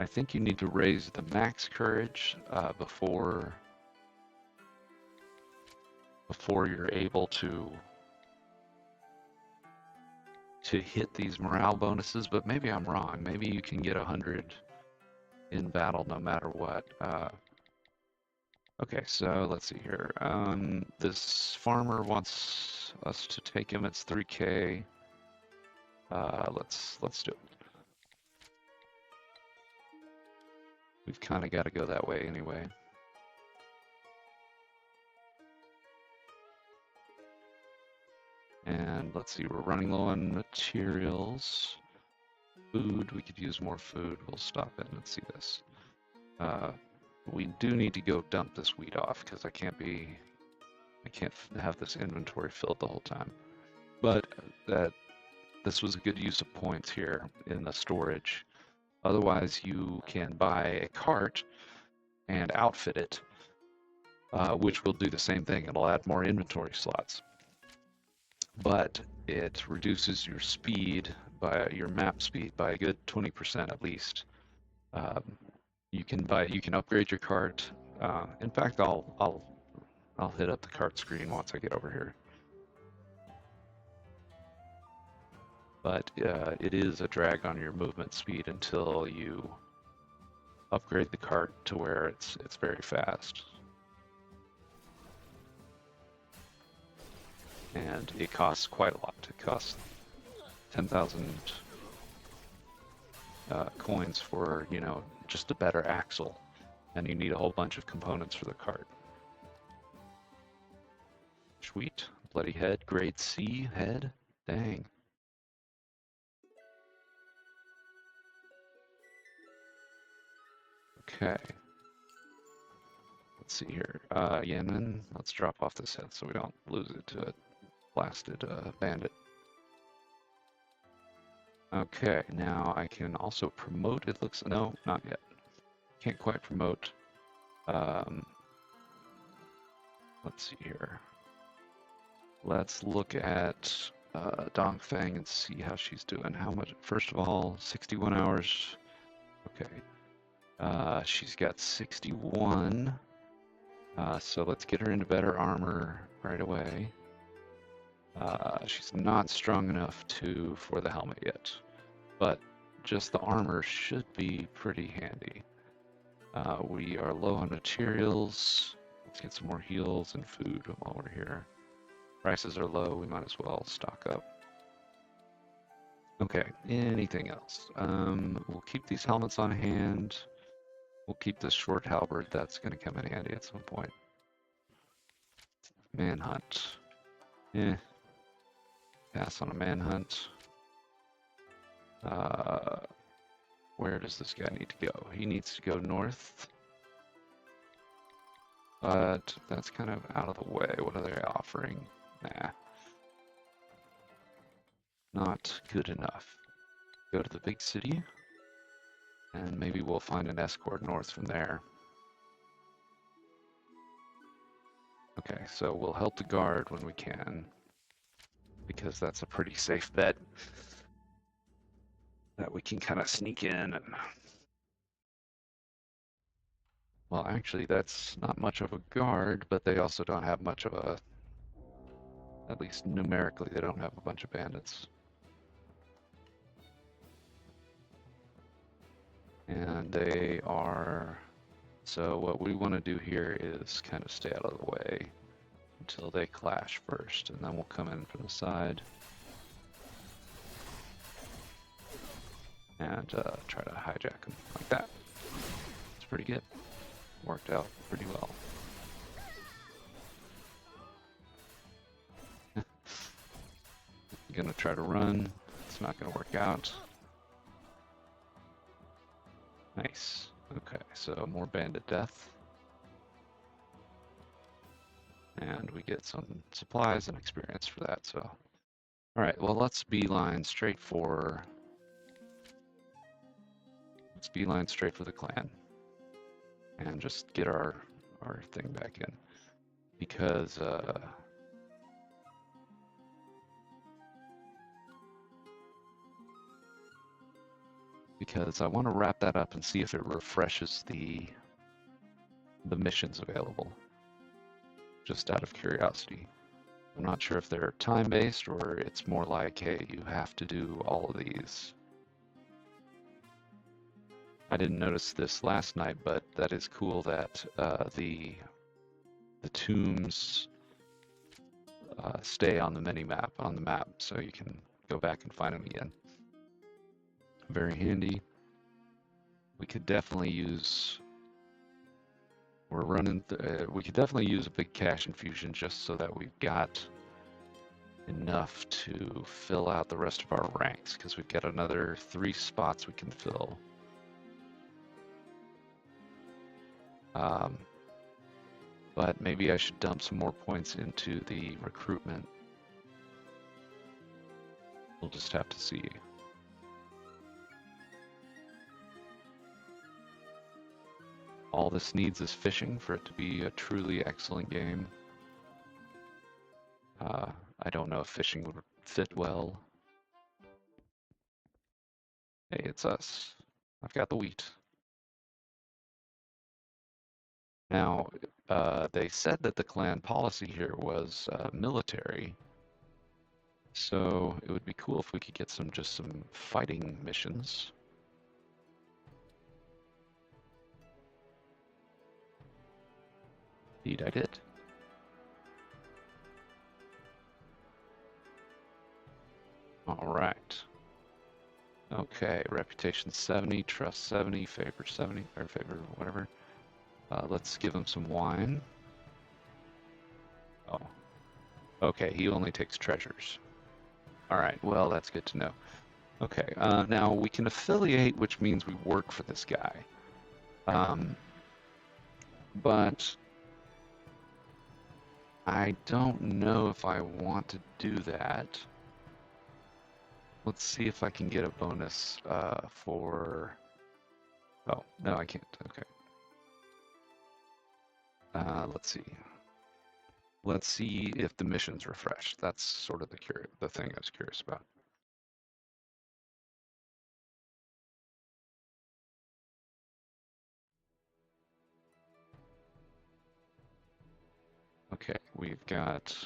A: I think you need to raise the max courage before you're able to hit these morale bonuses. But maybe I'm wrong. Maybe you can get 100 in battle no matter what. Okay, so let's see here. This farmer wants us to take him. It's 3K. Let's do it. We've kind of got to go that way anyway. And let's see, we're running low on materials. Food, we could use more food. We'll stop in and see this. We do need to go dump this wheat off because I can't have this inventory filled the whole time. But this was a good use of points here in the storage. Otherwise, you can buy a cart and outfit it, which will do the same thing. It'll add more inventory slots. But it reduces your speed your map speed by a good 20% at least. You can upgrade your cart. In fact, I'll hit up the cart screen once I get over here. But it is a drag on your movement speed until you upgrade the cart to where it's very fast. And it costs quite a lot. It costs 10,000 coins for, just a better axle, and you need a whole bunch of components for the cart. Sweet. Bloody head. Grade C head. Dang. Okay. Let's see here. Yanman, let's drop off this head so we don't lose it to a blasted bandit. Okay, now I can also promote. It looks, no, not yet. Can't quite promote. Let's see here. Let's look at Dongfang and see how she's doing. How much? First of all, 61 hours. Okay. She's got 61. So let's get her into better armor right away. She's not strong enough for the helmet yet, but just the armor should be pretty handy. We are low on materials. Let's get some more heals and food while we're here. Prices are low, we might as well stock up. Okay, anything else? We'll keep these helmets on hand. We'll keep this short halberd, that's going to come in handy at some point. Manhunt. Pass on a manhunt. Where does this guy need to go? He needs to go north. But that's kind of out of the way. What are they offering? Nah. Not good enough. Go to the big city. And maybe we'll find an escort north from there. Okay, so we'll help the guard when we can, because that's a pretty safe bet that we can kind of sneak in and... Well, actually, that's not much of a guard, but they also don't have much of a... At least numerically, they don't have a bunch of bandits. And they are So what we want to do here is kind of stay out of the way until they clash first, and then we'll come in from the side and try to hijack them like that. It's pretty good. Worked out pretty well. Gonna try to run. It's not gonna work out. Nice. Okay, so more bandit death. And we get some supplies and experience for that, so. Alright, well let's beeline straight for... Let's beeline straight for the clan. And just get our thing back in. Because, I want to wrap that up and see if it refreshes the missions available, just out of curiosity. I'm not sure if they're time-based or it's more like, hey, you have to do all of these. I didn't notice this last night, but that is cool that the tombs stay on the mini-map, on the map, so you can go back and find them again. Very handy. We could definitely use... we could definitely use a big cash infusion just so that we've got enough to fill out the rest of our ranks, because we've got another 3 spots we can fill. But maybe I should dump some more points into the recruitment. We'll just have to see. All this needs is fishing for it to be a truly excellent game. I don't know if fishing would fit well. Hey, it's us. I've got the wheat. Now, they said that the clan policy here was military. So it would be cool if we could get some fighting missions. Indeed, I did. All right. Okay, reputation 70, trust 70, favor 70, or favor whatever. Let's give him some wine. Oh. Okay, he only takes treasures. All right, well, that's good to know. Okay, now we can affiliate, which means we work for this guy. But I don't know if I want to do that. Let's see if I can get a bonus for... Oh, no, I can't. Okay. Let's see. Let's see if the mission's refreshed. That's sort of the thing I was curious about. Okay, we've got...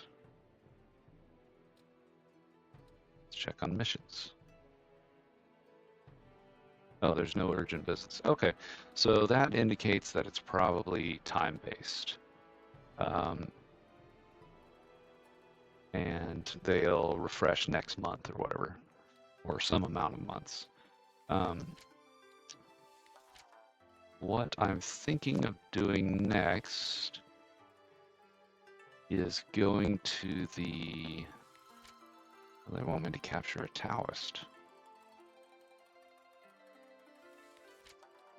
A: Let's check on missions. Oh, there's no urgent business. Okay, so that indicates that it's probably time-based. And they'll refresh next month or whatever, or some amount of months. What I'm thinking of doing next is going to the... They want me to capture a Taoist.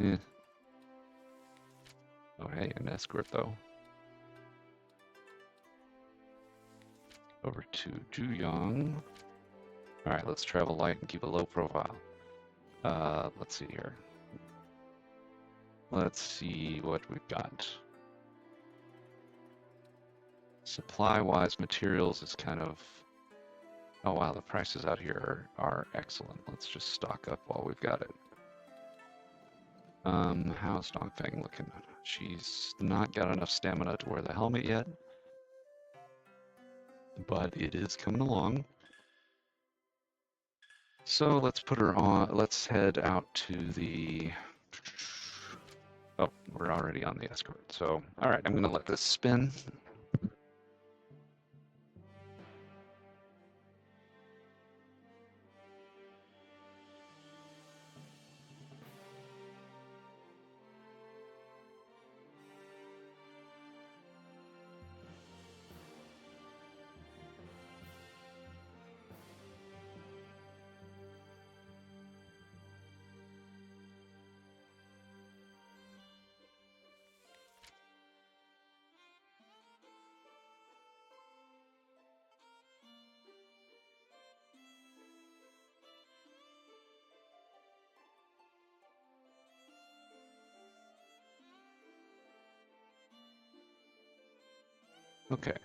A: Oh, hey, an escort though. Over to Juyong. Alright, let's travel light and keep a low profile. Let's see here. Let's see what we've got. Supply-wise, materials is kind of... Oh wow, the prices out here are excellent. Let's just stock up while we've got it. How's Dongfeng looking? She's not got enough stamina to wear the helmet yet, but it is coming along. So let's put her on. Let's head out to the Oh, we're already on the escort. So, all right, I'm going to let this spin. Okay.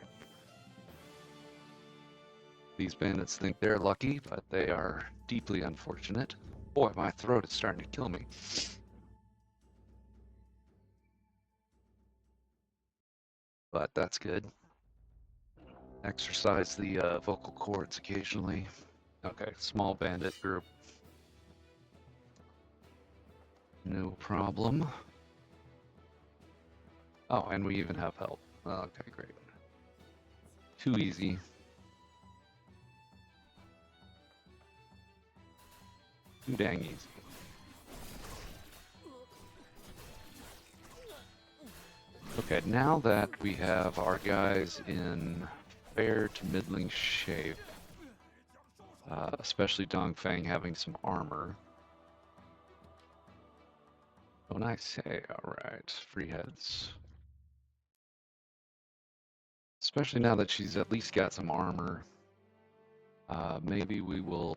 A: These bandits think they're lucky, but they are deeply unfortunate. Boy, my throat is starting to kill me. But that's good. Exercise the vocal cords occasionally. Okay, small bandit group. No problem. Oh, and we even have help. Okay, great. Too easy. Too dang easy. Okay, now that we have our guys in fair to middling shape, especially Dongfeng having some armor. Oh, nice. Hey, alright. Free heads. Especially now that she's at least got some armor. Maybe we will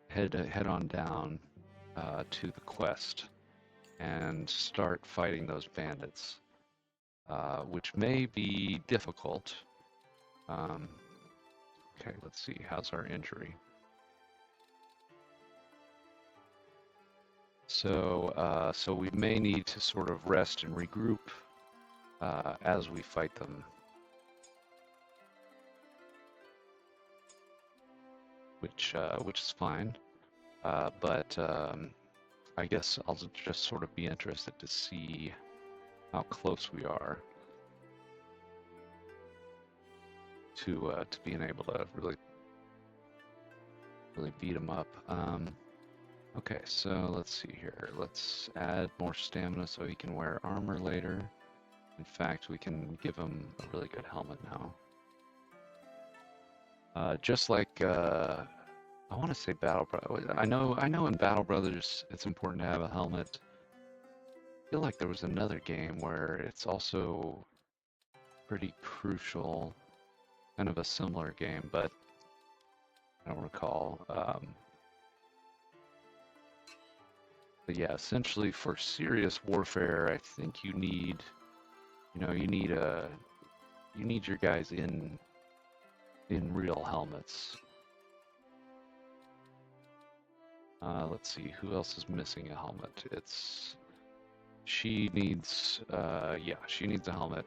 A: head on down to the quest and start fighting those bandits, which may be difficult. Okay, let's see. How's our injury? So we may need to sort of rest and regroup as we fight them. Which is fine, but I guess I'll just sort of be interested to see how close we are to being able to really beat them up. Okay, so let's see here. Let's add more stamina so he can wear armor later. In fact, we can give him a really good helmet now. Just like I want to say Battle Brothers. I know in Battle Brothers it's important to have a helmet. I feel like there was another game where it's also pretty crucial, kind of a similar game, but I don't recall. But yeah, essentially for serious warfare, I think you need, you need your guys in real helmets. Let's see, who else is missing a helmet? She needs, yeah, she needs a helmet,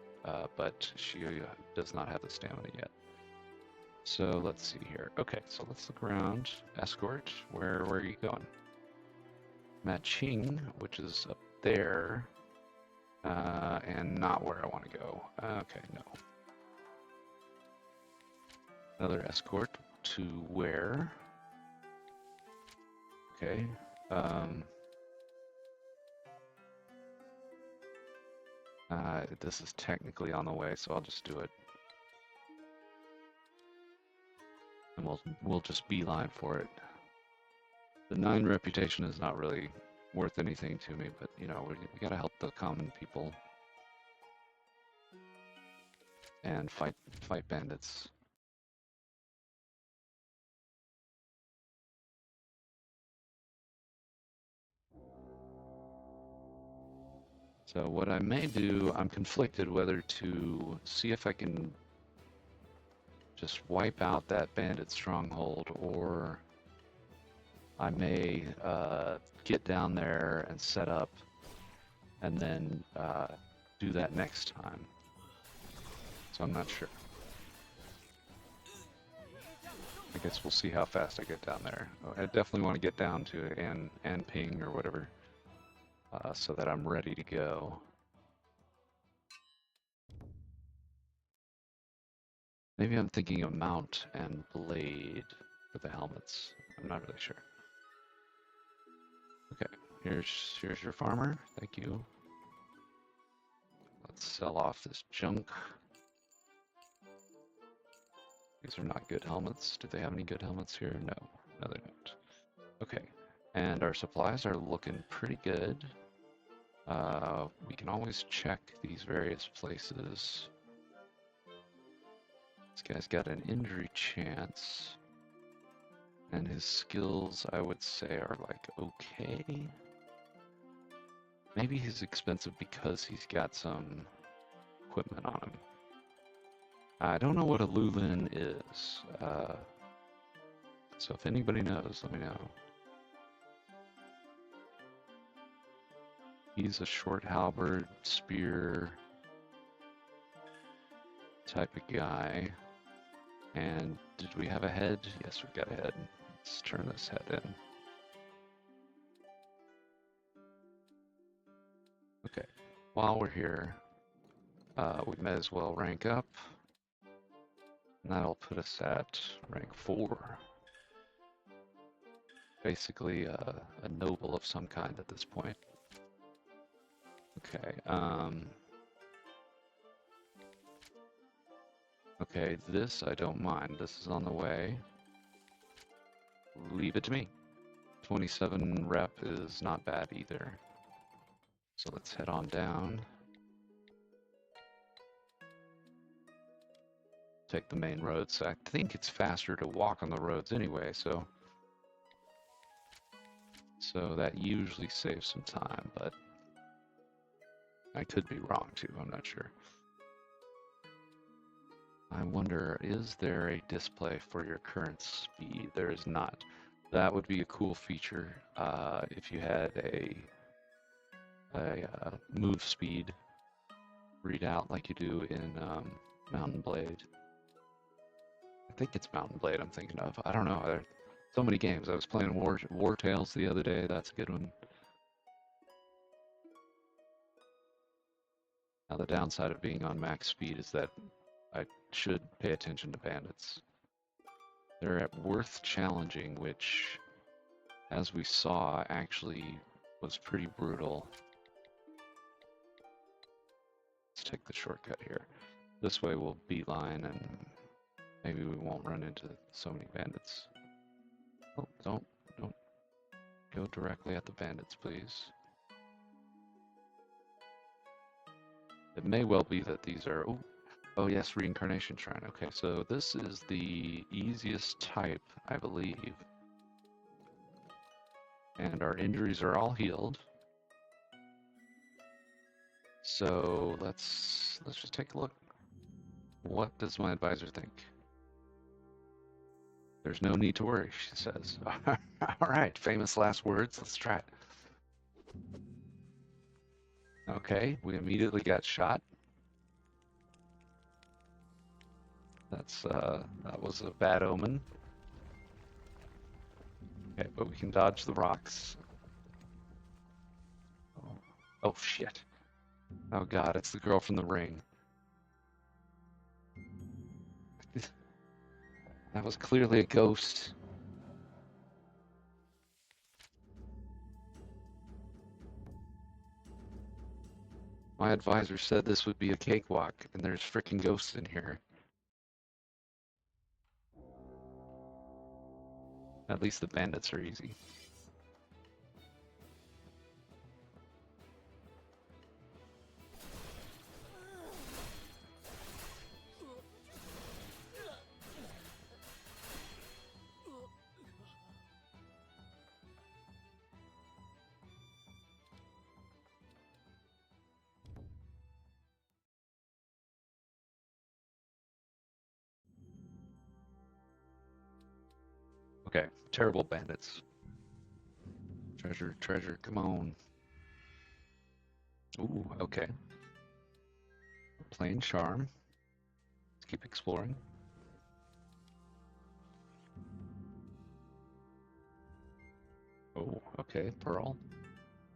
A: but she does not have the stamina yet. So let's see here. Okay, so let's look around. Escort, where are you going? Maching, which is up there, and not where I want to go. Okay, no. Another escort to where? Okay. This is technically on the way, so I'll just do it. And we'll just beeline for it. The 9 reputation is not really worth anything to me, but we gotta help the common people and fight bandits. So what I may do, I'm conflicted whether to see if I can just wipe out that bandit stronghold, or I may get down there and set up and then do that next time. So I'm not sure. I guess we'll see how fast I get down there. I definitely want to get down to An Ping or whatever. so that I'm ready to go. Maybe I'm thinking of mount and blade for the helmets. I'm not really sure. Okay, here's your farmer. Thank you. Let's sell off this junk. These are not good helmets. Do they have any good helmets here? No. No, they don't. Okay, and our supplies are looking pretty good. We can always check these various places. This guy's got an injury chance. And his skills, I would say, are like okay. Maybe he's expensive because he's got some equipment on him. I don't know what a Lulin is. So if anybody knows, let me know. He's a short halberd, spear type of guy. And did we have a head? Yes, we've got a head. Let's turn this head in. Okay, while we're here, we may as well rank up. And that'll put us at rank 4. Basically a noble of some kind at this point. Okay, okay, this I don't mind. This is on the way. Leave it to me. 27 rep is not bad either. So let's head on down. Take the main roads. I think it's faster to walk on the roads anyway, so that usually saves some time, but I could be wrong too, I'm not sure. I wonder, is there a display for your current speed? There is not. That would be a cool feature if you had a move speed readout like you do in Mountain Blade. I think it's Mountain Blade I'm thinking of. I don't know. There are so many games. I was playing War Tales the other day. That's a good one. Now the downside of being on max speed is that I should pay attention to bandits. They're at worth challenging, which, as we saw, actually was pretty brutal. Let's take the shortcut here. This way we'll beeline and maybe we won't run into so many bandits. Oh, don't go directly at the bandits, please. It may well be that these are... Oh yes, Reincarnation Shrine. Okay, so this is the easiest type, I believe. And our injuries are all healed. So let's just take a look. What does my advisor think? There's no need to worry, she says. All right, famous last words. Let's try it. Okay, we immediately got shot. That was a bad omen. Okay, but we can dodge the rocks. Oh shit. Oh god, it's the girl from the ring. That was clearly a ghost. My advisor said this would be a cakewalk, and there's freaking ghosts in here. At least the bandits are easy. Okay, terrible bandits. Treasure, treasure, come on. Ooh, okay. Plain charm. Let's keep exploring. Oh, okay, pearl.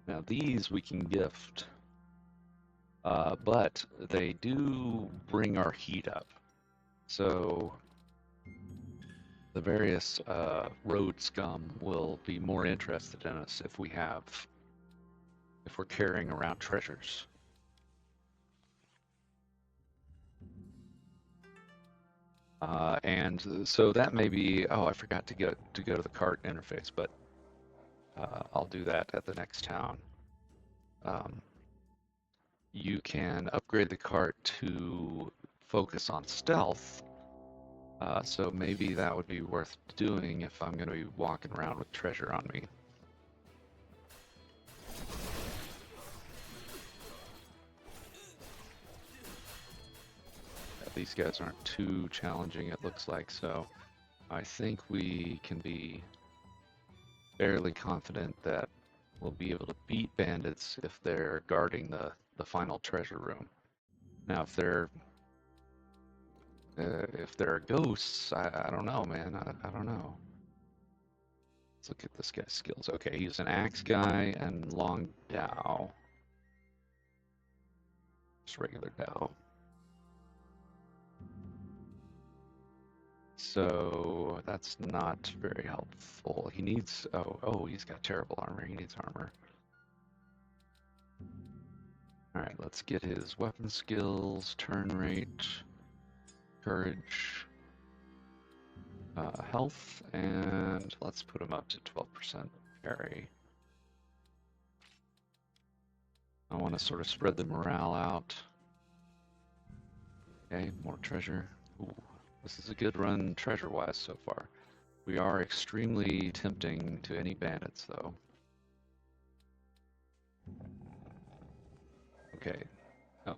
A: Now these we can gift, but they do bring our heat up. So the various road scum will be more interested in us if we're carrying around treasures. And so that may be, oh, I forgot to go to the cart interface, but I'll do that at the next town. You can upgrade the cart to focus on stealth, so maybe that would be worth doing if I'm going to be walking around with treasure on me. These guys aren't too challenging, it looks like, so I think we can be fairly confident that we'll be able to beat bandits if they're guarding the final treasure room. Now, if they're ghosts, I don't know, man. I don't know. Let's look at this guy's skills. Okay, he's an axe guy and long Zhao. Just regular Zhao. So that's not very helpful. He needs, oh, he's got terrible armor. He needs armor. All right, let's get his weapon skills, turn rate, courage, health, and let's put him up to 12% parry. I want to sort of spread the morale out. Okay, more treasure. Ooh, this is a good run treasure-wise so far. We are extremely tempting to any bandits, though. Okay. Oh,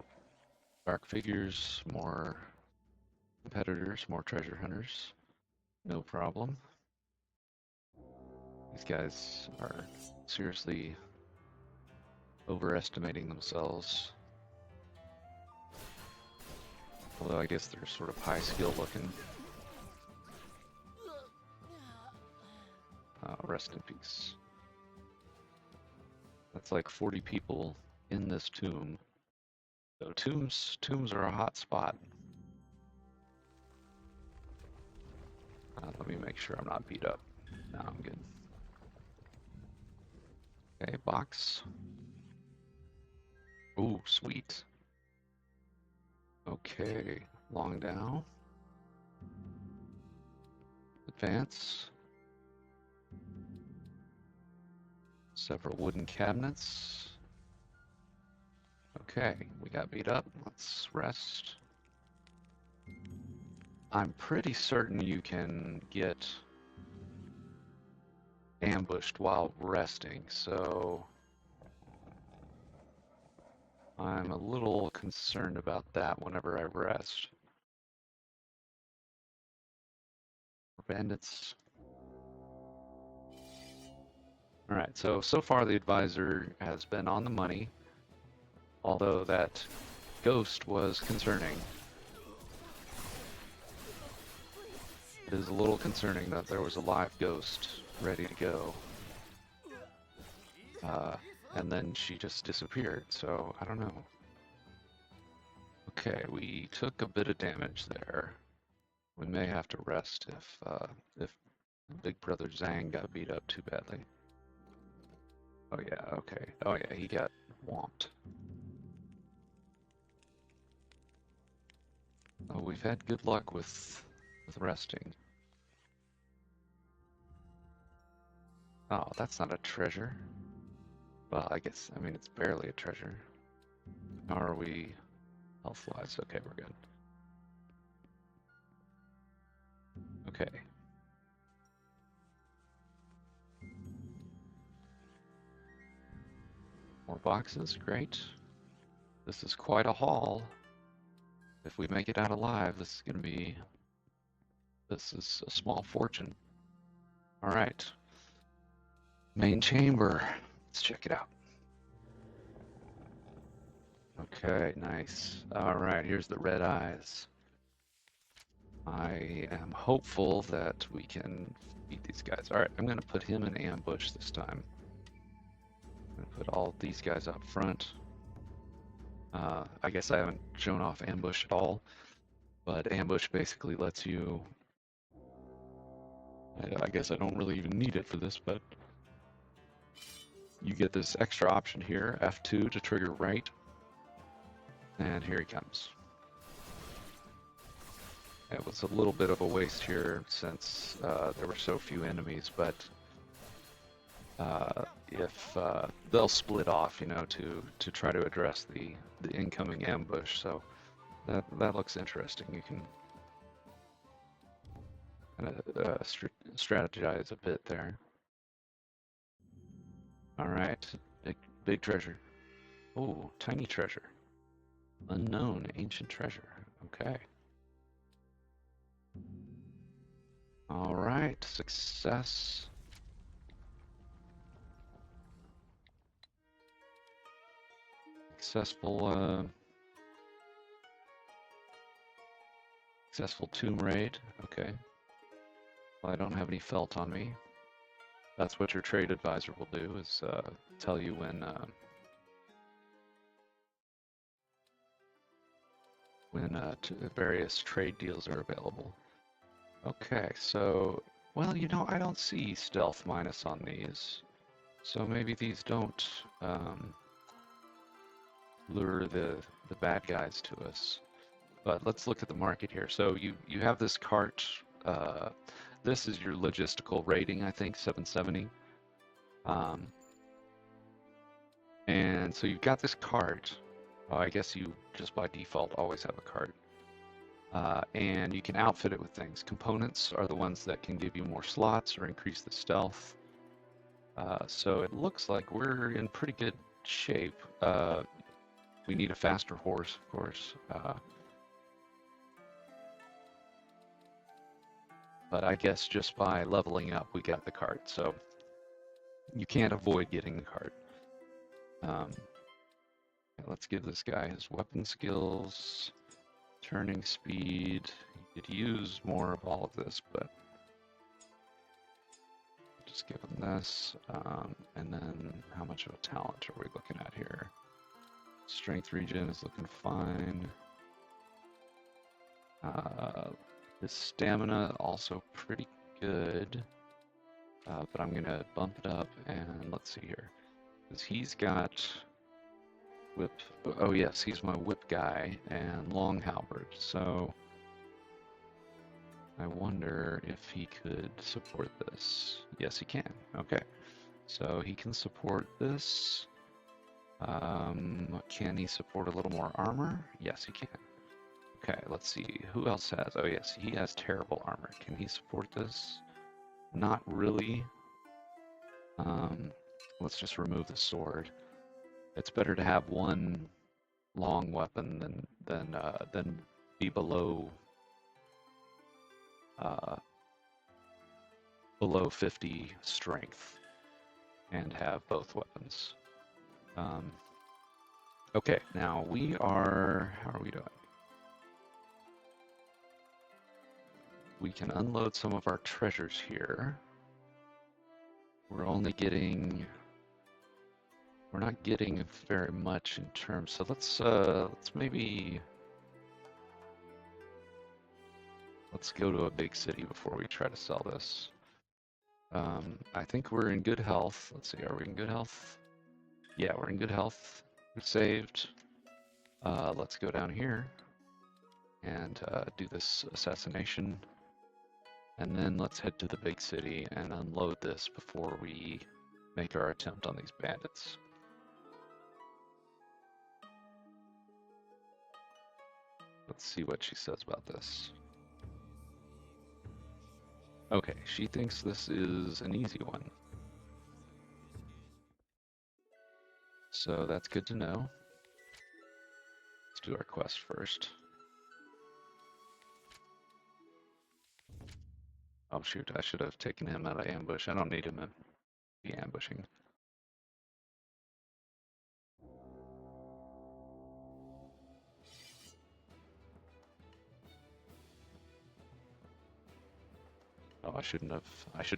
A: dark figures, more competitors, more treasure hunters. No problem. These guys are seriously overestimating themselves. Although I guess they're sort of high skill looking. Rest in peace. That's like 40 people in this tomb. So tombs are a hot spot. Let me make sure I'm not beat up. No, I'm good. Okay, box. Ooh, sweet. Okay, long down. Advance. Several wooden cabinets. Okay, we got beat up. Let's rest. I'm pretty certain you can get ambushed while resting, so I'm a little concerned about that whenever I rest. Bandits. All right, so far the advisor has been on the money, although that ghost was concerning. It is a little concerning that there was a live ghost ready to go. And then she just disappeared, so I don't know. Okay, we took a bit of damage there. We may have to rest if Big Brother Zhang got beat up too badly. Oh yeah, okay. Oh yeah, he got whomped. Oh, we've had good luck with resting. Oh, that's not a treasure. Well, I mean, it's barely a treasure. How are we health-wise? Okay, we're good. Okay. More boxes, great. This is quite a haul. If we make it out alive, this is a small fortune. All right. Main chamber. Let's check it out. Okay, nice. All right, here's the red eyes. I am hopeful that we can beat these guys. All right, I'm going to put him in ambush this time. I'm going to put all these guys up front. I guess I haven't shown off ambush at all, but ambush basically lets you, I guess I don't really even need it for this, but you get this extra option here, F2 to trigger right, and here he comes. It was a little bit of a waste here since there were so few enemies, but if they'll split off, you know, to try to address the incoming ambush. So that looks interesting. You can kind of strategize a bit there. All right, big treasure. Oh, tiny treasure. Unknown ancient treasure. Okay. All right, success. Successful tomb raid. Okay. Well, I don't have any felt on me. That's what your trade advisor will do, is tell you when various trade deals are available. Okay, so, well, you know, I don't see stealth minus on these, so maybe these don't lure the bad guys to us. But let's look at the market here. So you have this cart. This is your logistical rating, I think, 770. And so you've got this cart. I guess you just by default always have a cart. And you can outfit it with things. Components are the ones that can give you more slots or increase the stealth. So it looks like we're in pretty good shape. We need a faster horse, of course. But I guess just by leveling up, we got the cart. So you can't avoid getting the cart. Let's give this guy his weapon skills, turning speed. He could use more of all of this, but just give him this. And then how much of a talent are we looking at here? Strength regen is looking fine. His stamina also pretty good, but I'm gonna bump it up, and let's see here, because he's got whip. Oh yes, he's my whip guy and long halberd. So I wonder if he could support this. Yes, he can. Okay, so he can support this. Can he support a little more armor? Yes, he can. Okay, let's see. Who else has? Oh yes, he has terrible armor. Can he support this? Not really. Let's just remove the sword. It's better to have one long weapon than be below 50 strength and have both weapons. Okay, now we are. How are we doing? We can unload some of our treasures here. We're only getting. We're not getting very much in terms. So let's maybe. Let's go to a big city before we try to sell this. I think we're in good health. Let's see, are we in good health? Yeah, we're in good health. We're saved. Let's go down here and do this assassination. And then let's head to the big city and unload this before we make our attempt on these bandits. Let's see what she says about this. Okay, she thinks this is an easy one. So that's good to know. Let's do our quest first. Oh shoot, I should have taken him out of ambush. I don't need him to be ambushing. Oh, I should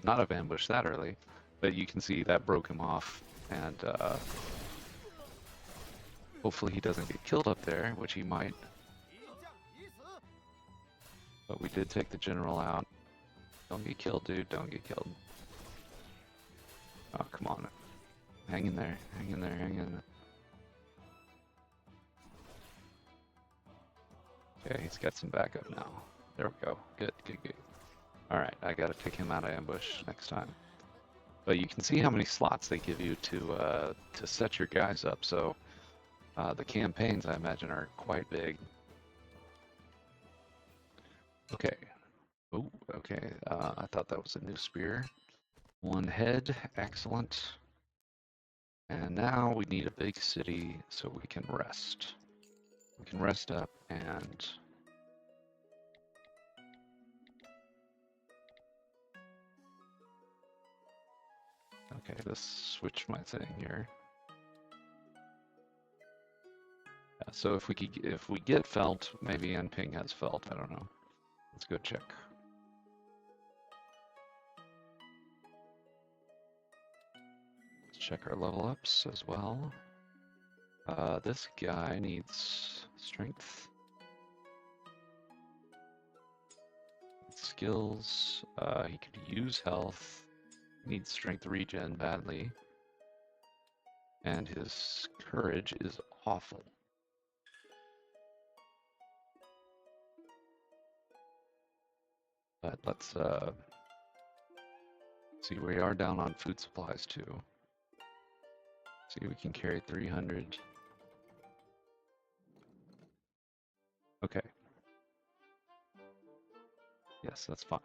A: not have ambushed that early. But you can see that broke him off, and hopefully he doesn't get killed up there, which he might. But we did take the general out. Don't get killed, dude. Don't get killed. Oh, come on. Hang in there. Hang in there. Hang in there. Okay, he's got some backup now. There we go. Good, good, good. Alright, I gotta take him out of ambush next time. But you can see how many slots they give you to set your guys up, so the campaigns, I imagine, are quite big. Okay. Oh, okay. I thought that was a new spear. One head, excellent. And now we need a big city so we can rest. We can rest up and... Okay, let's switch my thing here. Yeah, so if we get felt, maybe Nping has felt, I don't know. Let's go check. Let's check our level ups as well. This guy needs strength. Skills. He could use health. Needs strength regen badly. And his courage is awful. But let's see, we are down on food supplies too. See, we can carry 300. Okay. Yes, that's fine.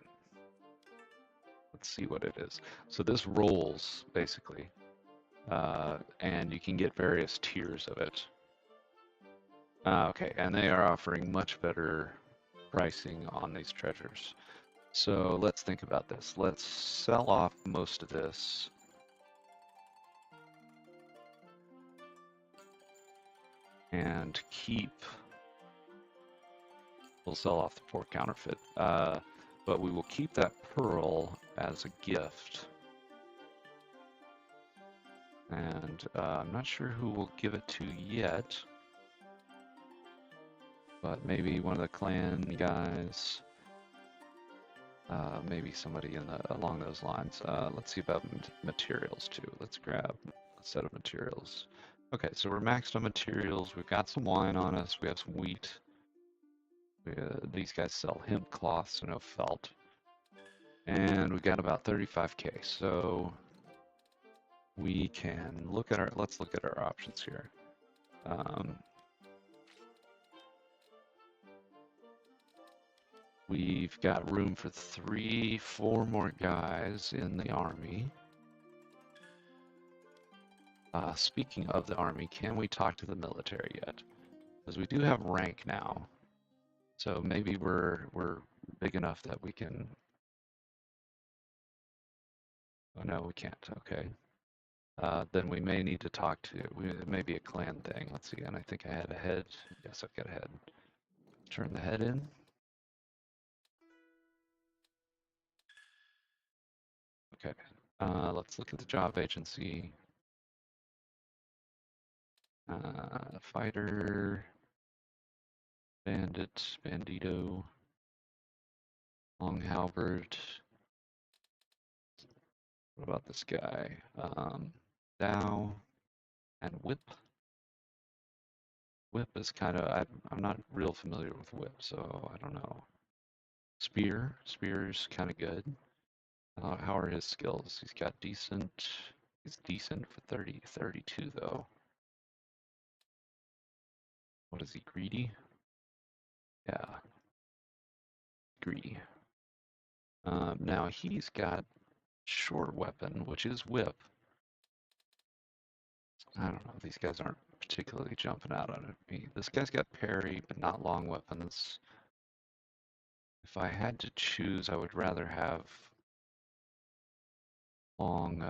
A: Let's see what it is. So this rolls, basically. And you can get various tiers of it. Okay, and they are offering much better pricing on these treasures. So let's think about this. Let's sell off most of this. And keep... We'll sell off the poor counterfeit. But we will keep that pearl as a gift. And I'm not sure who we'll give it to yet. But maybe one of the clan guys. Maybe somebody along those lines. Let's see about materials too. Let's grab a set of materials. Okay, so we're maxed on materials. We've got some wine on us. We have some wheat. These guys sell hemp cloth, so no felt. And we got about 35k. So we can look at let's look at our options here. We've got room for 4 more guys in the army. Speaking of the army, can we talk to the military yet? Because we do have rank now. So maybe we're big enough that we can... Oh no, we can't. Okay. Then we may need to talk to... It may be a clan thing. Let's see. And I think I had a head. Yes, I've got a head. Turn the head in. Okay. Let's look at the job agency. Fighter, bandit, bandito, long halberd. What about this guy? Zhao and whip. Whip is kind of, I'm not real familiar with whip, so I don't know. Spear's kind of good. How are his skills? He's got decent, he's decent for 32 though. What is he, greedy? Yeah, greedy. Now he's got short weapon, which is whip. I don't know, these guys aren't particularly jumping out on me. This guy's got parry, but not long weapons. If I had to choose, I would rather have long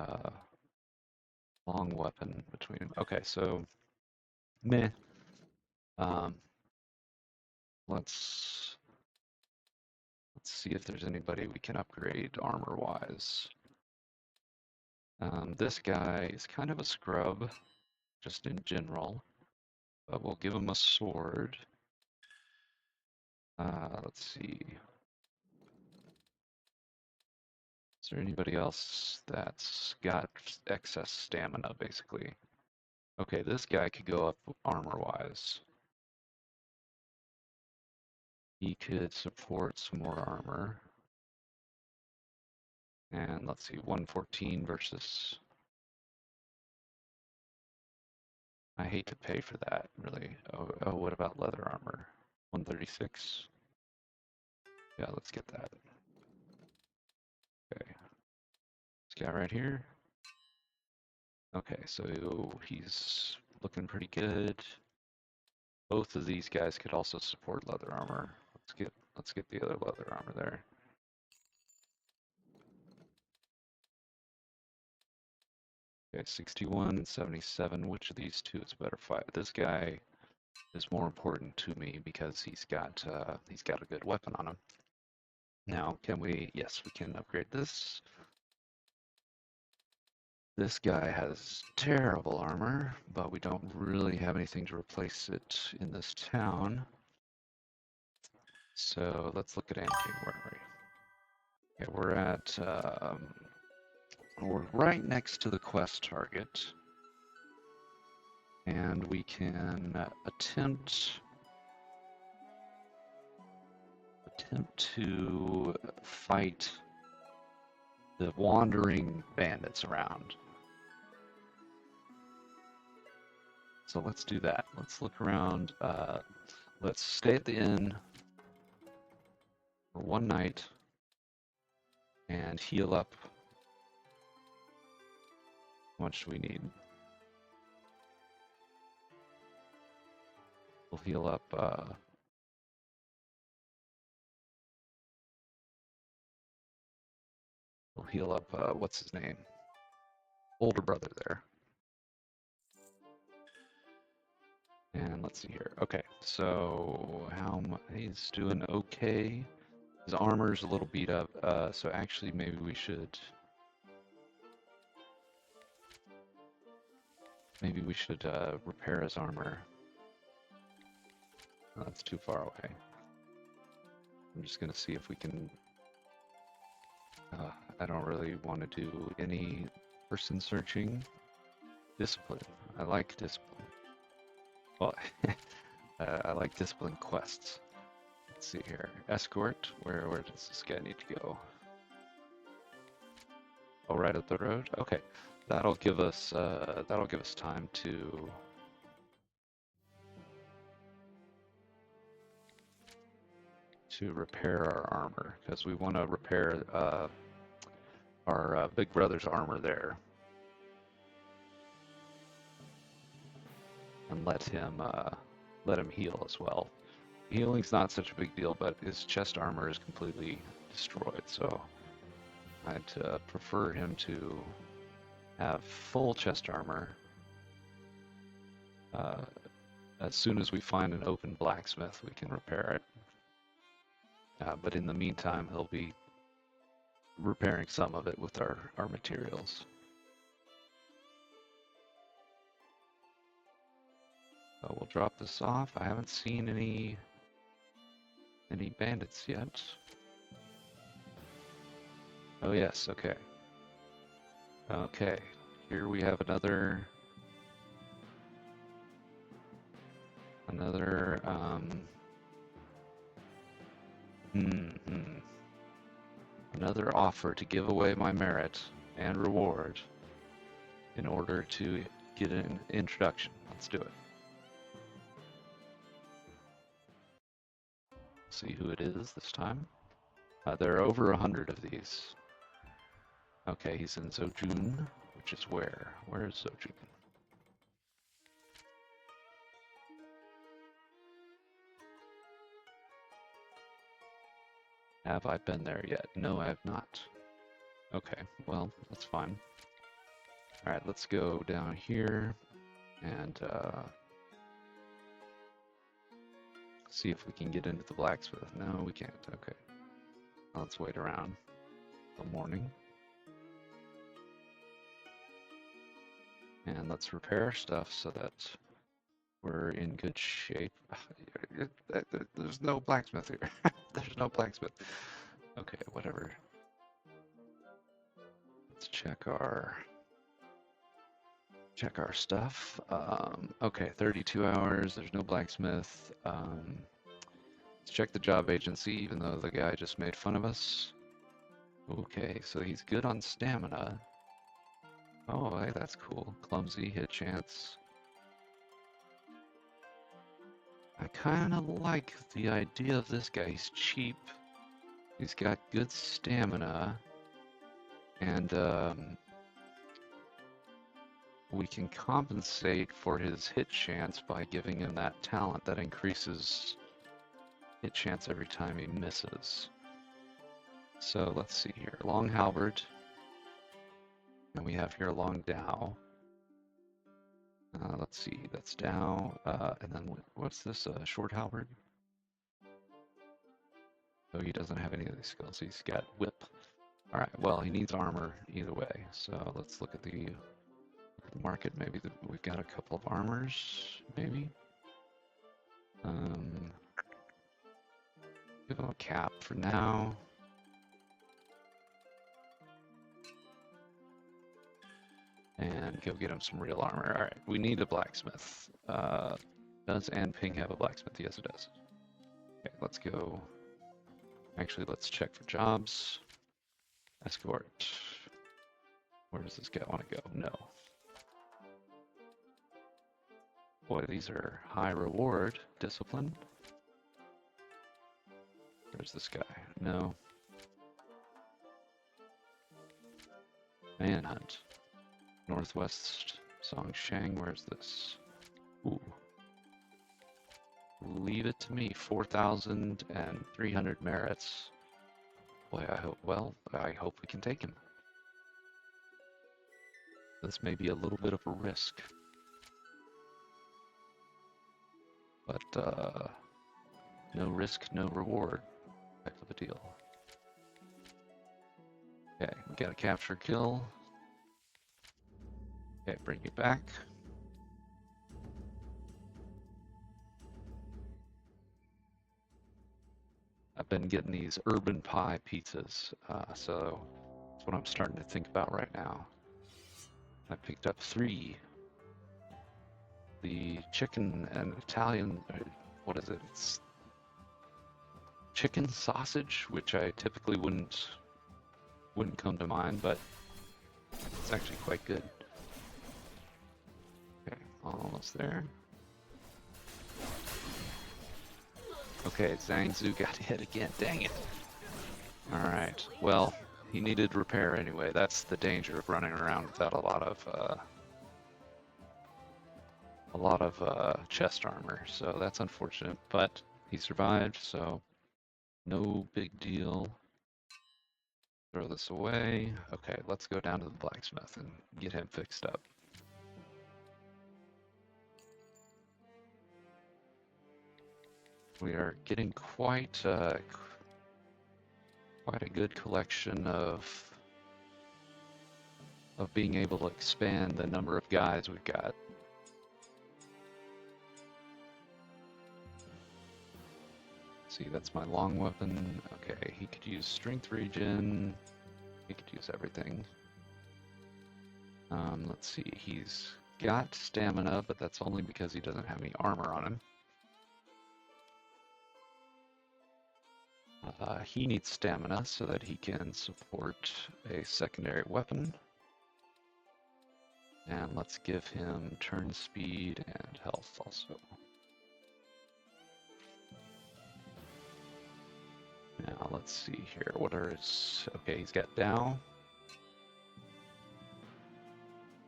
A: weapon between them. Okay, so meh. Let's see if there's anybody we can upgrade armor-wise. This guy is kind of a scrub, just in general, but we'll give him a sword. Let's see. Is there anybody else that's got excess stamina, basically? Okay, this guy could go up armor-wise. He could support some more armor. And let's see, 114 versus... I hate to pay for that, really. Oh, what about leather armor? 136? Yeah, let's get that. Okay. This guy right here. Okay, so he's looking pretty good. Both of these guys could also support leather armor. Let's get the other leather armor there. Okay, 61 and 77. Which of these two is a better fight? This guy is more important to me because he's got a good weapon on him. Now, can we? Yes, we can upgrade this. This guy has terrible armor, but we don't really have anything to replace it in this town. So let's look at Anking. Where are we? Okay, we're right next to the quest target, and we can attempt to fight the wandering bandits around. So let's do that. Let's look around. Let's stay at the inn for one night and heal up. How much do we need? We'll heal up. What's his name? Older brother there. And let's see here. Okay, so how much? He's doing okay. His armor's a little beat up. So actually, maybe we should. Maybe we should repair his armor. Oh, that's too far away. I'm just gonna see if we can. I don't really want to do any person searching. Discipline. I like discipline. Well, I like discipline quests. Let's see here. Escort. Where does this guy need to go? Oh, right up the road. Okay, that'll give us time to repair our armor because we want to repair our big brother's armor there, and let him heal as well. Healing's not such a big deal, but his chest armor is completely destroyed, so I'd prefer him to have full chest armor. As soon as we find an open blacksmith, we can repair it. But in the meantime, he'll be repairing some of it with our materials. So we'll drop this off. I haven't seen any bandits yet. Oh yes, okay. Okay, here we have another another offer to give away my merit and reward in order to get an introduction. Let's do it. See who it is this time. There are over 100 of these. Okay, he's in Zhao, which is where? Where is Zhao? Have I been there yet? No, I have not. Okay, well, that's fine. Alright, let's go down here and see if we can get into the blacksmith. No, we can't. Okay. Let's wait around till morning. And let's repair our stuff so that we're in good shape. There's no blacksmith here. There's no blacksmith. Okay, whatever. Let's check our stuff. Okay, 32 hours. There's no blacksmith. Let's check the job agency, even though the guy just made fun of us. Okay, so he's good on stamina. Oh, hey, that's cool. Clumsy, hit chance. I kind of like the idea of this guy. He's cheap. He's got good stamina. And we can compensate for his hit chance by giving him that talent that increases hit chance every time he misses. So let's see here. Long halberd. And we have here long dowel. Let's see, that's dowel. And then what's this? Short halberd? Oh, he doesn't have any of these skills. He's got whip. All right, well, he needs armor either way. So let's look at the market. Maybe we've got a couple of armors, maybe. Give him a cap for now. And go get him some real armor. All right, we need a blacksmith. Does Anping have a blacksmith? Yes, it does. Okay, let's go. Actually, let's check for jobs. Escort. Where does this guy want to go? No. Boy, these are high reward. Discipline. Where's this guy? No. Manhunt. Northwest Songshang. Where's this? Ooh. Leave it to me. 4,300 merits. Boy, I hope. Well, I hope we can take him. This may be a little bit of a risk, but no risk, no reward type of a deal. Okay, we got a capture kill. Okay, bring you back. I've been getting these urban pie pizzas, so that's what I'm starting to think about right now. I picked up 3. The chicken and Italian, what is it? It's chicken sausage, which I typically wouldn't come to mind, but it's actually quite good. Okay, almost there. Okay, Zhang Zhu got hit again. Dang it. Alright, well, he needed repair anyway. That's the danger of running around without a lot of chest armor. So that's unfortunate, but he survived, so no big deal. Throw this away. Okay, let's go down to the blacksmith and get him fixed up. We are getting quite a good collection of being able to expand the number of guys we've got. See, that's my long weapon. Okay, he could use strength regen. He could use everything. Let's see, he's got stamina, but that's only because he doesn't have any armor on him. He needs stamina so that he can support a secondary weapon. And let's give him turn speed and health also. Now let's see here, what are his... Okay, he's got Dao.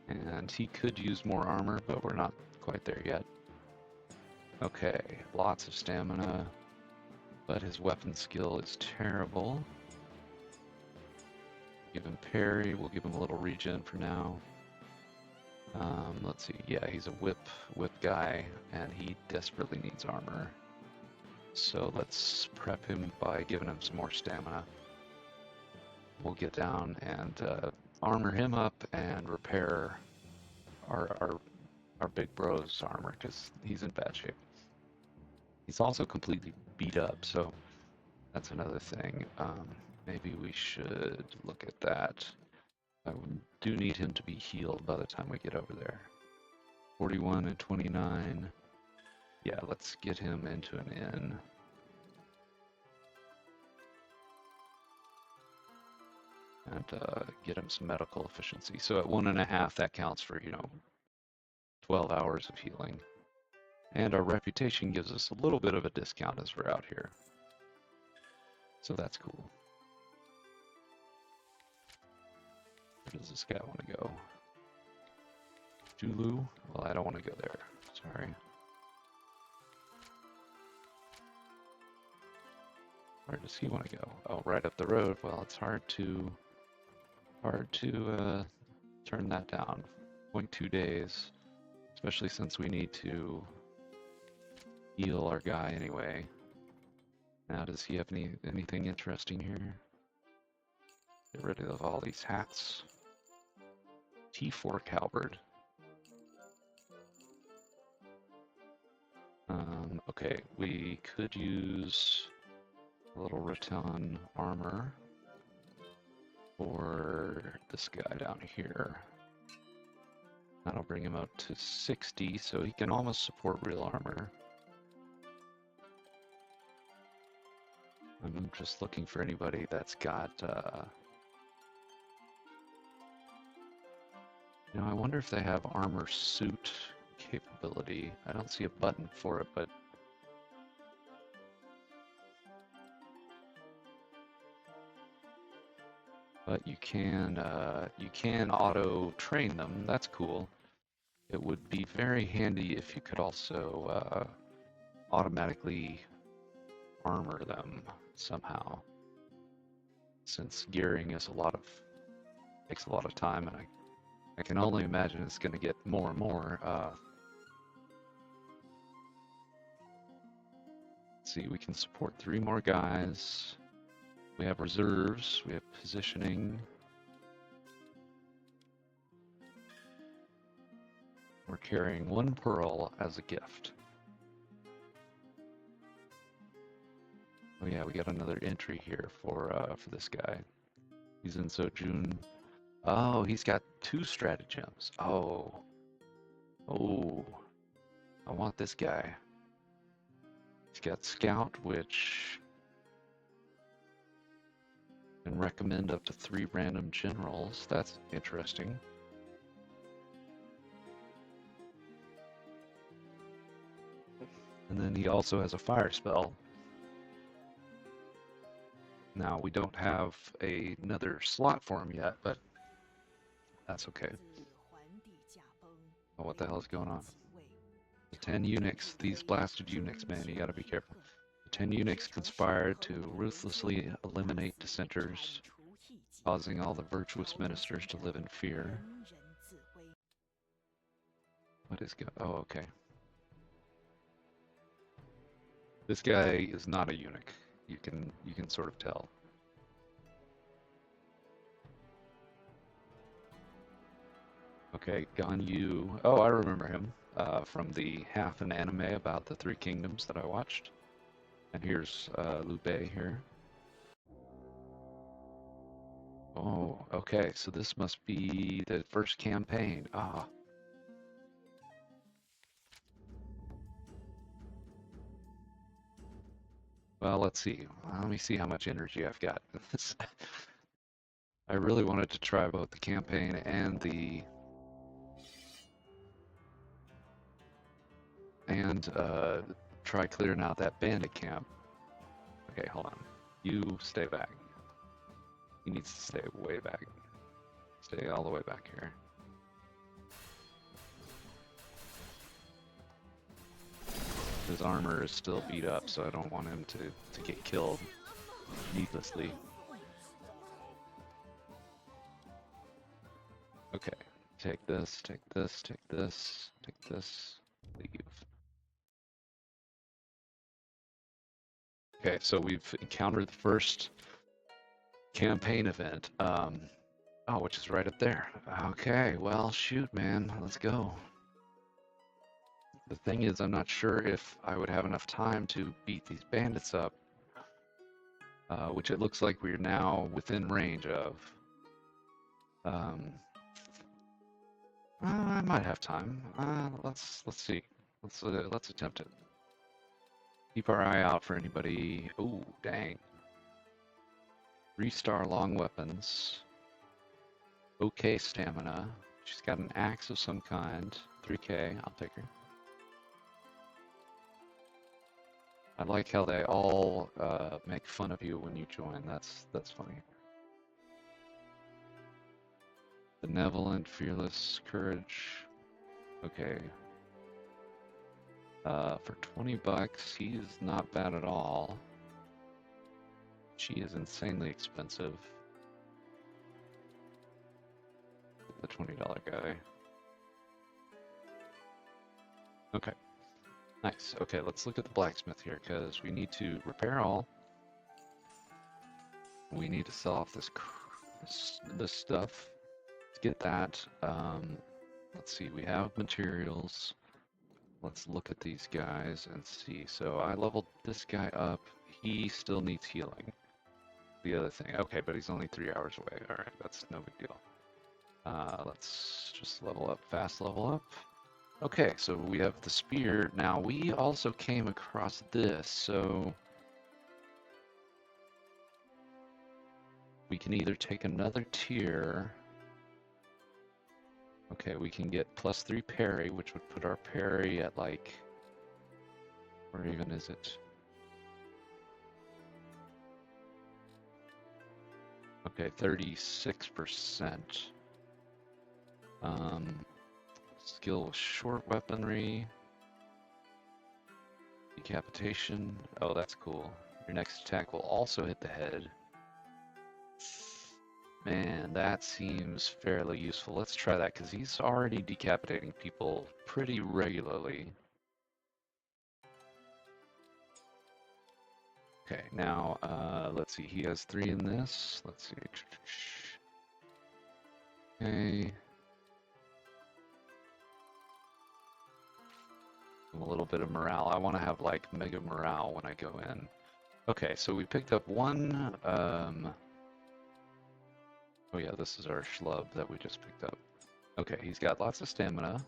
A: And he could use more armor, but we're not quite there yet. Okay, lots of stamina, but his weapon skill is terrible. Give him parry, we'll give him a little regen for now. Let's see, yeah, he's a whip guy, and he desperately needs armor. So let's prep him by giving him some more stamina. We'll get down and armor him up and repair our big bro's armor because he's in bad shape. He's also completely beat up, so that's another thing. Maybe we should look at that. I do need him to be healed by the time we get over there. 41 and 29. Yeah, let's get him into an inn. And get him some medical efficiency. So at 1.5, that counts for, 12 hours of healing. And our reputation gives us a little bit of a discount as we're out here. So that's cool. Where does this guy want to go? Julu? Well, I don't want to go there. Sorry. Where does he want to go? Oh, right up the road. Well, it's hard to turn that down. 0.2 days, especially since we need to heal our guy anyway. Now, does he have anything interesting here? Get rid of all these hats. T4 Halberd. Okay, we could use a little rattan armor for this guy down here. That'll bring him up to 60, so he can almost support real armor. I'm just looking for anybody that's got, I wonder if they have armor suit capability. I don't see a button for it, but you can auto train them. That's cool. It would be very handy if you could also automatically armor them somehow, since gearing is takes a lot of time, and I can only imagine it's going to get more and more. Let's see, we can support 3 more guys. We have reserves, we have positioning. We're carrying 1 pearl as a gift. Oh yeah, we got another entry here for this guy. He's in Sojun. Oh, he's got 2 stratagems. Oh, I want this guy. He's got Scout, which can recommend up to 3 random generals. That's interesting. And then he also has a fire spell. Now, we don't have another slot for him yet, but that's okay. Oh, what the hell is going on? The 10 eunuchs, these blasted eunuchs, man, you gotta be careful. The 10 eunuchs conspired to ruthlessly eliminate dissenters, causing all the virtuous ministers to live in fear. What is going? Oh, okay. This guy is not a eunuch. You can sort of tell. Okay, Ganyu. Oh, I remember him from the half an anime about the 3 kingdoms that I watched. And here's Liu Bei here. Oh, okay, so this must be the first campaign. Ah. Well, let's see. Let me see how much energy I've got. I really wanted to try both the campaign and try clearing out that bandit camp. Okay, hold on. You stay back. He needs to stay way back. Stay all the way back here. His armor is still beat up, so I don't want him to get killed needlessly. Okay, take this, take this, take this, take this, leave. Okay, so we've encountered the first campaign event. Oh, which is right up there. Okay, well, shoot, man, let's go. The thing is, I'm not sure if I would have enough time to beat these bandits up, which it looks like we're now within range of. Um, I might have time. Let's see. Let's attempt it. Keep our eye out for anybody. Oh, dang. 3-star long weapons. Okay, stamina. She's got an axe of some kind. 3K. I'll take her. I like how they all make fun of you when you join. That's funny. Benevolent, fearless, courage. Okay. For 20 bucks, he's not bad at all. She is insanely expensive. The $20 guy. Okay. Nice. Okay, let's look at the blacksmith here, because we need to repair all. We need to sell off this stuff. Let's get that. Let's see, we have materials. Let's look at these guys and see. So I leveled this guy up. He still needs healing. The other thing. Okay, but he's only 3 hours away. All right, that's no big deal. Let's just level up, fast level up. Okay, so we have the spear. Now, we also came across this, so we can either take another tier. Okay, we can get +3 parry, which would put our parry at like, where even is it? Okay, 36%. Skill with short weaponry. Decapitation. Oh, that's cool. Your next attack will also hit the head. Man, that seems fairly useful. Let's try that, because he's already decapitating people pretty regularly. Okay, now, let's see. He has 3 in this. Let's see. Okay. A little bit of morale. I want to have, like, mega morale when I go in. Okay, so we picked up one, oh yeah, this is our schlub that we just picked up. Okay, he's got lots of stamina.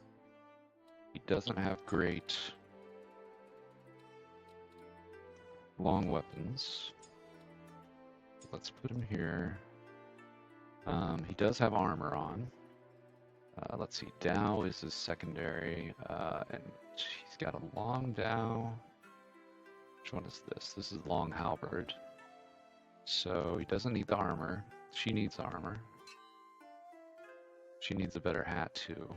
A: He doesn't have great long weapons. Let's put him here. He does have armor on. Let's see, Zhao is his secondary, and he's got a long Zhao. Which one is this? This is long halberd. So he doesn't need the armor. She needs armor. She needs a better hat too.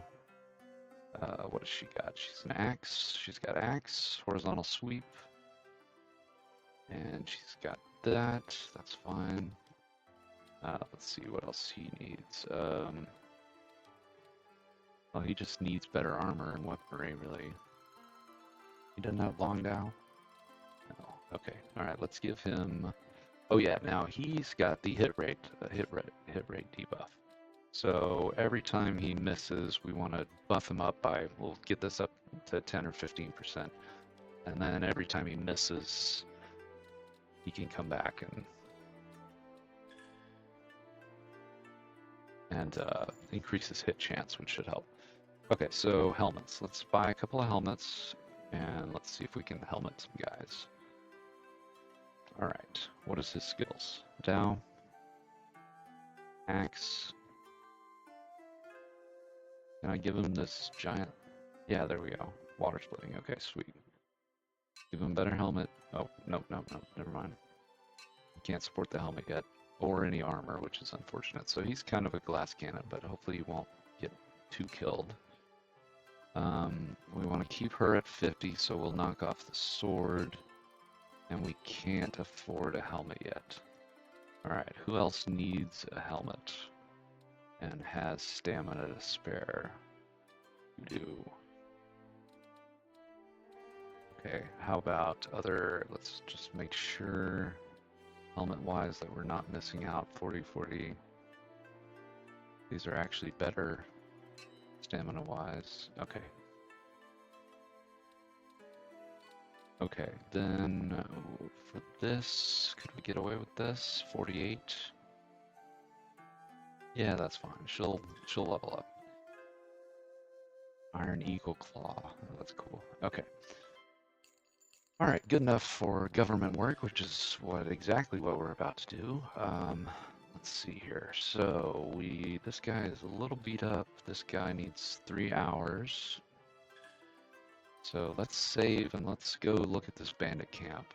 A: What does she got? She's an axe. She's got axe, horizontal sweep. And she's got that. That's fine. Let's see what else he needs. Well, he just needs better armor and weaponry, really. He doesn't have long Zhao? No. Okay. Alright, let's give him... Oh yeah, now he's got the hit rate debuff. So every time he misses, we want to buff him up by, we'll get this up to 10 or 15%. And then every time he misses, he can come back and increase his hit chance, which should help. Okay, so helmets. Let's buy a couple of helmets, and let's see if we can helmet some guys. Alright, what is his skills? Zhao. Axe. Can I give him this giant? Yeah, there we go. Water splitting. Okay, sweet. Give him a better helmet. Oh, no, never mind. He can't support the helmet yet, or any armor, which is unfortunate. So he's kind of a glass cannon, but hopefully he won't get too killed. We want to keep her at 50, so we'll knock off the sword. And we can't afford a helmet yet. Alright, who else needs a helmet and has stamina to spare? You do. Okay, how about other, let's just make sure helmet-wise that we're not missing out. 40-40. These are actually better stamina-wise. Okay. Okay, then for this, could we get away with this? 48. Yeah, that's fine. She'll level up. Iron Eagle Claw. Oh, that's cool. Okay. All right, good enough for government work, which is exactly what we're about to do. Let's see here. So this guy is a little beat up. This guy needs 3 hours. So let's save and let's go look at this bandit camp.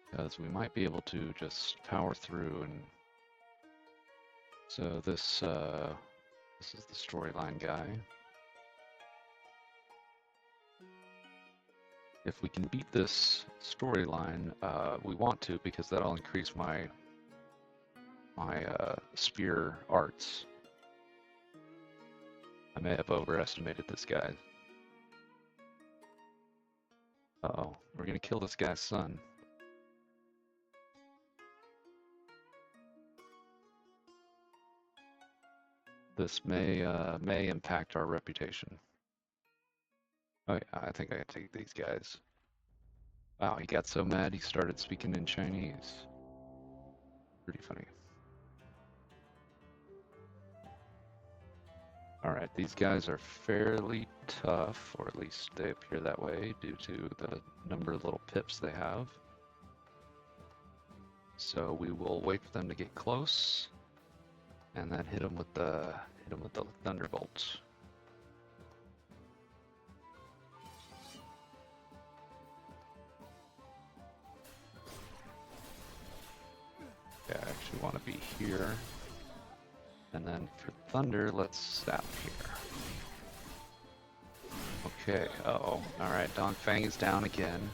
A: Because we might be able to just power through and so this is the storyline guy. If we can beat this storyline, we want to because that'll increase my spear arts. I may have overestimated this guy. Uh-oh, we're gonna kill this guy's son. This may impact our reputation. Oh yeah, I think I can take these guys. Wow, he got so mad he started speaking in Chinese. Pretty funny. Alright, these guys are fairly tough, or at least they appear that way due to the number of little pips they have. So we will wait for them to get close, and then hit them with the thunderbolt. Okay, I actually want to be here. And then for thunder, let's zap here. Okay, uh-oh. Alright, Dongfang is down again.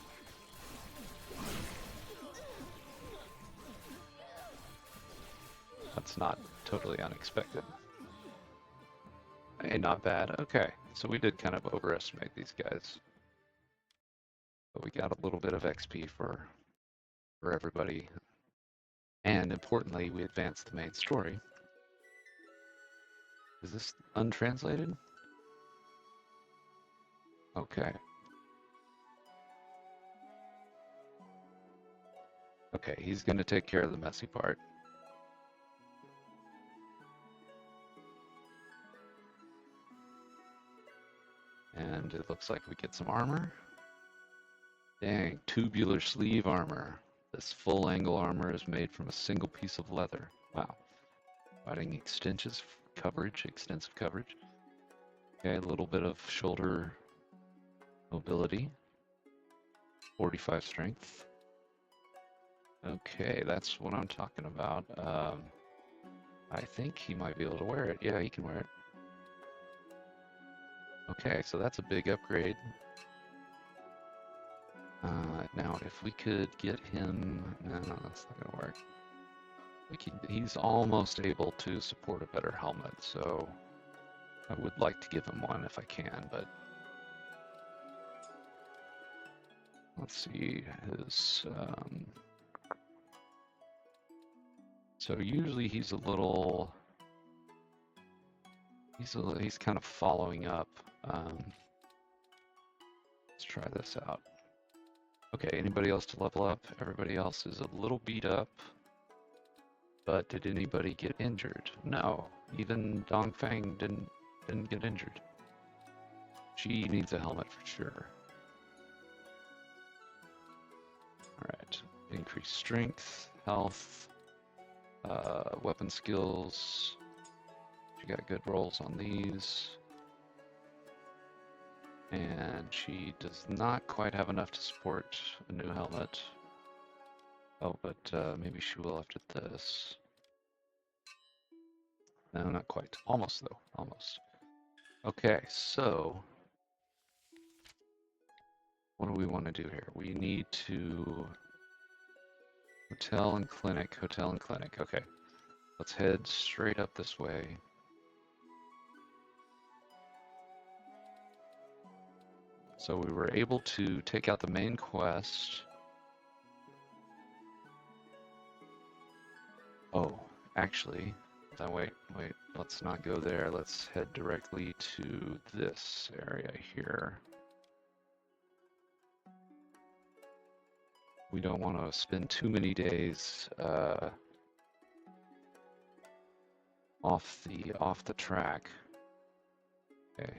A: That's not totally unexpected. Hey, not bad. Okay, so we did kind of overestimate these guys. But we got a little bit of XP for everybody. And importantly, we advanced the main story. Is this untranslated? Okay. Okay, he's going to take care of the messy part. And it looks like we get some armor. Dang, tubular sleeve armor. This full angle armor is made from a single piece of leather. Wow. Providing extensive coverage. Okay, a little bit of shoulder mobility. 45 strength. Okay, that's what I'm talking about. I think he might be able to wear it. Yeah, he can wear it. Okay, so that's a big upgrade. Now, if we could get him... No, that's not going to work. He's almost able to support a better helmet, so I would like to give him one if I can, but... Let's see his... So usually he's a little... He's kind of following up. Let's try this out. Okay, anybody else to level up? Everybody else is a little beat up. But did anybody get injured? No. Even Dongfang didn't get injured. She needs a helmet for sure. Alright. Increased strength, health, weapon skills. She got good rolls on these. And she does not quite have enough to support a new helmet. Oh, but maybe she will after this. No, not quite. Almost, though. Almost. Okay, so... What do we want to do here? We need to... Hotel and clinic. Okay. Let's head straight up this way. So we were able to take out the main quest. Oh, actually, wait. Let's not go there. Let's head directly to this area here. We don't want to spend too many days off the track. Okay.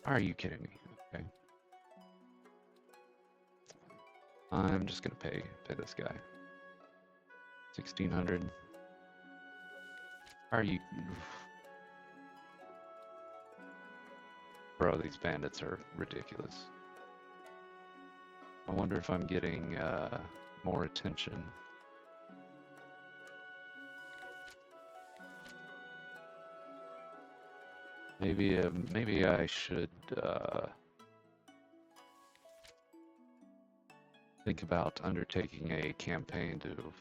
A: Are you kidding me? Okay. I'm just gonna pay this guy 1,600. Are you? Bro, these bandits are ridiculous. I wonder if I'm getting more attention. Maybe I should think about undertaking a campaign to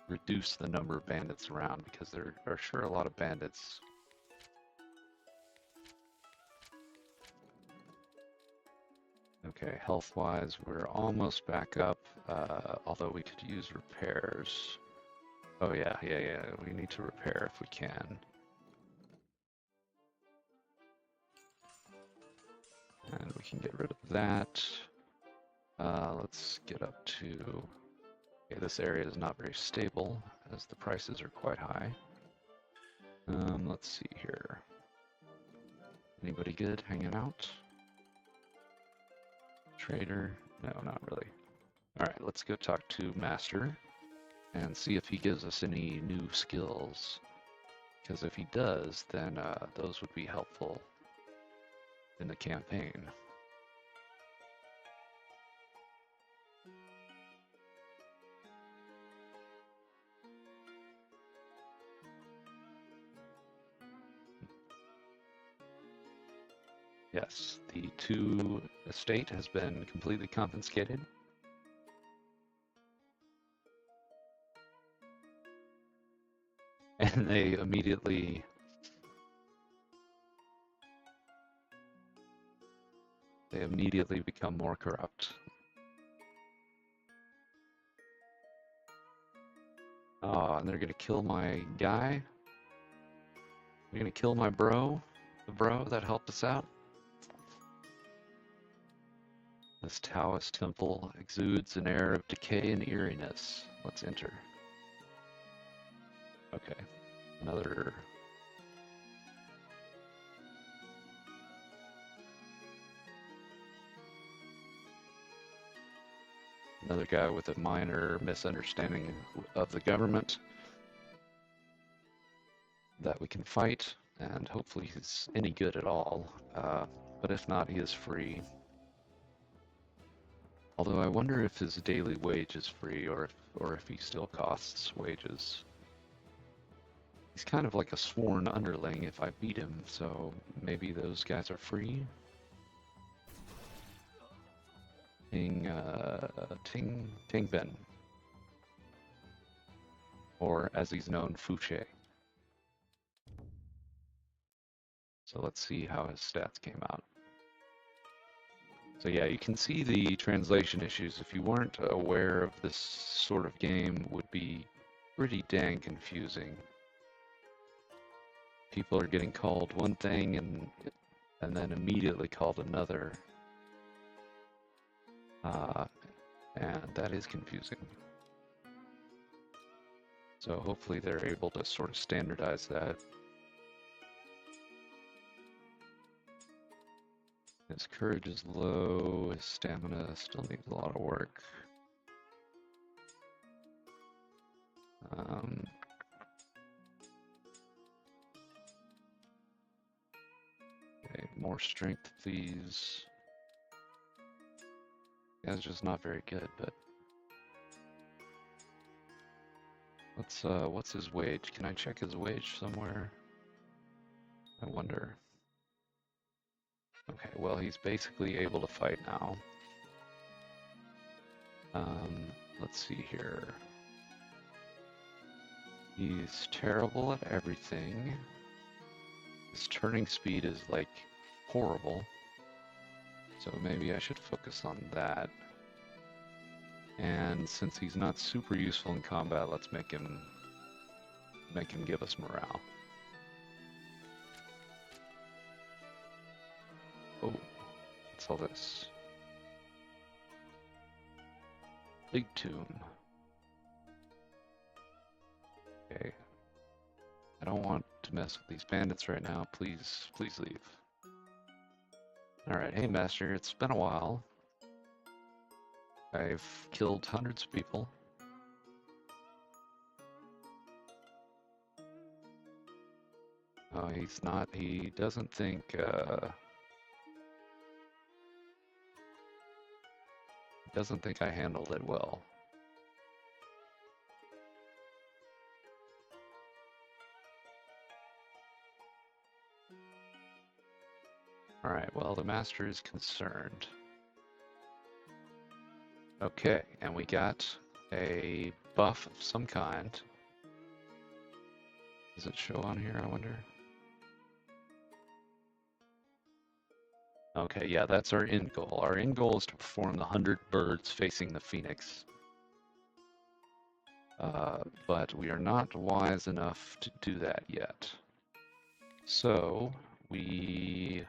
A: reduce the number of bandits around, because there are sure a lot of bandits. Okay, health-wise, we're almost back up, although we could use repairs. Oh yeah, we need to repair if we can. And we can get rid of that. Let's get up to... Okay, this area is not very stable, as the prices are quite high. Let's see here. Anybody good hanging out? Trader? No, not really. Alright, let's go talk to Master and see if he gives us any new skills. Because if he does, then those would be helpful in the campaign. Yes, the 2 estate has been completely confiscated. And they immediately become more corrupt. Oh, and they're gonna kill my guy? They're gonna kill my bro? The bro that helped us out? This Taoist temple exudes an air of decay and eeriness. Let's enter. Okay, another... Another guy with a minor misunderstanding of the government that we can fight, and hopefully he's any good at all. But if not, he is free. Although I wonder if his daily wage is free, or if he still costs wages. He's kind of like a sworn underling if I beat him, so maybe those guys are free. Ting Ben. Or as he's known, Fouché. So let's see how his stats came out. So yeah, you can see the translation issues. If you weren't aware of this sort of game, would be pretty dang confusing. People are getting called one thing and then immediately called another. And that is confusing. So hopefully they're able to sort of standardize that. His courage is low, his stamina still needs a lot of work. Okay, more strength, please. Guy's just not very good, but what's his wage? Can I check his wage somewhere? I wonder. Okay, well, he's basically able to fight now. Let's see here. He's terrible at everything. His turning speed is, like, horrible. So maybe I should focus on that. And since he's not super useful in combat, let's make him make him give us morale. Oh, what's all this? Big tomb. Okay. I don't want to mess with these bandits right now. Please, please leave. Alright, hey Master, it's been a while. I've killed hundreds of people. Oh, he's not, he doesn't think I handled it well. Alright, well, the Master is concerned. Okay, and we got a buff of some kind. Does it show on here, I wonder? Okay, yeah, that's our end goal. Our end goal is to perform the 100 birds facing the phoenix. But we are not wise enough to do that yet. So, we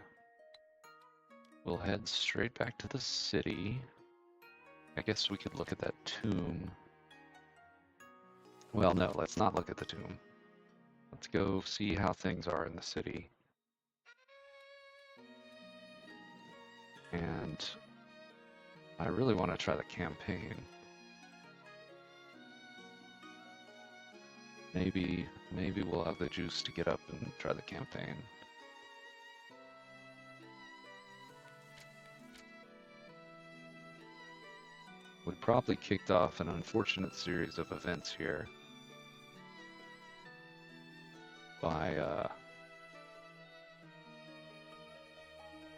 A: will head straight back to the city. I guess we could look at that tomb. Well, no, let's not look at the tomb. Let's go see how things are in the city. And I really want to try the campaign. Maybe we'll have the juice to get up and try the campaign. We probably kicked off an unfortunate series of events here by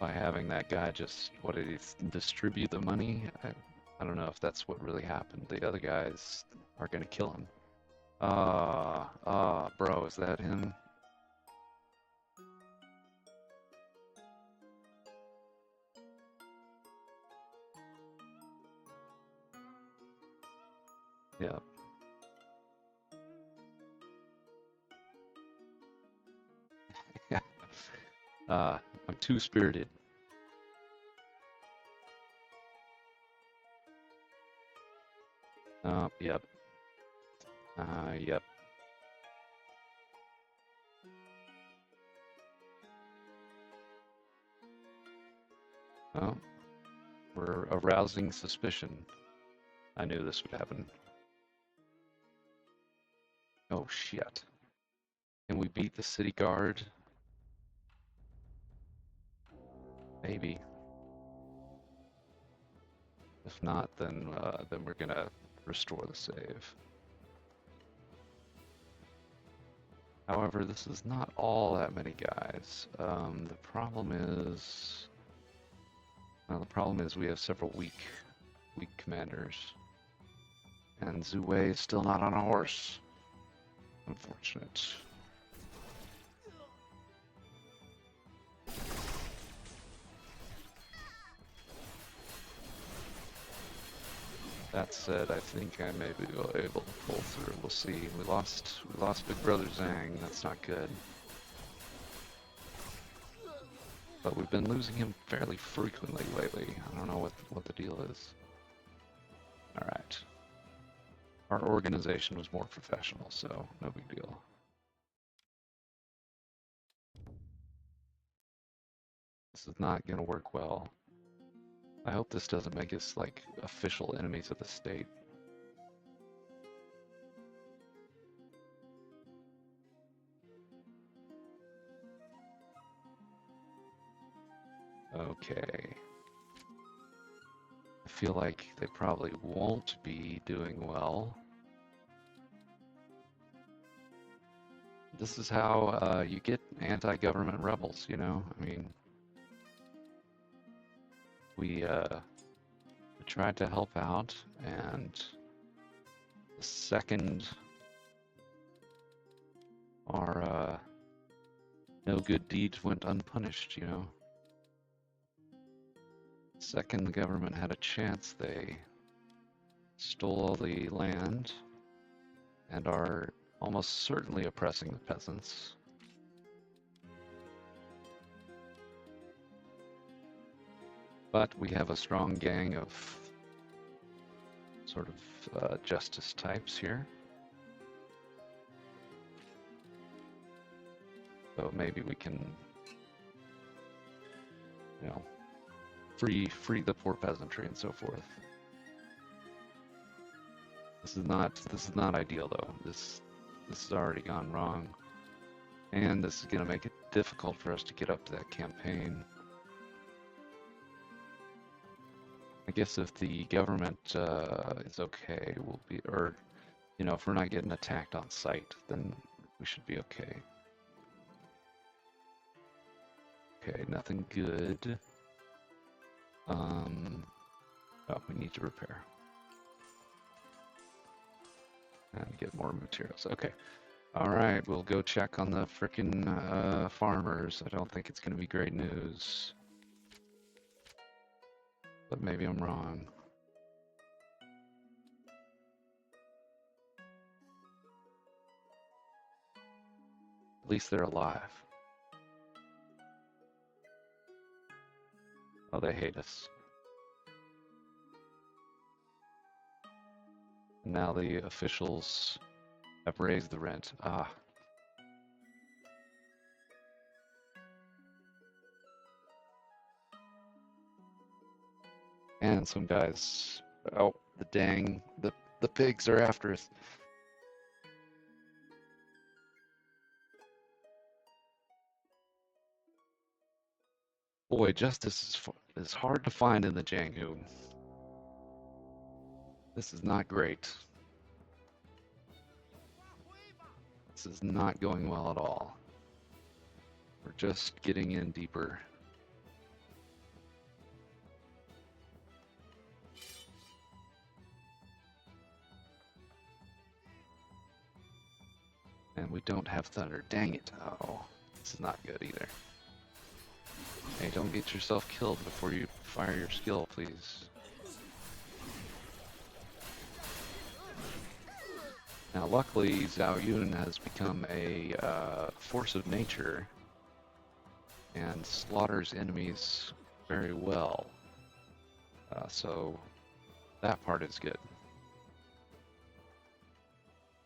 A: having that guy just, what did he distribute the money? I don't know if that's what really happened. The other guys are gonna kill him. Bro, is that him? Yeah. Yeah. I'm too spirited. Yep. Yep. Oh, we're arousing suspicion. I knew this would happen. Oh shit. Can we beat the city guard? Maybe. If not, then we're gonna restore the save. However, this is not all that many guys. The problem is we have several weak commanders, and Zhu Wei is still not on a horse. Unfortunate. That said, I think I may be able to pull through. We'll see. We lost Big Brother Zhang. That's not good. But we've been losing him fairly frequently lately. I don't know what the deal is. All right. Our organization was more professional, so no big deal. This is not going to work well. I hope this doesn't make us, like, official enemies of the state. Okay. I feel like they probably won't be doing well. This is how you get anti-government rebels, you know? I mean, we tried to help out, and the second our no good deeds went unpunished, you know? Second the government had a chance, they stole all the land, and our almost certainly oppressing the peasants. But we have a strong gang of sort of justice types here. So maybe we can, you know, free the poor peasantry and so forth. This is not ideal though. This has already gone wrong, and this is going to make it difficult for us to get up to that campaign. I guess if the government is okay, we'll be, or you know, if we're not getting attacked on sight, then we should be okay. Okay, nothing good. Oh, we need to repair. And get more materials. Okay. Alright, we'll go check on the frickin' farmers. I don't think it's gonna be great news. But maybe I'm wrong. At least they're alive. Oh, they hate us. Now the officials have raised the rent. Ah. And some guys, oh, the pigs are after us. Boy, justice is hard to find in the Jianghu. This is not great. This is not going well at all. We're just getting in deeper. And we don't have thunder. Dang it. Oh, this is not good either. Hey, don't get yourself killed before you fire your skill, please. Now, luckily, Zhao Yun has become a force of nature and slaughters enemies very well. So that part is good.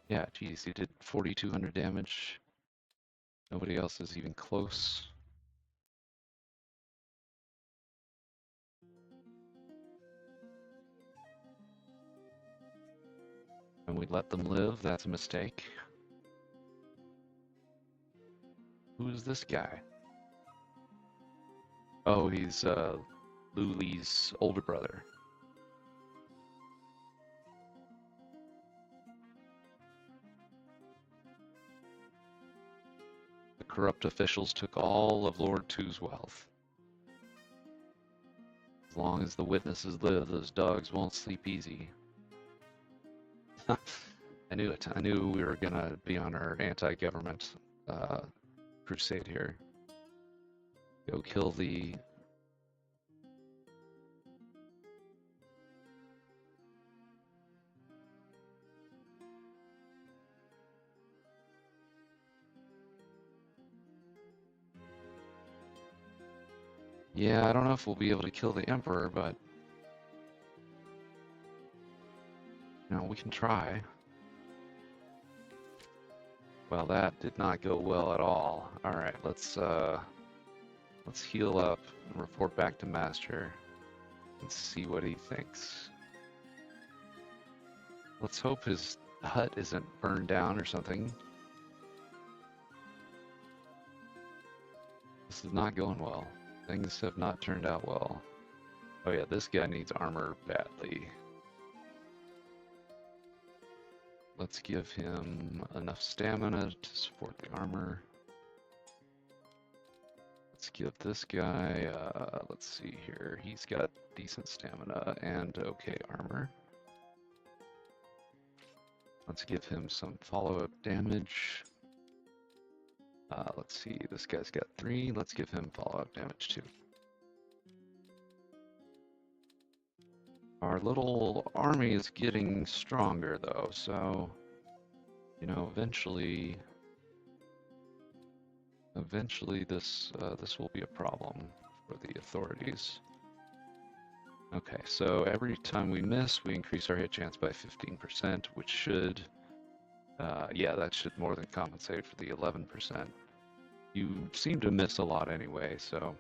A: Yeah, geez, he did 4,200 damage. Nobody else is even close. And we let them live, that's a mistake. Who's this guy? Oh, he's Lu Li's older brother. The corrupt officials took all of Lord Tu's wealth. As long as the witnesses live, those dogs won't sleep easy. I knew it. I knew we were gonna be on our anti-government crusade here. Go kill the... Yeah, I don't know if we'll be able to kill the Emperor, but... You know, we can try. Well, that did not go well at all. Alright, let's heal up and report back to Master and see what he thinks. Let's hope his hut isn't burned down or something. This is not going well. Things have not turned out well. Oh yeah, this guy needs armor badly. Let's give him enough stamina to support the armor. Let's give this guy, let's see here, he's got decent stamina and okay armor. Let's give him some follow-up damage. Let's see, this guy's got 3, let's give him follow-up damage too. Our little army is getting stronger though, so You know, eventually this will be a problem for the authorities. Okay, so every time we miss, we increase our hit chance by 15%, which should, yeah, that should more than compensate for the 11%. You seem to miss a lot anyway, so.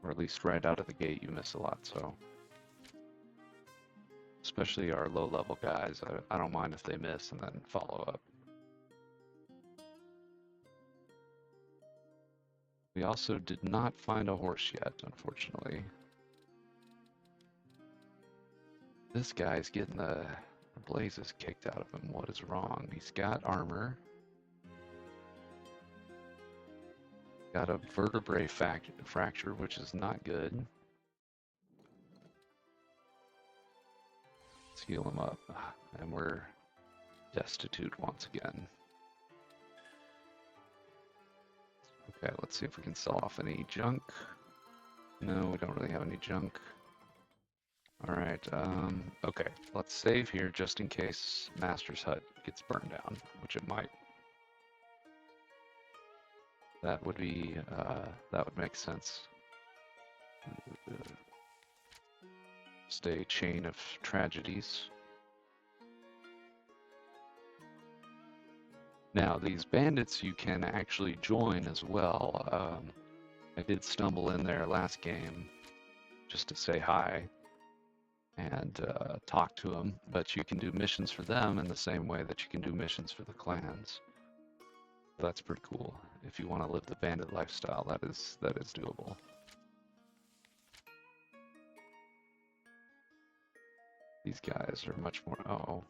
A: Or at least right out of the gate you miss a lot, so. Especially our low-level guys, I don't mind if they miss and then follow up. We also did not find a horse yet, unfortunately. This guy's getting the blazes kicked out of him. What is wrong? He's got armor. Got a vertebrae fracture, which is not good. Let's heal him up. And we're destitute once again. Okay, let's see if we can sell off any junk. No, we don't really have any junk. Alright, okay, let's save here just in case Master's Hut gets burned down, which it might. That would be, that would make sense. Just a chain of tragedies. Now, these bandits you can actually join as well. I did stumble in there last game just to say hi and talk to them, but you can do missions for them in the same way that you can do missions for the clans. That's pretty cool. If you want to live the bandit lifestyle, that is doable. These guys are much more. Oh,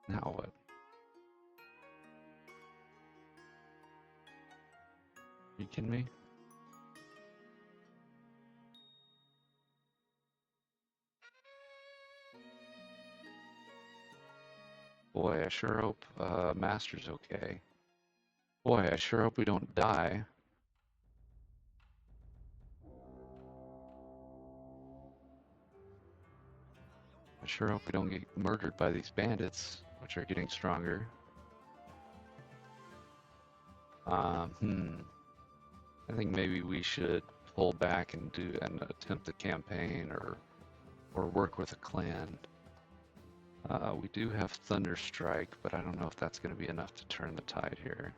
A: now what? Are you kidding me? Boy, I sure hope Master's okay. Boy, I sure hope we don't die. I sure hope we don't get murdered by these bandits, which are getting stronger. I think maybe we should pull back and attempt a campaign or work with a clan. We do have Thunderstrike, but I don't know if that's going to be enough to turn the tide here.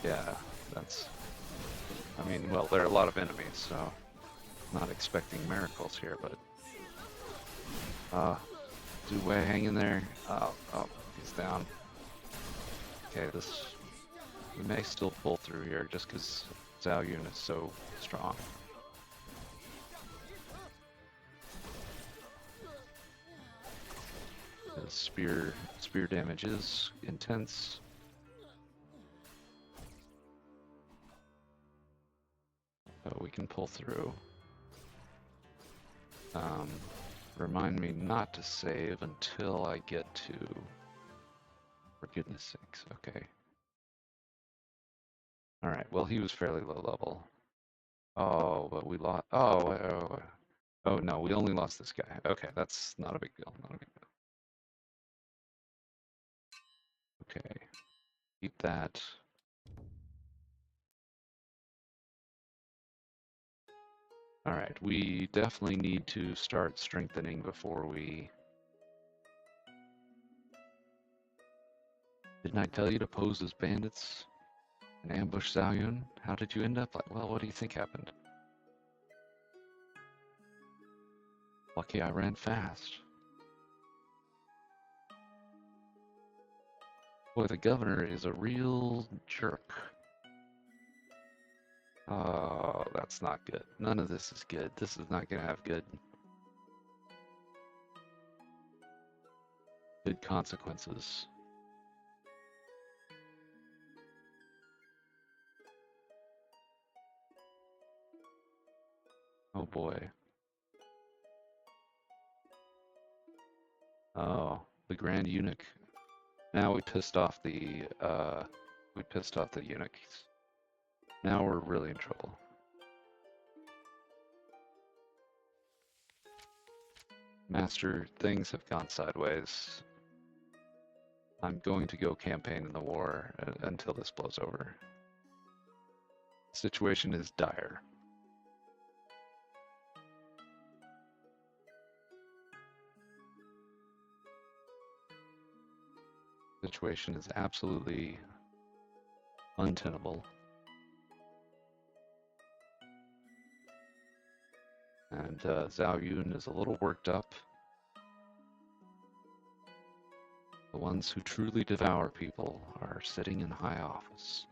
A: Yeah, that's. I mean, well, there are a lot of enemies, so I'm not expecting miracles here, but. Zhao, hang in there. Oh, he's down. Okay, we may still pull through here just because Zhao Yun is so strong. The spear damage is intense. So we can pull through. Remind me not to save until I get to. For goodness sakes, okay. Alright, well, he was fairly low level. Oh, but we lost. Oh, no, we only lost this guy. Okay, that's not a big deal. Not a big deal. Okay, keep that. Alright, we definitely need to start strengthening before we. Didn't I tell you to pose as bandits and ambush Zhao Yun? How did you end up like? Well, what do you think happened? Lucky I ran fast. Boy, the governor is a real jerk. Oh, that's not good. None of this is good. This is not gonna have good consequences. Oh boy. Oh, the Grand Eunuch. Now we pissed off the We pissed off the eunuchs. Now we're really in trouble. Master, things have gone sideways. I'm going to go campaign in the war until this blows over. The situation is dire. The situation is absolutely untenable. And Zhao Yun is a little worked up. The ones who truly devour people are sitting in high office.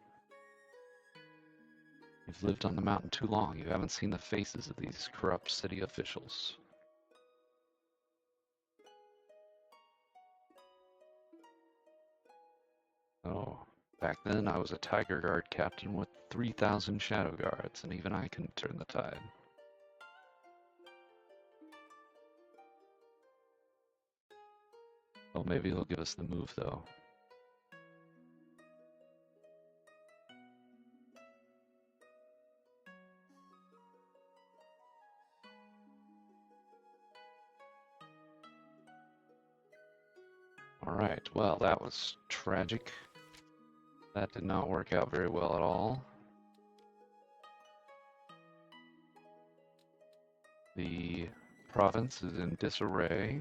A: You've lived on the mountain too long. You haven't seen the faces of these corrupt city officials. Oh, back then I was a Tiger Guard captain with 3,000 Shadow Guards, and even I couldn't turn the tide. Well, maybe he'll give us the move, though. Alright, well, that was tragic. That did not work out very well at all. The province is in disarray.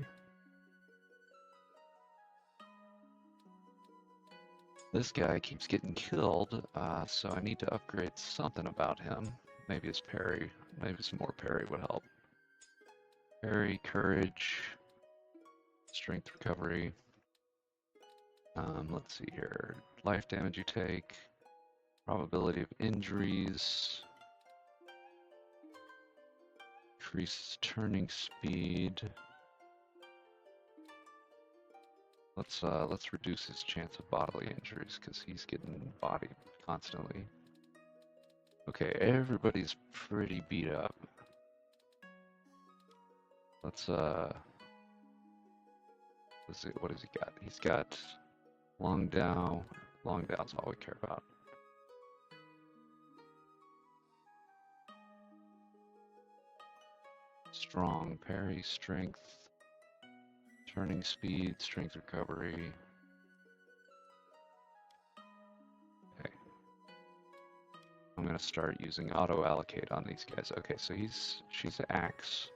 A: This guy keeps getting killed, so I need to upgrade something about him. Maybe his parry, maybe some more parry would help. Parry, courage, strength recovery. Let's see here. Life damage you take, probability of injuries, increases turning speed. Let's reduce his chance of bodily injuries because he's getting bodied constantly. Okay, everybody's pretty beat up. Let's see, what has he got? He's got Long Dao. Long Dao's all we care about. Strong, parry, strength, turning speed, strength recovery. Okay. I'm gonna start using auto allocate on these guys. Okay, so she's axe.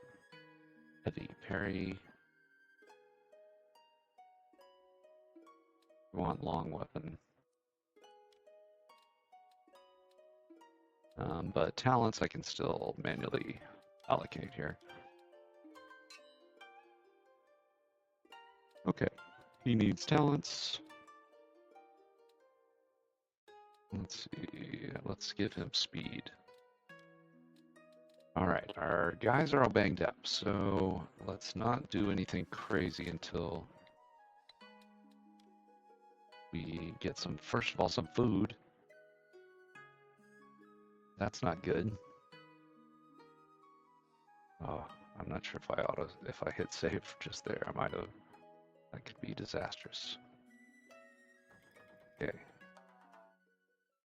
A: Heavy, parry. We want long weapon. But talents I can still manually allocate here. Okay, he needs talents. Let's see, let's give him speed. Alright, our guys are all banged up, so let's not do anything crazy until we get some, first of all, some food. That's not good. Oh, I'm not sure if I hit save just there, I might have. That could be disastrous. Okay.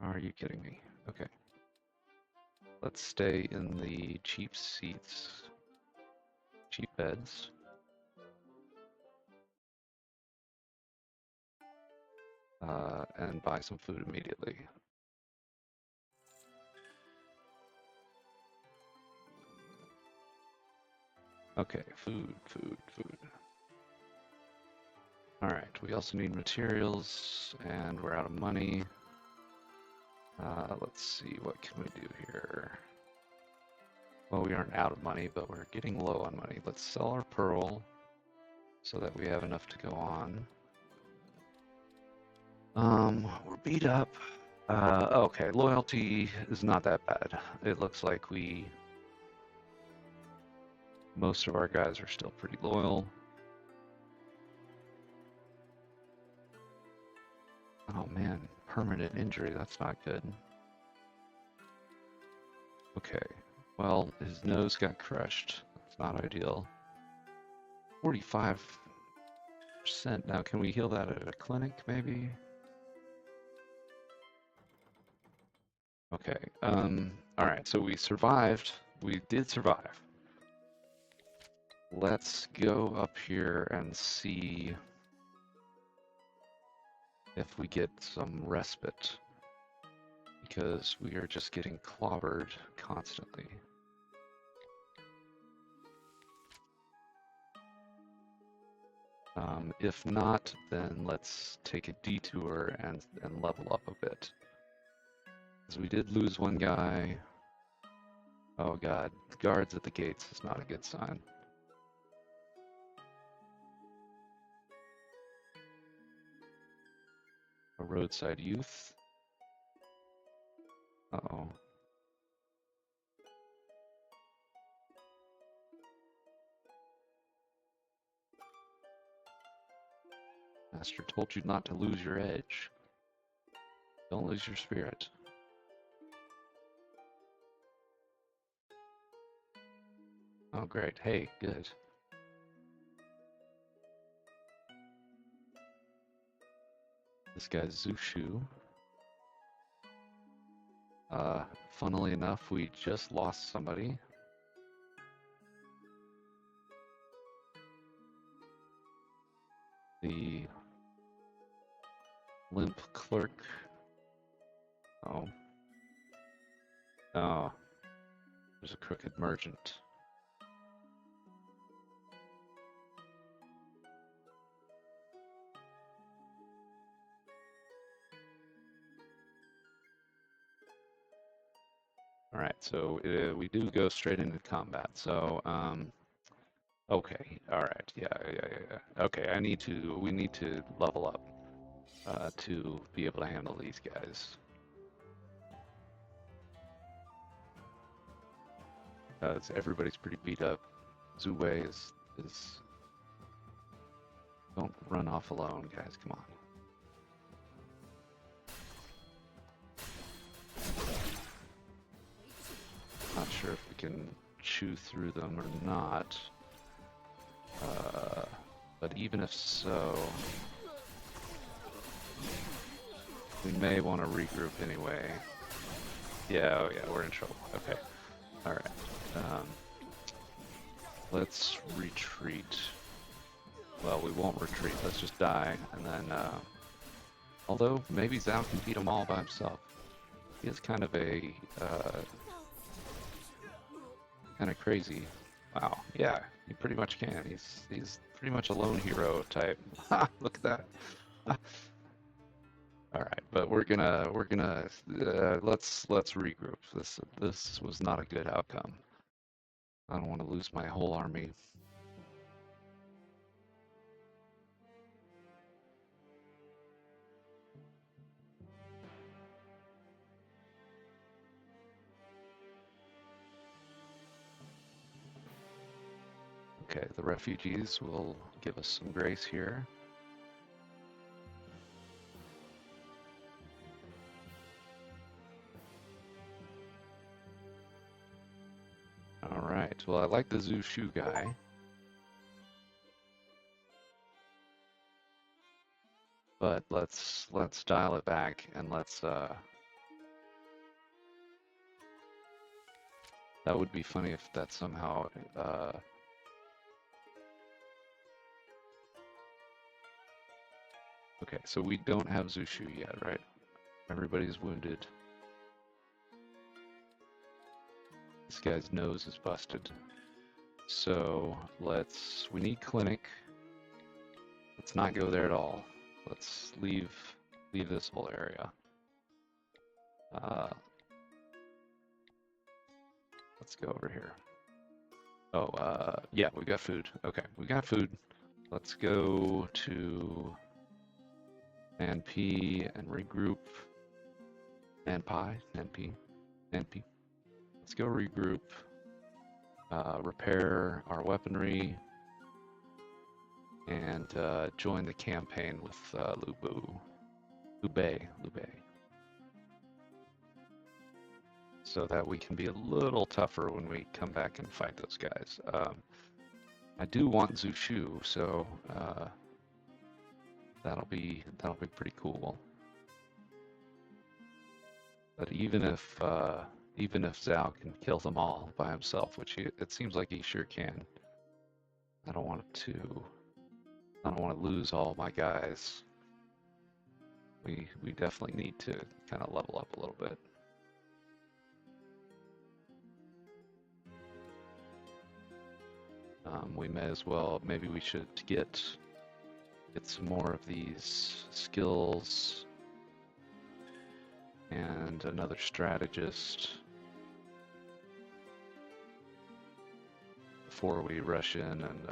A: Are you kidding me? Okay. Let's stay in the cheap seats. Cheap beds. And buy some food immediately. Okay, food. Alright, we also need materials, and we're out of money. Let's see, what can we do here? Well, we aren't out of money, but we're getting low on money. Let's sell our pearl so that we have enough to go on. We're beat up. Okay, loyalty is not that bad. It looks like most of our guys are still pretty loyal. Oh man, permanent injury, that's not good. Okay, well, his nose got crushed. That's not ideal. 45%. Now, can we heal that at a clinic, maybe? Okay. All right. So we survived. We did survive. Let's go up here and see if we get some respite, because we are just getting clobbered constantly. If not, then let's take a detour and level up a bit. Because we did lose one guy. Oh god, guards at the gates is not a good sign. A roadside youth. Uh-oh. Master told you not to lose your edge. Don't lose your spirit. Oh great, hey, good. This guy's Zushu. Funnily enough, we just lost somebody. The limp clerk. Oh. Oh. There's a crooked merchant. All right, so we do go straight into combat. So, okay, all right, yeah. Okay, we need to level up to be able to handle these guys. Everybody's pretty beat up. Zue is. Don't run off alone, guys. Come on. Not sure if we can chew through them or not. But even if so, we may want to regroup anyway. Yeah, oh yeah, we're in trouble. Okay. Alright. Let's retreat. Well, we won't retreat. Let's just die. And then, although maybe Zhao can beat them all by himself. He is kind of a, kind of crazy. Wow, yeah, he pretty much can. He's pretty much a lone hero type. Look at that. All right, but we're gonna let's regroup. This was not a good outcome. I don't want to lose my whole army. Okay, the refugees will give us some grace here. All right. Well, I like the Zushu guy. But let's dial it back and let's that would be funny if that somehow okay, so we don't have Zushu yet, right? Everybody's wounded. This guy's nose is busted. So we need clinic. Let's not go there at all. Let's leave this whole area. Let's go over here. Oh, yeah, we got food. Okay, we got food. Let's go to NP and regroup. NP. Let's go regroup. Repair our weaponry. And join the campaign with Lubei. So that we can be a little tougher when we come back and fight those guys. I do want Zushu, so that'll be pretty cool. But even if Zhao can kill them all by himself, which it seems like he sure can, I don't want to. I don't want to lose all my guys. We definitely need to kind of level up a little bit. We may as well. Maybe we should get some more of these skills and another strategist before we rush in, and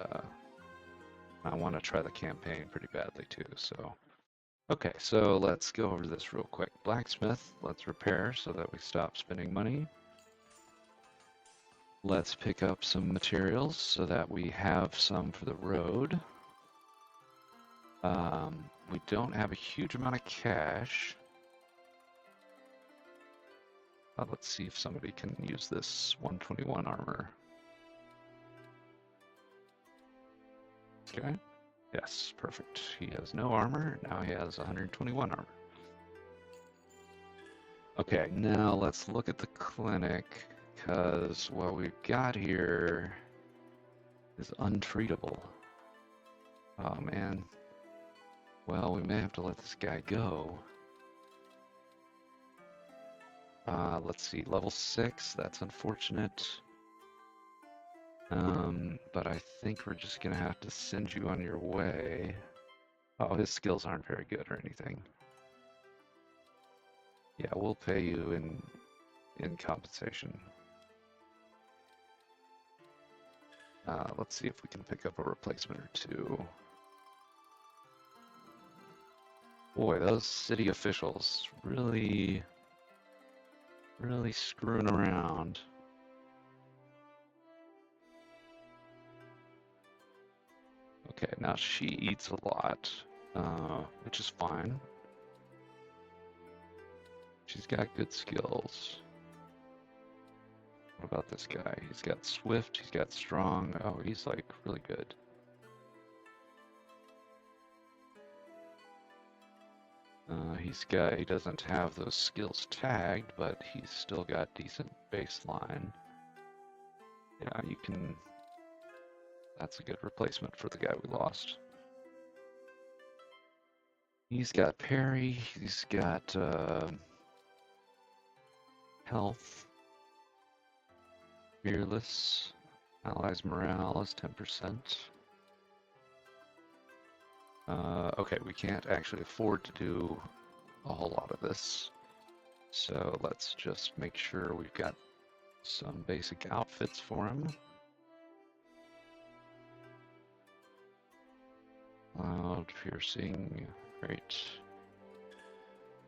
A: I want to try the campaign pretty badly too. So, okay, so let's go over this real quick. Blacksmith, let's repair so that we stop spending money. Let's pick up some materials so that we have some for the road. We don't have a huge amount of cash. Let's see if somebody can use this 121 armor. Okay. Yes, perfect. He has no armor. Now he has 121 armor. Okay, now let's look at the clinic, because what we've got here is untreatable. Oh man. Well, we may have to let this guy go. Let's see, level 6, that's unfortunate. But I think we're just gonna have to send you on your way. Oh, his skills aren't very good or anything. Yeah, we'll pay you in compensation. Let's see if we can pick up a replacement or two. Boy, those city officials really screwing around. Okay, now she eats a lot, which is fine. She's got good skills. What about this guy? He's got swift, he's got strong. Oh, he's like really good. He doesn't have those skills tagged, but he's still got decent baseline. Yeah, you can. That's a good replacement for the guy we lost. He's got parry, he's got health, fearless, allies morale is 10%. Okay, we can't actually afford to do a whole lot of this. So let's just make sure we've got some basic outfits for him. Loud piercing, great.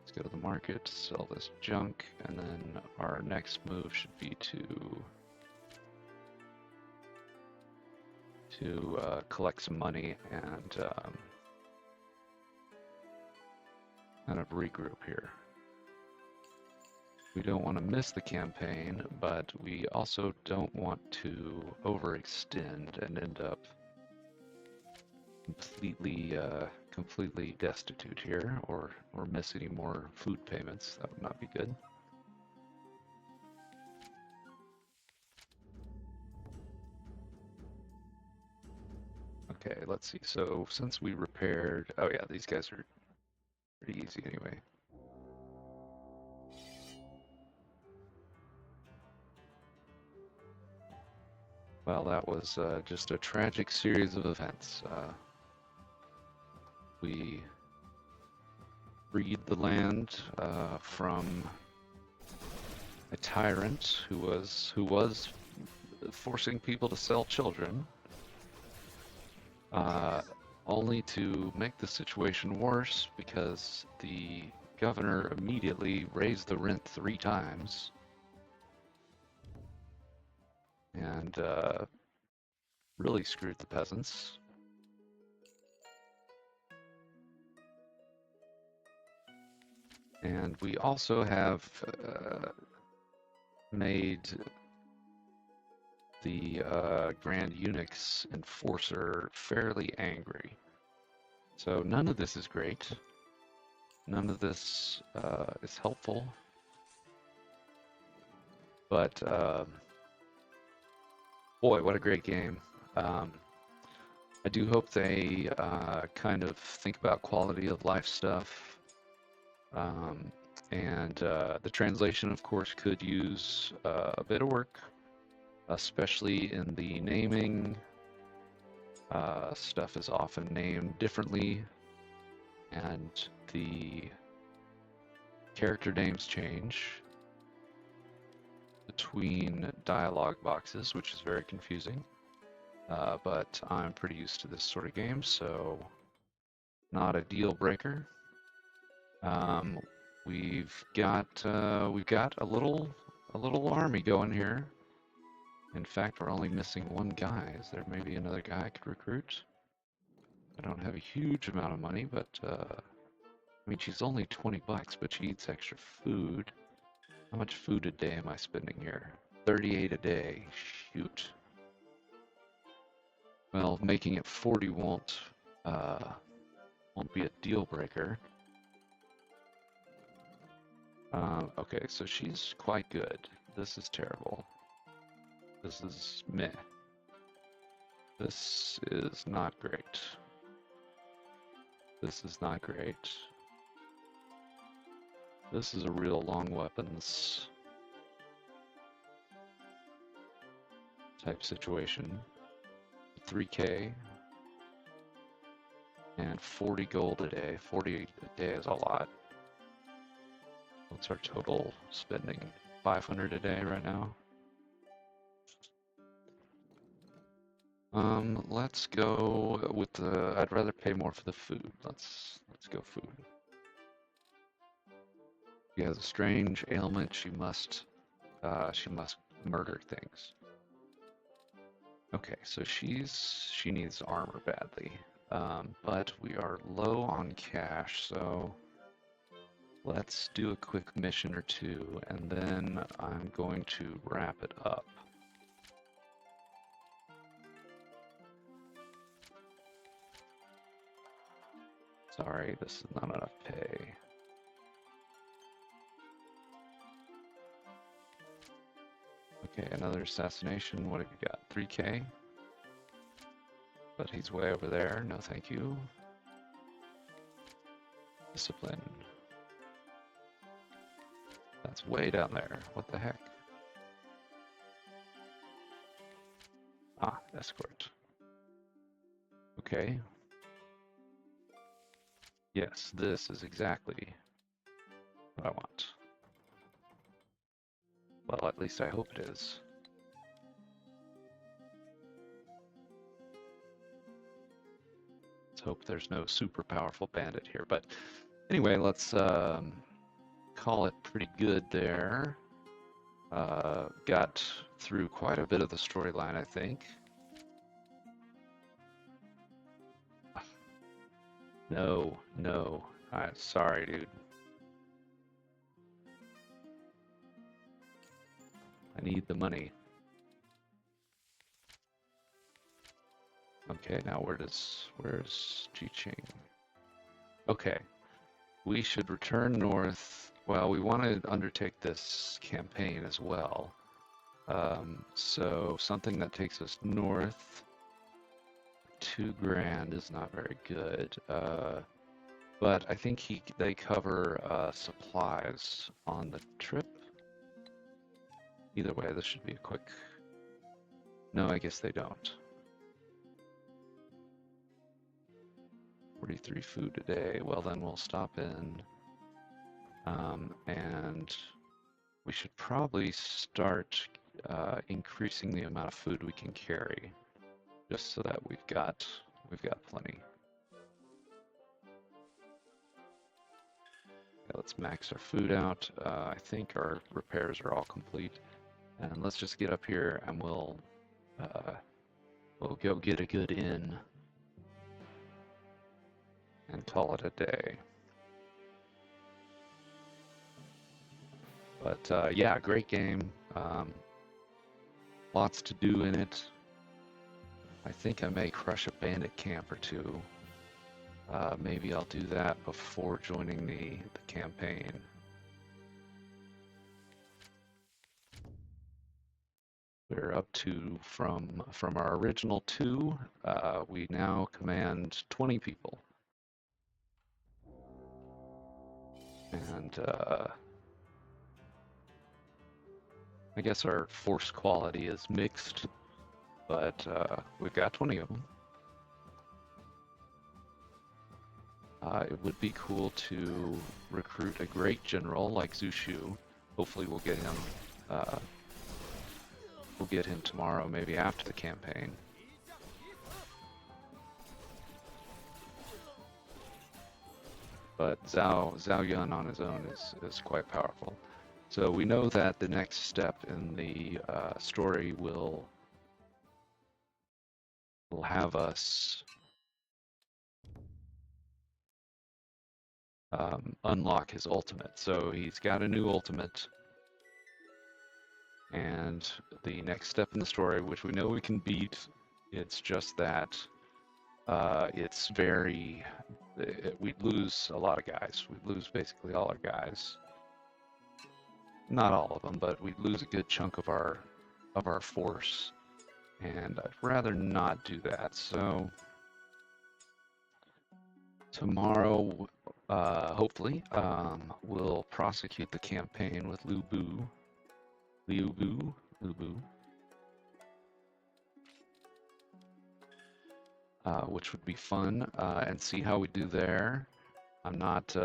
A: Let's go to the market, sell this junk, and then our next move should be to collect some money and kind of regroup here. We don't want to miss the campaign, but we also don't want to overextend and end up completely destitute here, or miss any more food payments. That would not be good. Okay, let's see. So since we repaired, oh yeah, these guys are pretty easy anyway. Well, that was just a tragic series of events. We freed the land from a tyrant who was forcing people to sell children, only to make the situation worse because the governor immediately raised the rent 3 times and really screwed the peasants. And we also have made the Grand Eunuch's enforcer fairly angry. So none of this is great. None of this is helpful. But boy, what a great game. I do hope they kind of think about quality of life stuff. And the translation, of course, could use a bit of work, especially in the naming. Stuff is often named differently, and the character names change between dialogue boxes, which is very confusing. But I'm pretty used to this sort of game, so not a deal breaker. We've got a little army going here. In fact, we're only missing one guy. Is there maybe another guy I could recruit? I don't have a huge amount of money, but I mean, she's only 20 bucks, but she eats extra food. How much food a day am I spending here? 38 a day. Shoot. Well, making it 40 won't be a deal breaker. Okay, so she's quite good. This is terrible. This is meh. This is not great. This is not great. This is a real long weapons type situation. 3K and 40 gold a day. 40 a day is a lot. What's our total spending? 500 a day right now. Let's go with the. I'd rather pay more for the food. Let's go food. She has a strange ailment. She must murder things. Okay, so she needs armor badly, but we are low on cash, so let's do a quick mission or two, and then I'm going to wrap it up. Sorry, this is not enough pay. Okay, another assassination. What have you got? 3K? But he's way over there. No, thank you. Discipline. That's way down there. What the heck? Ah, escort. Okay. Yes, this is exactly what I want. Well, at least I hope it is. Let's hope there's no super powerful bandit here. But anyway, let's call it pretty good there. Got through quite a bit of the storyline, I think. No. Sorry, dude. I need the money. Okay, now where's Jiqing? Okay, we should return north. Well, we want to undertake this campaign as well. So something that takes us north. 2 grand is not very good. But I think they cover supplies on the trip. Either way, this should be a quick. No, I guess they don't. 43 food a day. Well, then we'll stop in. And we should probably start increasing the amount of food we can carry, just so that we've got plenty. Okay, let's max our food out. I think our repairs are all complete, and let's just get up here and we'll go get a good inn and call it a day. But yeah, great game. Lots to do in it. I think I may crush a bandit camp or two. Maybe I'll do that before joining the campaign. We're up to from our original 2. We now command 20 people, and I guess our force quality is mixed, but we've got 20 of them. It would be cool to recruit a great general like Zushu. Hopefully we'll get him. We'll get him tomorrow, maybe after the campaign. But Zhao Yun on his own is quite powerful. So we know that the next step in the story will have us unlock his ultimate. So he's got a new ultimate, and the next step in the story, which we know we can beat, it's just that it's very, we'd lose a lot of guys. We'd lose basically all our guys. Not all of them, but we'd lose a good chunk of our force, and I'd rather not do that. So tomorrow, hopefully, we'll prosecute the campaign with Liu Bu, which would be fun, and see how we do there. I'm not.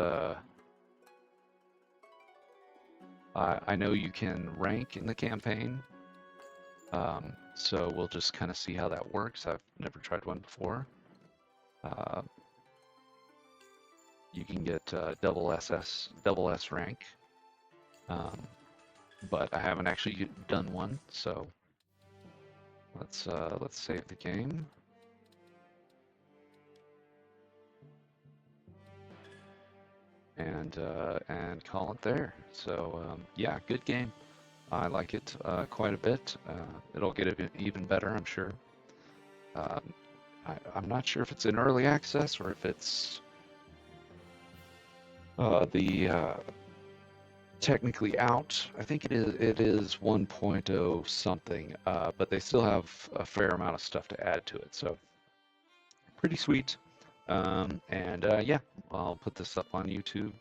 A: I know you can rank in the campaign, so we'll just kind of see how that works. I've never tried one before. You can get double S rank, but I haven't actually done one. So let's save the game. And call it there. So yeah, good game. I like it quite a bit. It'll get even better, I'm sure. I'm not sure if it's in early access or if it's technically out. I think it is 1.0 something, but they still have a fair amount of stuff to add to it. So pretty sweet. And yeah, I'll put this up on YouTube,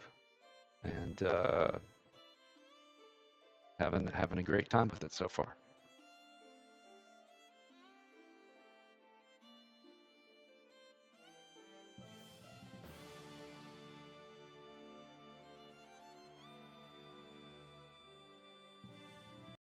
A: and having a great time with it so far.